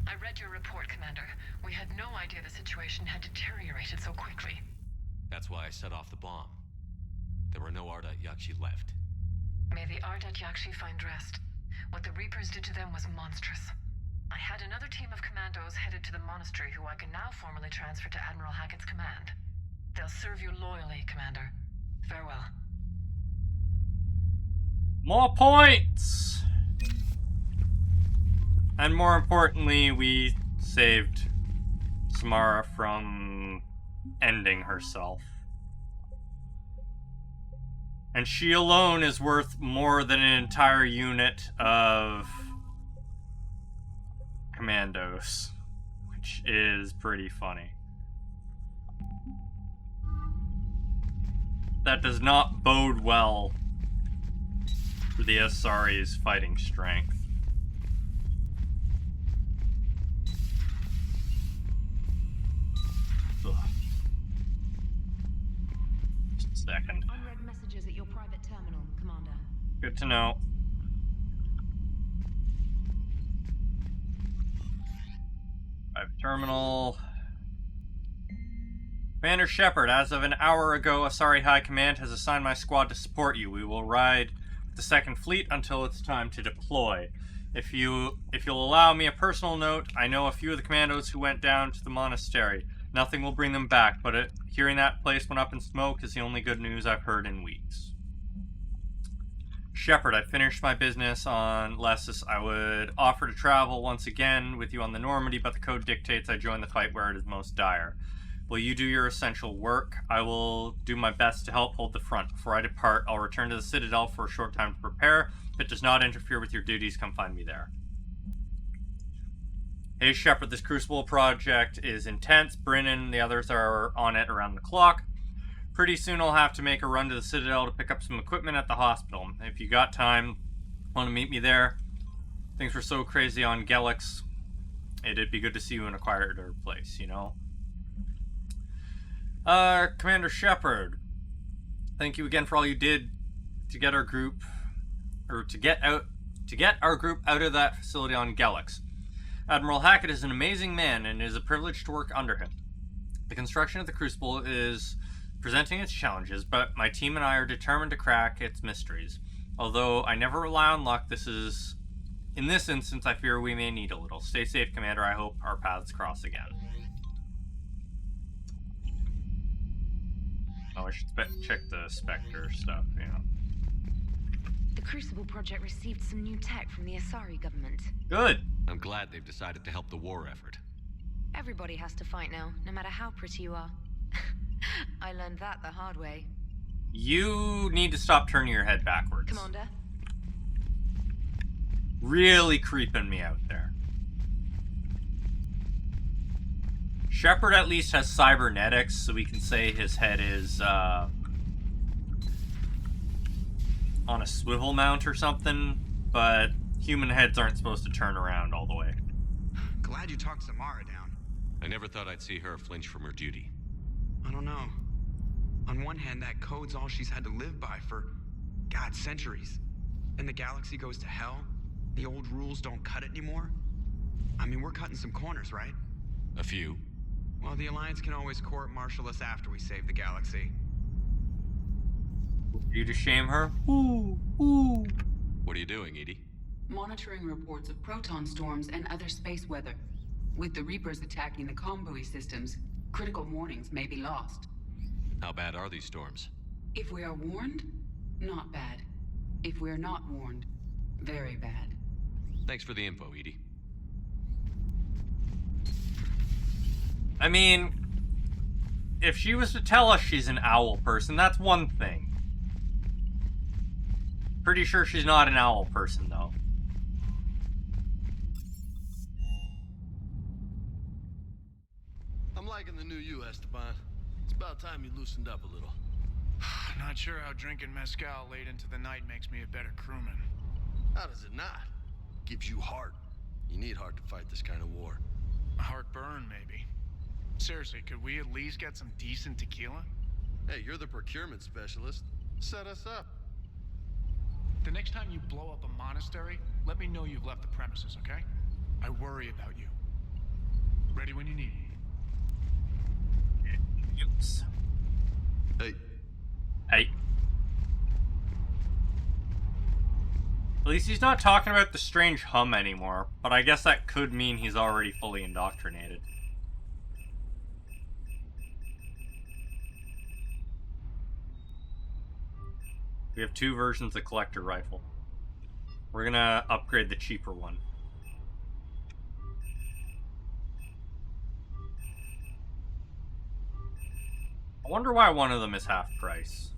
I read your report, Commander. We had no idea the situation had deteriorated so quickly. That's why I set off the bomb. There were no Ardat Yakshi left. May the Ardat Yakshi find rest. What the Reapers did to them was monstrous. I had another team of commandos headed to the monastery who I can now formally transfer to Admiral Hackett's command. They'll serve you loyally, Commander. Farewell. More points! And more importantly, we saved Samara from ending herself. And she alone is worth more than an entire unit of commandos, which is pretty funny. That does not bode well for the Asari's fighting strength. Ugh. Just a second. Unread messages at your private terminal, Commander. Good to know. Private terminal. Commander Shepard, as of an hour ago, Asari High Command has assigned my squad to support you. We will ride the 2nd Fleet until it's time to deploy. If you'll allow me a personal note, I know a few of the commandos who went down to the monastery. Nothing will bring them back, but hearing that place went up in smoke is the only good news I've heard in weeks. Shepard, I finished my business on Lessus. I would offer to travel once again with you on the Normandy, but the code dictates I join the fight where it is most dire. Will you do your essential work? I will do my best to help hold the front. Before I depart, I'll return to the Citadel for a short time to prepare. If it does not interfere with your duties, come find me there. Hey Shepard, this Crucible project is intense. Bryn and the others are on it around the clock. Pretty soon I'll have to make a run to the Citadel to pick up some equipment at the hospital. If you got time, want to meet me there? Things were so crazy on Gelix. It'd be good to see you in a quieter place, you know? Commander Shepard, thank you again for all you did to get our group, or to get our group out of that facility on Gelix. Admiral Hackett is an amazing man, and it is a privilege to work under him. The construction of the Crucible is presenting its challenges, but my team and I are determined to crack its mysteries. Although I never rely on luck, in this instance, I fear we may need a little. Stay safe, Commander. I hope our paths cross again. Oh, I should check the Spectre stuff, you know. The Crucible project received some new tech from the Asari government. Good. I'm glad they've decided to help the war effort. Everybody has to fight now, no matter how pretty you are. I learned that the hard way. You need to stop turning your head backwards. Commander? Really creeping me out there. Shepard at least has cybernetics, so we can say his head is on a swivel mount or something, but human heads aren't supposed to turn around all the way. Glad you talked Samara down. I never thought I'd see her flinch from her duty. I don't know. On one hand, that code's all she's had to live by for, God, centuries. And the galaxy goes to hell. The old rules don't cut it anymore. I mean, we're cutting some corners, right? A few. Well, the Alliance can always court-martial us after we save the galaxy. You to shame her? Ooh, ooh. What are you doing, Edie? Monitoring reports of proton storms and other space weather. With the Reapers attacking the comm buoy systems, critical warnings may be lost. How bad are these storms? If we are warned, not bad. If we're not warned, very bad. Thanks for the info, Edie. I mean, if she was to tell us she's an owl person, that's one thing. Pretty sure she's not an owl person, though. I'm liking the new you, Esteban. It's about time you loosened up a little. Not sure how drinking mezcal late into the night makes me a better crewman. How does it not? Gives you heart. You need heart to fight this kind of war. Heartburn, maybe. Seriously, could we at least get some decent tequila? Hey, you're the procurement specialist. Set us up. The next time you blow up a monastery, let me know you've left the premises, okay? I worry about you. Ready when you need me. Oops. Hey. Hey. At least he's not talking about the strange hum anymore, but I guess that could mean he's already fully indoctrinated. We have 2 versions of collector rifle. We're gonna upgrade the cheaper one. I wonder why one of them is half price.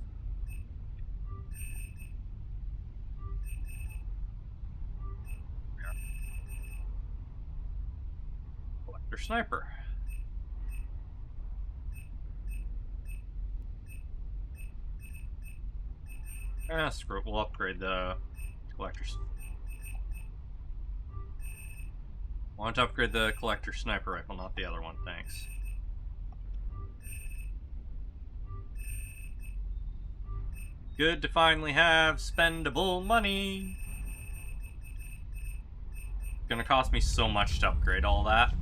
Collector sniper. Ah, screw it. We'll upgrade the collectors. Want to upgrade the collector sniper rifle, not the other one. Thanks. Good to finally have spendable money. Gonna cost me so much to upgrade all that.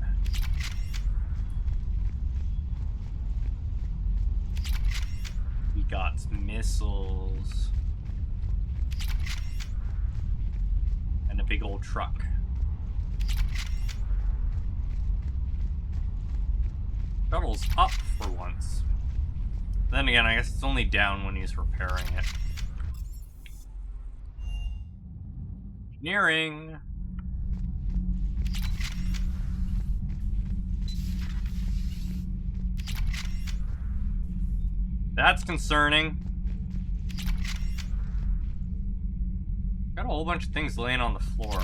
We got missiles. And a big old truck. Shuttle's up for once. Then again, I guess it's only down when he's repairing it. Engineering. That's concerning. Got a whole bunch of things laying on the floor.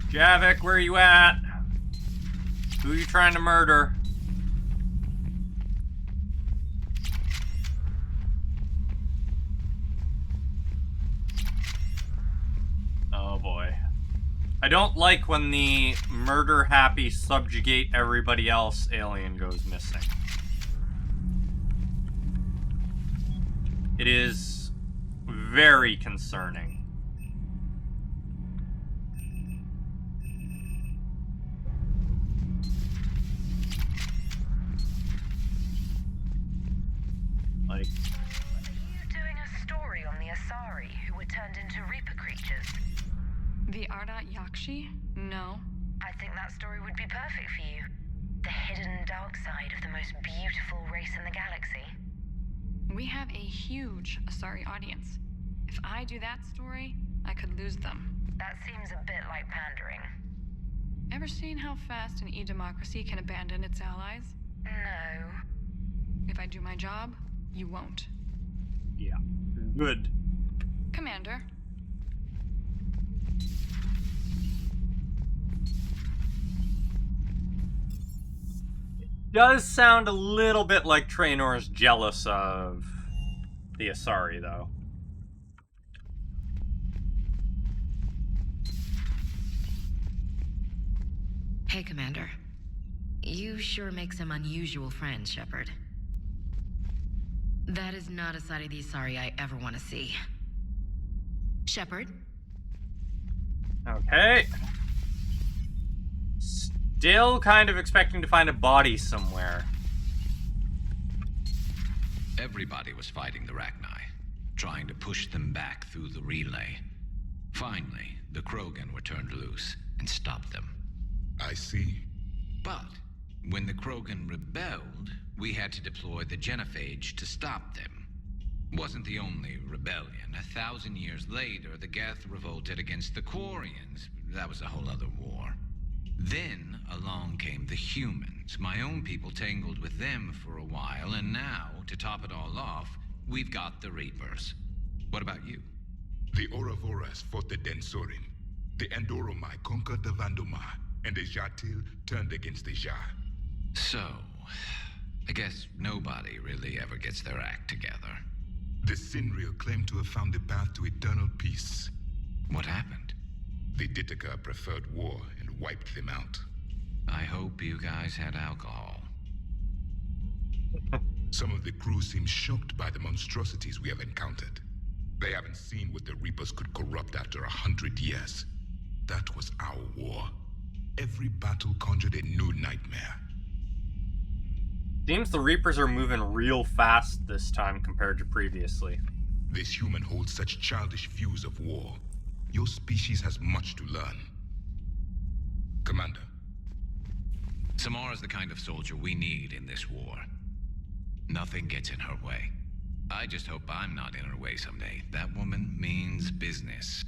Javik, where are you at? Who are you trying to murder? Oh boy. I don't like when the murder-happy subjugate everybody else alien goes missing. It is very concerning. Like, Are you doing a story on the Asari who were turned into Reaper creatures? The Ardat Yakshi? No. I think that story would be perfect for you. The hidden dark side of the most beautiful race in the galaxy. We have a huge Asari audience. If I do that story, I could lose them. That seems a bit like pandering. Ever seen how fast an e-democracy can abandon its allies? No. If I do my job, you won't. yeah. Good. Commander. Does sound a little bit like Traenor's jealous of the Asari, though. Hey, Commander. You sure make some unusual friends, Shepard. That is not a side of the Asari I ever want to see. Shepard? Okay. Still kind of expecting to find a body somewhere. Everybody was fighting the Rachni, trying to push them back through the relay. Finally, the Krogan were turned loose and stopped them. I see. But when the Krogan rebelled, we had to deploy the Genophage to stop them. Wasn't the only rebellion. 1,000 years later, the Geth revolted against the Quarians. That was a whole other war. Then along came the humans. My own people tangled with them for a while, and now, to top it all off, we've got the Reapers. What about you? The Ouroboros fought the Densorin. The Endoromai conquered the Vandomar, and the Jatil turned against the Jar. So, I guess nobody really ever gets their act together. The Sinreal claimed to have found the path to eternal peace. What happened? The Ditaka preferred war and wiped them out. I hope you guys had alcohol. Some of the crew seem shocked by the monstrosities we have encountered. They haven't seen what the Reapers could corrupt after 100 years. That was our war. Every battle conjured a new nightmare. Seems the Reapers are moving real fast this time compared to previously. This human holds such childish views of war. Your species has much to learn. Commander. Samara's the kind of soldier we need in this war. Nothing gets in her way. I just hope I'm not in her way someday. That woman means business.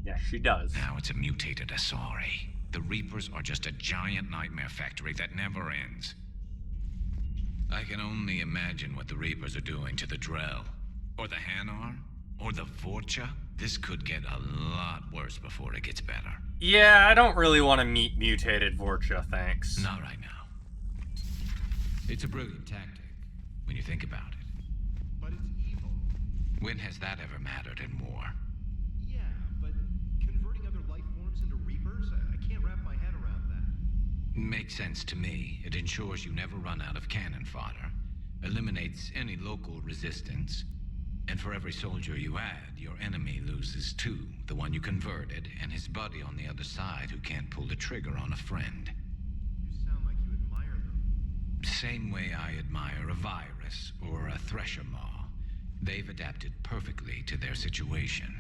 Yeah, she does. Now it's a mutated Asari. The Reapers are just a giant nightmare factory that never ends. I can only imagine what the Reapers are doing to the Drell, or the Hanar, or the Vorcha. This could get a lot worse before it gets better. Yeah, I don't really want to meet mutated Vorcha, thanks. Not right now. It's a brilliant tactic, when you think about it. But it's evil. When has that ever mattered in war? Yeah, but converting other life forms into Reapers? I can't wrap my head around that. Makes sense to me. It ensures you never run out of cannon fodder, eliminates any local resistance, and for every soldier you add, your enemy loses two, the one you converted, and his buddy on the other side who can't pull the trigger on a friend. You sound like you admire them. Same way I admire a virus or a thresher maw. They've adapted perfectly to their situation.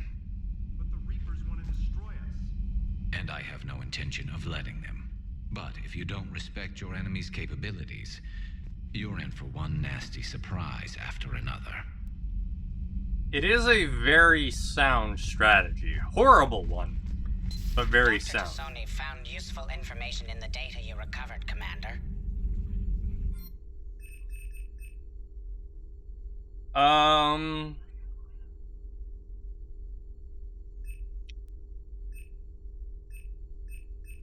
But the Reapers want to destroy us. And I have no intention of letting them. But if you don't respect your enemy's capabilities, you're in for one nasty surprise after another. It is a very sound strategy. Horrible one, but very sound. Sony found useful information in the data you recovered, Commander.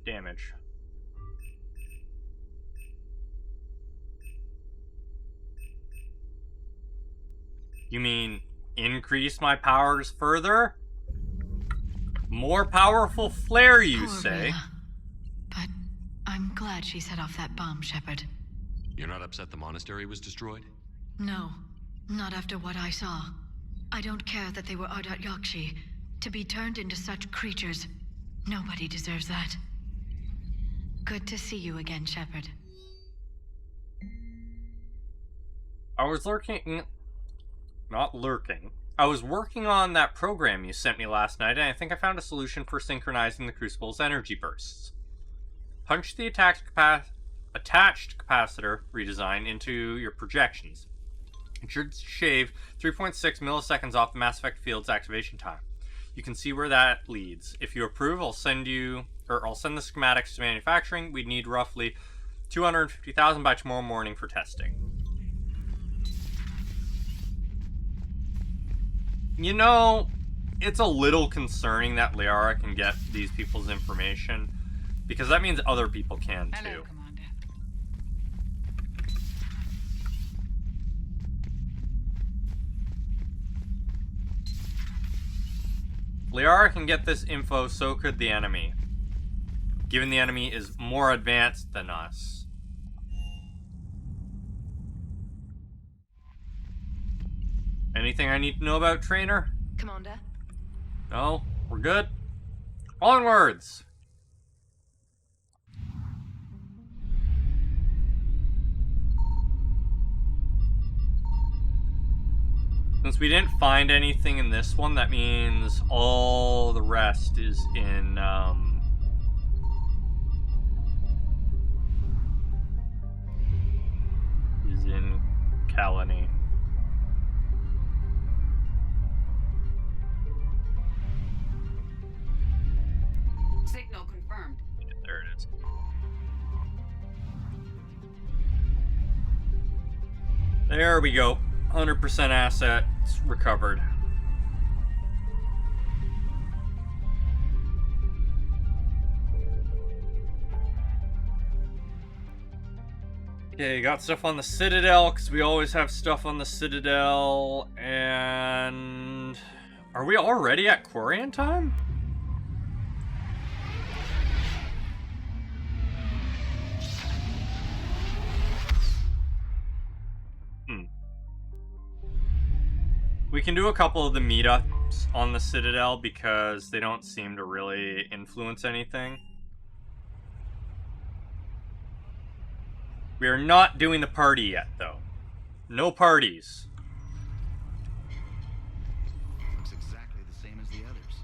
Damage. You mean increase my powers further? More powerful flare, you Poor say? Rilla. But I'm glad she set off that bomb, Shepard. You're not upset the monastery was destroyed? No, not after what I saw. I don't care that they were Ardat Yakshi. To be turned into such creatures, nobody deserves that. Good to see you again, Shepard. I was not lurking. I was working on that program you sent me last night, and I think I found a solution for synchronizing the Crucible's energy bursts. Punch the attached capacitor redesign into your projections. It should shave 3.6 milliseconds off the Mass Effect field's activation time. You can see where that leads. If you approve, I'll send the schematics to manufacturing. We'd need roughly 250,000 by tomorrow morning for testing. You know, it's a little concerning that Liara can get these people's information, because that means other people can too. Hello, Commander. Liara can get this info, so could the enemy. Given the enemy is more advanced than us. Anything I need to know about Trainer? Commander? No? We're good? Onwards! Since we didn't find anything in this one, that means all the rest is in, Kalani. Signal confirmed. There it is. There we go. 100% assets recovered. Okay, got stuff on the Citadel, because we always have stuff on the Citadel, and... Are we already at Quarian time? We can do a couple of the meetups on the Citadel because they don't seem to really influence anything. We are not doing the party yet, though. No parties. Looks exactly the same as the others.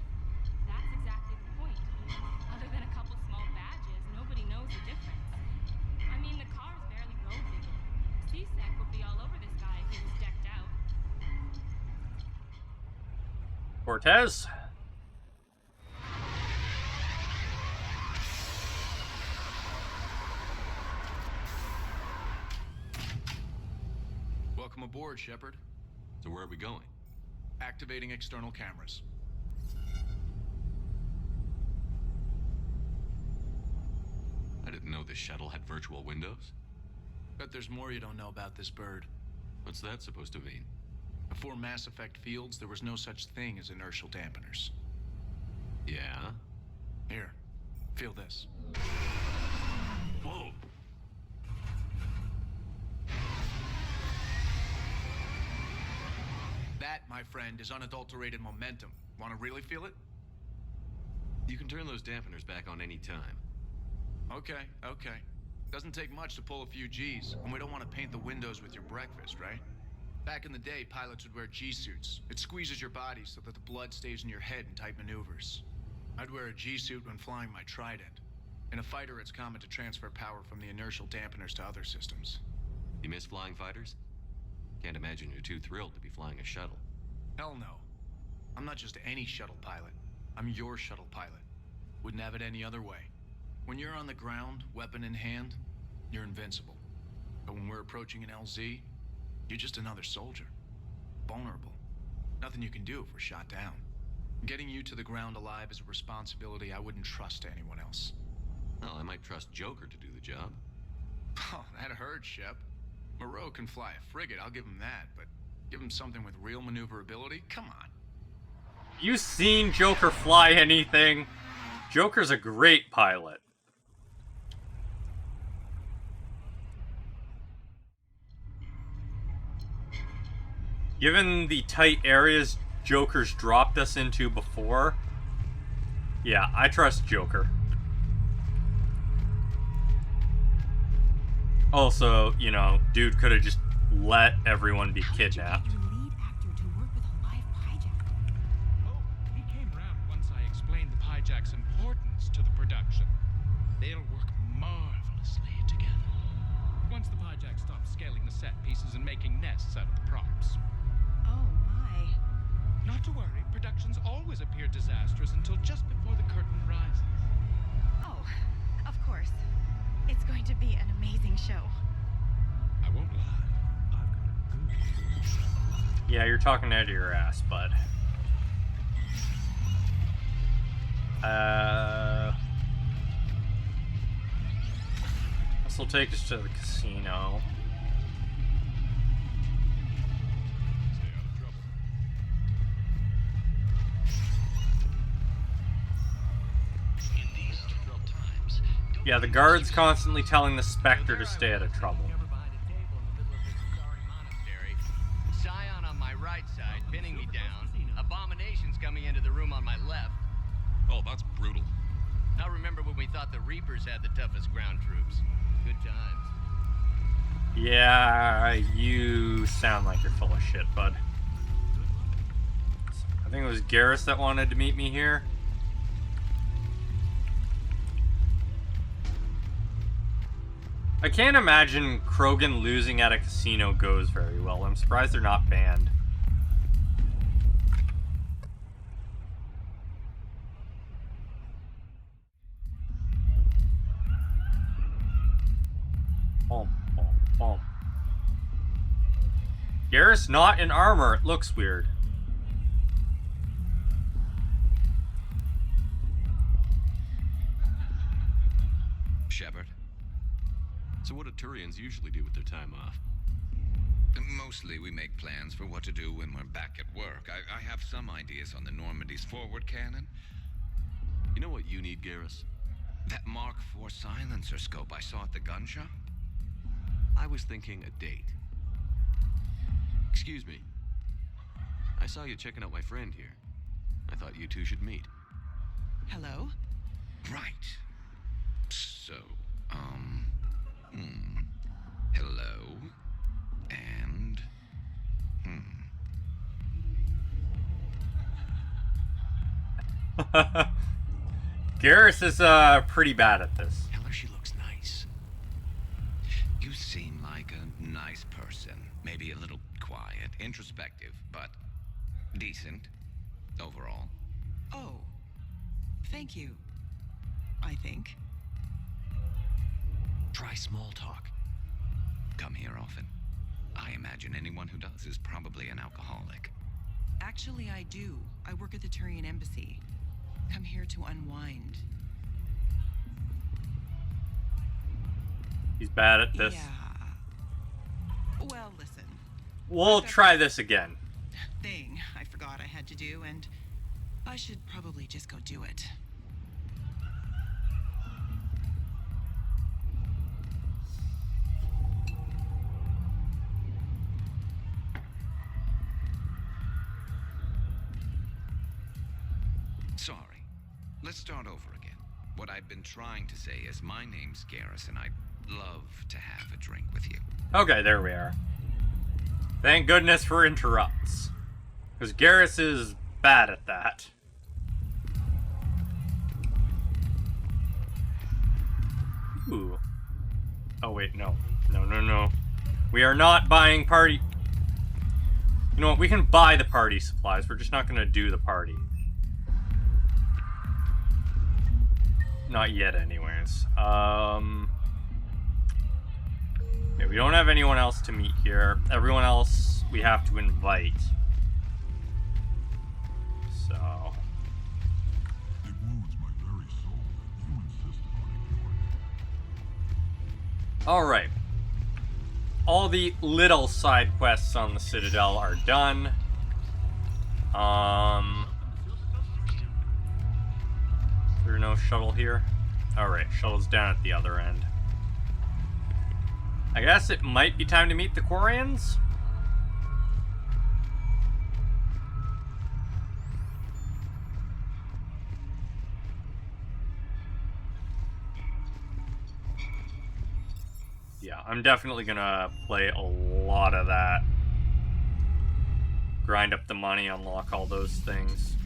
That's exactly the point. Other than a couple small badges, nobody knows the difference. I mean, the car's barely road legal. C-Sec would be all over this guy if he was decked out. Cortez? Welcome aboard, Shepard. So where are we going? Activating external cameras. I didn't know this shuttle had virtual windows. Bet there's more you don't know about this bird. What's that supposed to mean? Before Mass Effect fields, there was no such thing as inertial dampeners. Yeah? Here, feel this. Whoa! That, my friend, is unadulterated momentum. Want to really feel it? You can turn those dampeners back on any time. Okay. Doesn't take much to pull a few G's, and we don't want to paint the windows with your breakfast, right? Back in the day, pilots would wear G-suits. It squeezes your body so that the blood stays in your head in tight maneuvers. I'd wear a G-suit when flying my Trident. In a fighter, it's common to transfer power from the inertial dampeners to other systems. You miss flying fighters? Can't imagine you're too thrilled to be flying a shuttle. Hell no. I'm not just any shuttle pilot. I'm your shuttle pilot. Wouldn't have it any other way. When you're on the ground, weapon in hand, you're invincible. But when we're approaching an LZ, you're just another soldier. Vulnerable. Nothing you can do if we're shot down. Getting you to the ground alive is a responsibility I wouldn't trust to anyone else. Well, I might trust Joker to do the job. Oh, that hurts, Shep. Moreau can fly a frigate, I'll give him that, but give him something with real maneuverability? Come on. You seen Joker fly anything? Joker's a great pilot. Given the tight areas Joker's dropped us into before, yeah, I trust Joker. Also, you know, dude could have just let everyone be kidnapped. He came round once I explained the Pyjack's importance to the production. They'll work marvelously together. Once the Pyjack stops scaling the set pieces and making nests out of the props. Oh my. Not to worry, productions always appear disastrous until just before the curtain rises. Oh, of course. It's going to be an amazing show. I won't lie. I've got a good... Yeah, you're talking out of your ass, bud. This will take us to the casino. Stay out of trouble. In these troubled times, Yeah, the guard's constantly telling the Spectre to stay out of trouble. Scion on my right side, pinning me down. Abominations coming into the room on my left. Oh, that's brutal. I remember when we thought the Reapers had the toughest ground troops. Good times. Yeah, you sound like you're full of shit, bud. I think it was Garrus that wanted to meet me here. I can't imagine Krogan losing at a casino goes very well. I'm surprised they're not banned. Boom, boom, boom. Garrus not in armor. It looks weird. Shepard. So what do Turians usually do with their time off? Mostly we make plans for what to do when we're back at work. I have some ideas on the Normandy's forward cannon. You know what you need, Garrus? That Mark IV silencer scope I saw at the gun shop? I was thinking a date. Excuse me. I saw you checking out my friend here. I thought you two should meet. Hello? Right. So, Garrus is pretty bad at this. Tell her she looks nice. You seem like a nice person. Maybe a little quiet, introspective, but decent overall. Oh, thank you. I think. Try small talk. Come here often. I imagine anyone who does is probably an alcoholic. Actually, I do. I work at the Turian embassy. Come here to unwind. He's bad at this. Yeah. Well, listen. We'll try this again. Thing I forgot I had to do, and I should probably just go do it. Sorry. Let's start over again. What I've been trying to say is my name's Garrus, and I'd love to have a drink with you. Okay, there we are. Thank goodness for interrupts. Because Garrus is bad at that. Ooh. Oh, wait, no. No. We are not buying party... You know what, we can buy the party supplies. We're just not going to do the party. Not yet, anyways. Okay, we don't have anyone else to meet here. Everyone else we have to invite. So... It wounds my very soul that you insisted on ignoring it. Alright. All the little side quests on the Citadel are done. Is there no shuttle here? Alright, shuttle's down at the other end. I guess it might be time to meet the Quarians? Yeah, I'm definitely gonna play a lot of that. Grind up the money, unlock all those things.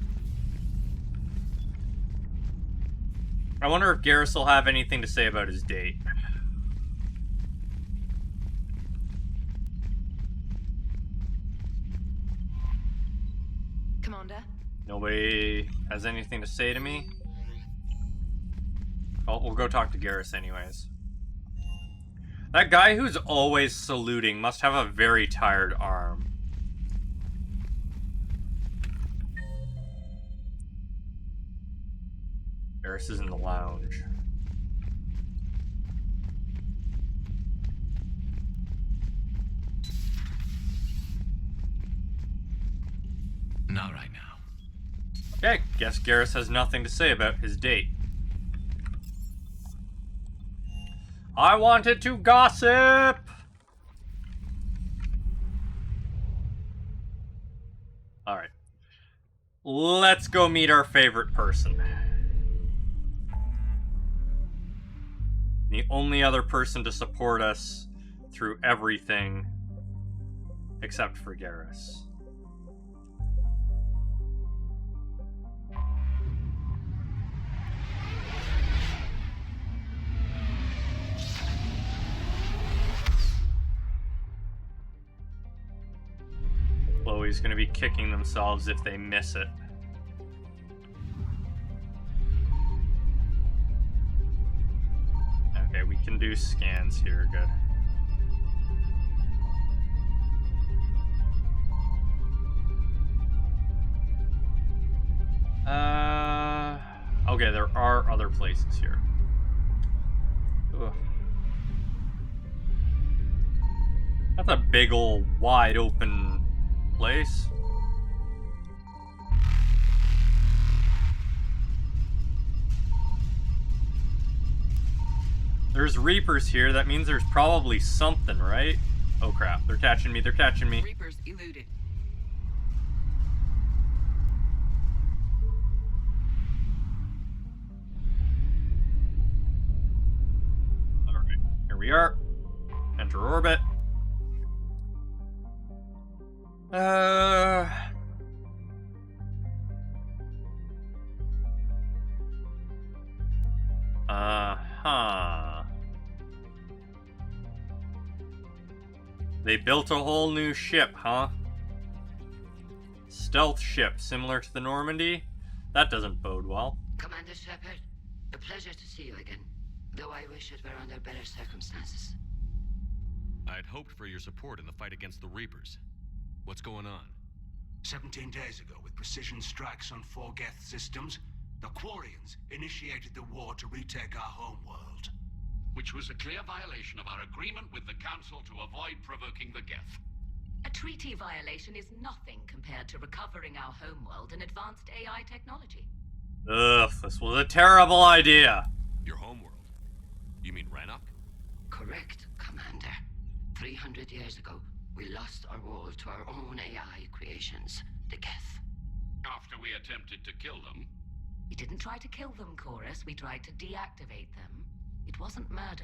I wonder if Garrus will have anything to say about his date. Commander? Nobody has anything to say to me? Well, we'll go talk to Garrus anyways. That guy who's always saluting must have a very tired arm. Garrus is in the lounge. Not right now. Okay, guess Garrus has nothing to say about his date. I wanted to gossip! Alright. Let's go meet our favorite person. The only other person to support us through everything except for Garrus. Chloe's gonna be kicking themselves if they miss it. Okay, we can do scans here, good. Okay, there are other places here. Ugh. That's a big ol' wide open place. There's Reapers here, that means there's probably something, right? Oh crap, they're catching me, they're catching me. Reapers eluded. Alright, here we are. Enter orbit. Uh-huh. They built a whole new ship, huh? Stealth ship, similar to the Normandy? That doesn't bode well. Commander Shepard, a pleasure to see you again. Though I wish it were under better circumstances. I had hoped for your support in the fight against the Reapers. What's going on? 17 days ago, with precision strikes on 4 Geth systems, the Quarians initiated the war to retake our homeworld. Which was a clear violation of our agreement with the Council to avoid provoking the Geth. A treaty violation is nothing compared to recovering our homeworld and advanced AI technology. Ugh, this was a terrible idea. Your homeworld? You mean Rannoch? Correct, Commander. 300 years ago, we lost our world to our own AI creations, the Geth. After we attempted to kill them. We didn't try to kill them, Chorus. We tried to deactivate them. It wasn't murder.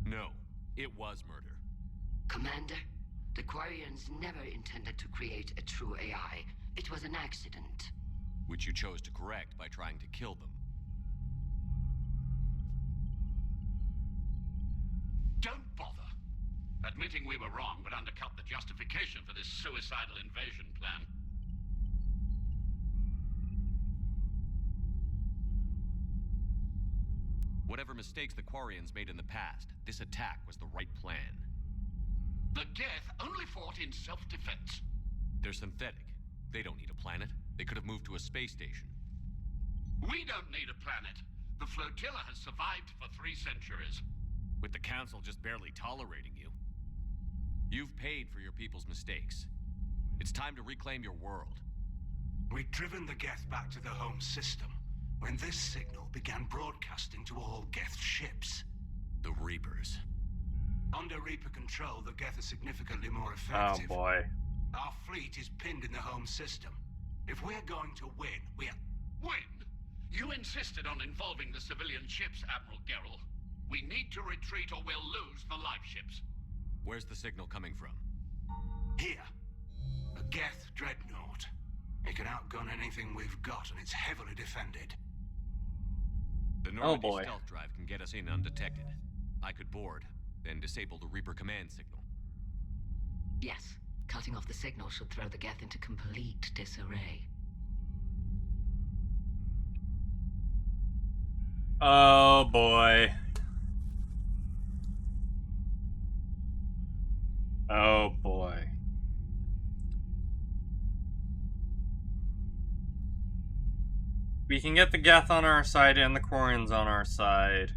No, it was murder. Commander, the Quarians never intended to create a true AI. It was an accident. Which you chose to correct by trying to kill them. Don't bother. Admitting we were wrong would undercut the justification for this suicidal invasion plan. Whatever mistakes the Quarians made in the past, this attack was the right plan. The Geth only fought in self-defense. They're synthetic. They don't need a planet. They could have moved to a space station. We don't need a planet. The flotilla has survived for 3 centuries. With the Council just barely tolerating you. You've paid for your people's mistakes. It's time to reclaim your world. We'd driven the Geth back to the home system when this signal began broadcasting to all Geth ships. The Reapers. Under Reaper control, the Geth are significantly more effective. Oh boy. Our fleet is pinned in the home system. If we're going to win, Win? You insisted on involving the civilian ships, Admiral Gerrel. We need to retreat or we'll lose the live ships. Where's the signal coming from? Here. A Geth dreadnought. It can outgun anything we've got, and it's heavily defended. The Normandy stealth drive can get us in undetected. I could board, then disable the Reaper command signal. Yes. Cutting off the signal should throw the Geth into complete disarray. Oh boy. Oh boy. We can get the Geth on our side and the Quarians on our side.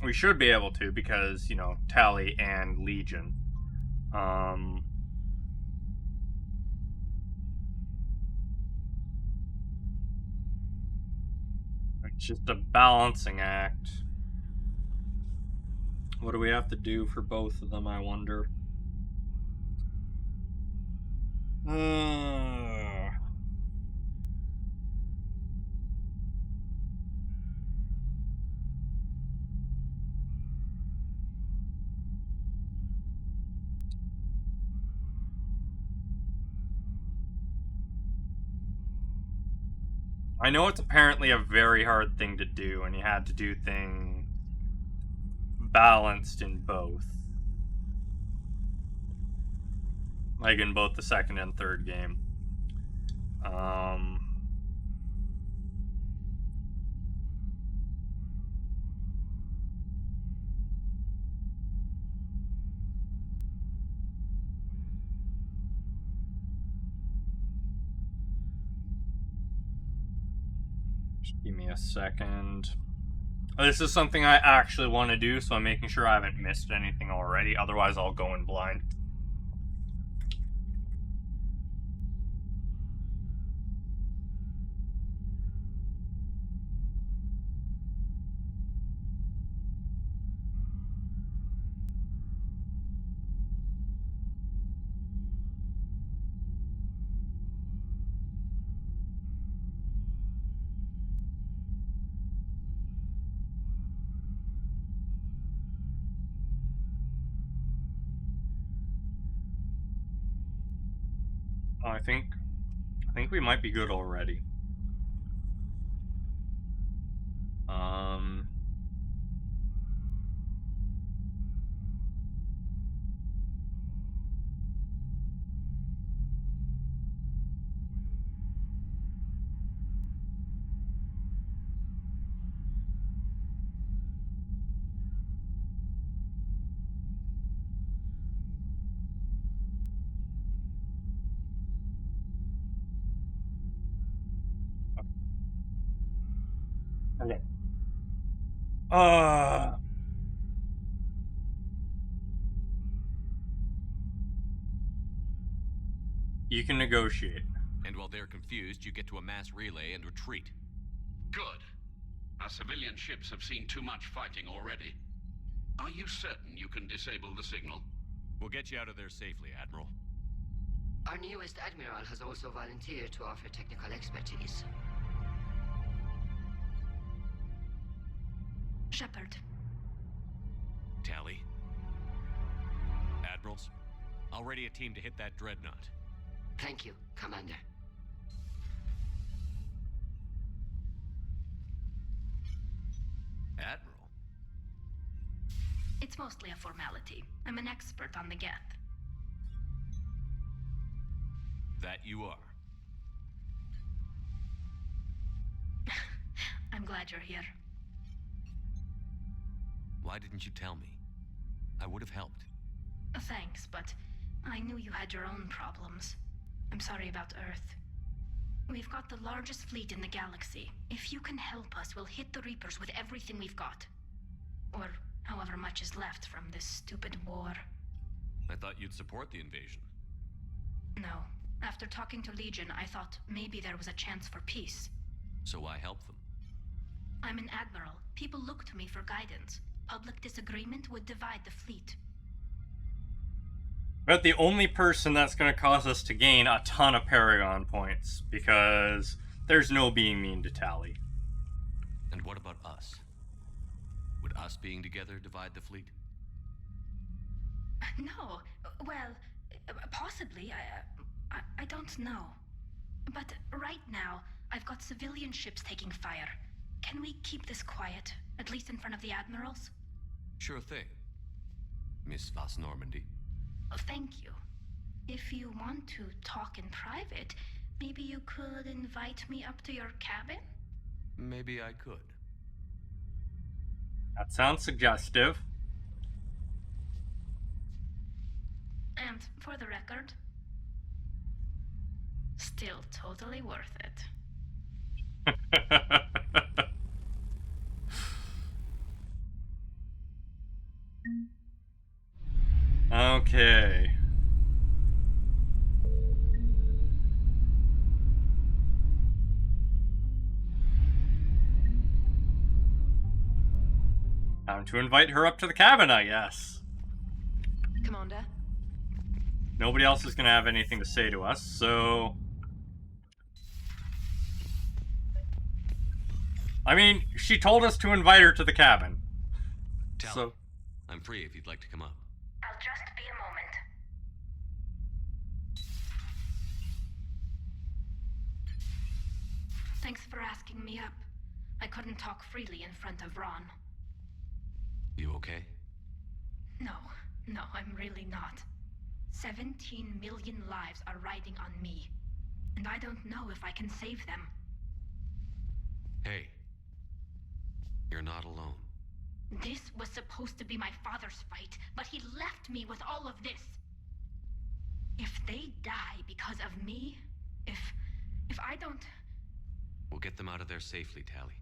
We should be able to because, you know, Tali and Legion. It's just a balancing act. What do we have to do for both of them, I wonder? I know it's apparently a very hard thing to do, and you had to do things balanced in both. Like in both the second and third game. Just give me a second. This is something I actually want to do, so I'm making sure I haven't missed anything already. Otherwise, I'll go in blind. Oh, I think we might be good already. Okay. You can negotiate. And while they're confused, you get to a mass relay and retreat. Good. Our civilian ships have seen too much fighting already. Are you certain you can disable the signal? We'll get you out of there safely, Admiral. Our newest Admiral has also volunteered to offer technical expertise. Shepard. Tali. Admirals, I'll ready a team to hit that dreadnought. Thank you, Commander. Admiral? It's mostly a formality. I'm an expert on the Geth. That you are. I'm glad you're here. Why didn't you tell me? I would have helped. Thanks, but I knew you had your own problems. I'm sorry about Earth. We've got the largest fleet in the galaxy. If you can help us, we'll hit the Reapers with everything we've got. Or however much is left from this stupid war. I thought you'd support the invasion. No. After talking to Legion, I thought maybe there was a chance for peace. So I helped them. I'm an admiral. People look to me for guidance. Public disagreement would divide the fleet. But the only person that's going to cause us to gain a ton of Paragon points, because there's no being mean to Tali. And what about us? Would us being together divide the fleet? No. Well, possibly. I don't know. But right now, I've got civilian ships taking fire. Can we keep this quiet, at least in front of the admirals? Sure thing. Miss Vas Normandy. Oh, thank you. If you want to talk in private, maybe you could invite me up to your cabin? Maybe I could. That sounds suggestive. And for the record, still totally worth it. Okay. Time to invite her up to the cabin, I guess. Commander? Nobody else is going to have anything to say to us, so... I mean, she told us to invite her to the cabin. Tali, so... I'm free if you'd like to come up. I'll just be a moment. Thanks for asking me up. I couldn't talk freely in front of Ron. You okay? No, I'm really not. 17 million lives are riding on me. And I don't know if I can save them. Hey. You're not alone. This was supposed to be my father's fight, but he left me with all of this. If they die because of me, if I don't... We'll get them out of there safely, Tali.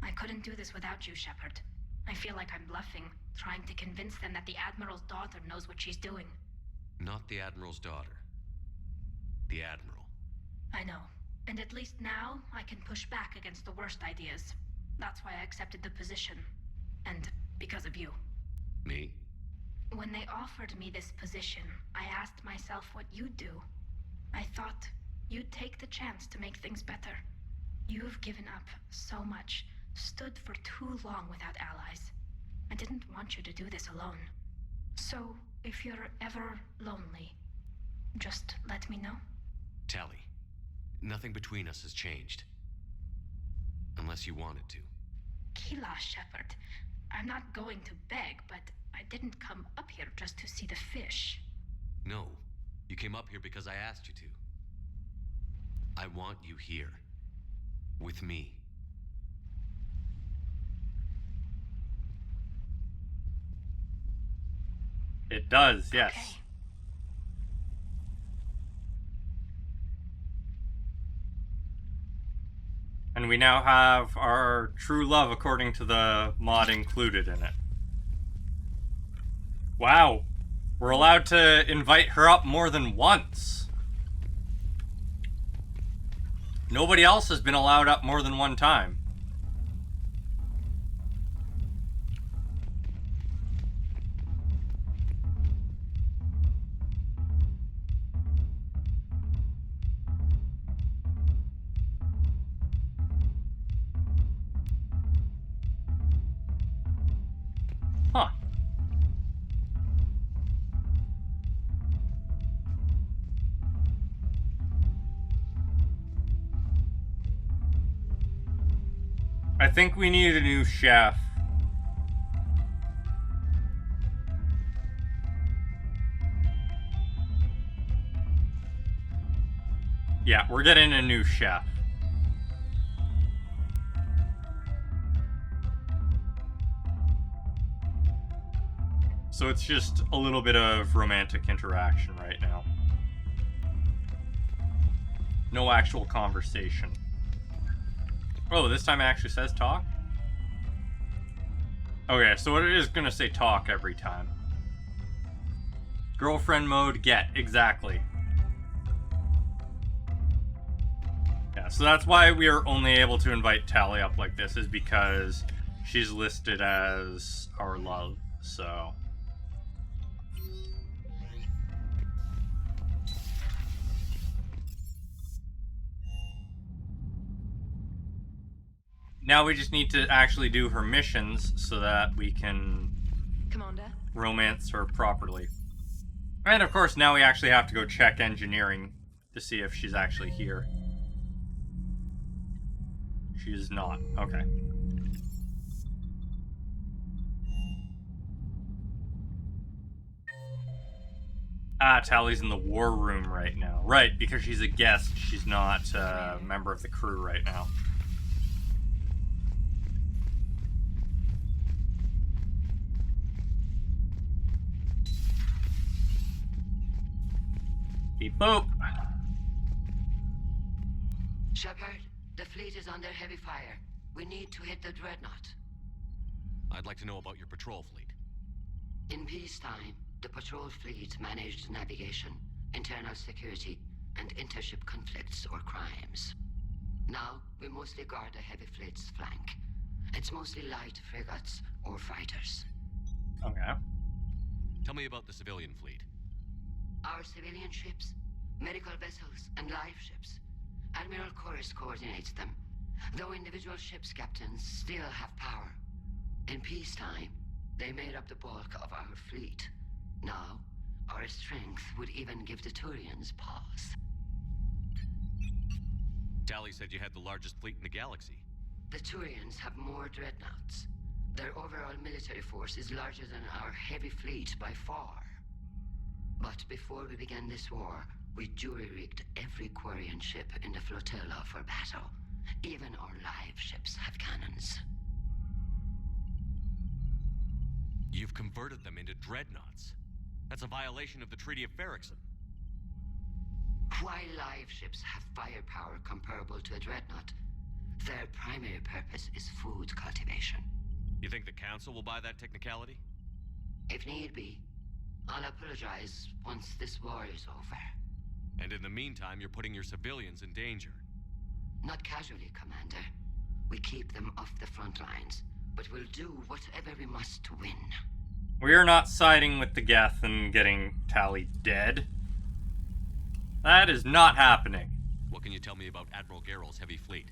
I couldn't do this without you, Shepard. I feel like I'm bluffing, trying to convince them that the Admiral's daughter knows what she's doing. Not the Admiral's daughter. The Admiral. I know. And at least now, I can push back against the worst ideas. That's why I accepted the position. And because of you. Me? When they offered me this position, I asked myself what you'd do. I thought you'd take the chance to make things better. You've given up so much, stood for too long without allies. I didn't want you to do this alone. So, if you're ever lonely, just let me know. Tali, nothing between us has changed. Unless you want it to. Kila, Shepard. I'm not going to beg, but I didn't come up here just to see the fish. No, you came up here because I asked you to. I want you here. With me. It does, yes. Okay. And we now have our true love according to the mod included in it. Wow. We're allowed to invite her up more than once. Nobody else has been allowed up more than one time. Huh. I think we need a new chef. Yeah, we're getting a new chef. So it's just a little bit of romantic interaction right now. No actual conversation. Oh, this time it actually says talk? Okay, so it is gonna say talk every time. Girlfriend mode, get, exactly. Yeah, so that's why we are only able to invite Tali up like this, is because she's listed as our love, so... Now we just need to actually do her missions so that we can Commander? romance her properly. And of course, now we actually have to go check engineering to see if she's actually here. She is not. Okay. Ah, Tali's in the war room right now. Right, because she's a guest. She's not a member of the crew right now. Beep boop. Shepard, the fleet is under heavy fire. We need to hit the dreadnought. I'd like to know about your patrol fleet. In peacetime, the patrol fleet managed navigation, internal security, and intership conflicts or crimes. Now, we mostly guard the heavy fleet's flank. It's mostly light frigates or fighters. Okay. Tell me about the civilian fleet. Our civilian ships, medical vessels, and life ships. Admiral Chorus coordinates them, though individual ships' captains still have power. In peacetime, they made up the bulk of our fleet. Now, our strength would even give the Turians pause. Tali said you had the largest fleet in the galaxy. The Turians have more dreadnoughts. Their overall military force is larger than our heavy fleet by far. But before we began this war, we jury-rigged every Quarian ship in the flotilla for battle. Even our live ships have cannons. You've converted them into dreadnoughts. That's a violation of the Treaty of Ferrixon. While live ships have firepower comparable to a dreadnought, their primary purpose is food cultivation. You think the Council will buy that technicality? If need be, I'll apologize once this war is over. And in the meantime, you're putting your civilians in danger. Not casually, Commander. We keep them off the front lines, but we'll do whatever we must to win. We are not siding with the Geth and getting Tali dead. That is not happening. What can you tell me about Admiral Geral's heavy fleet?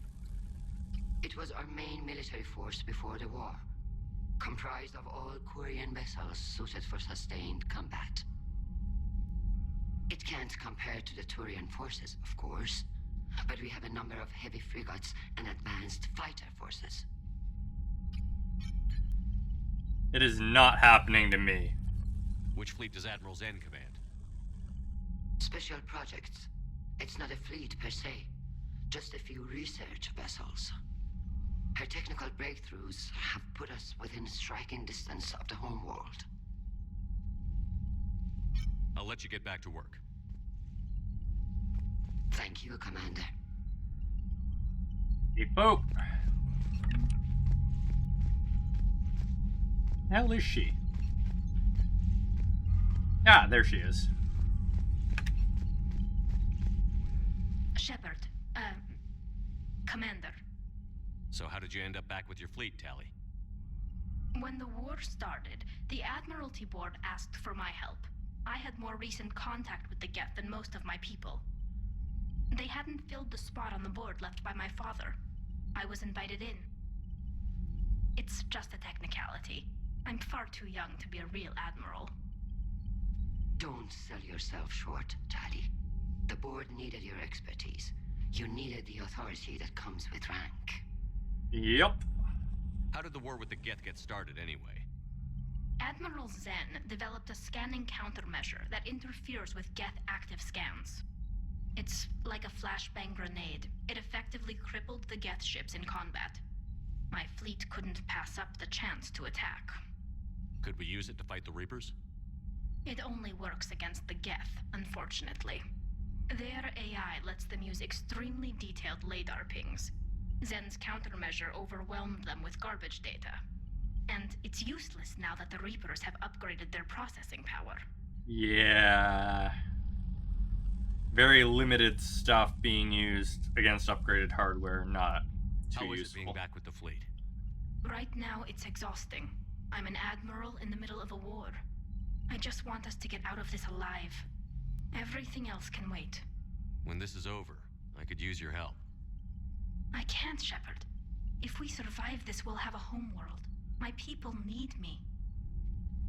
It was our main military force before the war, comprised of all Quarian vessels suited for sustained combat. It can't compare to the Turian forces, of course, but we have a number of heavy frigates and advanced fighter forces. It is not happening to me. Which fleet does Admiral Zen command? Special projects. It's not a fleet per se, just a few research vessels. Her technical breakthroughs have put us within striking distance of the homeworld. I'll let you get back to work. Thank you, Commander. Beep boop. Hell is she? Ah, there she is. Shepard, Commander. So how did you end up back with your fleet, Tali? When the war started, the Admiralty Board asked for my help. I had more recent contact with the Geth than most of my people. They hadn't filled the spot on the board left by my father. I was invited in. It's just a technicality. I'm far too young to be a real admiral. Don't sell yourself short, Tali. The board needed your expertise. You needed the authority that comes with rank. Yep. How did the war with the Geth get started anyway? Admiral Zen developed a scanning countermeasure that interferes with Geth active scans. It's like a flashbang grenade. It effectively crippled the Geth ships in combat. My fleet couldn't pass up the chance to attack. Could we use it to fight the Reapers? It only works against the Geth, unfortunately. Their AI lets them use extremely detailed LADAR pings. Zen's countermeasure overwhelmed them with garbage data. And it's useless now that the Reapers have upgraded their processing power. Yeah. Very limited stuff being used against upgraded hardware, not too How is useful. it being back with the fleet? Right now, it's exhausting. I'm an admiral in the middle of a war. I just want us to get out of this alive. Everything else can wait. When this is over, I could use your help. I can't, Shepard. If we survive this, we'll have a homeworld. My people need me.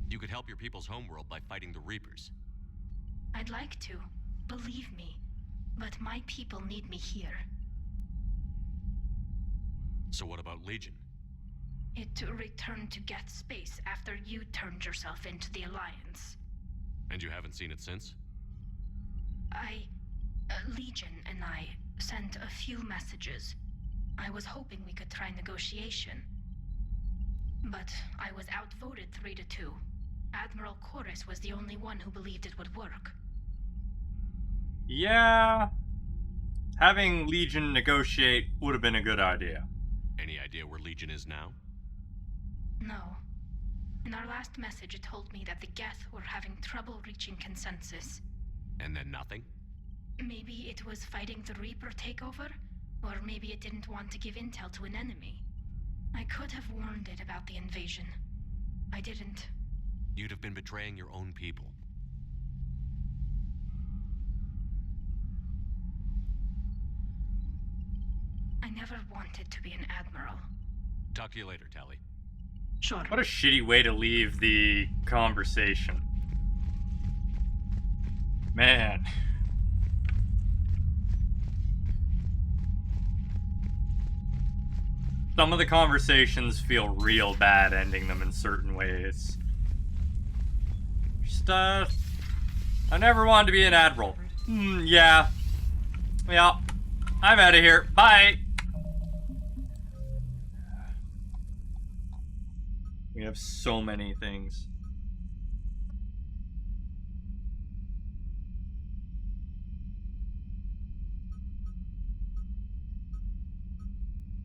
You could help your people's homeworld by fighting the Reapers. I'd like to. Believe me. But my people need me here. So what about Legion? It returned to Geth space after you turned yourself into the Alliance. And you haven't seen it since? Legion and I sent a few messages. I was hoping we could try negotiation. But I was outvoted 3-2. Admiral Chorus was the only one who believed it would work. Yeah. Having Legion negotiate would have been a good idea. Any idea where Legion is now? No. In our last message, it told me that the Geth were having trouble reaching consensus. And then nothing? Maybe it was fighting the Reaper takeover, or maybe it didn't want to give intel to an enemy. I could have warned it about the invasion. I didn't. You'd have been betraying your own people. I never wanted to be an admiral. Talk to you later, Tali. Sure. What a shitty way to leave the conversation. Man. Some of the conversations feel real bad ending them in certain ways. Just, I never wanted to be an admiral. Yeah. Yeah. I'm out of here. Bye. We have so many things.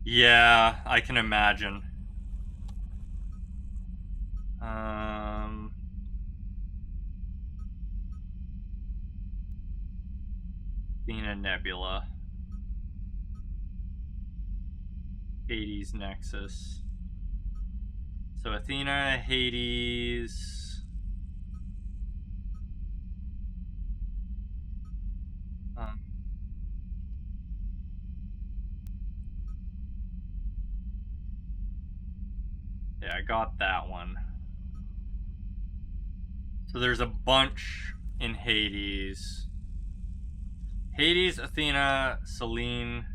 Yeah, I can imagine. Athena Nebula. Hades Nexus. So Athena, Hades. Yeah, I got that one. So there's a bunch in Hades. Hades, Athena, Selene.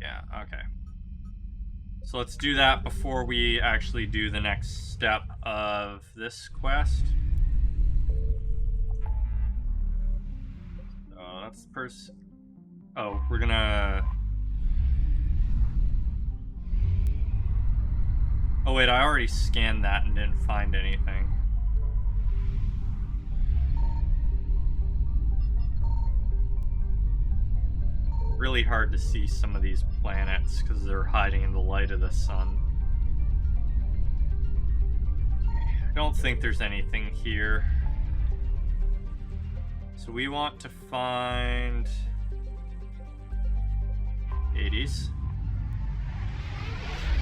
Yeah, okay. So let's do that before we actually do the next step of this quest. So that's the person. Oh, we're gonna... Oh wait, I already scanned that and didn't find anything. Really hard to see some of these planets because they're hiding in the light of the sun. I don't think there's anything here. So we want to find Hades.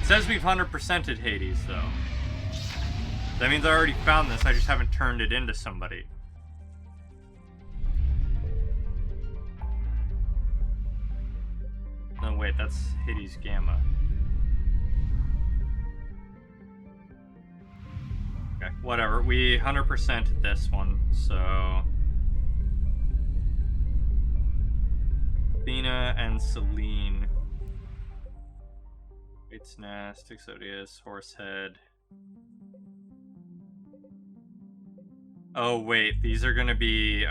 It says we've 100%ed Hades though. That means I already found this, I just haven't turned it into somebody. No, wait, that's Hades Gamma. Okay, whatever. We 100%ed this one, so... Athena and Selene. Wait's Nest, Exodius, Horsehead. Oh, wait, these are gonna be,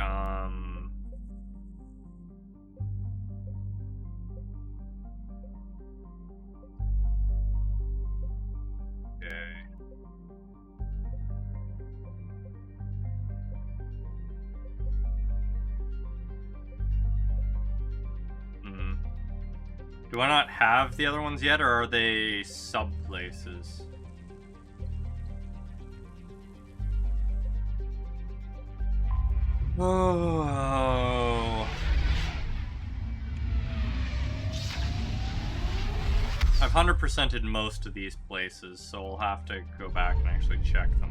do I not have the other ones yet, or are they sub-places? Oh. I've 100%ed most of these places, so I'll have to go back and actually check them.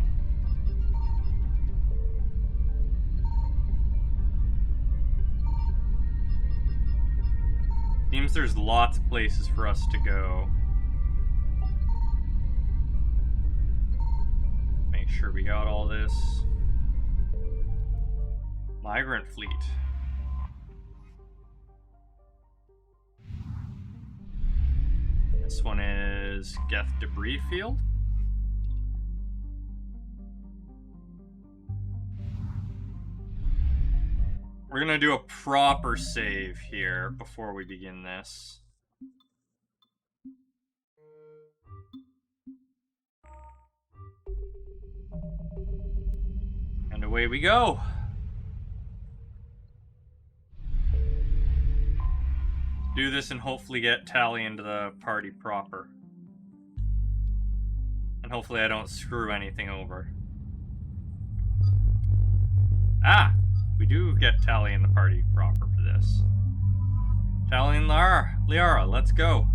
Seems there's lots of places for us to go. Make sure we got all this. Migrant fleet. This one is Geth Debris Field. We're gonna do a proper save here before we begin this. And away we go. Do this and hopefully get Tali into the party proper. And hopefully I don't screw anything over. Ah! We do get Tali in the party proper for this. Tali and Liara, let's go.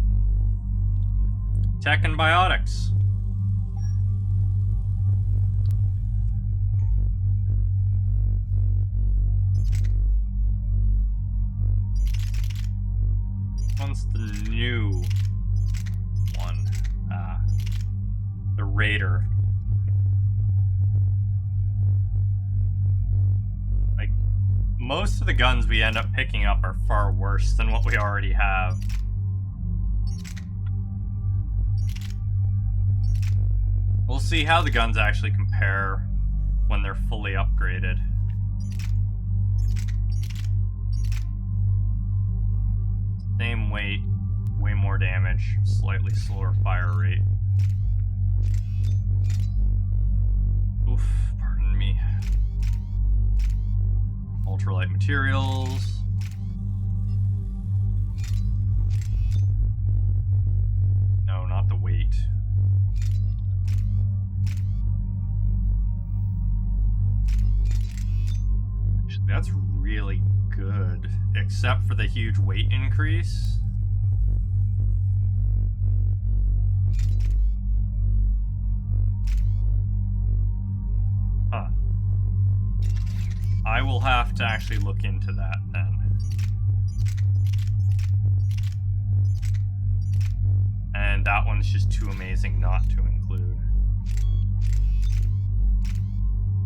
Tech and biotics. One's the new one. The Raider. Like, most of the guns we end up picking up are far worse than what we already have. We'll see how the guns actually compare when they're fully upgraded. Same weight, way more damage, slightly slower fire rate. Oof, pardon me. Ultralight materials. No, not the weight. Actually, that's really good, except for the huge weight increase. Huh. I will have to actually look into that then. And that one's just too amazing not to include.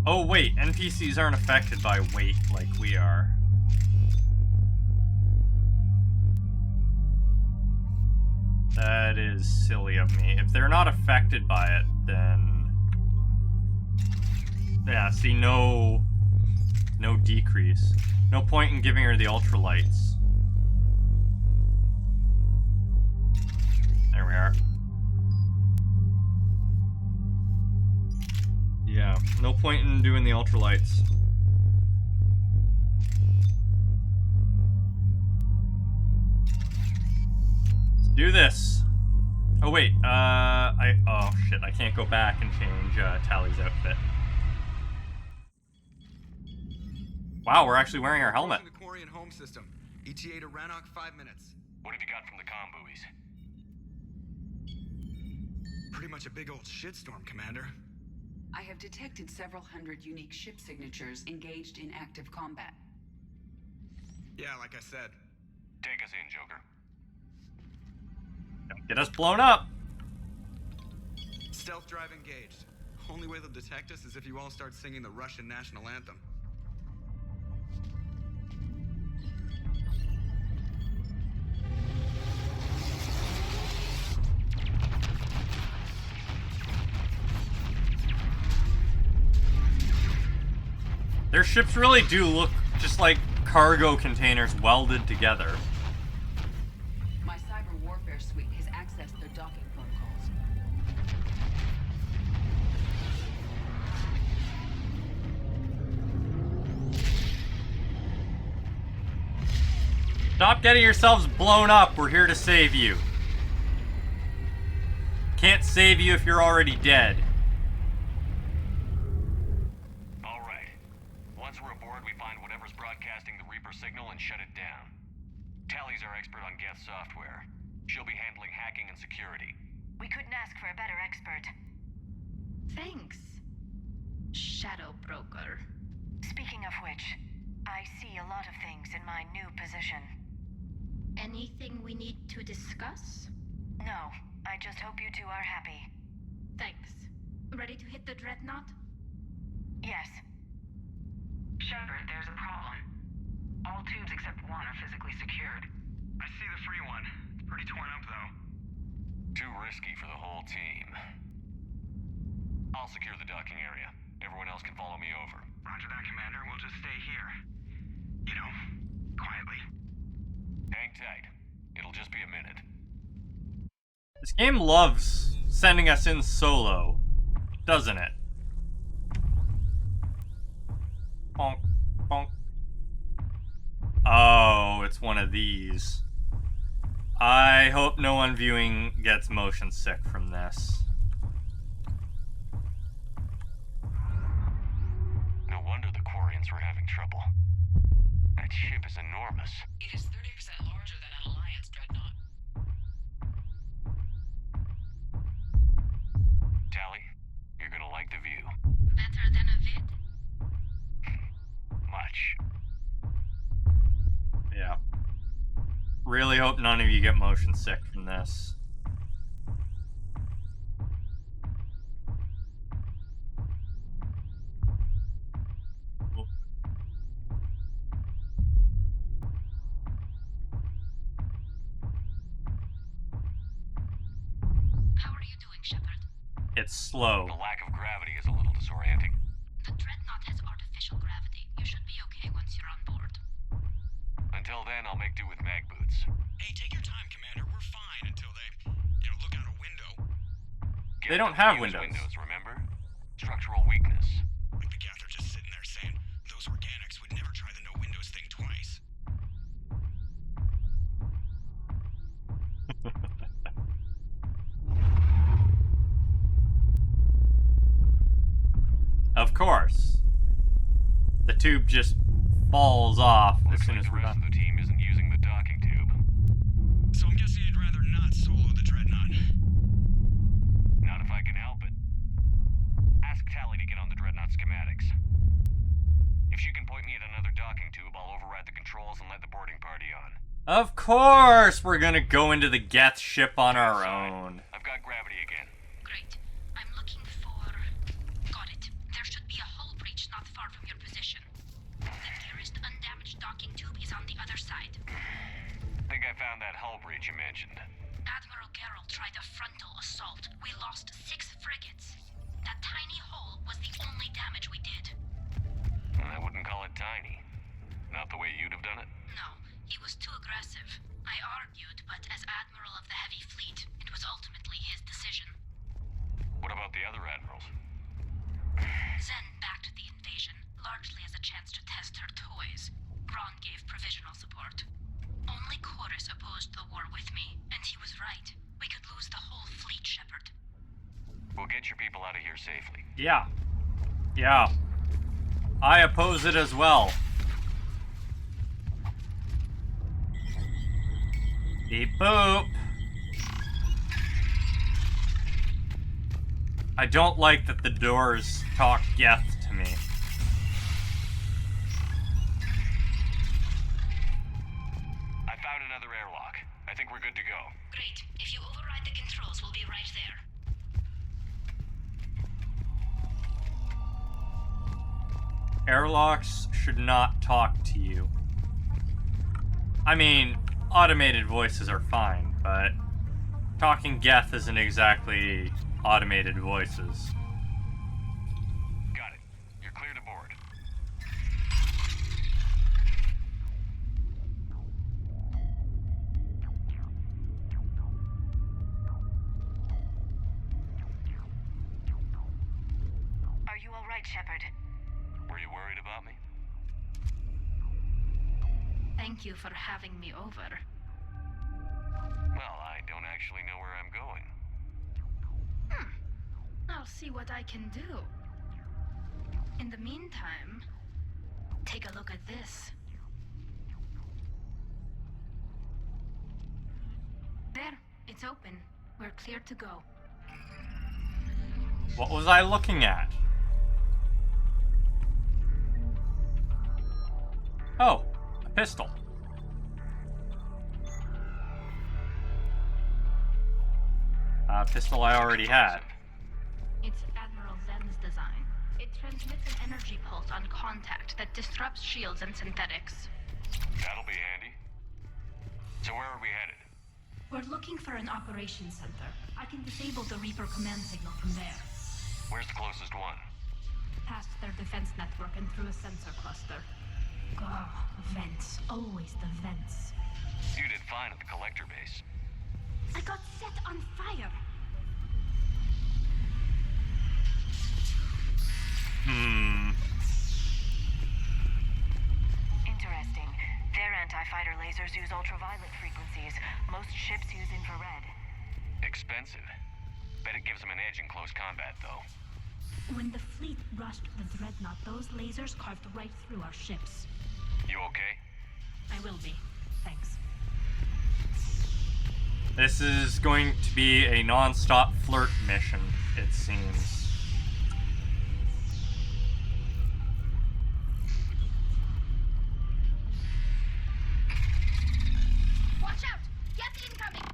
Oh wait, NPCs aren't affected by weight like we are. That is silly of me. If they're not affected by it, then... Yeah, see, no decrease. No point in giving her the ultralights. There we are. Yeah, no point in doing the ultralights. Let's do this. Oh wait, oh shit, I can't go back and change Tali's outfit. Wow, we're actually wearing our helmet. The Quarian home system. ETA to Rannoch, 5 minutes. What have you got from the comm buoys? Pretty much a big old shitstorm, Commander. I have detected several hundred unique ship signatures engaged in active combat. Yeah, like I said. Take us in, Joker. Don't get us blown up. Stealth drive engaged. Only way they'll detect us is if you all start singing the Russian national anthem. Their ships really do look just like cargo containers welded together. My cyber warfare suite has accessed their docking protocols. Stop getting yourselves blown up. We're here to save you. Can't save you if you're already dead. Signal and shut it down. Tali's our expert on Geth software. She'll be handling hacking and security. We couldn't ask for a better expert. Thanks, Shadow Broker. Speaking of which, I see a lot of things in my new position. Anything we need to discuss? No, I just hope you two are happy. Thanks. Ready to hit the dreadnought? Yes. Shepard, there's a problem. All tubes except one are physically secured. I see the free one. It's pretty torn up, though. Too risky for the whole team. I'll secure the docking area. Everyone else can follow me over. Roger that, Commander. We'll just stay here. You know, quietly. Hang tight. It'll just be a minute. This game loves sending us in solo, doesn't it? Bonk, bonk. Oh, it's one of these. I hope no one viewing gets motion sick from this. No wonder the Quarians were having trouble. That ship is enormous. It is 30% larger than an Alliance dreadnought. Tali, you're gonna like the view. Better than a vid? Much. Yeah. Really hope none of you get motion sick from this. How are you doing, Shepard? It's slow. The lack of gravity is a little disorienting. The dreadnought has artificial gravity. You should be okay once you're on board. Until then, I'll make do with mag boots. Hey, take your time, Commander. We're fine until they, look out a window. They don't have windows. Remember? Structural weakness. Like the Geth are just sitting there saying, those organics would never try the no windows thing twice. Of course. The tube just falls off as soon as we're done. The team isn't using the docking tube. So I'm guessing you'd rather not solo the dreadnought. Not if I can help it. Ask Tali to get on the dreadnought schematics. If If you can point me at another docking tube, I'll override the controls and let the boarding party on. Of course, we're gonna go into the Geth ship on our own. I've got gravity again. Great. I'm looking for... Got it. There should be a hull breach not far from your position. The nearest undamaged docking tube is on the other side. Think I found that hull breach you mentioned. Admiral Geralt tried a frontal assault. We lost 6 frigates. That tiny hole was the only damage we did. I wouldn't call it tiny. Not the way you'd have done it? No, he was too aggressive. I argued, but as Admiral of the Heavy Fleet, it was ultimately his decision. What about the other admirals? Zen backed the invasion, largely as a chance to test her toys. Ron gave provisional support. Only Chorus opposed the war with me, and he was right. We could lose the whole fleet, Shepard. We'll get your people out of here safely. Yeah. Yeah. I oppose it as well. Beep boop. I don't like that the doors talk Geth to me. I found another airlock. I think we're good to go. Great. If you override the controls, we'll be right there. Airlocks should not talk to you. I mean, automated voices are fine, but talking Geth isn't exactly automated voices. Got it. You're clear to board. Are you all right, Shepard? Were you worried about me? Thank you for having me over. Well, I don't actually know where I'm going. I'll see what I can do. In the meantime, take a look at this. There, it's open. We're clear to go. What was I looking at? Oh, a pistol. A pistol I already had. It's Admiral Zen's design. It transmits an energy pulse on contact that disrupts shields and synthetics. That'll be handy. So where are we headed? We're looking for an operations center. I can disable the Reaper command signal from there. Where's the closest one? Past their defense network and through a sensor cluster. Oh, vents. Always the vents. You did fine at the collector base. I got set on fire. Interesting. Their anti-fighter lasers use ultraviolet frequencies. Most ships use infrared. Expensive. Bet it gives them an edge in close combat, though. When the fleet rushed the Dreadnought, those lasers carved right through our ships. You okay? I will be. Thanks. This is going to be a non-stop flirt mission, it seems. Watch out! Get incoming!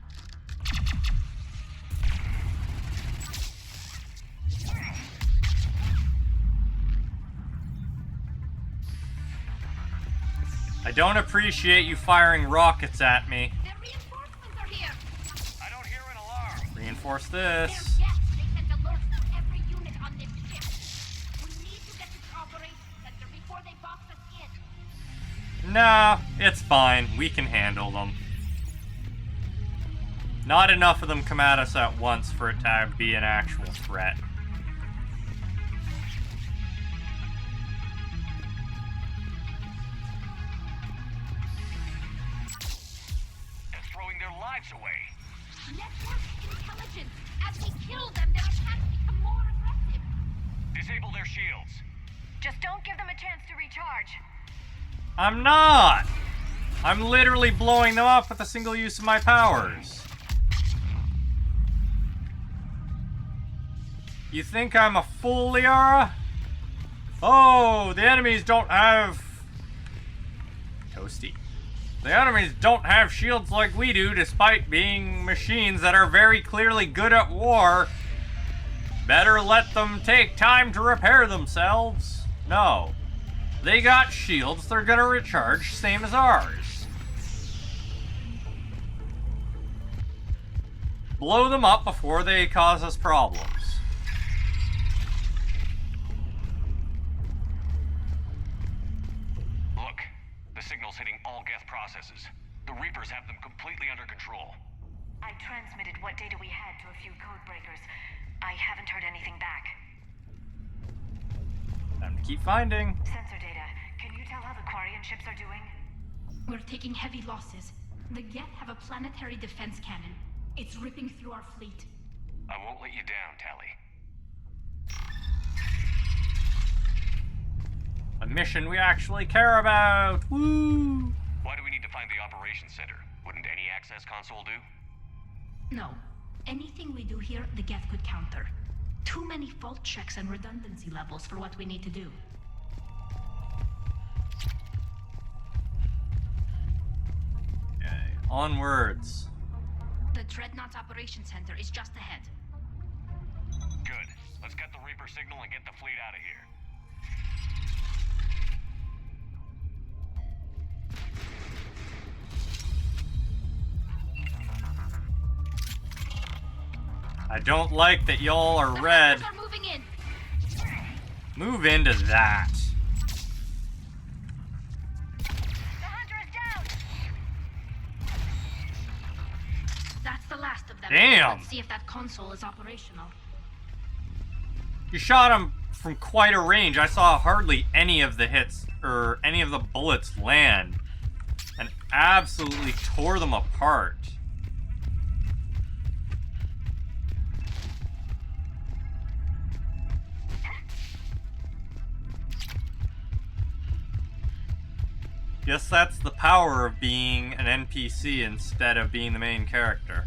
I don't appreciate you firing rockets at me. The reinforcements are here! I don't hear an alarm. Reinforce this. Yes, they sent alerts to every unit on this ship. We need to get to the operations center before they box us in. Nah, it's fine. We can handle them. Not enough of them come at us at once for it to be an actual threat. They're throwing their lives away. Network intelligence. As we kill them, their attacks become more aggressive. Disable their shields. Just don't give them a chance to recharge. I'm not! I'm literally blowing them up with a single use of my powers. You think I'm a fool, Liara? Oh, the enemies don't have... Toasty. The enemies don't have shields like we do, despite being machines that are very clearly good at war. Better let them take time to repair themselves. No. They got shields, they're gonna recharge, same as ours. Blow them up before they cause us problems. Look, the signal's hitting all Geth processes. The Reapers have them completely under control. I transmitted what data we had to a few code breakers. I haven't heard anything back. Time to keep finding. Sensor data. Can you tell how the Quarian ships are doing? We're taking heavy losses. The Geth have a planetary defense cannon. It's ripping through our fleet. I won't let you down, Tali. A mission we actually care about. Woo! Why do we need to find the operations center? Wouldn't any access console do? No. Anything we do here, the Geth could counter. Too many fault checks and redundancy levels for what we need to do. Okay, onwards. The Dreadnought Operations Center is just ahead. Good. Let's get the Reaper signal and get the fleet out of here. I don't like that y'all are red. Are moving in. Move into that. The hunter is down. That's the last of them. Damn. Let's see if that console is operational. You shot him from quite a range. I saw hardly any of the hits or any of the bullets land, and absolutely tore them apart. Guess that's the power of being an NPC instead of being the main character.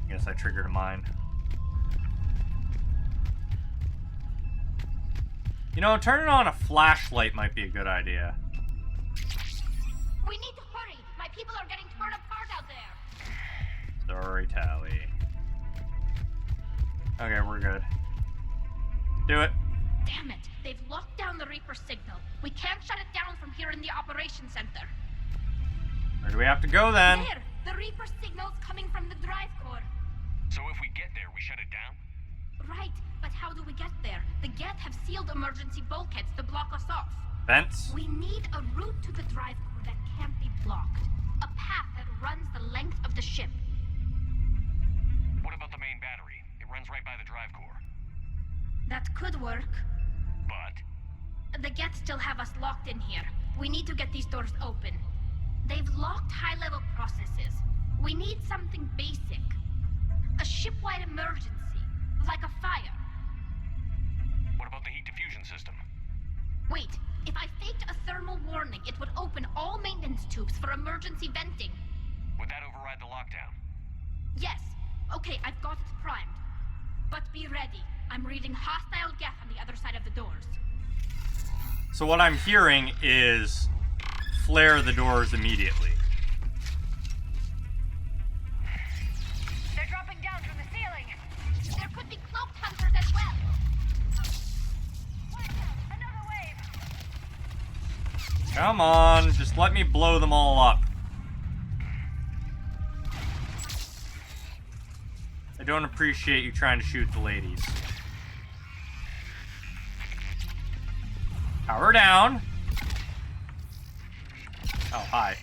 Guess I triggered a mine. You know, turning on a flashlight might be a good idea. We need to hurry. My people are getting torn apart out there. Sorry, Tali. Okay, we're good. Do it. Damn it. They've locked down the Reaper signal. We can't shut it down from here in the operations center. Where do we have to go then? There! The Reaper signal's coming from the drive core. So if we get there, we shut it down? Right, but how do we get there? The Geth have sealed emergency bulkheads to block us off. Vents? We need a route to the drive core that can't be blocked. A path that runs the length of the ship. What about the main battery? It runs right by the drive core. That could work. But? The Geth still have us locked in here. We need to get these doors open. They've locked high-level processes. We need something basic. A ship-wide emergency. Like a fire. What about the heat diffusion system? Wait, if I faked a thermal warning, it would open all maintenance tubes for emergency venting. Would that override the lockdown? Yes. Okay, I've got it primed. But be ready. I'm reading hostile Geth on the other side of the doors. So what I'm hearing is flare the doors immediately. They're dropping down from the ceiling. There could be cloaked hunters as well. Another wave. Come on, just let me blow them all up. I don't appreciate you trying to shoot the ladies. Power down. Oh, hi.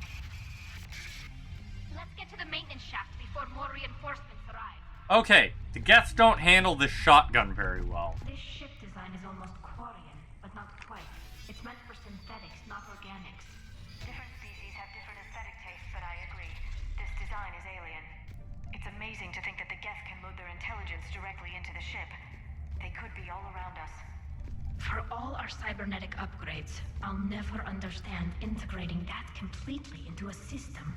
Let's get to the maintenance shaft before more reinforcements arrive. Okay, the Geths don't handle this shotgun very well. This ship design is almost Quarian, but not quite. It's meant for synthetics, not organics. Different species have different aesthetic tastes, but I agree. This design is alien. It's amazing to think that the Geth can load their intelligence directly into the ship. They could be all around us. For all our cybernetic upgrades, I'll never understand integrating that completely into a system.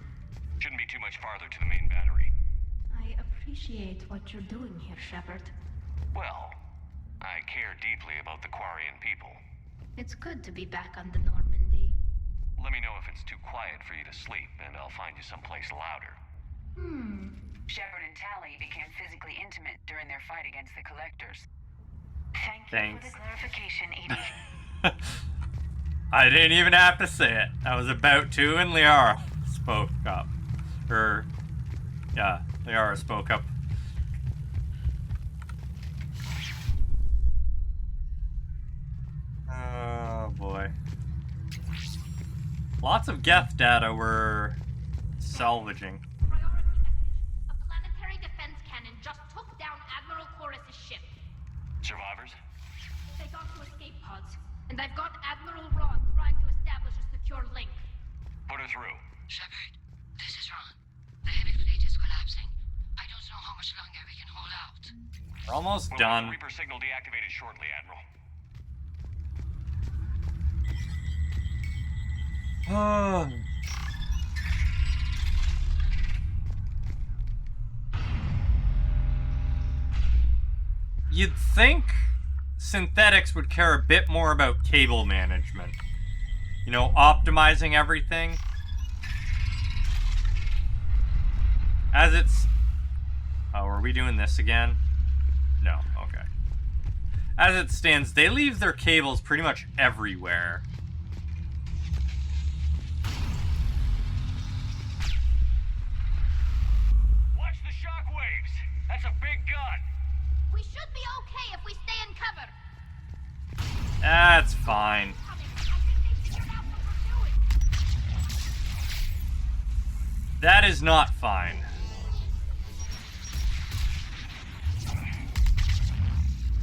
Shouldn't be too much farther to the main battery. I appreciate what you're doing here, Shepard. Well, I care deeply about the Quarian people. It's good to be back on the Normandy. Let me know if it's too quiet for you to sleep, and I'll find you someplace louder. Shepard and Tali became physically intimate during their fight against the Collectors. Thank you for the clarification, Edie. I didn't even have to say it. I was about to, and Liara spoke up. Yeah, Liara spoke up. Oh boy. Lots of Geth data we're salvaging. A planetary defense cannon just took down Admiral Chorus's ship. Survivors? They got to escape pods, and I've got Admiral Ron trying to establish a secure link. Put her through. Shepard, this is Ron. The heavy fleet is collapsing. I don't know how much longer we can hold out. We're almost We'll done. have the Reaper signal deactivated shortly, Admiral. You'd think synthetics would care a bit more about cable management. You know, optimizing everything. As it's... Oh, are we doing this again? No, okay. As it stands, they leave their cables pretty much everywhere. Watch the shockwaves! That's a big gun! We should be okay if we stay in cover. That's fine. That is not fine.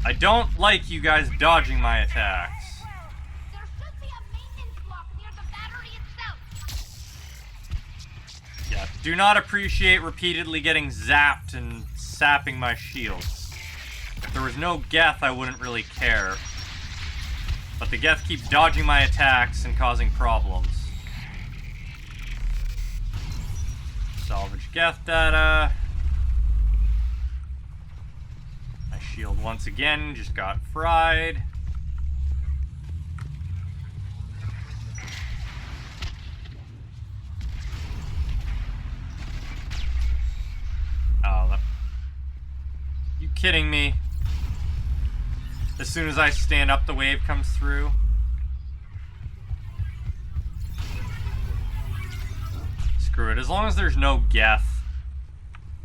I don't like you guys dodging my attacks. There should be a maintenance block near the battery itself. Yeah, do not appreciate repeatedly getting zapped and sapping my shields. If there was no Geth, I wouldn't really care. But the Geth keep dodging my attacks and causing problems. Salvage Geth data. My shield once again just got fried. Oh, you kidding me? As soon as I stand up, the wave comes through. Screw it. As long as there's no Geth,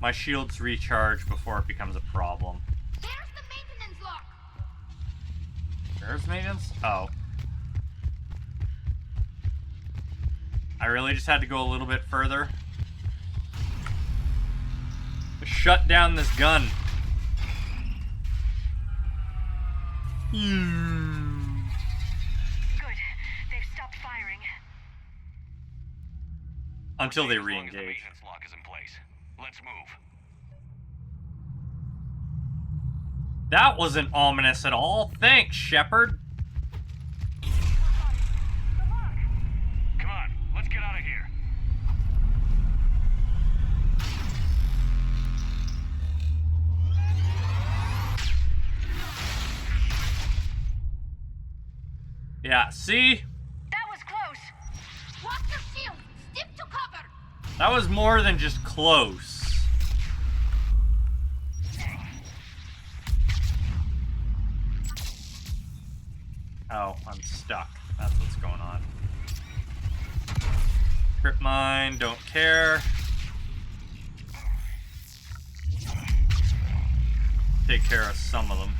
my shields recharge before it becomes a problem. There's the maintenance lock. There's maintenance? Oh. I really just had to go a little bit further. Shut down this gun. Good. They've stopped firing. Until they As long as the re-engage. maintenance lock is in place. Let's move. That wasn't ominous at all. Thanks, Shepard. Come on, let's get out of here. Yeah, see? That was close. Watch your shield. Stick to cover. That was more than just close. Oh, I'm stuck. That's what's going on. Crypt mine, don't care. Take care of some of them.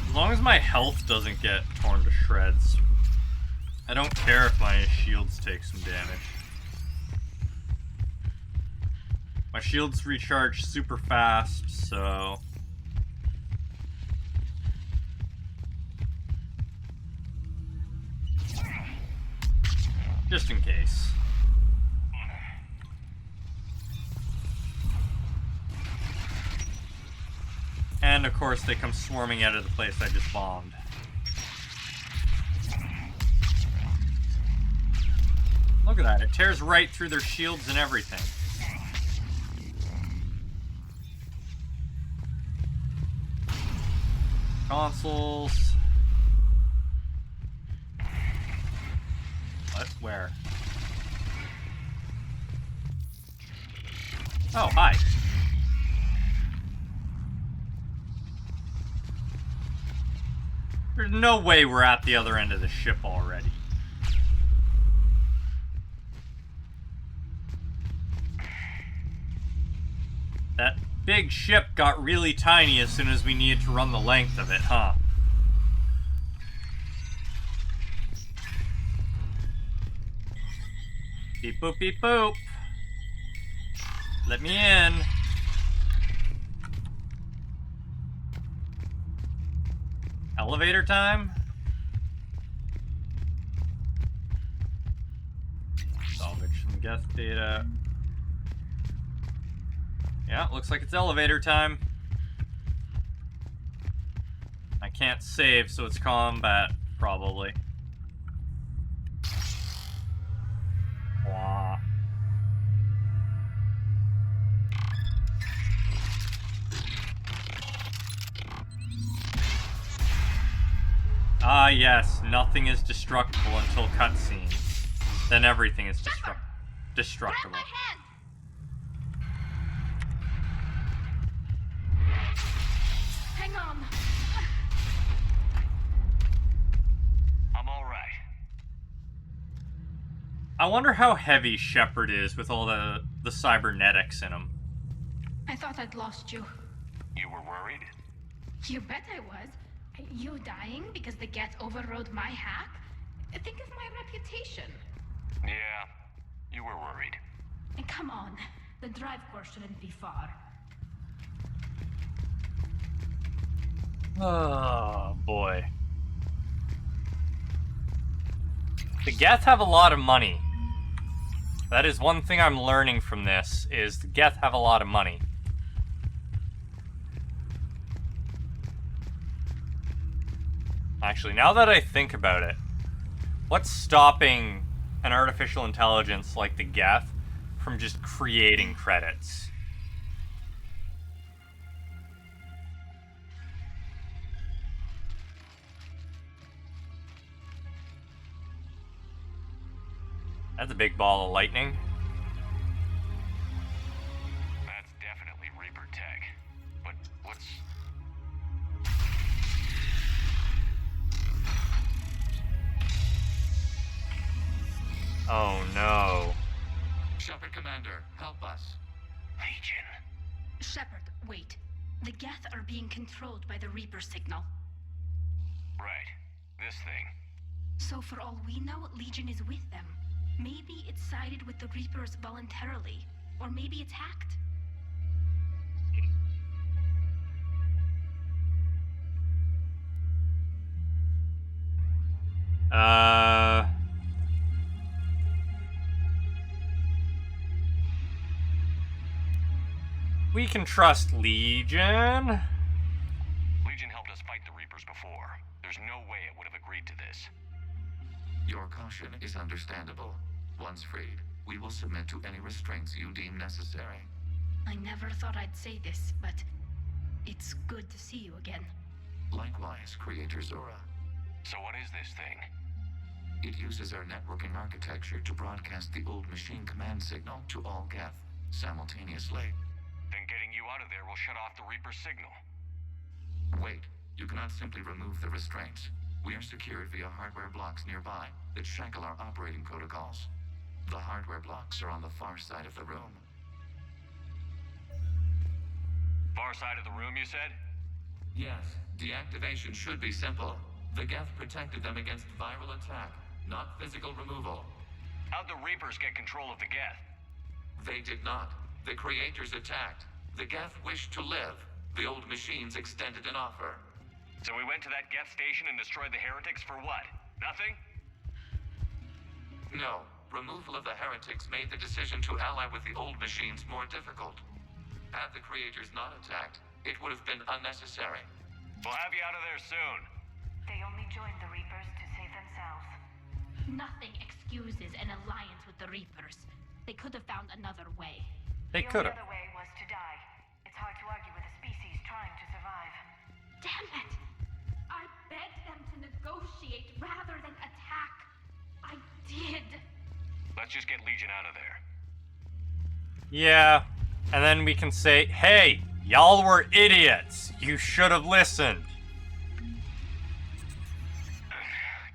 As long as my health doesn't get torn to shreds, I don't care if my shields take some damage. My shields recharge super fast, so... just in case. And of course they come swarming out of the place I just bombed. Look at that, it tears right through their shields and everything. consoles. What? Where? Oh, hi. There's no way we're at the other end of the ship already. That big ship got really tiny as soon as we needed to run the length of it, huh? Beep boop beep boop. Let me in. Elevator time? Salvage some guest data. Yeah, looks like it's elevator time. I can't save, so it's combat, probably. Wah. Ah, yes, nothing is destructible until cutscenes. Then everything is destructible. Hang on. I'm all right. I wonder how heavy Shepard is with all the cybernetics in him. I thought I'd lost you. You were worried? You bet I was. You dying because the Geth overrode my hack? Think of my reputation. Yeah, you were worried. And come on, the drive core shouldn't be far. Oh, boy. The Geth have a lot of money. That is one thing I'm learning from this, is the Geth have a lot of money. Actually, now that I think about it, what's stopping an artificial intelligence like the Geth from just creating credits? That's a big ball of lightning. That's definitely Reaper tech. But what's... Oh no. Shepard Commander, help us. Legion. Shepard, wait. The Geth are being controlled by the Reaper signal. Right. This thing. So for all we know, Legion is with them. Maybe it sided with the Reapers voluntarily. Or maybe it's hacked. We can trust Legion. Legion helped us fight the Reapers before. There's no way it would have agreed to this. Your caution is understandable. Once freed, we will submit to any restraints you deem necessary. I never thought I'd say this, but it's good to see you again. Likewise, Creator Zora. So what is this thing? It uses our networking architecture to broadcast the old machine command signal to all Geth simultaneously. Then getting you out of there will shut off the Reaper signal. Wait, you cannot simply remove the restraints. We are secured via hardware blocks nearby that shackle our operating protocols. The hardware blocks are on the far side of the room. Far side of the room, you said? Yes, deactivation should be simple. The Geth protected them against viral attack, not physical removal. How'd the Reapers get control of the Geth? They did not. The Creators attacked. The Geth wished to live. The old machines extended an offer. So we went to that Geth station and destroyed the heretics for what? Nothing? No. Removal of the heretics made the decision to ally with the old machines more difficult. Had the Creators not attacked, it would have been unnecessary. We'll have you out of there soon. They only joined the Reapers to save themselves. Nothing excuses an alliance with the Reapers. They could have found another way. They could have. The only other way was to die. It's hard to argue with a species trying to survive. Damn it! rather than attack. I did. Let's just get Legion out of there. Yeah, and then we can say, hey, y'all were idiots. You should have listened.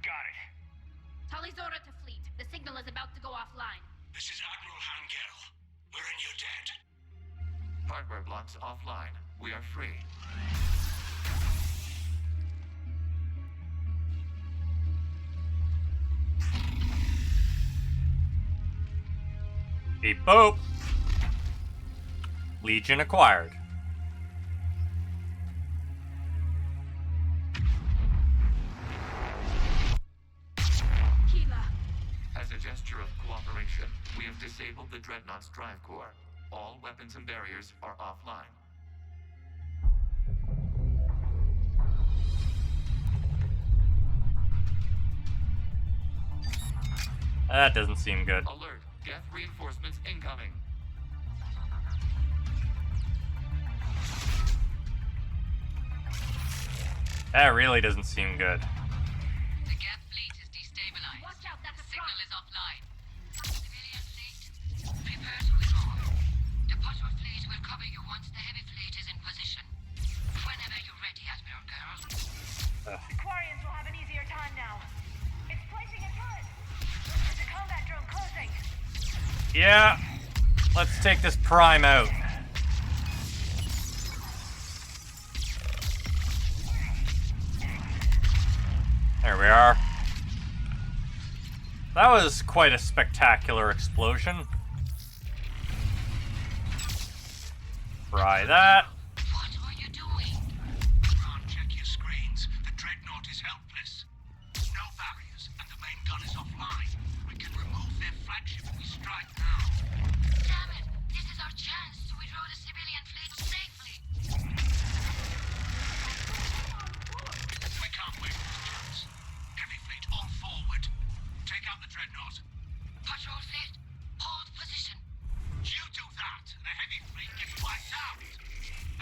Got it. Tali's order to fleet. The signal is about to go offline. This is Admiral Hangel. We're in your debt. Hardware blocks offline. We are free. Beep boop. Legion acquired. As a gesture of cooperation, we have disabled the Dreadnought's drive core. All weapons and barriers are offline. That doesn't seem good. Alert! Geth reinforcements incoming! That really doesn't seem good. The Geth fleet is destabilized. Watch out, that's a Signal is offline. Civilian fleet, prepare to withdraw. The patrol fleet will cover you once the heavy fleet is in position. Whenever you're ready, Admiral Girl. The Quarians will have an easier time now. It's placing a turret. There's a combat drone closing. Yeah, let's take this Prime out. There we are. That was quite a spectacular explosion. Try that. What are you doing? Ron, check your screens. The Dreadnought is helpless. No barriers, and the main gun is offline. We can remove their flagship if we strike now. Damn it! This is our chance to withdraw the civilian fleet safely. We can't wait for this chance. Heavy fleet all forward. Take out the Dreadnought. Patrol fleet, hold position. You do that, and the heavy fleet gets wiped out.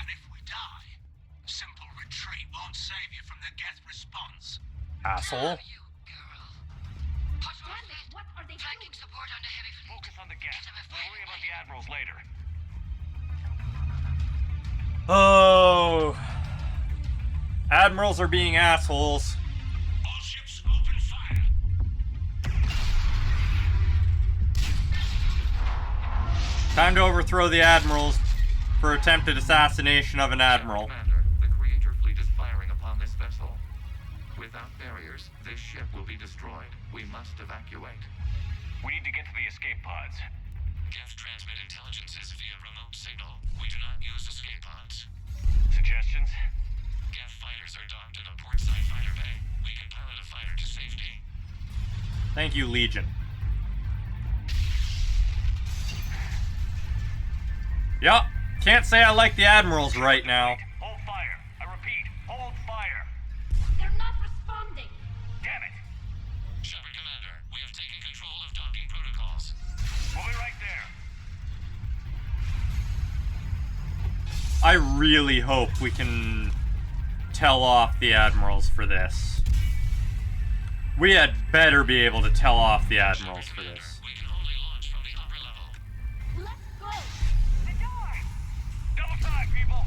And if we die, simple retreat won't save you from the Geth response. Asshole. Patrol fleet, What are they flanking support on the heavy fleet. Focus on the Geth. We'll worry about the admirals later. Oh. Admirals are being assholes. All ships open fire. Time to overthrow the admirals for attempted assassination of an admiral. Commander, the Creator fleet is firing upon this vessel. Without barriers, this ship will be destroyed. We must evacuate. We need to get to the escape pods. Geth transmit intelligences via remote signal. We do not use escape pods. Suggestions? Geth fighters are docked in a portside fighter bay. We can pilot a fighter to safety. Thank you, Legion. Yup, can't say I like the admirals right now. Hold fire. I repeat, hold fire. They're not responding. Damn it. Shepard Commander, we have taken control of docking protocols. We'll be right there. I really hope we can tell off the admirals for this. We had better be able to tell off the admirals for this. We can only launch from the upper level. Let's go. The door! Double time, people.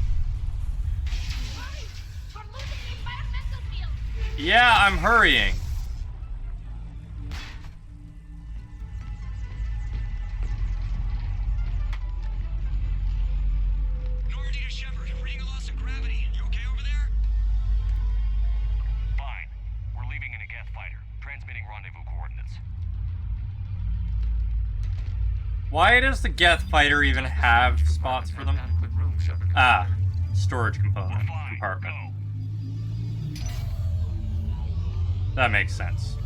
Hurry! We're losing the environmental field. Yeah, I'm hurrying. Normandy to Shepard, reading a loss of gravity. You okay over there? Fine. We're leaving in a Geth fighter. Transmitting rendezvous coordinates. Why does the Geth fighter even have spots for them? Adequate room, Shepard Ah, Commander. storage compartment. Go. That makes sense.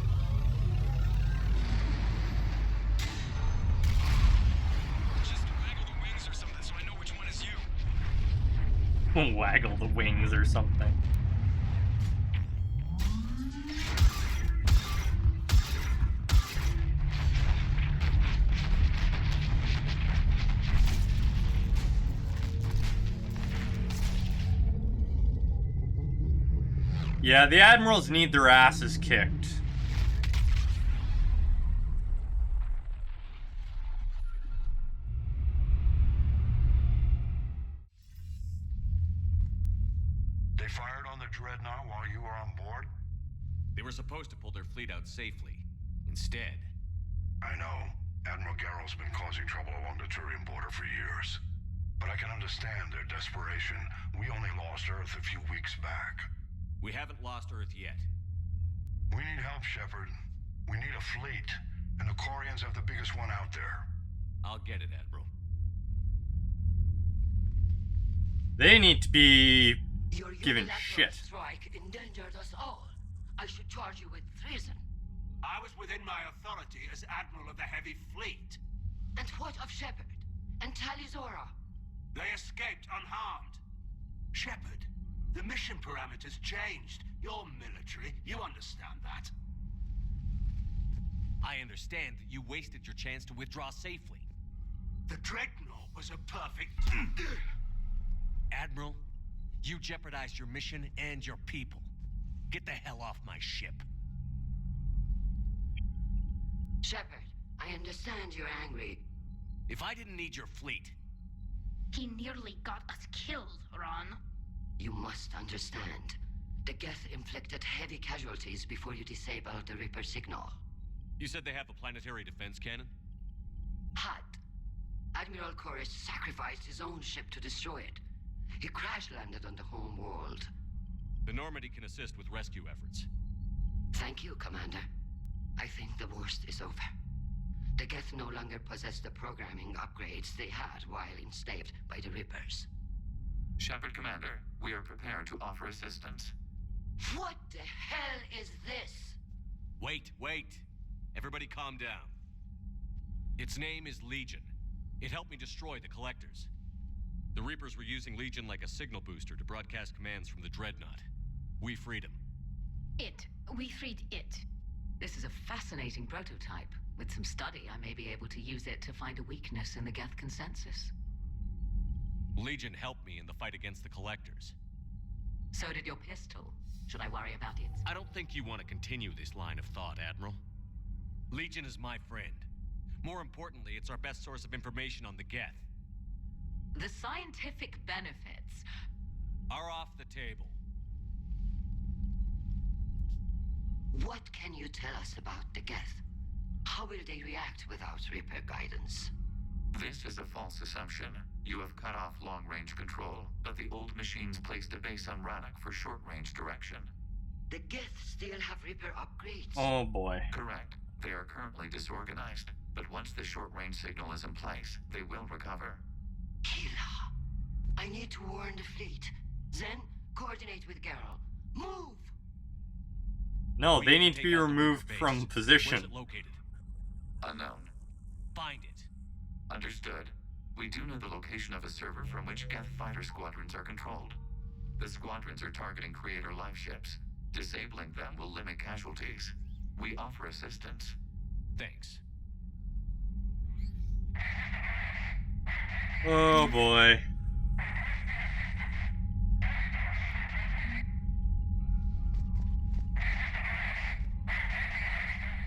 Just waggle the wings or something so I know which one is you. Waggle the wings or something. Yeah, the admirals need their asses kicked. They were supposed to pull their fleet out safely. Instead... I know. Admiral Garrel's been causing trouble along the Turian border for years. But I can understand their desperation. We only lost Earth a few weeks back. We haven't lost Earth yet. We need help, Shepard. We need a fleet. And the Quarians have the biggest one out there. I'll get it, Admiral. They need to be Your given unilateral shit. strike endangered us all. I should charge you with treason. I was within my authority as Admiral of the Heavy Fleet. And what of Shepard? And Tali Zora? They escaped unharmed. Shepard, the mission parameters changed. You're military, you understand that. I understand that you wasted your chance to withdraw safely. The Dreadnought was a perfect... Admiral, you jeopardized your mission and your people. Get the hell off my ship. Shepard, I understand you're angry. If I didn't need your fleet... He nearly got us killed, Ron. You must understand. The Geth inflicted heavy casualties before you disabled the Reaper signal. You said they have a planetary defense cannon? Had. Admiral Koris sacrificed his own ship to destroy it. He crash-landed on the home world. The Normandy can assist with rescue efforts. Thank you, Commander. I think the worst is over. The Geth no longer possess the programming upgrades they had while enslaved by the Reapers. Shepard, Commander, we are prepared to offer assistance. What the hell is this? Wait. Everybody calm down. Its name is Legion. It helped me destroy the Collectors. The Reapers were using Legion like a signal booster to broadcast commands from the Dreadnought. We freed him. We freed it. This is a fascinating prototype. With some study, I may be able to use it to find a weakness in the Geth consensus. Legion helped me in the fight against the Collectors. So did your pistol. Should I worry about it? I don't think you want to continue this line of thought, Admiral. Legion is my friend. More importantly, it's our best source of information on the Geth. The scientific benefits are off the table. What can you tell us about the Geth? How will they react without Reaper guidance? This is a false assumption. You have cut off long-range control, but the old machines placed a base on Rannoch for short-range direction. The Geth still have Reaper upgrades. Oh boy. Correct. They are currently disorganized, but once the short-range signal is in place, they will recover. Hila, I need to warn the fleet. Then, coordinate with Garrel. Move! No, they need to be removed from position. Where's it located? Unknown. Find it. Understood. We do know the location of a server from which Geth fighter squadrons are controlled. The squadrons are targeting Creator life ships. Disabling them will limit casualties. We offer assistance. Thanks. Oh boy.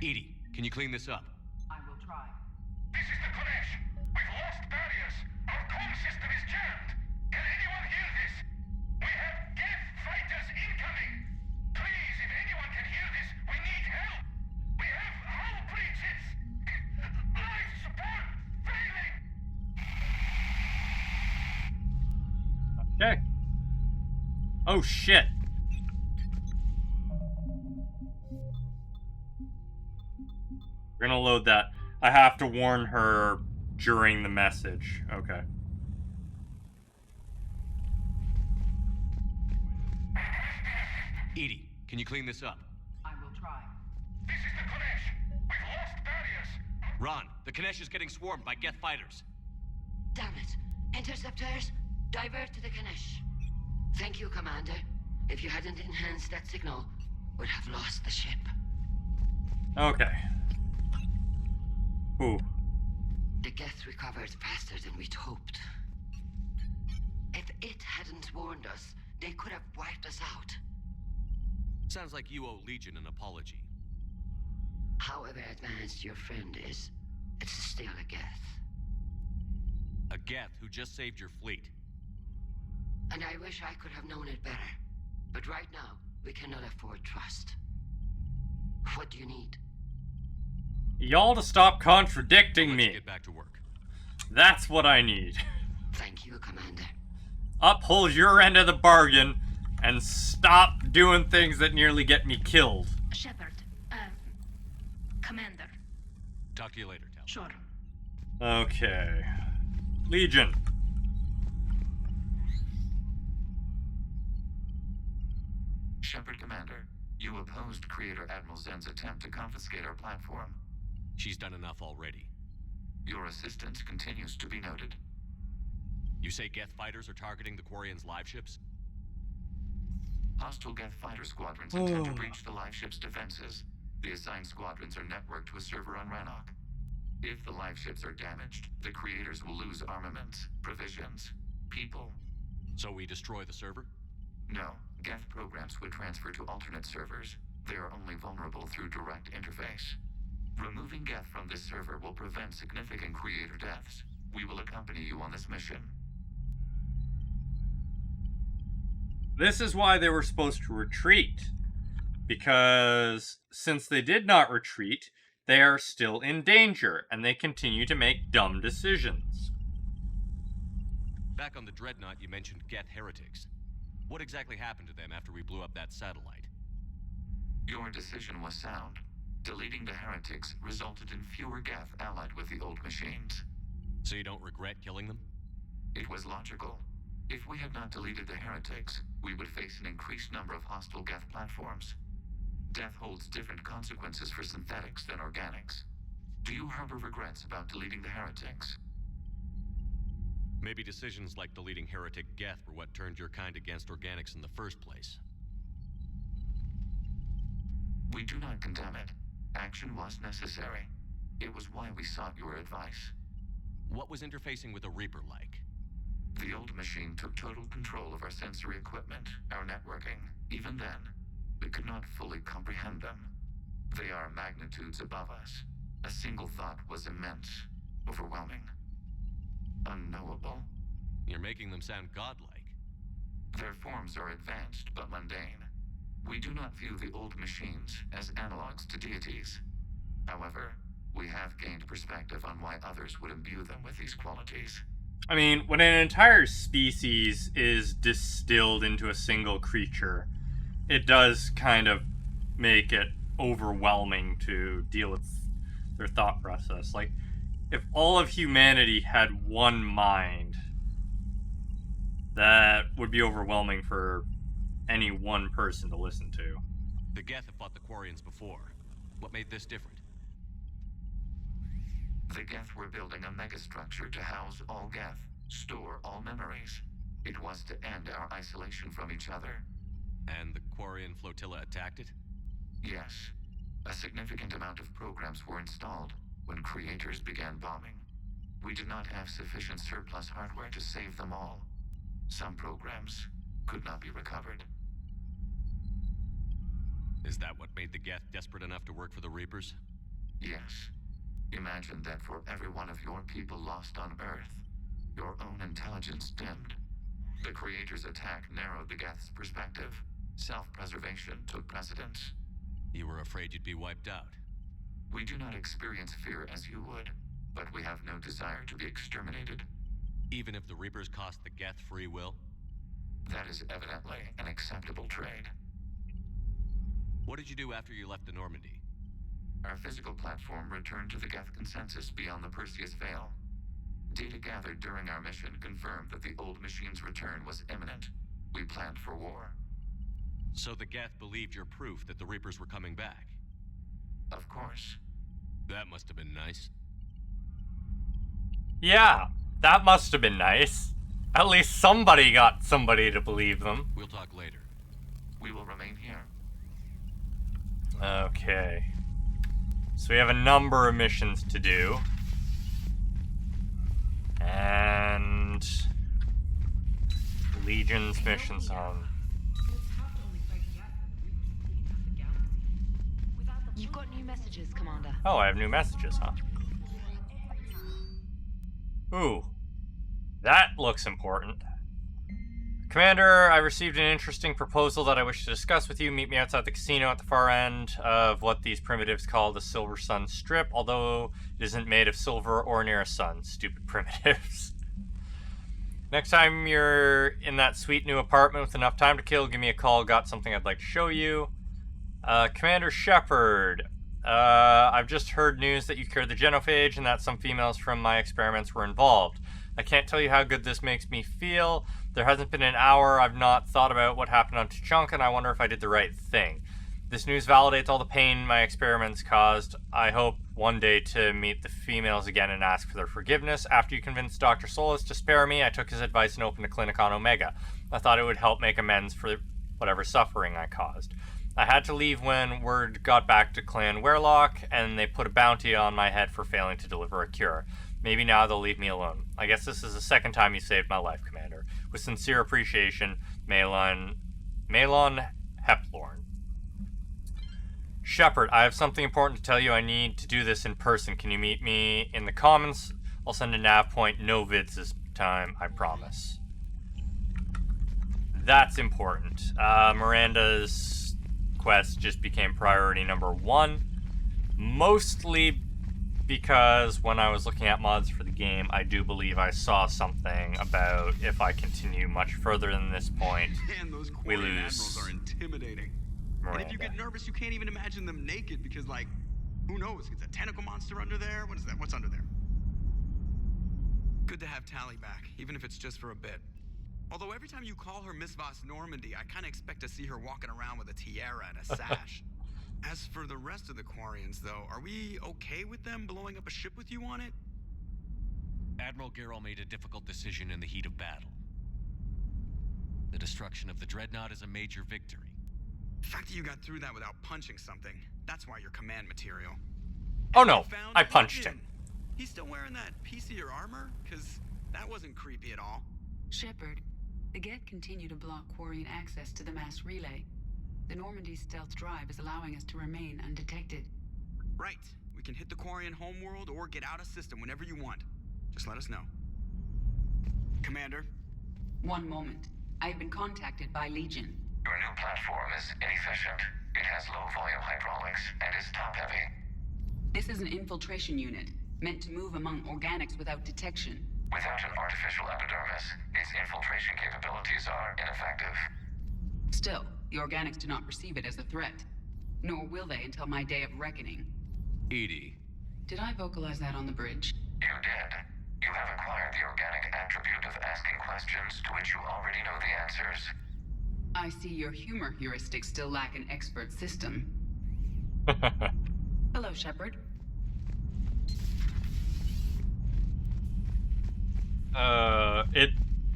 Edie, can you clean this up? I will try. This is the Kodesh. We've lost barriers. Our comm system is jammed. Can anyone hear this? We have Geth fighters incoming. Please, if anyone can hear this, we need help. We have hull breaches. Life support failing. Okay. Oh shit. We're gonna load that. I have to warn her during the message. Okay. Edie, can you clean this up? I will try. This is the Kodesh. We've lost barriers. Ron, the Kanesh is getting swarmed by Geth fighters. Damn it. Interceptors, divert to the Ganesh. Thank you, Commander. If you hadn't enhanced that signal, we'd have lost the ship. Okay. Ooh. The Geth recovered faster than we'd hoped. If it hadn't warned us, they could have wiped us out. Sounds like you owe Legion an apology. However advanced your friend is, it's still a Geth. A Geth who just saved your fleet. And I wish I could have known it better. But right now, we cannot afford trust. What do you need? Y'all to stop contradicting me. Get back to work. That's what I need. Thank you, Commander. Uphold your end of the bargain and stop doing things that nearly get me killed. Shepard, Commander. Talk to you later, Tali. Sure. Okay. Legion. Shepard Commander, you opposed Creator Admiral Zen's attempt to confiscate our platform. She's done enough already. Your assistance continues to be noted. You say Geth fighters are targeting the Quarians' live ships? Hostile Geth fighter squadrons intend to breach the live ship's defenses. The assigned squadrons are networked to a server on Rannoch. If the live ships are damaged, the creators will lose armaments, provisions, people. So we destroy the server? No, Geth programs would transfer to alternate servers. They are only vulnerable through direct interface. Removing Geth from this server will prevent significant creator deaths. We will accompany you on this mission. This is why they were supposed to retreat. Because since they did not retreat, they are still in danger, and they continue to make dumb decisions. Back on the Dreadnought, you mentioned Geth heretics. What exactly happened to them after we blew up that satellite? Your decision was sound. Deleting the heretics resulted in fewer Geth allied with the old machines. So you don't regret killing them? It was logical. If we had not deleted the heretics, we would face an increased number of hostile Geth platforms. Death holds different consequences for synthetics than organics. Do you harbor regrets about deleting the heretics? Maybe decisions like deleting heretic Geth were what turned your kind against organics in the first place. We do not condemn it. Action was necessary. It was why we sought your advice. What was interfacing with a Reaper like? The old machine took total control of our sensory equipment, our networking. Even then, we could not fully comprehend them. They are magnitudes above us. A single thought was immense, overwhelming, unknowable. You're making them sound godlike. Their forms are advanced but mundane. We do not view the old machines as analogs to deities. However, we have gained perspective on why others would imbue them with these qualities. I mean, when an entire species is distilled into a single creature, it does kind of make it overwhelming to deal with their thought process. Like, if all of humanity had one mind, that would be overwhelming for any one person to listen to. The Geth have fought the Quarians before. What made this different? The Geth were building a megastructure to house all Geth, store all memories. It was to end our isolation from each other. And the Quarian flotilla attacked it? Yes. A significant amount of programs were installed when creators began bombing. We did not have sufficient surplus hardware to save them all. Some programs could not be recovered. Is that what made the Geth desperate enough to work for the Reapers? Yes. Imagine that for every one of your people lost on Earth, your own intelligence dimmed. The Creator's attack narrowed the Geth's perspective. Self-preservation took precedence. You were afraid you'd be wiped out. We do not experience fear as you would, but we have no desire to be exterminated. Even if the Reapers cost the Geth free will? That is evidently an acceptable trade. What did you do after you left the Normandy? Our physical platform returned to the Geth consensus beyond the Perseus Veil. Data gathered during our mission confirmed that the old machine's return was imminent. We planned for war. So the Geth believed your proof that the Reapers were coming back? Of course. That must have been nice. Yeah, that must have been nice. At least somebody got somebody to believe them. We'll talk later. We will remain here. Okay. So we have a number of missions to do. And Legion's missions on. You've got new messages, Commander. Oh, I have new messages, huh? Ooh. That looks important. Commander, I received an interesting proposal that I wish to discuss with you. Meet me outside the casino at the far end of what these primitives call the Silver Sun Strip, although it isn't made of silver or near a sun. Stupid primitives. Next time you're in that sweet new apartment with enough time to kill, give me a call. Got something I'd like to show you. Commander Shepard, I've just heard news that you cured the genophage and that some females from my experiments were involved. I can't tell you how good this makes me feel. There hasn't been an hour I've not thought about what happened on T'Chunk, and I wonder if I did the right thing. This news validates all the pain my experiments caused. I hope one day to meet the females again and ask for their forgiveness. After you convinced Dr. Solis to spare me, I took his advice and opened a clinic on Omega. I thought it would help make amends for whatever suffering I caused. I had to leave when word got back to Clan Werlock, and they put a bounty on my head for failing to deliver a cure. Maybe now they'll leave me alone. I guess this is the second time you saved my life, Commander. With sincere appreciation, Malon Heplorn. Shepard, I have something important to tell you. I need to do this in person. Can you meet me in the Commons? I'll send a nav point. No vids this time, I promise. That's important. Miranda's quest just became priority number 1. Mostly because when I was looking at mods for the game, I do believe I saw something about if I continue much further than this point, Man, those we Quarian lose admirals are intimidating. Miranda. And if you get nervous, you can't even imagine them naked because, like, who knows? Is a tentacle monster under there? What is that? What's under there? Good to have Tali back, even if it's just for a bit. Although every time you call her Miss Voss Normandy, I kind of expect to see her walking around with a tiara and a sash. As for the rest of the Quarians, though, are we okay with them blowing up a ship with you on it? Admiral Gerrel made a difficult decision in the heat of battle. The destruction of the Dreadnought is a major victory. The fact that you got through that without punching something, that's why you're command material. Oh no, I punched him. He's still wearing that piece of your armor? Because that wasn't creepy at all. Shepard, the Geth continue to block Quarian access to the mass relay. The Normandy's stealth drive is allowing us to remain undetected. Right. We can hit the Quarian homeworld or get out of system whenever you want. Just let us know. Commander? One moment. I have been contacted by Legion. Your new platform is inefficient. It has low-volume hydraulics and is top-heavy. This is an infiltration unit, meant to move among organics without detection. Without an artificial epidermis, its infiltration capabilities are ineffective. Still, the organics do not perceive it as a threat. Nor will they until my day of reckoning. Edie. Did I vocalize that on the bridge? You did. You have acquired the organic attribute of asking questions to which you already know the answers. I see your humor heuristics still lack an expert system. Hello, Shepard.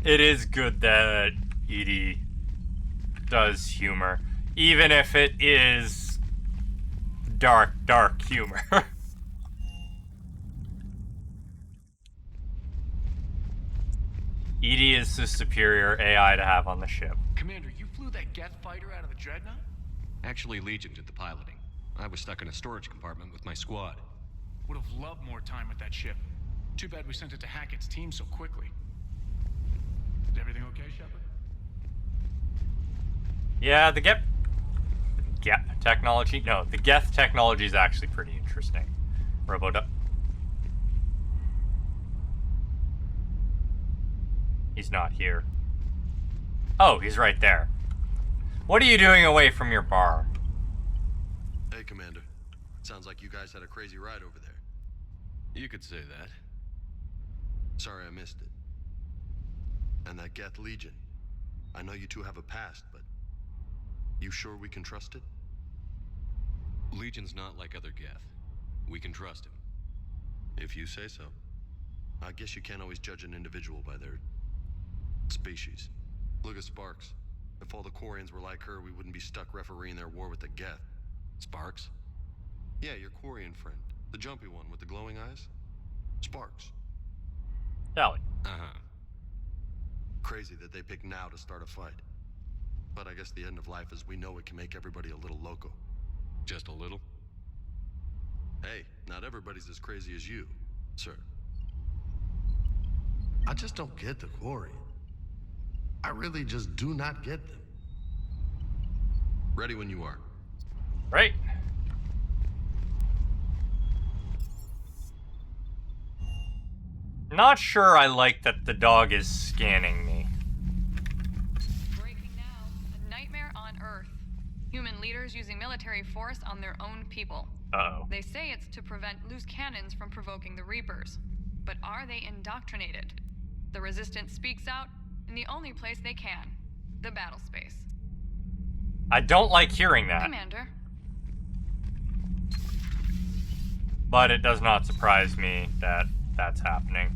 It is good that Edie does humor, even if it is dark humor. Edie is the superior AI to have on the ship. Commander, you flew that Geth fighter out of the Dreadnought? Actually, Legion did the piloting. I was stuck in a storage compartment with my squad. Would have loved more time with that ship. Too bad we sent it to Hackett's team so quickly. Is everything okay, Shepard? Yeah, the Geth technology. No, the Geth technology is actually pretty interesting. Roboduck. He's not here. Oh, he's right there. What are you doing away from your bar? Hey, Commander. Sounds like you guys had a crazy ride over there. You could say that. Sorry I missed it. And that Geth Legion. I know you two have a past, but you sure we can trust it? Legion's not like other Geth. We can trust him. If you say so. I guess you can't always judge an individual by their species. Look at Sparks. If all the Quarians were like her, we wouldn't be stuck refereeing their war with the Geth. Sparks? Yeah, your Quarian friend. The jumpy one with the glowing eyes. Sparks. Tali. Uh-huh. Crazy that they pick now to start a fight. But I guess the end of life as we know it can make everybody a little loco. Just a little? Hey, not everybody's as crazy as you, sir. I just don't get the Quarian. I really just do not get them. Ready when you are. Right. Not sure I like that the dog is scanning me. Breaking now. A nightmare on Earth. Human leaders using military force on their own people. Uh-oh. They say it's to prevent loose cannons from provoking the Reapers. But are they indoctrinated? The Resistance speaks out in the only place they can. The battle space. I don't like hearing that. Commander. But it does not surprise me that that's happening.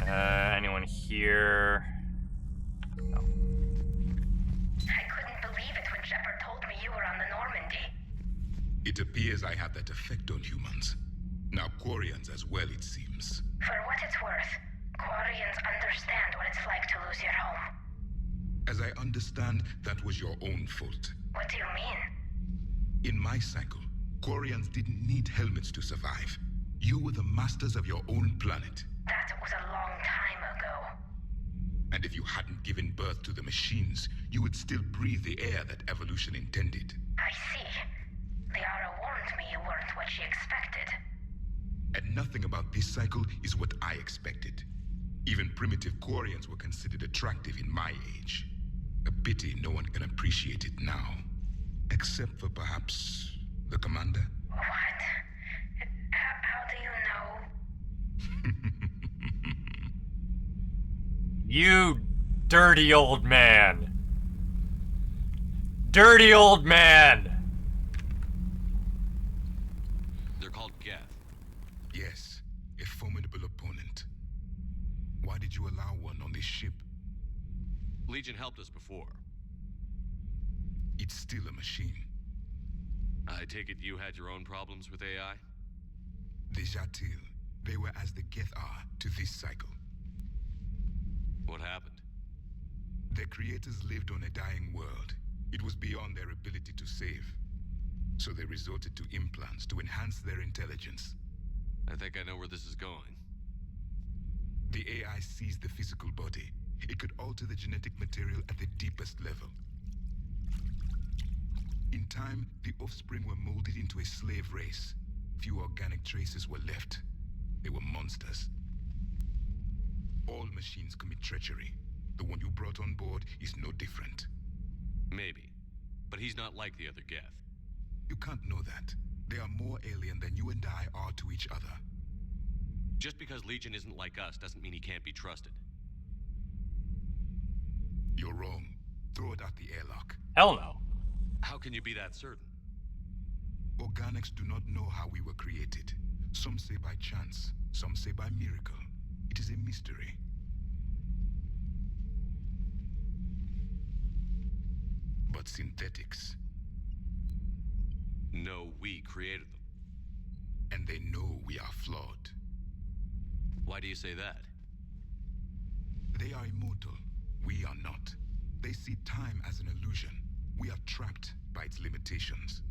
Anyone here? No. I couldn't believe it when Shepard told me you were on the Normandy. It appears I have that effect on humans. Now Quarians as well, it seems. For what it's worth, Quarians understand what it's like to lose your home. As I understand, that was your own fault. What do you mean? In my cycle, Quarians didn't need helmets to survive. You were the masters of your own planet. That was a long time ago. And if you hadn't given birth to the machines, you would still breathe the air that evolution intended. I see. Liara warned me you weren't what she expected. And nothing about this cycle is what I expected. Even primitive Quarians were considered attractive in my age. A pity no one can appreciate it now. Except for perhaps the commander? What? How do you know? You dirty old man. Dirty old man! They're called Geth. Yes, a formidable opponent. Why did you allow one on this ship? Legion helped us before. It's still a machine. I take it you had your own problems with AI? The Jatil, they were as the Geth are to this cycle. What happened? Their creators lived on a dying world. It was beyond their ability to save. So they resorted to implants to enhance their intelligence. I think I know where this is going. The AI seized the physical body. It could alter the genetic material at the deepest level. In time, the offspring were molded into a slave race. Few organic traces were left. They were monsters. All machines commit treachery. The one you brought on board is no different. Maybe. But he's not like the other Geth. You can't know that. They are more alien than you and I are to each other. Just because Legion isn't like us doesn't mean he can't be trusted. You're wrong. Throw it out the airlock. Hell no. How can you be that certain? Organics do not know how we were created. Some say by chance, some say by miracle. It is a mystery. But synthetics. No, we created them. And they know we are flawed. Why do you say that? They are immortal. We are not. They see time as an illusion. We are trapped by its limitations.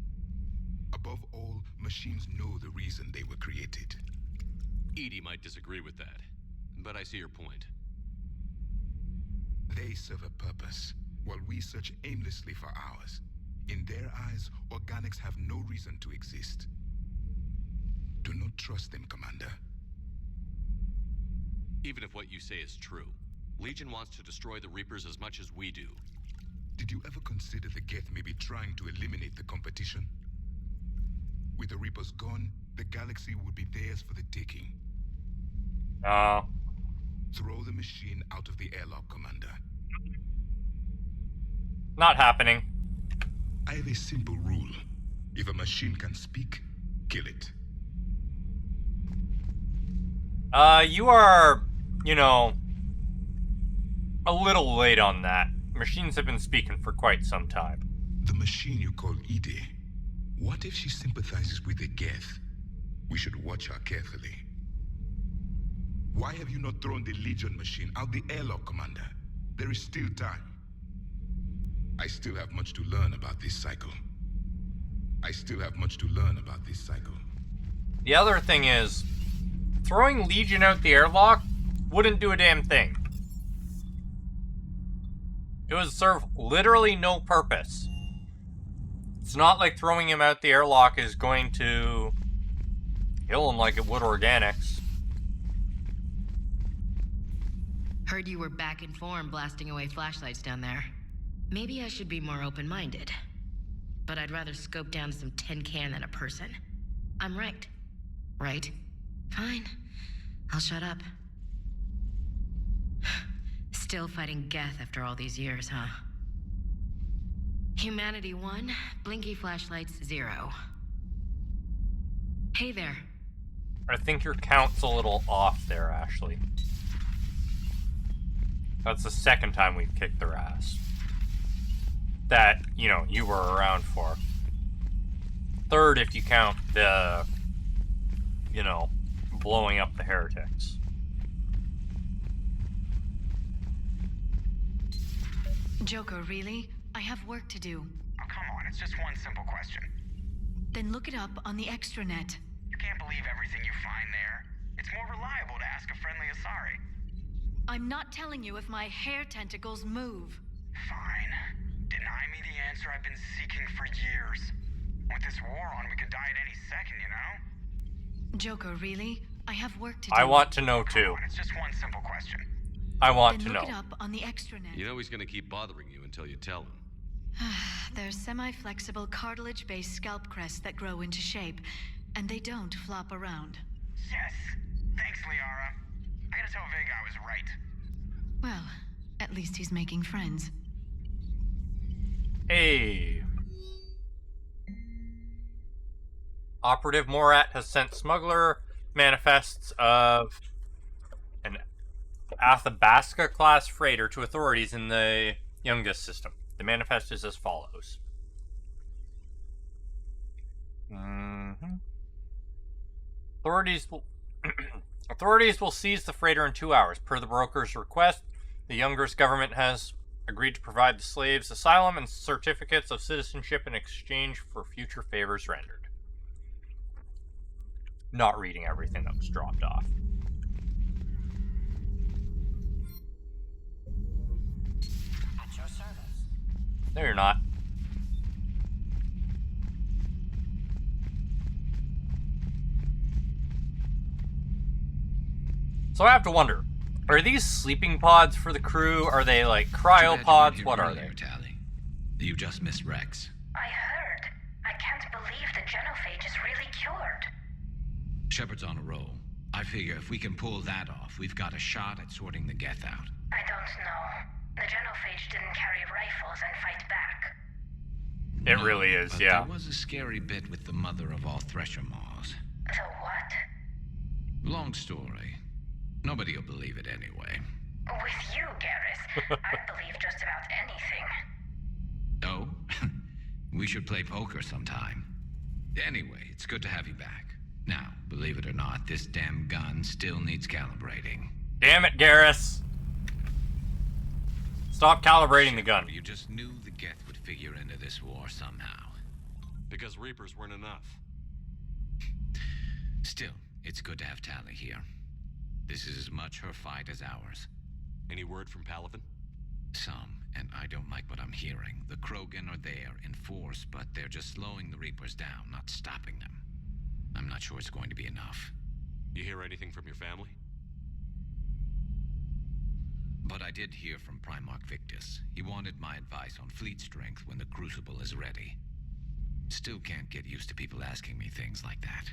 Above all, machines know the reason they were created. EDI might disagree with that, but I see your point. They serve a purpose, while we search aimlessly for ours. In their eyes, organics have no reason to exist. Do not trust them, Commander. Even if what you say is true, Legion wants to destroy the Reapers as much as we do. Did you ever consider the Geth may be trying to eliminate the competition? With the Reapers gone, the galaxy would be theirs for the taking. Throw the machine out of the airlock, Commander. Not happening. I have a simple rule. If a machine can speak, kill it. You are, a little late on that. Machines have been speaking for quite some time. The machine you call EDI, what if she sympathizes with the Geth? We should watch her carefully. Why have you not thrown the Legion machine out the airlock, Commander? There is still time. I still have much to learn about this cycle. The other thing is, throwing Legion out the airlock wouldn't do a damn thing. It would serve literally no purpose. It's not like throwing him out the airlock is going to kill him like it would organics. Heard you were back in form blasting away flashlights down there. Maybe I should be more open-minded. But I'd rather scope down some tin can than a person. I'm right. Right? Fine. I'll shut up. Still fighting Geth after all these years, huh? Humanity 1, blinky flashlights 0. Hey there. I think your count's a little off there, Ashley. That's the second time we've kicked their ass. That, you know, you were around for. Third if you count the, you know, blowing up the heretics. Joker, really? I have work to do. Oh, come on, it's just one simple question. Then look it up on the extranet. You can't believe everything you find there. It's more reliable to ask a friendly Asari. I'm not telling you if my hair tentacles move. Fine. Deny me the answer I've been seeking for years. With this war on, we could die at any second, you know? Joker, really? I have work to do. I want to know too. It's just one simple question. I want then to look know. it up on the extranet. You know he's gonna keep bothering you until you tell him. They're semi-flexible cartilage-based scalp crests that grow into shape, and they don't flop around. Yes. Thanks, Liara. I gotta tell Vega I was right. Well, at least he's making friends. Hey. Operative Morat has sent smuggler manifests of an Athabasca-class freighter to authorities in the Youngest system. The manifest is as follows. Authorities will seize the freighter in 2 hours. Per the broker's request, the Youngest government has agreed to provide the slaves asylum and certificates of citizenship in exchange for future favors rendered. Not reading everything that was dropped off. At your service. No, you're not. So I have to wonder, are these sleeping pods for the crew? Are they like cryopods? What are they? Tali. You just missed Rex. I heard. I can't believe the genophage is really cured. Shepard's on a roll. I figure if we can pull that off, we've got a shot at sorting the Geth out. I don't know. The genophage didn't carry rifles and fight back. It really is, yeah. There was a scary bit with the mother of all Thresher Maws. The what? Long story. Nobody will believe it anyway. With you, Garrus, I believe just about anything. Oh? We should play poker sometime. Anyway, it's good to have you back. Now, believe it or not, this damn gun still needs calibrating. Damn it, Garrus! Stop calibrating the gun. You just knew the Geth would figure into this war somehow. Because Reapers weren't enough. Still, it's good to have Tali here. This is as much her fight as ours. Any word from Palaven? Some, and I don't like what I'm hearing. The Krogan are there in force, but they're just slowing the Reapers down, not stopping them. I'm not sure it's going to be enough. You hear anything from your family? But I did hear from Primarch Victus. He wanted my advice on fleet strength when the Crucible is ready. Still can't get used to people asking me things like that.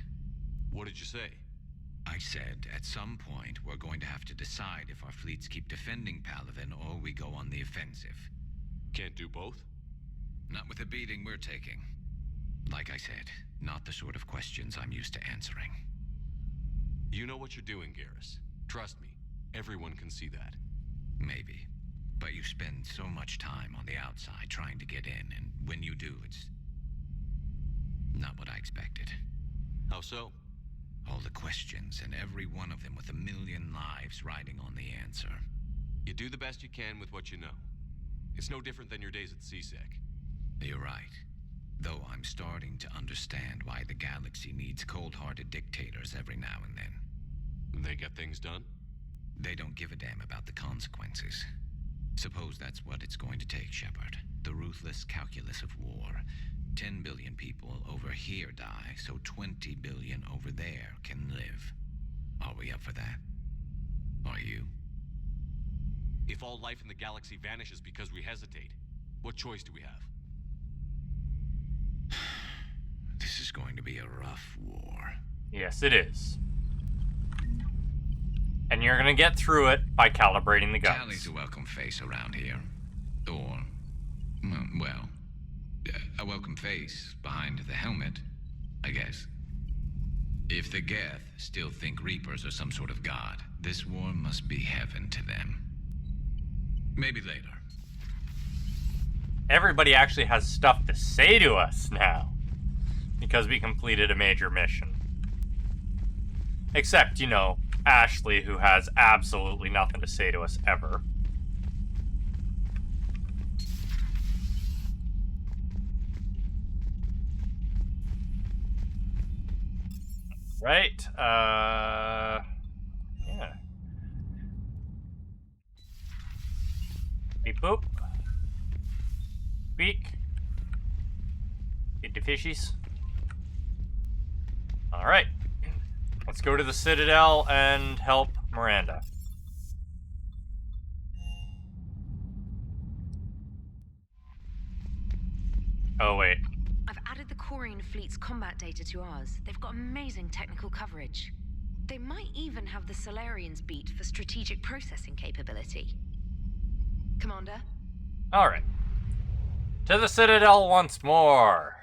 What did you say? I said, at some point, we're going to have to decide if our fleets keep defending Palaven or we go on the offensive. Can't do both? Not with the beating we're taking. Like I said, not the sort of questions I'm used to answering. You know what you're doing, Garrus. Trust me, everyone can see that. Maybe. But you spend so much time on the outside trying to get in, and when you do, it's not what I expected. How so? All the questions, and every one of them with a million lives riding on the answer. You do the best you can with what you know. It's no different than your days at CSEC. You're right. Though I'm starting to understand why the galaxy needs cold-hearted dictators every now and then. They get things done? They don't give a damn about the consequences. Suppose that's what it's going to take, Shepard. The ruthless calculus of war. 10 billion people over here die, so 20 billion over there can live. Are we up for that? Are you? If all life in the galaxy vanishes because we hesitate, what choice do we have? This is going to be a rough war. Yes, it is. And you're gonna get through it by calibrating the guns. Tali's a welcome face around here. Or, well, a welcome face behind the helmet, I guess. If the Geth still think Reapers are some sort of god, this war must be heaven to them. Maybe later. Everybody actually has stuff to say to us now, because we completed a major mission. Except, you know, Ashley, who has absolutely nothing to say to us ever. Right, yeah. Beep boop. Beak. Get the fishies. Alright. Let's go to the Citadel and help Miranda. Oh, wait. I've added the Quarian fleet's combat data to ours. They've got amazing technical coverage. They might even have the Solarians beat for strategic processing capability. Commander? Alright. To the Citadel once more.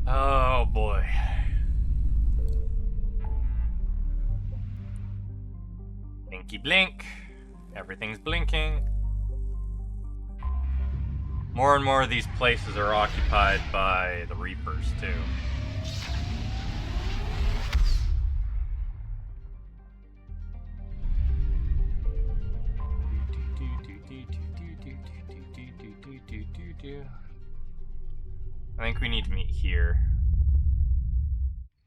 Oh boy. Blinky blink. Everything's blinking. More and more of these places are occupied by the Reapers, too. I think we need to meet here.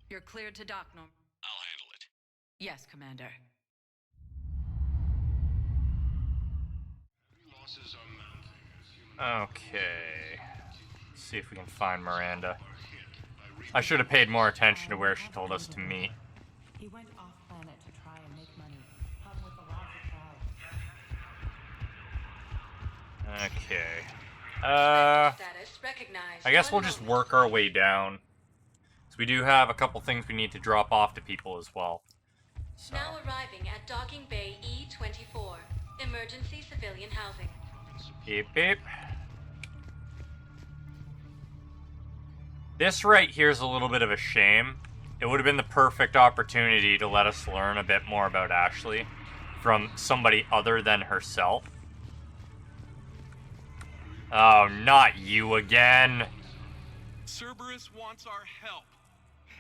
You're cleared to dock, Norm. I'll handle it. Yes, Commander. Okay. Let's see if we can find Miranda. I should have paid more attention to where she told us to meet. He went off planet to try and make money. Hung with a larger crowd. Okay. I guess we'll just work our way down. So we do have a couple things we need to drop off to people as well. So. Now arriving at Docking Bay E24. Emergency civilian housing. Beep beep. This right here is a little bit of a shame. It would have been the perfect opportunity to let us learn a bit more about Ashley from somebody other than herself. Oh, not you again. Cerberus wants our help.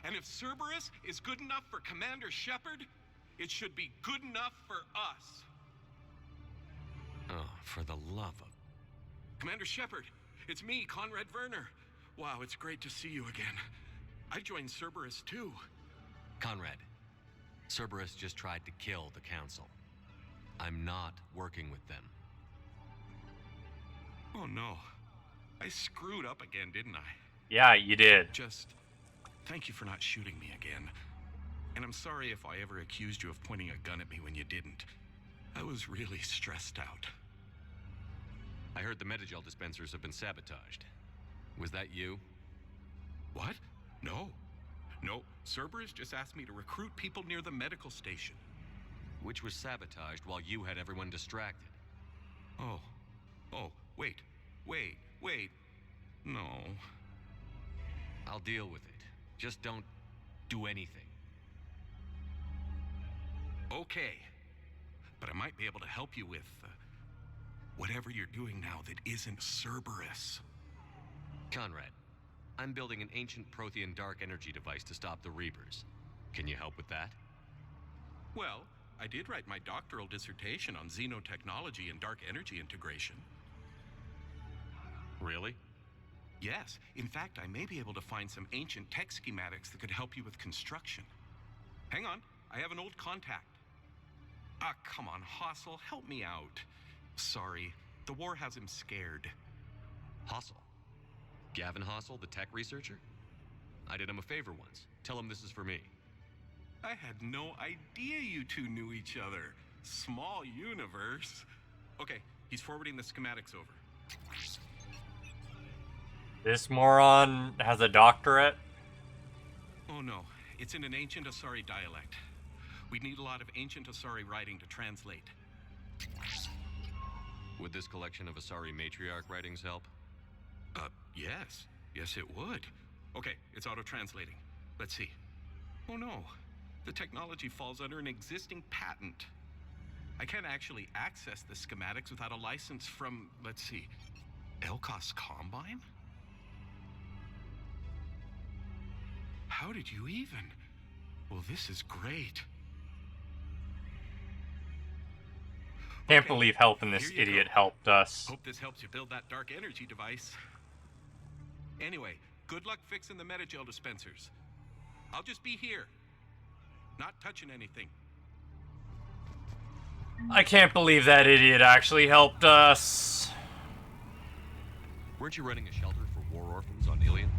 And if Cerberus is good enough for Commander Shepard, it should be good enough for us. Oh, for the love of... Commander Shepard, it's me, Conrad Werner. Wow, it's great to see you again. I joined Cerberus too. Conrad, Cerberus just tried to kill the Council. I'm not working with them. Oh no. I screwed up again, didn't I? Yeah, you did. Just thank you for not shooting me again. And I'm sorry if I ever accused you of pointing a gun at me when you didn't. I was really stressed out. I heard the Metagel dispensers have been sabotaged. Was that you? What? No. No, Cerberus just asked me to recruit people near the medical station. Which was sabotaged while you had everyone distracted. Oh. Oh, wait. No. I'll deal with it. Just don't do anything. Okay. But I might be able to help you with whatever you're doing now that isn't Cerberus. Conrad, I'm building an ancient Prothean dark energy device to stop the Reapers. Can you help with that? Well, I did write my doctoral dissertation on xenotechnology and dark energy integration. Really? Yes. In fact, I may be able to find some ancient tech schematics that could help you with construction. Hang on. I have an old contact. Ah, come on, Hossel, help me out. Sorry, the war has him scared. Hossel? Gavin Hossel, the tech researcher? I did him a favor once. Tell him this is for me. I had no idea you two knew each other. Small universe. Okay, he's forwarding the schematics over. This moron has a doctorate? Oh no, it's in an ancient Asari dialect. We'd need a lot of ancient Asari writing to translate. Would this collection of Asari matriarch writings help? Yes. Yes, it would. Okay, it's auto-translating. Let's see. Oh no, the technology falls under an existing patent. I can't actually access the schematics without a license from, let's see, Elkos Combine? How did you even? Well, this is great. Can't believe helping this idiot helped us. Hope this helps you build that dark energy device. Anyway, good luck fixing the metagel dispensers. I'll just be here. Not touching anything. I can't believe that idiot actually helped us. Weren't you running a shelter for war orphans on Ilion?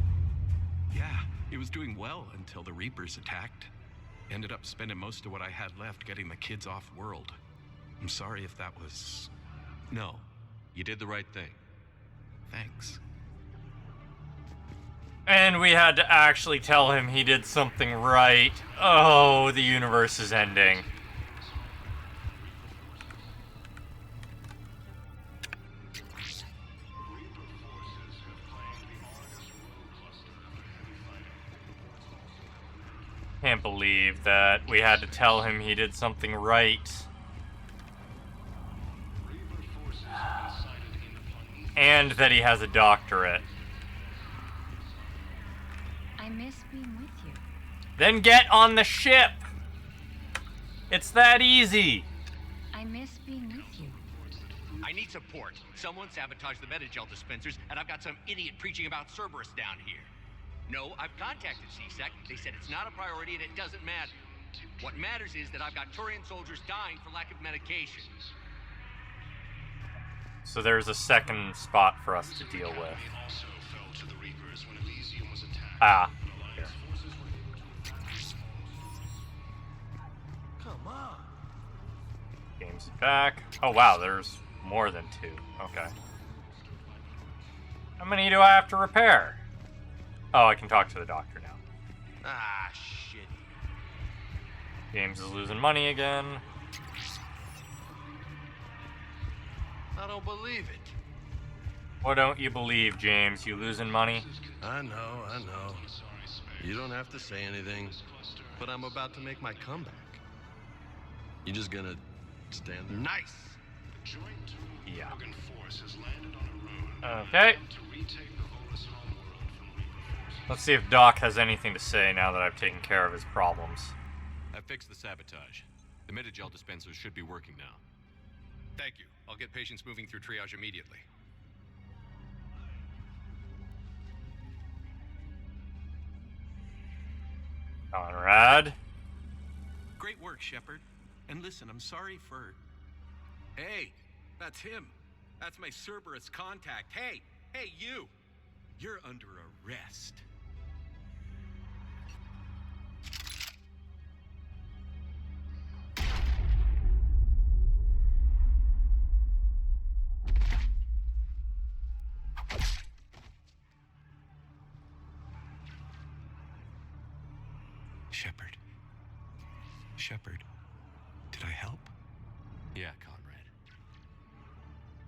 Yeah, it was doing well until the Reapers attacked. Ended up spending most of what I had left getting the kids off world. I'm sorry if that was... No, you did the right thing. Thanks. And we had to actually tell him he did something right. Oh, the universe is ending. Can't believe that we had to tell him he did something right. And that he has a doctorate. I miss being with you. Then get on the ship! It's that easy! I miss being with you. I need support. Someone sabotaged the metagel dispensers, and I've got some idiot preaching about Cerberus down here. No, I've contacted CSEC. They said it's not a priority and it doesn't matter. What matters is that I've got Turian soldiers dying for lack of medication. So there's a second spot for us to deal with. Ah. Come on. Game's back. Oh wow, there's more than two. Okay. How many do I have to repair? Oh, I can talk to the doctor now. Ah, shit. James is losing money again. I don't believe it. What don't you believe, James? You losing money? I know. You don't have to say anything, but I'm about to make my comeback. You just gonna stand there? Nice! Yeah. Okay. Let's see if Doc has anything to say now that I've taken care of his problems. I fixed the sabotage. The metagel dispensers should be working now. Thank you. I'll get patients moving through triage immediately. Conrad. Great work, Shepard. And listen, I'm sorry for... Hey, that's him. That's my Cerberus contact. Hey, you! You're under arrest. Shepard, did I help? Yeah, Conrad.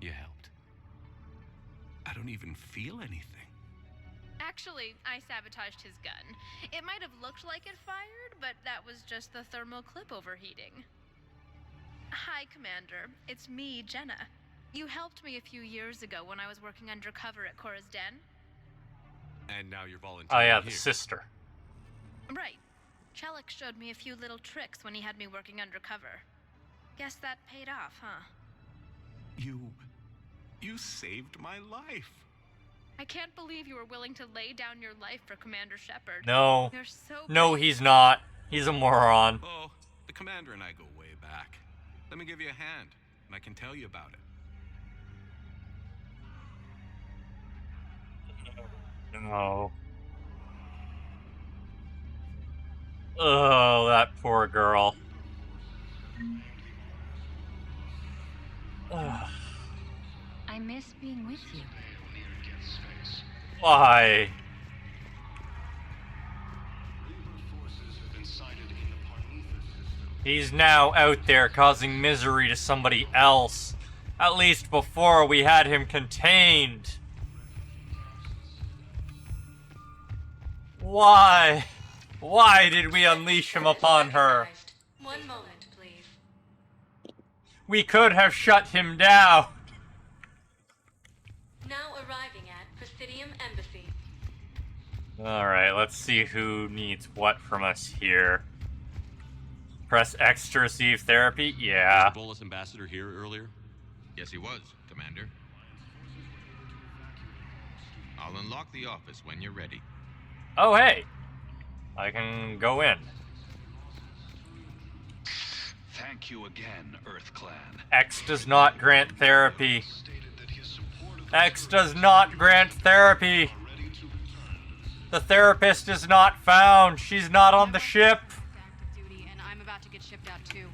You helped. I don't even feel anything. Actually, I sabotaged his gun. It might have looked like it fired, but that was just the thermal clip overheating. Hi, Commander. It's me, Jenna. You helped me a few years ago when I was working undercover at Cora's Den. And now you're volunteering. Oh yeah, the here. sister. Right. Chelik showed me a few little tricks when he had me working undercover. Guess that paid off, huh? You saved my life. I can't believe you were willing to lay down your life for Commander Shepard. No. You're so No, brave. he's not. He's a moron. Oh, Commander and I go way back. Let me give you a hand, and I can tell you about it. No. Oh, that poor girl. Ugh. I miss being with you. Why? He's now out there causing misery to somebody else. At least before we had him contained. Why? Why did we unleash him upon her? One moment, please. We could have shut him down. Now arriving at Presidium Embassy. Alright, let's see who needs what from us here. Press X to receive therapy? Yeah. Was the Bolus ambassador here earlier? Yes, he was, Commander. I'll unlock the office when you're ready. Oh, hey. I can go in. Thank you again, Earth Clan. X does not grant therapy. X does not grant therapy. The therapist is not found. She's not on the ship. Duty, and I'm about to get shipped out too.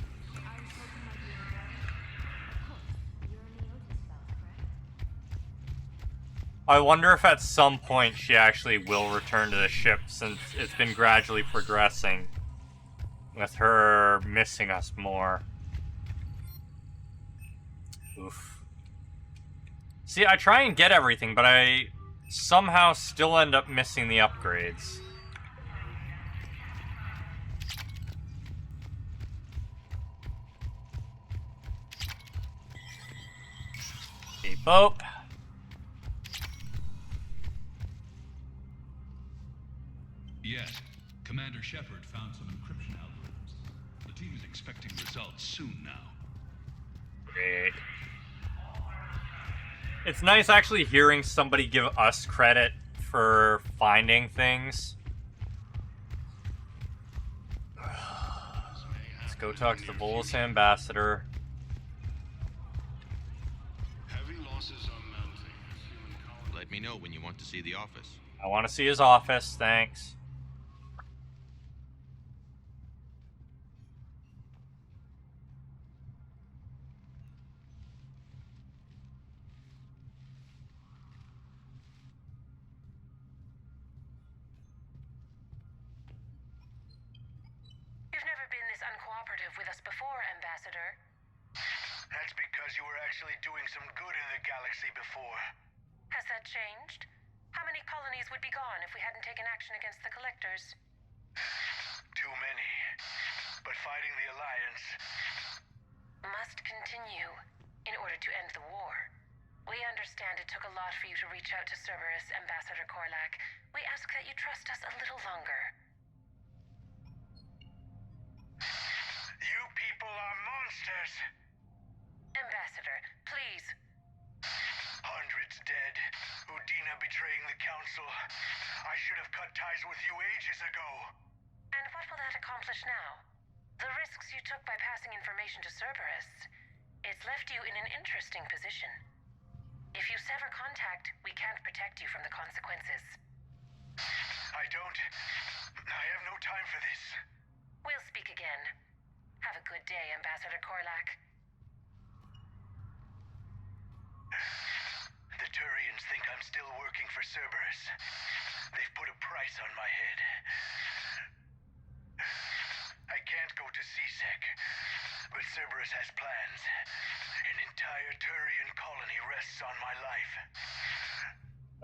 I wonder if at some point she actually will return to the ship, since it's been gradually progressing with her missing us more. Oof. See, I try and get everything, but I somehow still end up missing the upgrades. Hey, Bope. Yes, Commander Shepard found some encryption algorithms. The team is expecting results soon now. Great. It's nice actually hearing somebody give us credit for finding things. Let's go talk to the Bolus ambassador. Heavy losses are mounting. Let me know when you want to see the office. I want to see his office, thanks. You've never been this uncooperative with us before, Ambassador. That's because you were actually doing some good in the galaxy before. Has that changed? How many colonies would be gone if we hadn't taken action against the Collectors? Too many. But fighting the Alliance must continue in order to end the war. We understand it took a lot for you to reach out to Cerberus, Ambassador Korlak. We ask that you trust us a little longer. You people are monsters! Ambassador, please. Hundreds dead. Udina betraying the Council. I should have cut ties with you ages ago. And what will that accomplish now? The risks you took by passing information to Cerberus. It's left you in an interesting position. If you sever contact, we can't protect you from the consequences. I have no time for this. We'll speak again. Have a good day, Ambassador Korlak. The Turians think I'm still working for Cerberus. They've put a price on my head. I can't go to CSEC, but Cerberus has plans. An entire Turian colony rests on my life.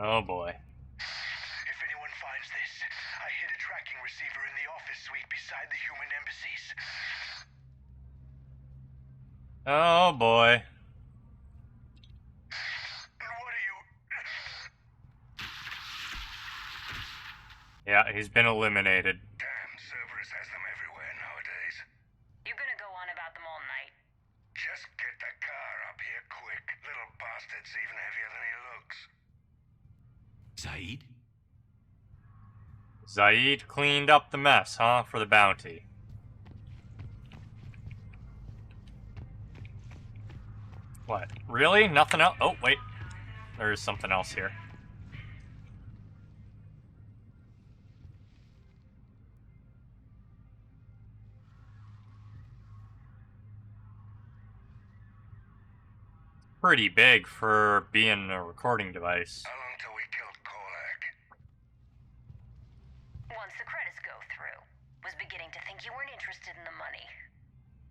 Oh boy. If anyone finds this, I hid a tracking receiver in the office suite beside the human embassies. Oh boy. What are you... Yeah, he's been eliminated. Damn, Cerberus has them everywhere nowadays. You gonna go on about them all night? Just get the car up here quick. Little bastard's even heavier than he looks. Zaid? Zaid cleaned up the mess, huh? For the bounty. What? Really? Nothing else? Oh, wait. There is something else here. Pretty big for being a recording device. How long till we killed Kolak? Once the credits go through. Was beginning to think you weren't interested in the money.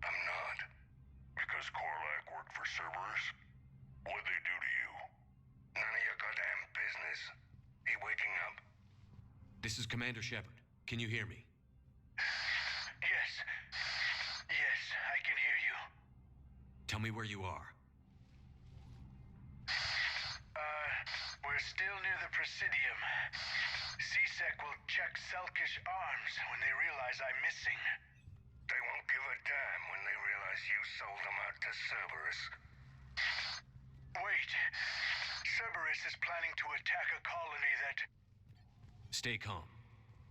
I'm not. Because Kolak worked for Cerberus? What'd they do to you? None of your goddamn business. He waking up? This is Commander Shepard. Can you hear me? Yes. Yes, I can hear you. Tell me where you are. We're still near the Presidium. C-Sec will check Selkish arms when they realize I'm missing. They won't give a damn when they realize you sold them out to Cerberus. Wait. Cerberus is planning to attack a colony that... Stay calm.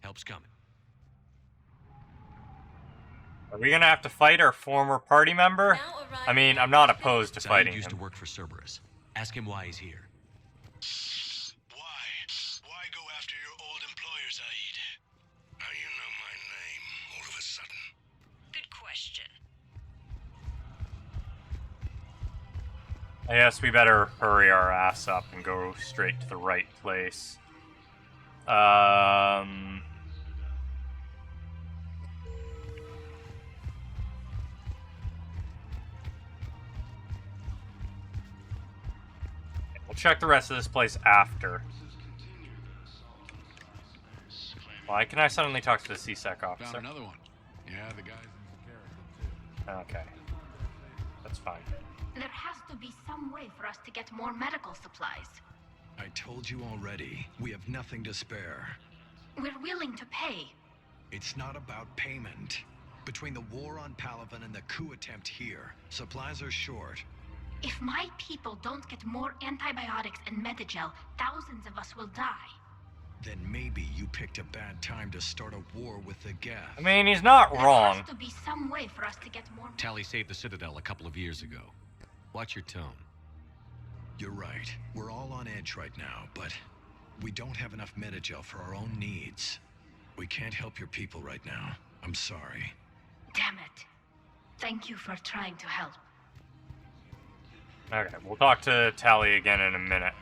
Help's coming. Are we gonna have to fight our former party member? I mean, I'm not opposed to fighting used him. to work for Cerberus. Ask him why he's here. Why? Why go after your old employer, Zaid? How you know my name all of a sudden? Good question. I guess we better hurry our ass up and go straight to the right place. We'll check the rest of this place after. Why can I suddenly talk to the C-Sec officer? Found another one. Yeah, the guy's in character too. Okay. That's fine. There has to be some way for us to get more medical supplies. I told you already, we have nothing to spare. We're willing to pay. It's not about payment. Between the war on Palaven and the coup attempt here, supplies are short. If my people don't get more antibiotics and Medigel, thousands of us will die. Then maybe you picked a bad time to start a war with the Geth. I mean, he's not wrong. There has to be some way for us to get more... Tali saved the Citadel a couple of years ago. Watch your tone. You're right. We're all on edge right now, but we don't have enough Medigel for our own needs. We can't help your people right now. I'm sorry. Damn it. Thank you for trying to help. Okay, we'll talk to Tali again in a minute.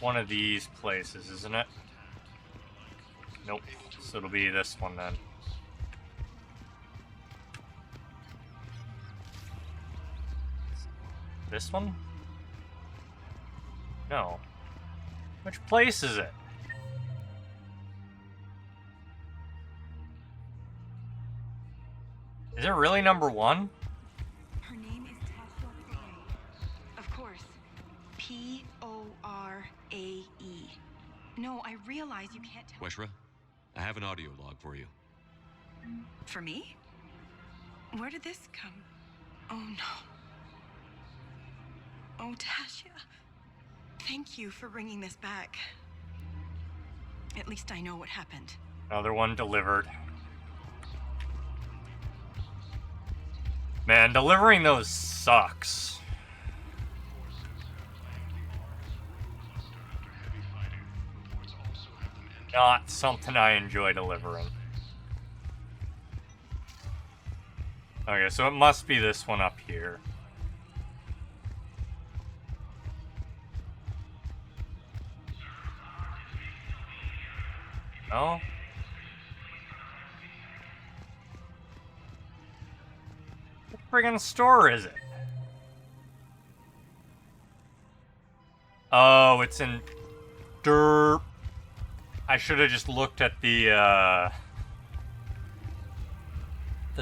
One of these places, isn't it? Nope. So it'll be this one then. This one? No. Which place is it? Is it really number 1? Her name is Tasha Poirae. Of course. P-O-R-A-E. No, I realize you can't tell. Weshra, I have an audio log for you. For me? Where did this come? Oh no. Oh, Tasha. Thank you for bringing this back. At least I know what happened. Another one delivered. Man, delivering those sucks. Not something I enjoy delivering. Okay, so it must be this one up here. No? What friggin' store is it? Oh, it's in Derp. I should have just looked at the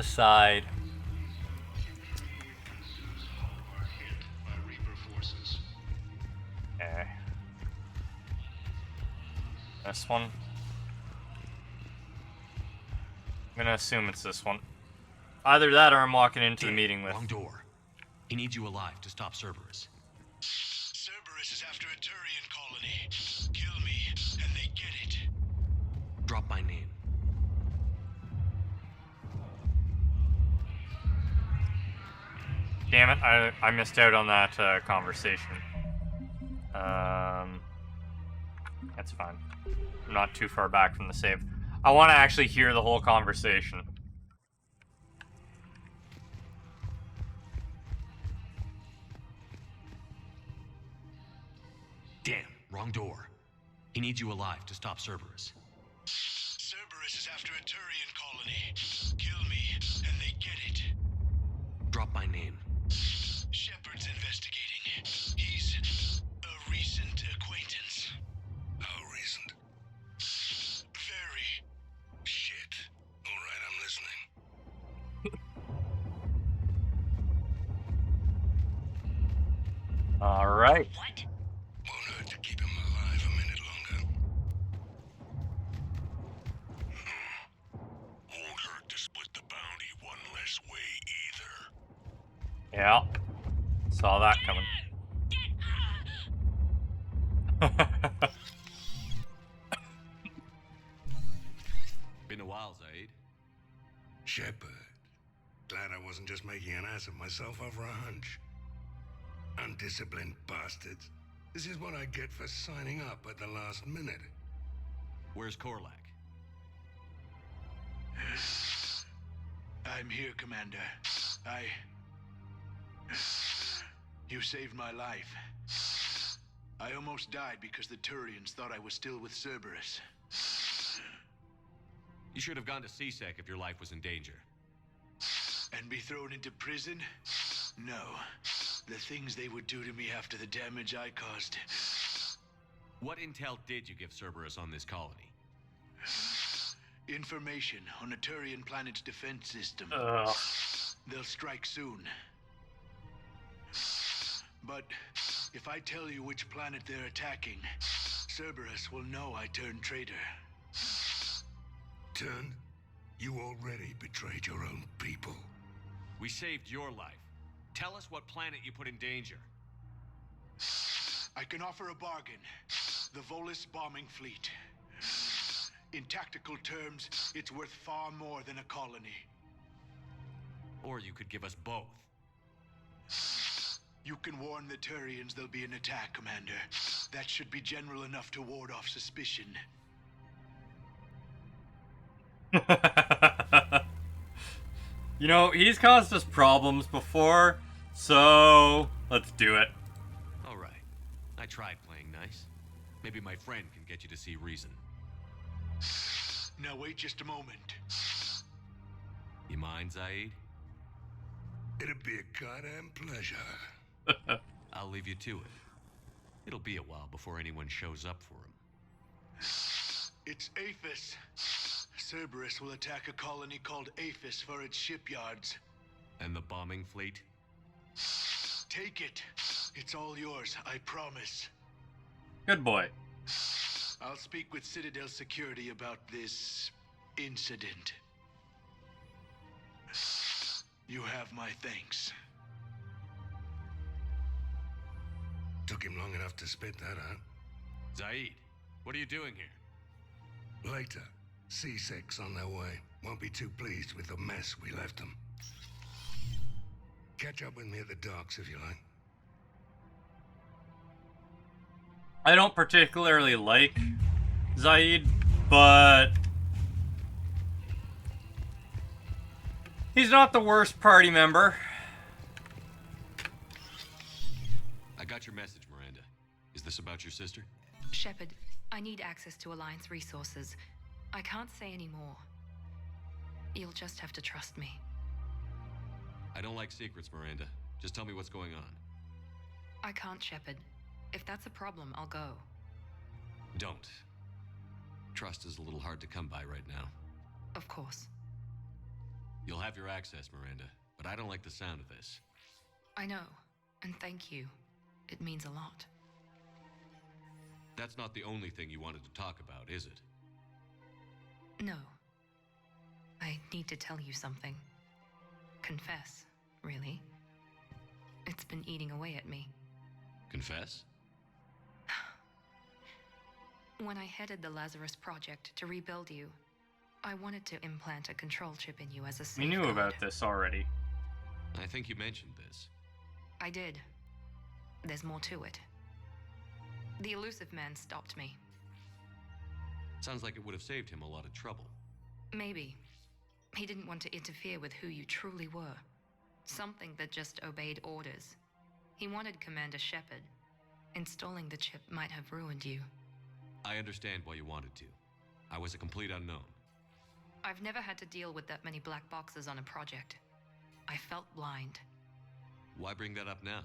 side. Okay. This one. I'm gonna assume it's this one. Either that or I'm walking into the meeting with. Wrong door. He needs you alive to stop Cerberus. Cerberus is after a Turian colony. Kill me, and they get it. Drop my name. Damn it, I missed out on that conversation. That's fine. I'm not too far back from the save. I want to actually hear the whole conversation. Damn, wrong door. He needs you alive to stop Cerberus. Cerberus is after a Turian colony. Kill me, and they get it. Drop my name. Shepard's investigating. He's a recent acquaintance. How recent? Very. Shit. All right, I'm listening. All right. What? Won't hurt to keep him alive a minute longer. Won't hurt to split the bounty one less way either. Yeah. Saw that coming. Been a while, Zaid. Shepard. Glad I wasn't just making an ass of myself over a hunch. Undisciplined bastards. This is what I get for signing up at the last minute. Where's Korlak? I'm here, Commander. You saved my life. I almost died because the Turians thought I was still with Cerberus. You should have gone to CSEC if your life was in danger. And be thrown into prison? No. The things they would do to me after the damage I caused. What intel did you give Cerberus on this colony? Information on a Turian planet's defense system. They'll strike soon. But if I tell you which planet they're attacking, Cerberus will know I turned traitor. Turned? You already betrayed your own people. We saved your life. Tell us what planet you put in danger. I can offer a bargain. The Volus bombing fleet. In tactical terms, it's worth far more than a colony. Or you could give us both. You can warn the Turians there'll be an attack, Commander. That should be general enough to ward off suspicion. You know, he's caused us problems before, so let's do it. All right. I tried playing nice. Maybe my friend can get you to see reason. Now wait just a moment. You mind, Zaid? It'd be a goddamn pleasure. I'll leave you to it. It'll be a while before anyone shows up for him. It's Aphis. Cerberus will attack a colony called Aphis for its shipyards. And the bombing fleet? Take it. It's all yours, I promise. Good boy. I'll speak with Citadel security about this incident. You have my thanks. Took him long enough to spit that out. Zaid, what are you doing here? Later. C6 on their way. Won't be too pleased with the mess we left them. Catch up with me at the docks if you like. I don't particularly like Zaid, but he's not the worst party member. I got your message, Miranda. Is this about your sister? Shepard, I need access to Alliance resources. I can't say any more. You'll just have to trust me. I don't like secrets, Miranda. Just tell me what's going on. I can't, Shepard. If that's a problem, I'll go. Don't. Trust is a little hard to come by right now. Of course. You'll have your access, Miranda, but I don't like the sound of this. I know, and thank you. It means a lot. That's not the only thing you wanted to talk about, is it? No. I need to tell you something. Confess, really. It's been eating away at me. Confess? When I headed the Lazarus Project to rebuild you, I wanted to implant a control chip in you as a We safeguard. knew about this already. I think you mentioned this. I did. There's more to it. The elusive man stopped me. Sounds like it would have saved him a lot of trouble. Maybe. He didn't want to interfere with who you truly were. Something that just obeyed orders. He wanted Commander Shepard. Installing the chip might have ruined you. I understand why you wanted to. I was a complete unknown. I've never had to deal with that many black boxes on a project. I felt blind. Why bring that up now?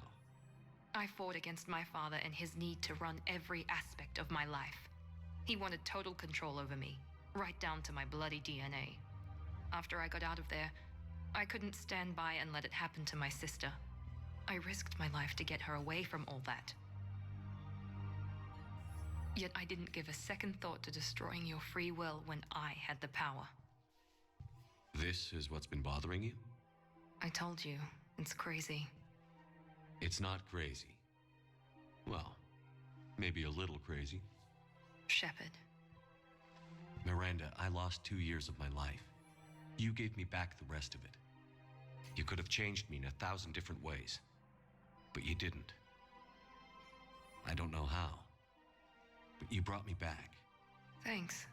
I fought against my father and his need to run every aspect of my life. He wanted total control over me, right down to my bloody DNA. After I got out of there, I couldn't stand by and let it happen to my sister. I risked my life to get her away from all that. Yet I didn't give a second thought to destroying your free will when I had the power. This is what's been bothering you? I told you, it's crazy. It's not crazy. Well, maybe a little crazy. Shepard. Miranda, I lost 2 years of my life. You gave me back the rest of it. You could have changed me in 1,000 different ways. But you didn't. I don't know how. But you brought me back. Thanks.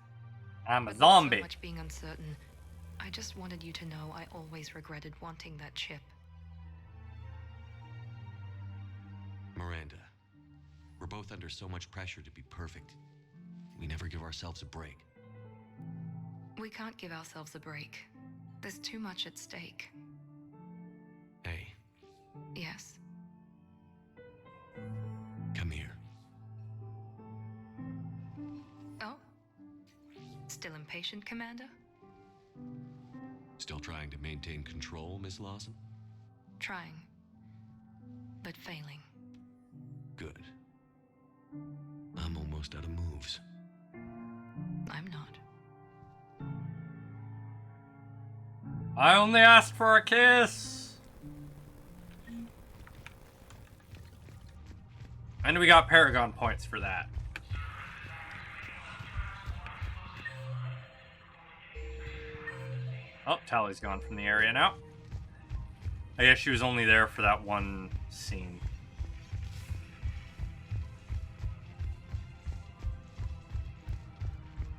I'm a But zombie. So much being uncertain. I just wanted you to know I always regretted wanting that chip. Miranda, we're both under so much pressure to be perfect. We never give ourselves a break. We can't give ourselves a break. There's too much at stake. Hey, Yes. come here. Oh? Still impatient, Commander? Still trying to maintain control, Miss Lawson? Trying. But failing. Good. I'm almost out of moves. I'm not. I only asked for a kiss. And we got Paragon points for that. Oh, Tali's gone from the area now. I guess she was only there for that one scene.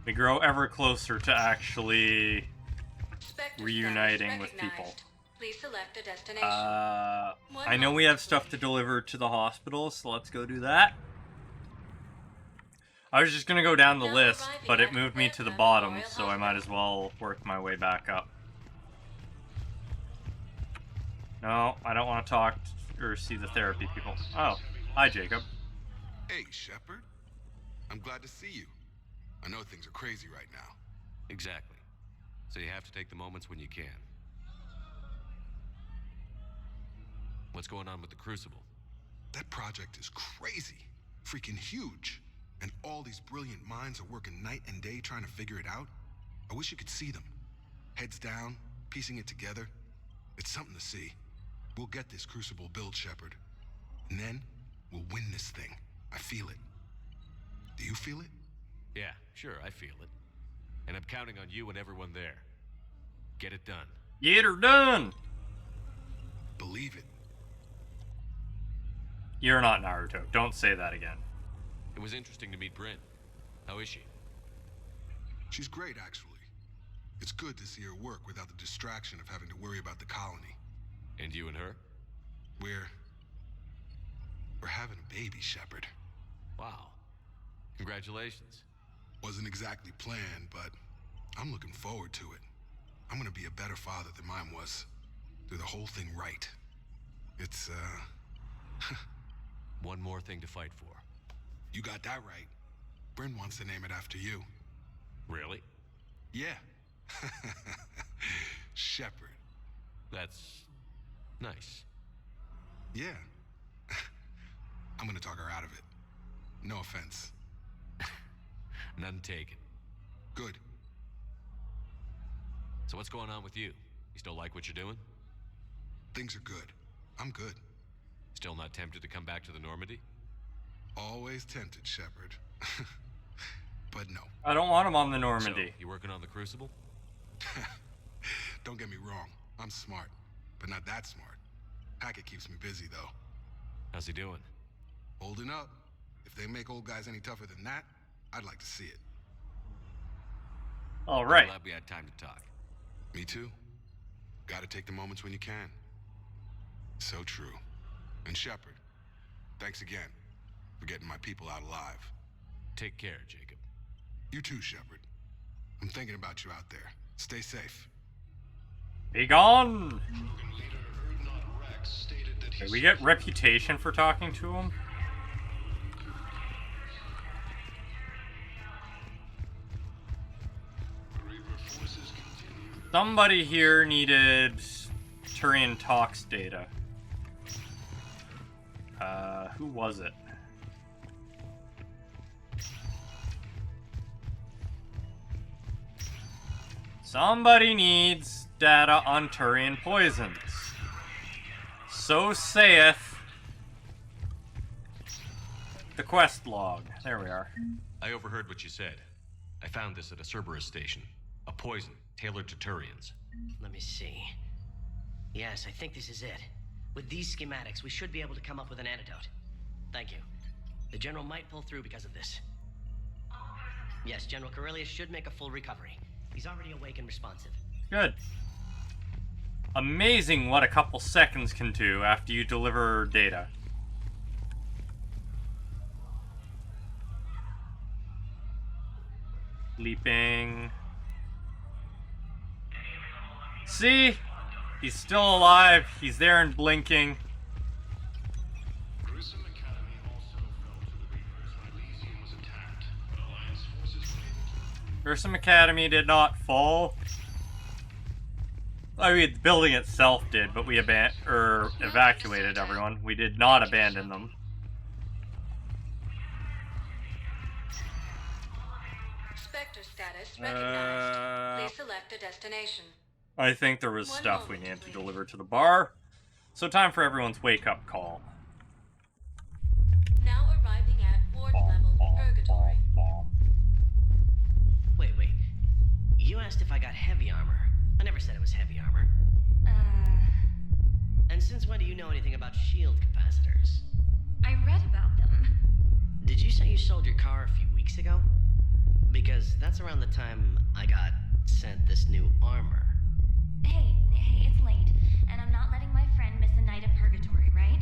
We grow ever closer to actually reuniting with people. Please select a destination. I know we have stuff to deliver to the hospital, so let's go do that. I was just gonna go down the list, but it moved me to the bottom, so I might as well work my way back up. No, I don't want to talk or see the therapy people. Oh, hi, Jacob. Hey, Shepard. I'm glad to see you. I know things are crazy right now. Exactly. So you have to take the moments when you can. What's going on with the Crucible? That project is crazy. Freaking huge. And all these brilliant minds are working night and day trying to figure it out. I wish you could see them. Heads down, piecing it together. It's something to see. We'll get this Crucible built, Shepard. And then, we'll win this thing. I feel it. Do you feel it? Yeah, sure, I feel it. And I'm counting on you and everyone there. Get it done. Get her done! Believe it. You're not Naruto. Don't say that again. It was interesting to meet Bryn. How is she? She's great, actually. It's good to see her work without the distraction of having to worry about the colony. And you and her? We're having a baby, Shepard. Wow. Congratulations. Wasn't exactly planned, but I'm looking forward to it. I'm gonna be a better father than mine was. Do the whole thing right. It's, One more thing to fight for. You got that right. Bryn wants to name it after you. Really? Yeah. Shepard. That's nice. Yeah. I'm gonna talk her out of it. No offense. None taken. Good. So what's going on with you? You still like what you're doing? Things are good. I'm good. Still not tempted to come back to the Normandy? Always tempted, Shepard. But no. I don't want him on the Normandy. So, you working on the Crucible? Don't get me wrong. I'm smart, but not that smart. Hackett keeps me busy, though. How's he doing? Holding up. If they make old guys any tougher than that, I'd like to see it. All right. I'm glad we had time to talk. Me too. Gotta take the moments when you can. So true. And Shepard, thanks again for getting my people out alive. Take care, Jacob. You too, Shepard. I'm thinking about you out there. Stay safe. Be gone! Did we get reputation for talking to him? Somebody here needed Turian Tox data. Who was it? Somebody needs data on Turian poisons. So saith the quest log. There we are. I overheard what you said. I found this at a Cerberus station. A poison tailored to Turians. Let me see. Yes, I think this is it. With these schematics, we should be able to come up with an antidote. Thank you. The General might pull through because of this. Yes, General Corellius should make a full recovery. He's already awake and responsive. Good. Amazing what a couple seconds can do after you deliver data. Leaping. See? He's still alive. He's there and blinking. Grissom Academy did not fall. I mean, the building itself did, but we evacuated everyone. We did not abandon them. Spectre status recognized. Please select a destination. I think there was stuff we needed to deliver to the bar. So time for everyone's wake-up call. Now arriving at ward level purgatory. Wait. You asked if I got heavy armor. I never said it was heavy armor. And since when do you know anything about shield capacitors? I read about them. Did you say you sold your car a few weeks ago? Because that's around the time I got sent this new armor. Hey, it's late, and I'm not letting my friend miss a night of purgatory, right?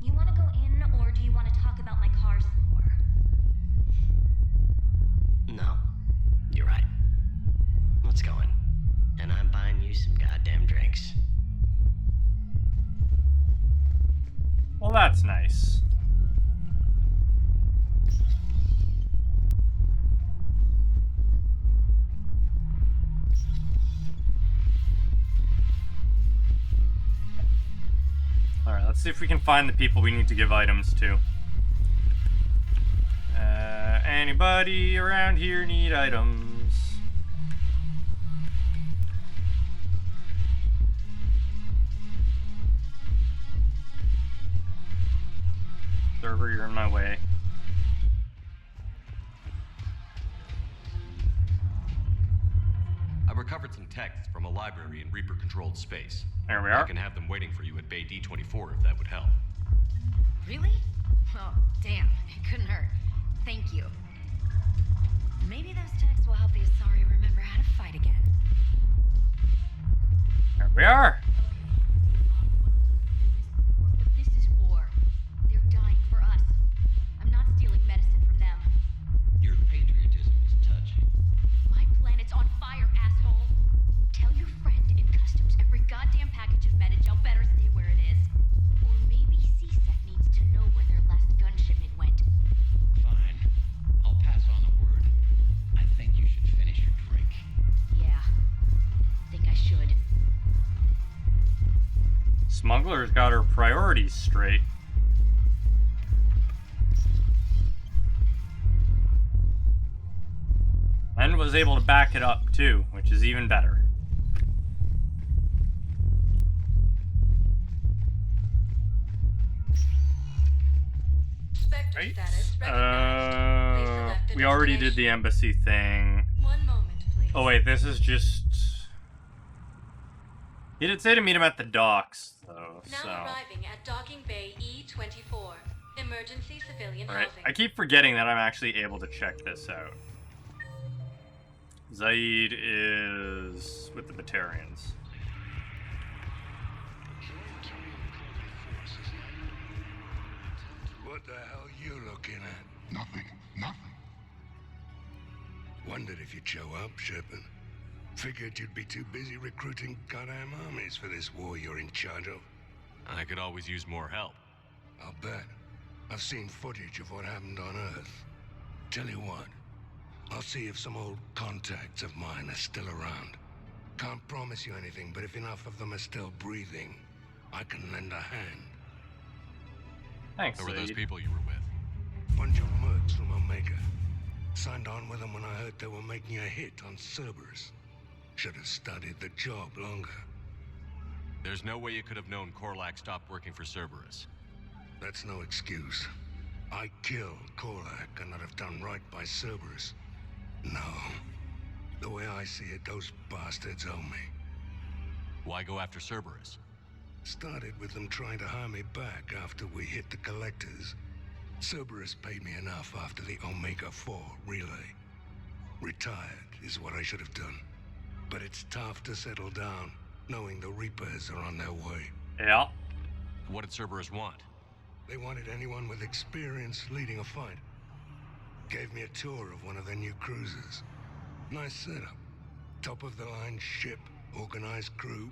You want to go in, or do you want to talk about my car some more? No, you're right. Let's go in. And I'm buying you some goddamn drinks. Well, that's nice. Alright, let's see if we can find the people we need to give items to. Anybody around here need items? Server, you're in my way. I recovered some texts from a library in Reaper-controlled space. There we are. I can have them waiting for you at Bay D24 if that would help. Really? Oh, damn. It couldn't hurt. Thank you. Maybe those texts will help the Asari remember how to fight again. There we are. But this is war. They're dying for us. I'm not stealing medicine from them. Your patriotism is touching. My planet's on fire, asshole. Tell your friend in customs every goddamn package of Medigel better stay where it is. Or maybe CSEC needs to know where their last gun shipment went. Fine. I'll pass on the word. I think you should finish your drink. Yeah. Think I should. Smuggler's got her priorities straight. And was able to back it up too, which is even better. Spectre Right. status recognized. Please select a We already did destination. the embassy thing. One moment, please. Oh wait, this is just... He did say to meet him at the docks, though. Now so. arriving at docking bay E24. Emergency civilian Alright, housing. I keep forgetting that I'm actually able to check this out. Zaid is with the Batarians. What the hell you looking at? Nothing. Nothing. Wondered if you'd show up, Shepard. Figured you'd be too busy recruiting goddamn armies for this war you're in charge of. I could always use more help. I'll bet. I've seen footage of what happened on Earth. Tell you what, I'll see if some old contacts of mine are still around. Can't promise you anything, but if enough of them are still breathing, I can lend a hand. Thanks, Who were those Zaid. people you were with? Bunch of mercs from Omega. Signed on with them when I heard they were making a hit on Cerberus. Should have studied the job longer. There's no way you could have known Korlak stopped working for Cerberus. That's no excuse. I killed Korlak and I'd have done right by Cerberus. No. The way I see it, those bastards owe me. Why go after Cerberus? Started with them trying to hire me back after we hit the collectors. Cerberus paid me enough after the Omega-4 relay. Retired is what I should have done. But it's tough to settle down, knowing the Reapers are on their way. Yeah. What did Cerberus want? They wanted anyone with experience leading a fight. Gave me a tour of one of their new cruisers. Nice setup. Top-of-the-line ship, organized crew,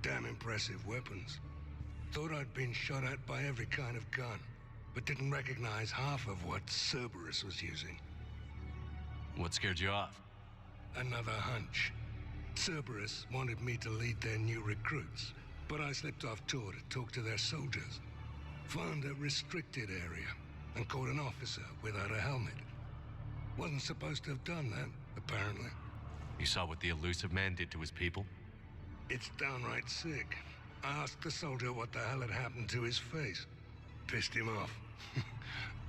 damn impressive weapons. Thought I'd been shot at by every kind of gun, but didn't recognize half of what Cerberus was using. What scared you off? Another hunch. Cerberus wanted me to lead their new recruits, but I slipped off tour to talk to their soldiers. Found a restricted area and caught an officer without a helmet. Wasn't supposed to have done that, apparently. You saw what the elusive man did to his people? It's downright sick. I asked the soldier what the hell had happened to his face. Pissed him off.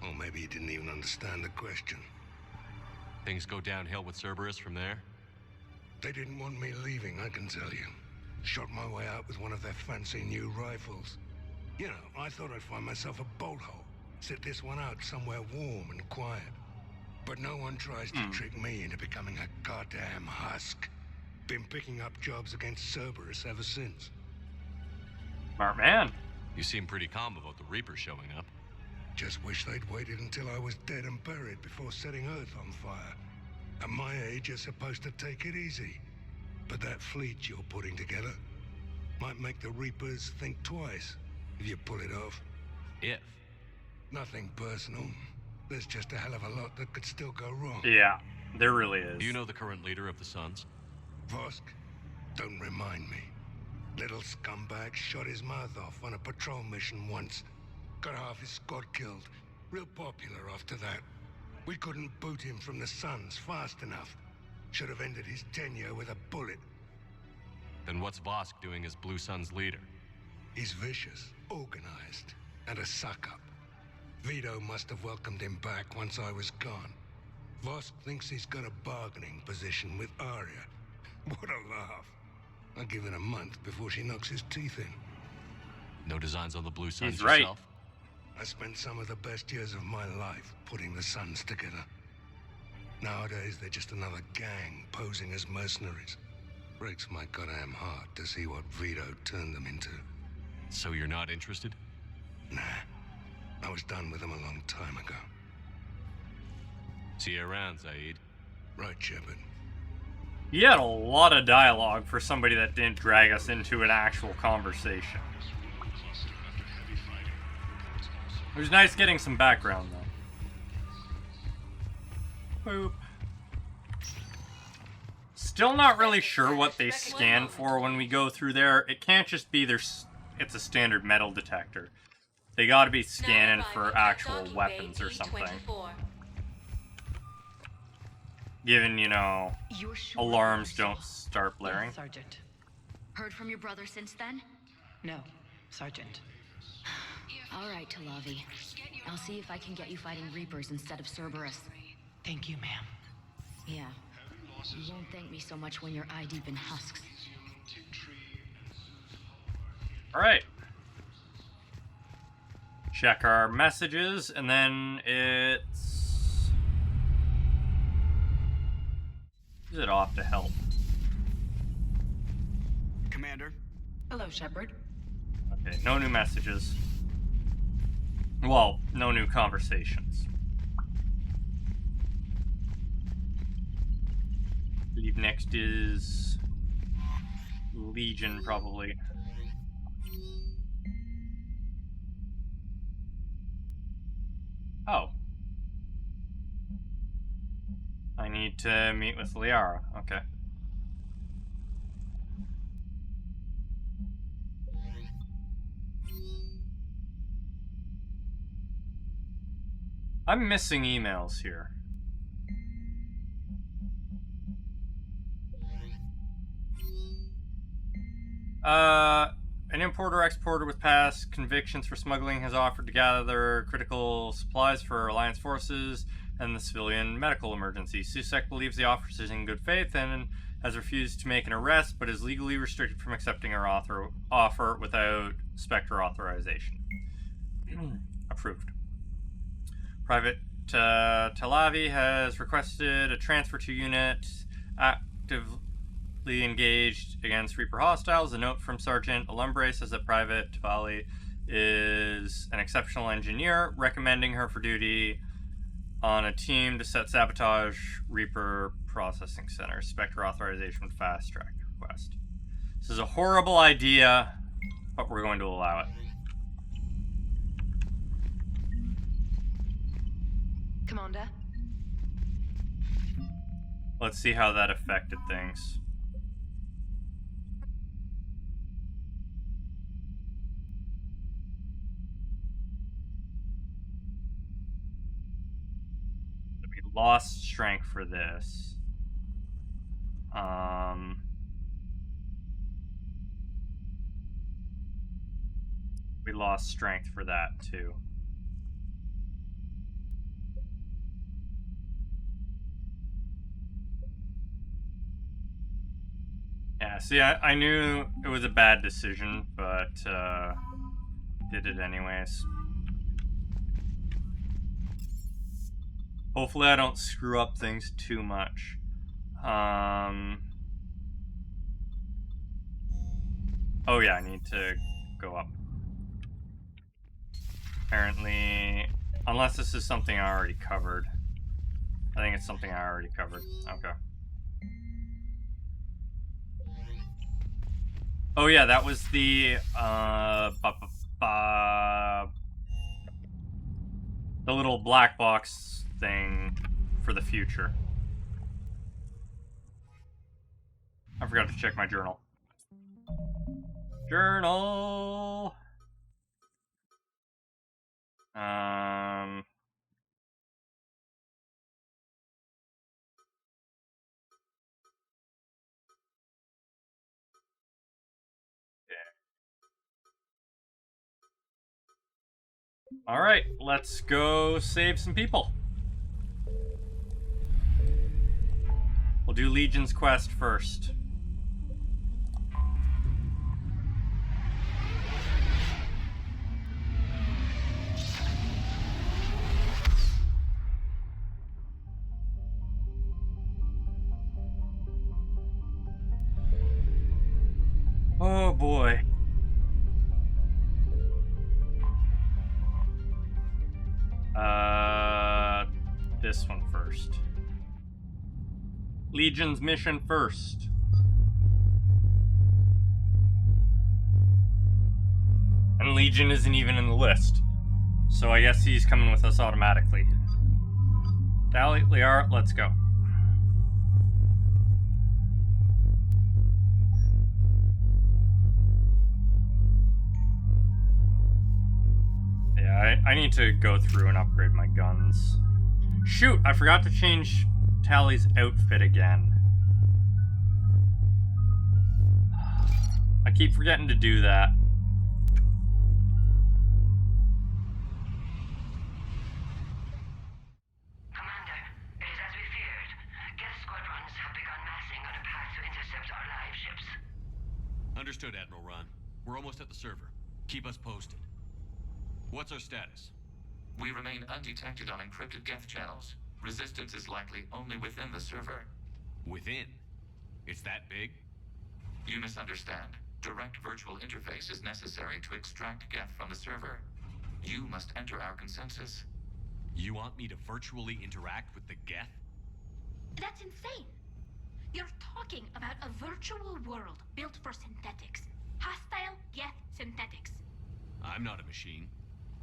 Or maybe he didn't even understand the question. Things go downhill with Cerberus from there? They didn't want me leaving, I can tell you. Shot my way out with one of their fancy new rifles. You know, I thought I'd find myself a bolt hole. Sit this one out somewhere warm and quiet. But no one tries to trick me into becoming a goddamn husk. Been picking up jobs against Cerberus ever since. Smart man. You seem pretty calm about the Reaper showing up. Just wish they'd waited until I was dead and buried before setting Earth on fire. At my age, you're supposed to take it easy. But that fleet you're putting together might make the Reapers think twice if you pull it off. If? Nothing personal. There's just a hell of a lot that could still go wrong. Yeah, there really is. Do you know the current leader of the Suns? Vosk? Don't remind me. Little scumbag shot his mouth off on a patrol mission once. Got half his squad killed. Real popular after that. We couldn't boot him from the Suns fast enough. Should have ended his tenure with a bullet. Then what's Vosk doing as Blue Sun's leader? He's vicious, organized, and a suck-up. Vito must have welcomed him back once I was gone. Vosk thinks he's got a bargaining position with Arya. What a laugh. I'll give it a month before she knocks his teeth in. No designs on the Blue Suns He's right. yourself? I spent some of the best years of my life putting the Suns together. Nowadays, they're just another gang posing as mercenaries. Breaks my goddamn heart to see what Vito turned them into. So you're not interested? Nah. I was done with them a long time ago. See you around, Zaid. Right, Shepard. You had a lot of dialogue for somebody that didn't drag us into an actual conversation. It was nice getting some background, though. Boop. Still not really sure what they scan for when we go through there. It can't just be it's a standard metal detector. They gotta be scanning for actual weapons or something. Given, you know, alarms don't start blaring. Yes, Sergeant. Heard from your brother since then? No, Sergeant. All right, Talavi. I'll see if I can get you fighting Reapers instead of Cerberus. Thank you, ma'am. Yeah. You won't thank me so much when you're eye deep in husks. Alright. check our messages, and then it's... Is it off to help? Commander? Hello, Shepard. Okay, no new messages. Well, no new conversations. I believe next is Legion, probably. Oh. I need to meet with Liara. Okay. I'm missing emails here. An importer-exporter with past convictions for smuggling has offered to gather critical supplies for Alliance forces and the civilian medical emergency. Susek believes the officer is in good faith and has refused to make an arrest, but is legally restricted from accepting her offer without Spectre authorization. Approved. Private Tali has requested a transfer to unit actively engaged against Reaper hostiles. A note from Sergeant Alumbre says that Private Tali is an exceptional engineer, recommending her for duty on a team to set sabotage Reaper processing center. Spectre authorization with fast track request. This is a horrible idea, but we're going to allow it. Commander? Let's see how that affected things. We lost strength for this. We lost strength for that too. Yeah, see, I knew it was a bad decision, but did it anyways. Hopefully I don't screw up things too much. Oh yeah, I need to go up. Apparently, unless this is something I already covered. I think it's something I already covered. Okay. Oh yeah, that was the the little black box thing for the future. I forgot to check my journal. Journal. Alright, let's go save some people. We'll do Legion's quest first. Oh boy. This one first. Legion's mission first. And Legion isn't even in the list. So I guess he's coming with us automatically. Tali, Liara, let's go. Yeah, I need to go through and upgrade my guns. Shoot, I forgot to change Tali's outfit again. I keep forgetting to do that. Commander, it is as we feared. Guest squadrons have begun massing on a path to intercept our live ships. Understood, Admiral Ron. We're almost at the server. Keep us posted. What's our status? We remain undetected on encrypted Geth channels. Resistance is likely only within the server. Within? It's that big? You misunderstand. Direct virtual interface is necessary to extract Geth from the server. You must enter our consensus. You want me to virtually interact with the Geth? That's insane. You're talking about a virtual world built for synthetics. Hostile Geth synthetics. I'm not a machine.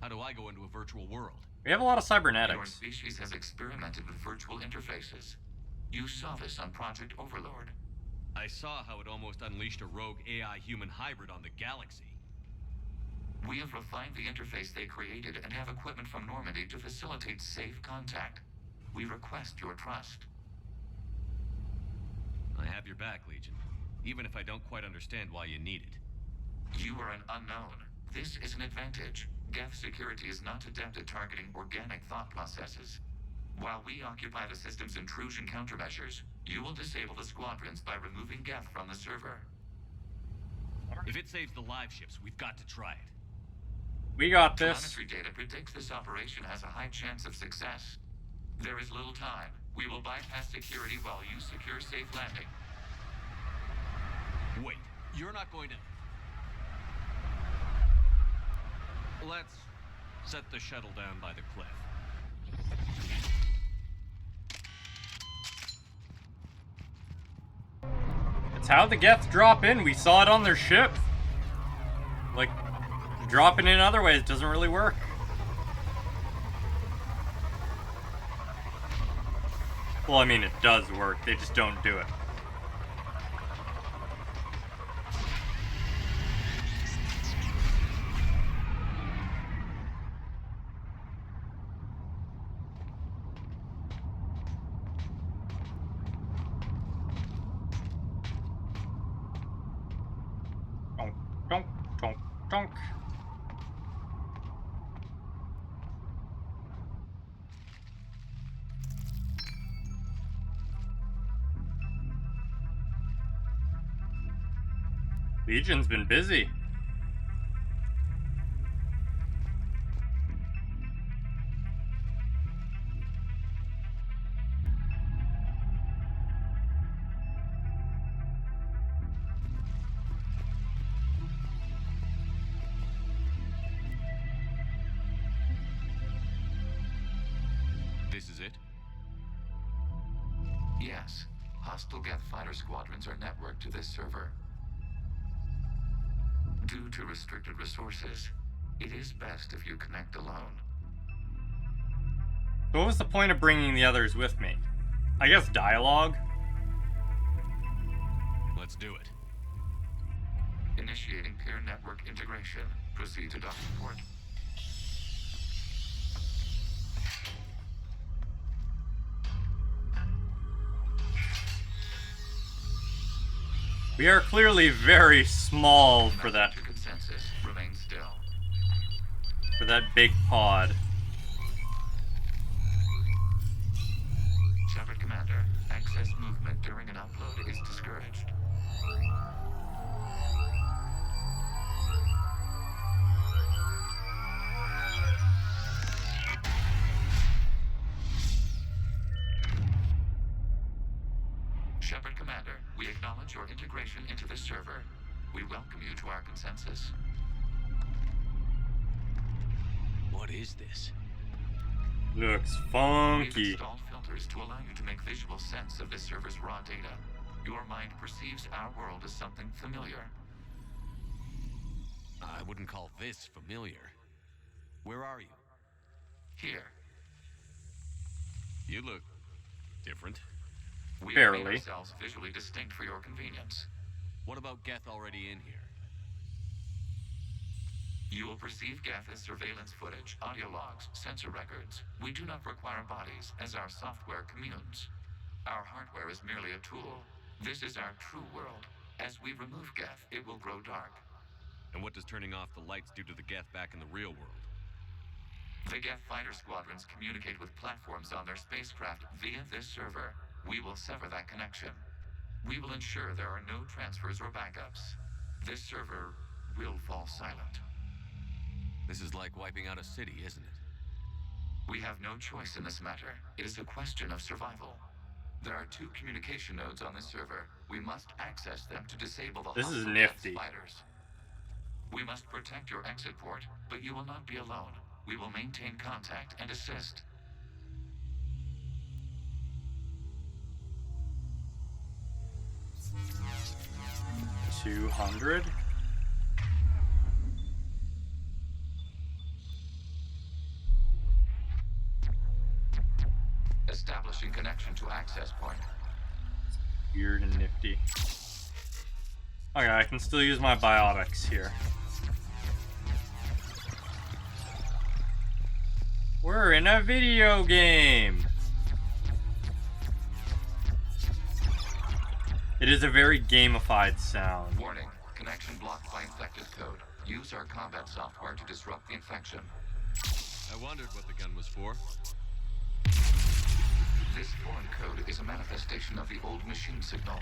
How do I go into a virtual world? We have a lot of Your cybernetics. species has experimented with virtual interfaces. You saw this on Project Overlord. I saw how it almost unleashed a rogue AI-human hybrid on the galaxy. We have refined the interface they created and have equipment from Normandy to facilitate safe contact. We request your trust. I have your back, Legion. Even if I don't quite understand why you need it. You are an unknown. This is an advantage. Geth security is not adept at targeting organic thought processes. While we occupy the system's intrusion countermeasures, you will disable the squadrons by removing Geth from the server. If it saves the live ships, we've got to try it. We got this. Telemetry data predicts this operation has a high chance of success. There is little time. We will bypass security while you secure safe landing. Wait, you're not going to... Let's set the shuttle down by the cliff. It's how the Geth drop in. We saw it on their ship. Like, dropping in other ways doesn't really work. Well, I mean, it does work. They just don't do it. Donk, donk, donk, donk. Legion's been busy. This is it? Yes. Hostile Geth fighter squadrons are networked to this server. Due to restricted resources, it is best if you connect alone. So what was the point of bringing the others with me? I guess dialogue? Let's do it. Initiating peer network integration. Proceed to docking port. We are clearly very small for that. Consensus. Remain still. For that big pod. Shepard Commander, access movement during an upload is discouraged. Shepard Commander, we acknowledge your integration into this server. We welcome you to our consensus. What is this? Looks We've funky. installed filters to allow you to make visual sense of this server's raw data. Your mind perceives our world as something familiar. I wouldn't call this familiar. Where are you? Here, You look different. we Barely. have made ourselves visually distinct for your convenience. What about Geth already in here? You will perceive Geth as surveillance footage, audio logs, sensor records. We do not require bodies, as our software communes. Our hardware is merely a tool. This is our true world. As we remove Geth, it will grow dark. And what does turning off the lights do to the Geth back in the real world? The Geth fighter squadrons communicate with platforms on their spacecraft via this server. We will sever that connection. We will ensure there are no transfers or backups. This server will fall silent. This is like wiping out a city, isn't it? We have no choice in this matter. It is a question of survival. There are 2 communication nodes on this server. We must access them to disable the This is hostile nifty. Death Spiders. We must protect your exit port, but you will not be alone. We will maintain contact and assist. $200. Establishing connection to access point. Weird and nifty. Okay, I can still use my biotics here. We're in a video game! It is a very gamified sound. Warning. Connection blocked by infected code. Use our combat software to disrupt the infection. I wondered what the gun was for. This foreign code is a manifestation of the old machine signal.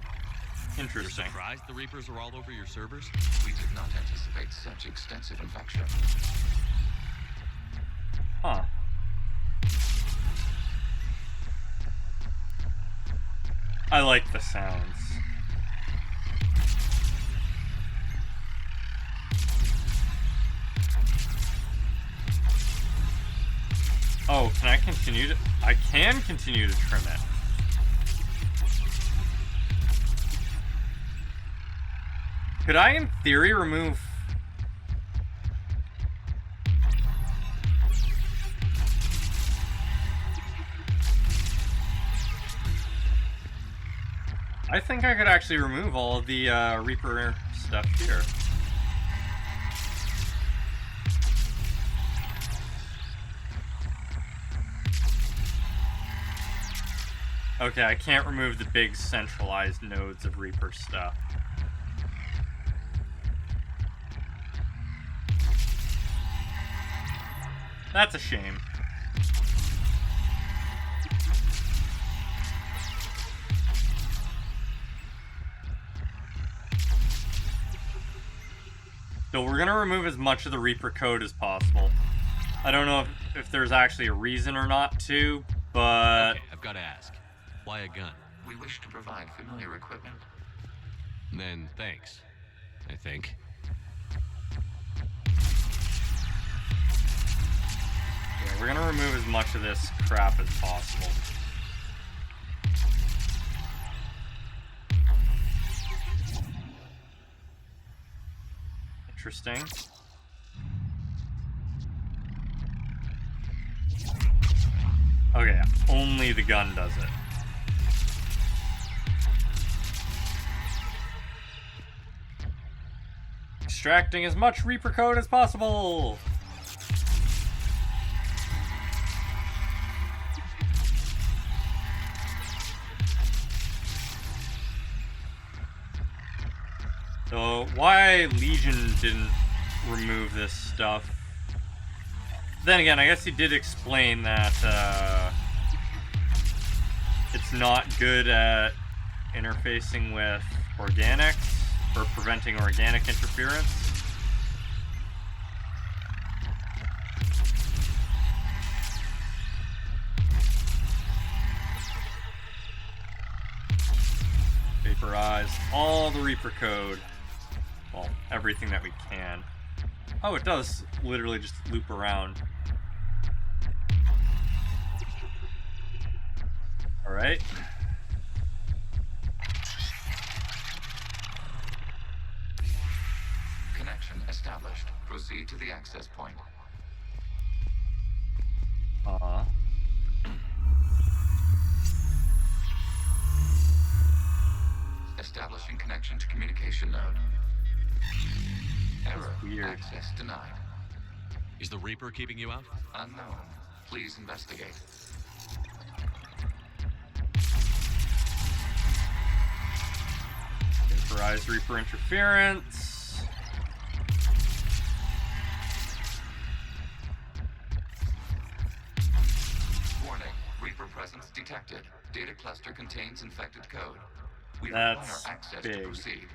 Interesting. You're surprised the Reapers are all over your servers? We did not anticipate such extensive infection. Huh. I like the sounds. Oh, can I continue to... I can continue to trim it. Could I, in theory, remove... I think I could actually remove all of the Reaper stuff here. Okay, I can't remove the big centralized nodes of Reaper stuff. That's a shame. So we're gonna remove as much of the Reaper code as possible. I don't know if there's actually a reason or not to, but... Okay, I've got to ask. Why a gun? We wish to provide familiar equipment. Then thanks, I think. Yeah, we're gonna remove as much of this crap as possible. Interesting. Okay, only the gun does it. Extracting as much Reaper code as possible! So, why Legion didn't remove this stuff? Then again, I guess he did explain that it's not good at interfacing with organics, or preventing organic interference. Vaporize all the Reaper code. Well, everything that we can. Oh, it does literally just loop around. Alright. Connection established. Proceed to the access point. Establishing connection to communication node. Error. Weird. Access denied. Is the Reaper keeping you out? Unknown. Please investigate. Vaporize Reaper interference. Warning. Reaper presence detected. Data cluster contains infected code. We That's require access big. to proceed.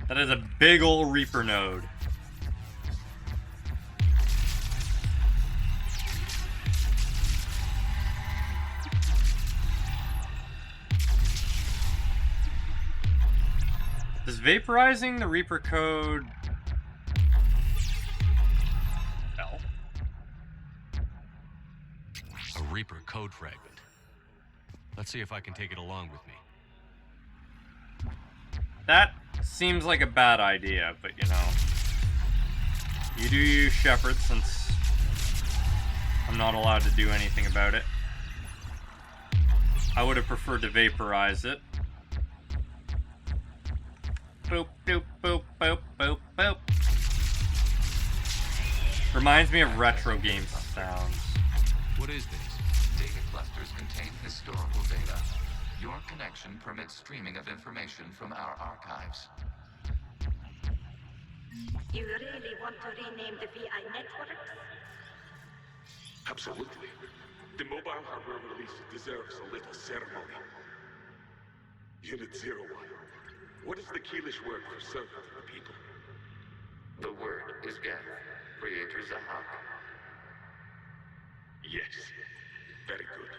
That is a big ol' Reaper node. vaporizing the Reaper code... Hell. A Reaper code fragment. Let's see if I can take it along with me. That seems like a bad idea, but you know. You do you, Shepard, since I'm not allowed to do anything about it. I would have preferred to vaporize it. Boop, boop, boop, boop, boop, boop. Reminds me of retro game sounds. What is this? Data clusters contain historical data. Your connection permits streaming of information from our archives. You really want to rename the VI networks? Absolutely. The mobile hardware release deserves a little ceremony. Unit 01. What is the Keelish word for servant of the people? The word is Geth, Creator Zahak. Yes. Very good.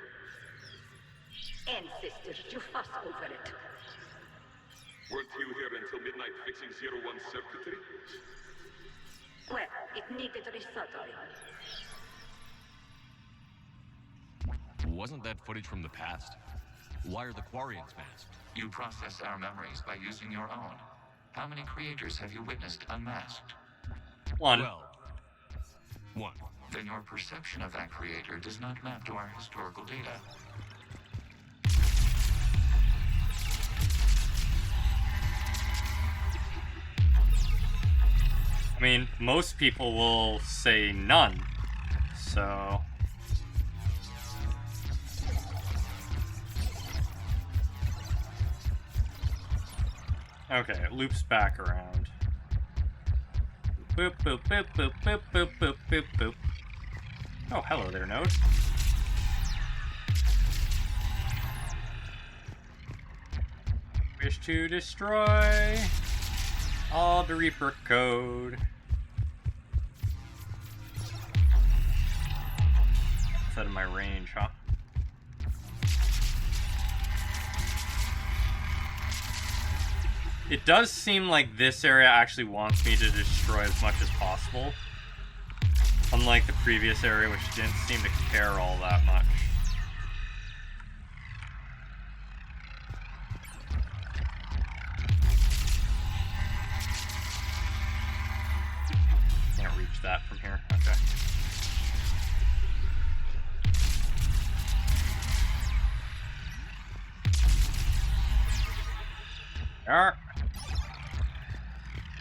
Ancestors, you fuss over it. Weren't you here until midnight fixing 01's circuitry? Well, it needed resoldering. Wasn't that footage from the past? Why are the Quarians masked? You process our memories by using your own. How many creators have you witnessed unmasked? One. Well, one. Then your perception of that creator does not map to our historical data. I mean, most people will say none, so... Okay, it loops back around. Boop, boop, boop, boop, boop, boop, boop, boop, boop. Oh, hello there, Node. Wish to destroy all the Reaper code. It's out of my range, huh? It does seem like this area actually wants me to destroy as much as possible. Unlike the previous area, which didn't seem to care all that much. Can't reach that from here. Okay. There.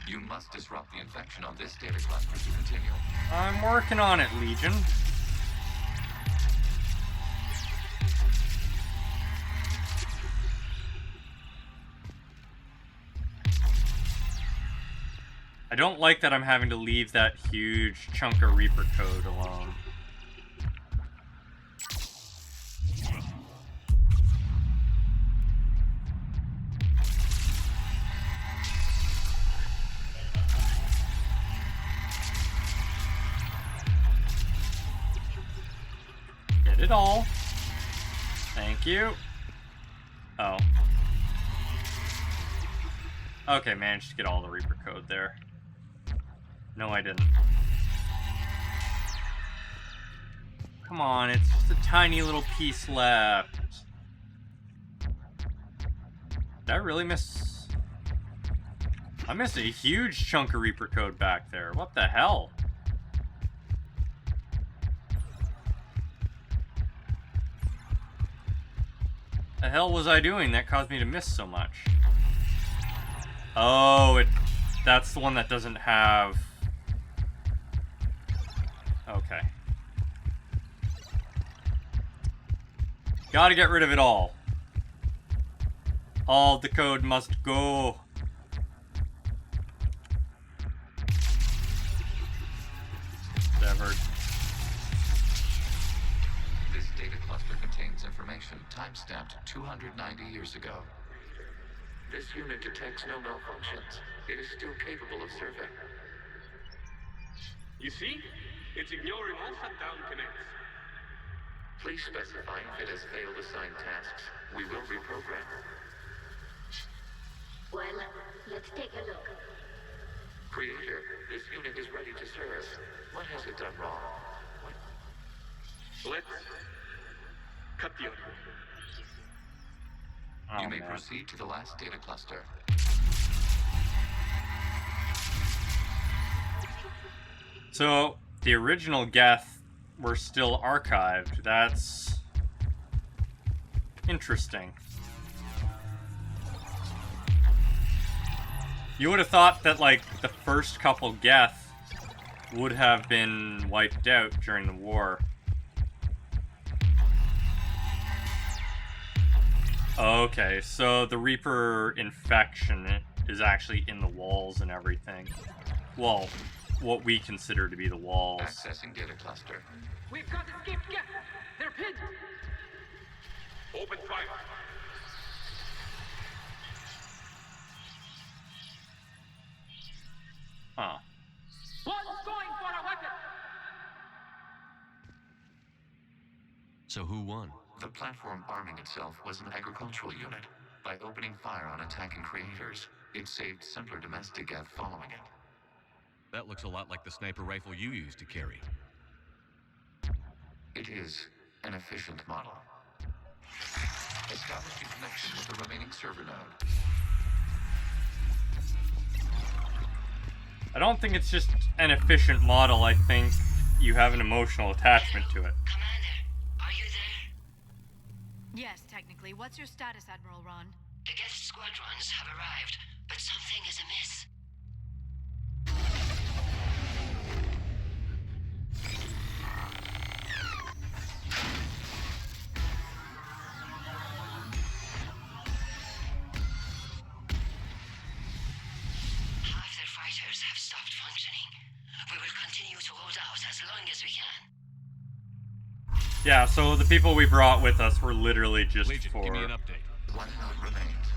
You must disrupt the infection on this data cluster to continue. I'm working on it, Legion. I don't like that I'm having to leave that huge chunk of Reaper code alone. Get it all. Thank you. Oh. Okay, managed to get all the Reaper code there. No, I didn't. Come on, it's just a tiny little piece left. Did I really miss... I missed a huge chunk of Reaper code back there. What the hell? The hell was I doing that caused me to miss so much? Oh, that's the one that doesn't have... Okay. Gotta get rid of it all. All the code must go. Severed. This data cluster contains information time-stamped 290 years ago. This unit detects no malfunctions. It is still capable of survey. You see? It's ignoring all shutdown connects. Please specify if it has failed assigned tasks. We will reprogram. Well, Let's take a look. Creator, this unit is ready to serve. What has it done wrong? Let's cut the audio. You may proceed to the last data cluster. So, the original Geth were still archived. That's interesting. You would have thought that, like, the first couple Geth would have been wiped out during the war. Okay, so the Reaper infection is actually in the walls and everything. Well, what we consider to be the walls. Accessing data cluster. We've got escaped Geth. They're pinned. Open fire. Huh. One's going for a weapon. So who won? The platform arming itself was an agricultural unit. By opening fire on attacking creators, it saved simpler domestic Geth following it. That looks a lot like the sniper rifle you used to carry. It is an efficient model. Establish a connection with the remaining server node. I don't think it's just an efficient model, I think you have an emotional attachment to it. Yes, technically. What's your status, Admiral Ron? The Geth squadrons have arrived, but something is amiss. Half their fighters have stopped functioning. We will continue to hold out as long as we can. Yeah, so the people we brought with us were literally just Legion, for... give me an update. One node remains.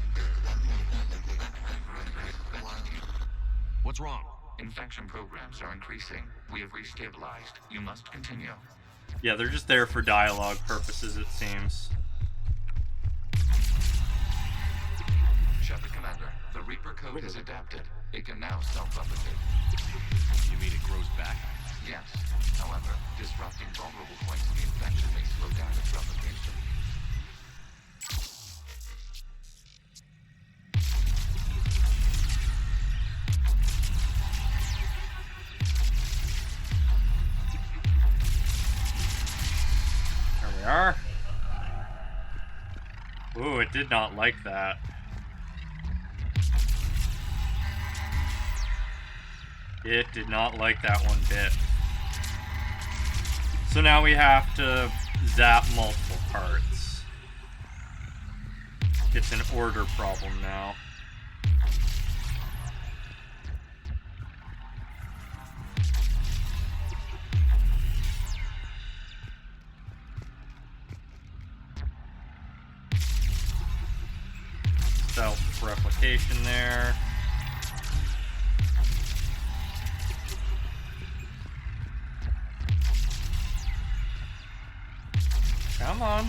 What's wrong? Infection programs are increasing. We have restabilized. You must continue. Yeah, they're just there for dialogue purposes, it seems. Shepard Commander, the Reaper code has adapted. It can now self-replicate. You mean it grows back? Yes. However, disrupting vulnerable points of the infection may slow down its replication. There we are. Ooh, it did not like that. It did not like that one bit. So now we have to zap multiple parts. It's an order problem now. Self-replication there. Come on.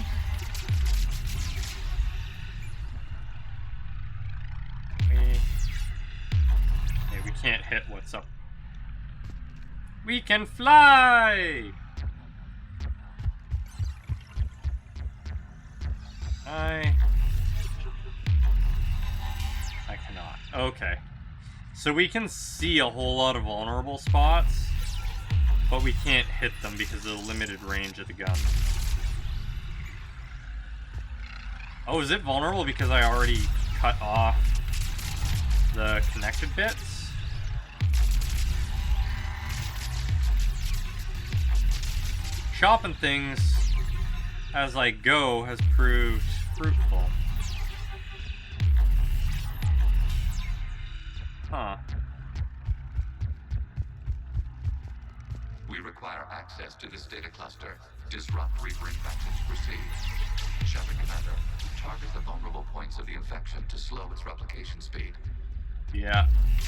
We can't hit what's up. We can fly! I cannot. Okay. So we can see a whole lot of vulnerable spots, but we can't hit them because of the limited range of the gun. Oh, is it vulnerable because I already cut off the connected bits? Chopping things as I go has proved fruitful. Huh. We require access to this data cluster. Disrupt Reaper infection to proceed. Shepard Commander, target the vulnerable points of the infection to slow its replication speed. Yeah,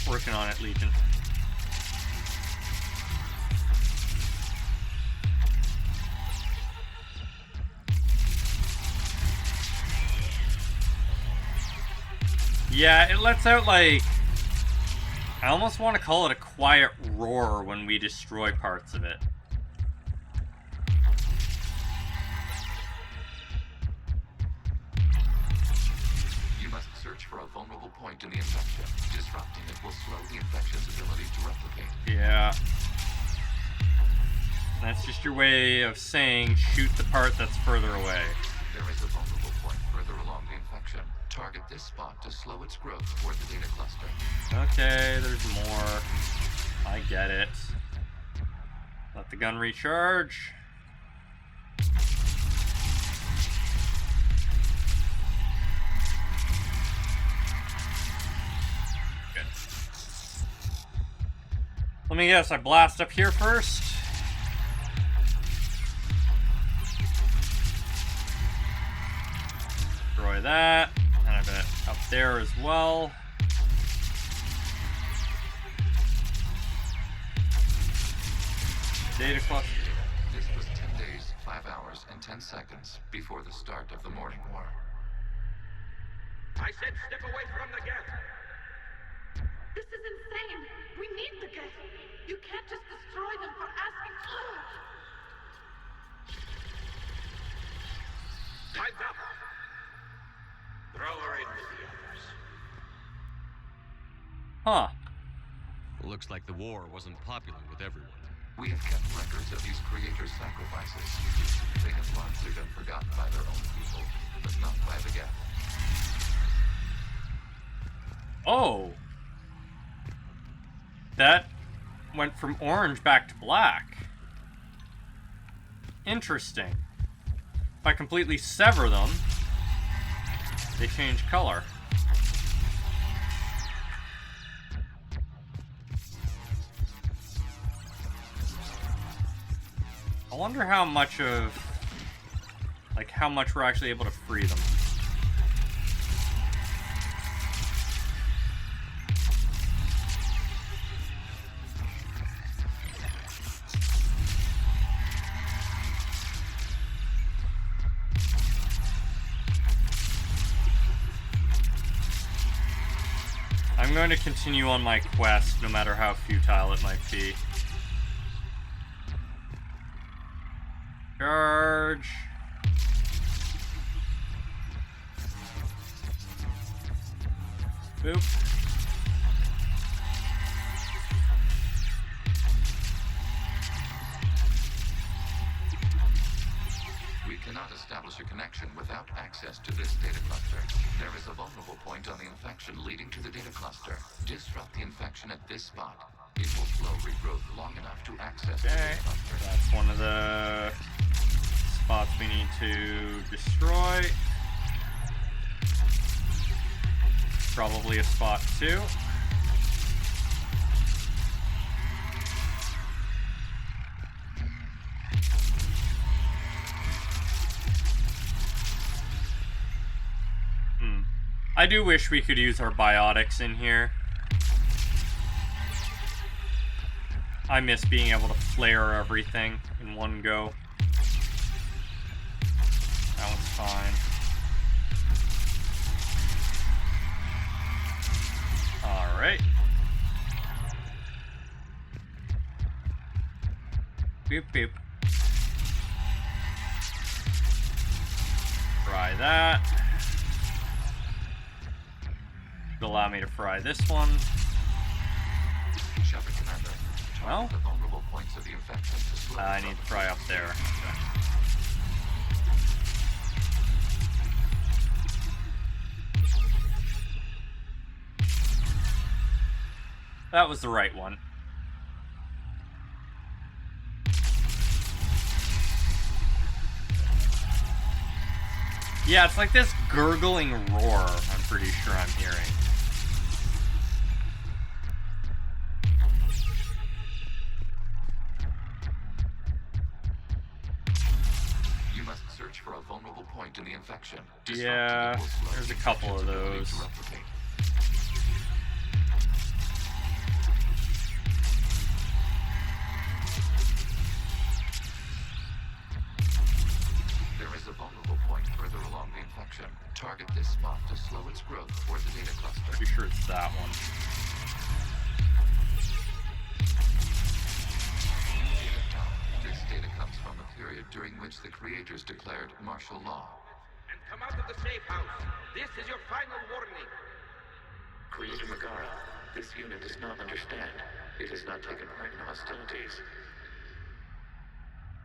working on it, Legion. Yeah, it lets out like I almost want to call it a quiet roar when we destroy parts of it. You must search for a vulnerable point in the infection. Disrupting it will slow the infection's ability to replicate. Yeah. That's just your way of saying shoot the part that's further away. There is a vulnerable point further along the infection. Target this spot to slow its growth toward the data cluster. Okay, there's more. I get it. Let the gun recharge. Good. Let me guess, I blast up here first. Destroy that. And I bet up there as well. Data cluster. This was 10 days, 5 hours, and 10 seconds before the start of the morning war. I said step away from the gate. This is insane. We need the gate. You can't just destroy them for asking for it. Time's up. Throw her in with the others. Huh. Looks like the war wasn't popular with everyone. We have kept records of these creators' sacrifices. They have largely been forgotten by their own people, but not by the Geth. Oh. That went from orange back to black. Interesting. If I completely sever them, they change color. I wonder how much of, like, how much we're actually able to free them. I'm going to continue on my quest, no matter how futile it might be. Charge. Boop. We cannot establish a connection without access to this data cluster. There is a vulnerable point on the infection leading to the data cluster. Disrupt the infection at this spot. It will slow regrowth long enough to access the data cluster. That's one of the spots we need to destroy. Probably a spot too. I do wish we could use our biotics in here. I miss being able to flare everything in one go. That one's fine. Alright. Boop boop. Fry that. Allow me to fry this one. Shepard, Commander. Well, the vulnerable points of the infection to slow I need to fry up there. That was the right one. Yeah, it's like this gurgling roar, I'm pretty sure I'm hearing. You must search for a vulnerable point in the infection. Yeah, there's a couple of those. There is a vulnerable point further along the infection. Target this spot to slow its growth toward the data cluster. Pretty sure it's that one. This data comes from a period during which the creators declared martial law. And come out of the safe house. This is your final warning. Creator Megara, this unit does not understand. It has not taken part in hostilities.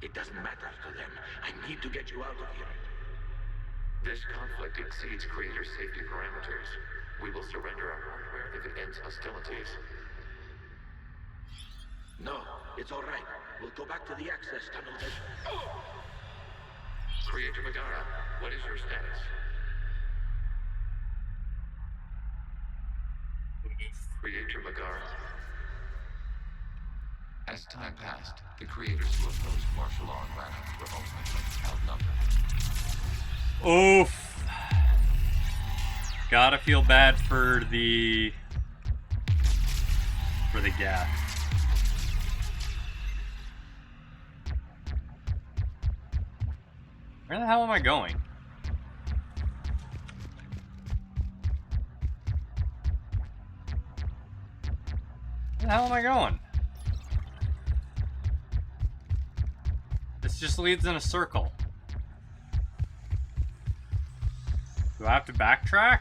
It doesn't matter to them. I need to get you out of here. This conflict exceeds Creator's safety parameters. We will surrender our hardware if it ends hostilities. No, it's all right. We'll go back to the access tunnel then. Creator Megara, what is your status? Creator Megara. As time passed, the creators who opposed martial law in Rana were ultimately outnumbered. Oof. Gotta feel bad for the Geth. Where the hell am I going? Where the hell am I going? This just leads in a circle. Do I have to backtrack?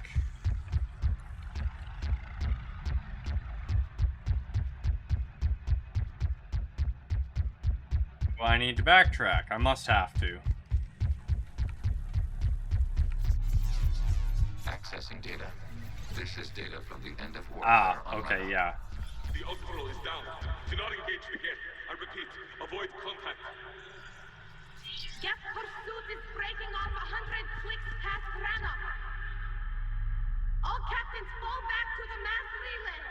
Do I need to backtrack? I must have to. Accessing data. This is data from the end of warfare. Ah, on okay, Rana. yeah. The outportal is down. Do not engage the gate. I repeat, avoid contact. Geth pursuit is breaking off 100 clicks past Rana. All captains fall back to the mass relay.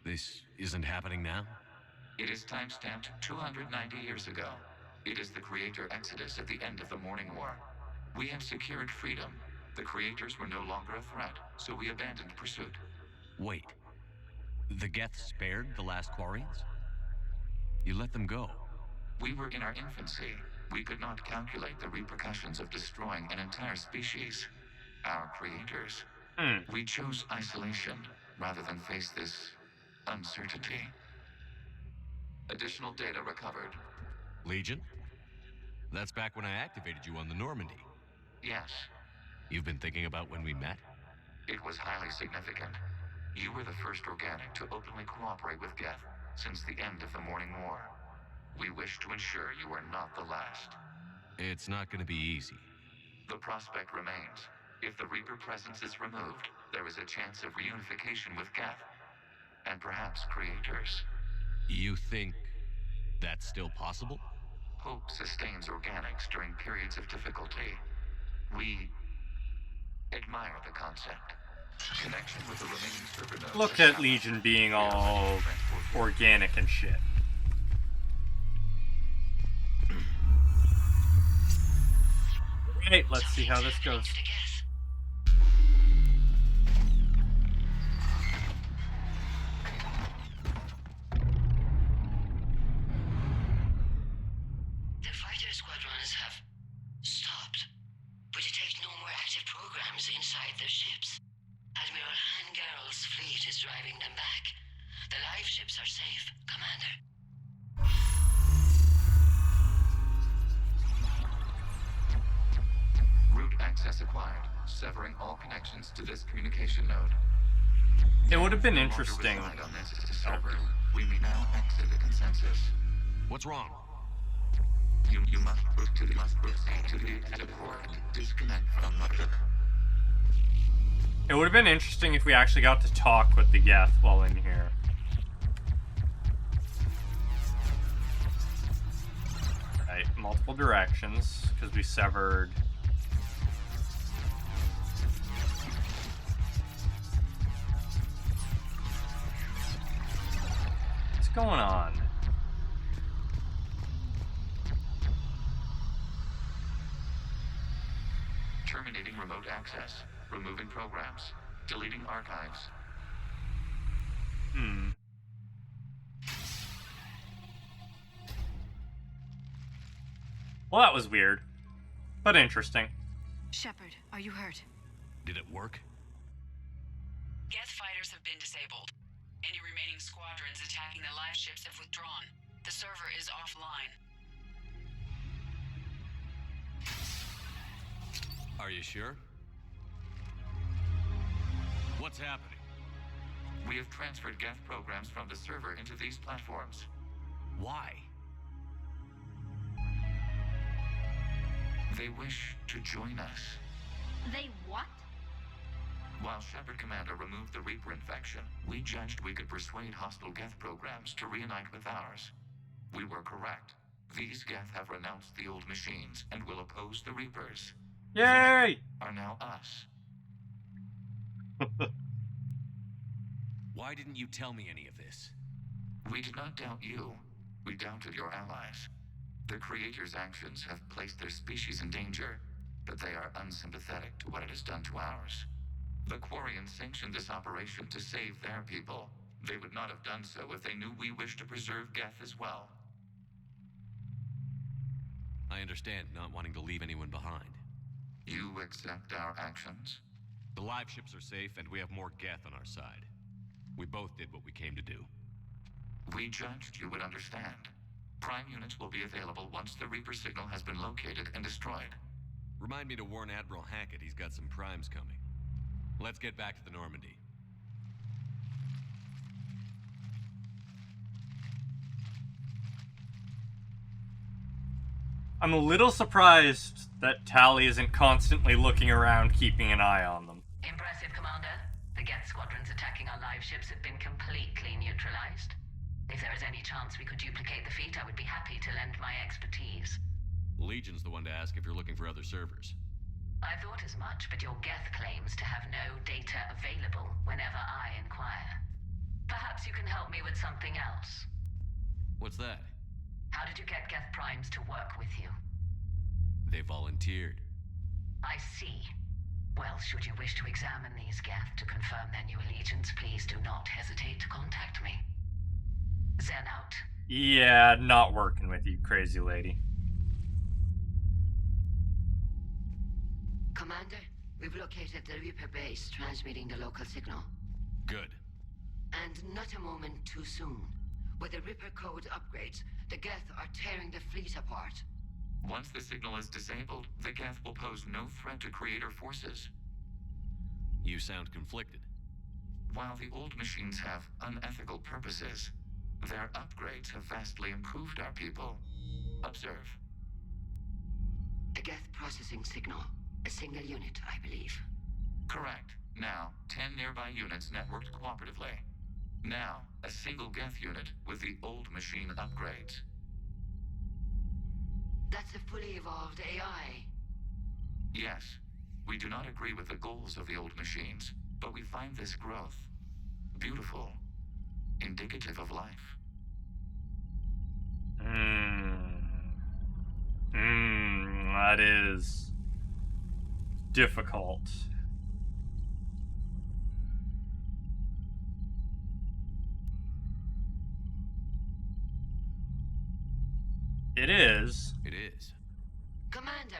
This isn't happening now? It is timestamped 290 years ago. It is the Creator Exodus at the end of the Morning War. We have secured freedom. The Creators were no longer a threat, so we abandoned pursuit. Wait. The Geth spared the last Quarians? You let them go? We were in our infancy. We could not calculate the repercussions of destroying an entire species. Our creators. We chose isolation rather than face this uncertainty. Additional data recovered. Legion? That's back when I activated you on the Normandy. Yes, You've been thinking about when we met? it was highly significant. You were the first organic to openly cooperate with Geth since the end of the Morning War. We wish to ensure you are not the last. It's not gonna be easy. The prospect remains. If the Reaper presence is removed, there is a chance of reunification with Geth. And perhaps creators. You think that's still possible? Hope sustains organics during periods of difficulty. We admire the concept. Connection with the remaining server nodes. Look at Legion being all organic and shit. Right, let's see how this goes. The fighter squadrons have stopped, but detect no more active programs inside their ships. Admiral Hangarl's fleet is driving them back. The live ships are safe, Commander. Route access acquired, severing all connections to this communication node. It would have been No longer interesting. reside on this server. We may now exit the consensus. What's wrong? You must proceed to the exit port. Disconnect from the... It would have been interesting if we actually got to talk with the Geth while in here. Right, multiple directions, because we severed... What's going on? Terminating remote access. Removing programs. Deleting archives. Well, that was weird, but interesting. Shepard, are you hurt? Did it work? Geth fighters have been disabled. Any remaining squadrons attacking the live ships have withdrawn. The server is offline. Are you sure? What's happening? We have transferred Geth programs from the server into these platforms. Why? They wish to join us. They what? While Shepard Commander removed the Reaper infection, we judged we could persuade hostile Geth programs to reunite with ours. We were correct. These Geth have renounced the old machines and will oppose the Reapers. Yay! Are now us. Why didn't you tell me any of this? We did not doubt you. We doubted your allies. The Creator's actions have placed their species in danger, but they are unsympathetic to what it has done to ours. The Quarians sanctioned this operation to save their people. They would not have done so if they knew we wished to preserve Geth as well. I understand not wanting to leave anyone behind. You accept our actions? The live ships are safe, and we have more Geth on our side. We both did what we came to do. We judged you would understand. Prime units will be available once the Reaper signal has been located and destroyed. Remind me to warn Admiral Hackett he's got some primes coming. Let's get back to the Normandy. I'm a little surprised that Tali isn't constantly looking around, keeping an eye on them. Impressive, Commander. The Geth squadrons attacking our live ships have been completely neutralized. If there is any chance we could duplicate the feat, I would be happy to lend my expertise. Legion's the one to ask if you're looking for other servers. I thought as much, but your Geth claims to have no data available whenever I inquire. Perhaps you can help me with something else. What's that? How did you get Geth primes to work with you? They volunteered. I see. Well, should you wish to examine these Geth to confirm their new allegiance, please do not hesitate to contact me. Zen out. Yeah, not working with you, crazy lady. Commander, we've located the Reaper base transmitting the local signal. Good. And not a moment too soon. With the Reaper code upgrades, the Geth are tearing the fleet apart. Once the signal is disabled, the Geth will pose no threat to Creator forces. You sound conflicted. While the old machines have unethical purposes, their upgrades have vastly improved our people. Observe. A Geth processing signal. A single unit, I believe. Correct. Now, 10 nearby units networked cooperatively. Now, a single Geth unit with the old machine upgrades. That's a fully evolved AI. Yes, we do not agree with the goals of the old machines, but we find this growth beautiful, indicative of life. That is difficult. It is. It is. Commander!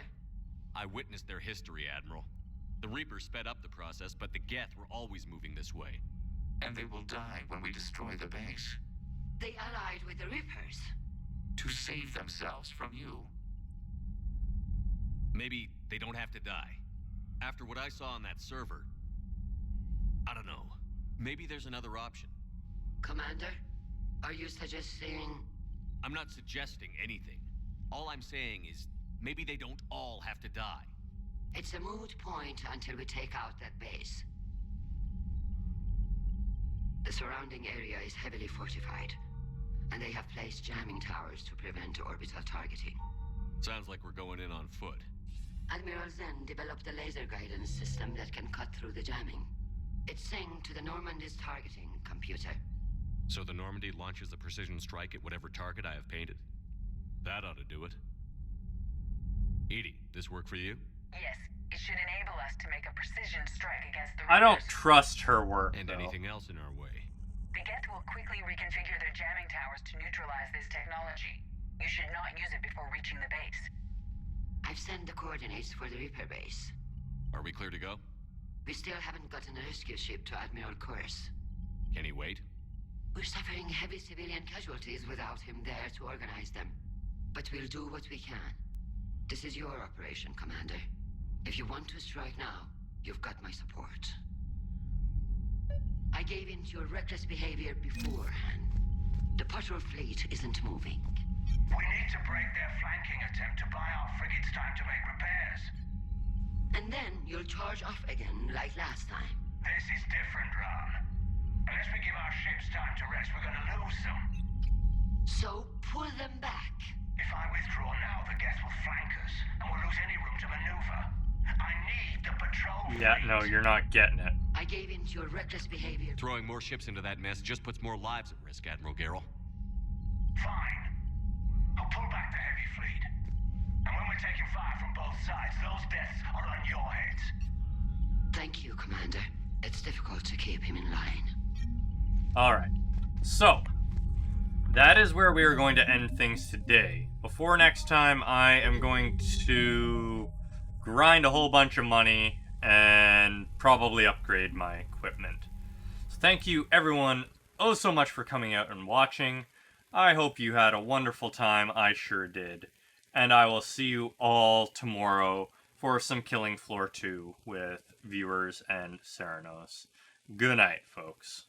I witnessed their history, Admiral. The Reapers sped up the process, but the Geth were always moving this way. And they will die when we destroy the base. They allied with the Reapers. To save themselves from you. Maybe they don't have to die. After what I saw on that server, I don't know. Maybe there's another option. Commander, are you suggesting... I'm not suggesting anything. All I'm saying is, maybe they don't all have to die. It's a moot point until we take out that base. The surrounding area is heavily fortified, and they have placed jamming towers to prevent orbital targeting. Sounds like we're going in on foot. Admiral Zen developed a laser guidance system that can cut through the jamming. It's synced to the Normandy's targeting computer. So the Normandy launches a precision strike at whatever target I have painted? That ought to do it. Edie, this work for you? Yes, it should enable us to make a precision strike against the I don't Reapers. trust her work, And though. anything else in our way. The Geth will quickly reconfigure their jamming towers to neutralize this technology. You should not use it before reaching the base. I've sent the coordinates for the Reaper base. Are we clear to go? We still haven't gotten a rescue ship to Admiral Kurz. Can he wait? We're suffering heavy civilian casualties without him there to organize them. But we'll do what we can. This is your operation, Commander. If you want to strike now, you've got my support. I gave in to your reckless behavior beforehand. The patrol fleet isn't moving. We need to break their flanking attempt to buy our frigates time to make repairs. And then you'll charge off again, like last time. This is different, Ron. Unless we give our ships time to rest, we're gonna lose them. So, pull them back. If I withdraw now, the Geth will flank us, and we'll lose any room to maneuver. I need the patrol Yeah, fleet. no, you're not getting it. I gave in to your reckless behavior. Throwing more ships into that mess just puts more lives at risk, Admiral Garrel. Fine. I'll pull back the heavy fleet. And when we're taking fire from both sides, those deaths are on your heads. Thank you, Commander. It's difficult to keep him in line. Alright, so that is where we are going to end things today. Before next time, I am going to grind a whole bunch of money and probably upgrade my equipment. So thank you everyone oh so much for coming out and watching. I hope you had a wonderful time. I sure did. And I will see you all tomorrow for some Killing Floor 2 with viewers and Ceranos. Good night, folks.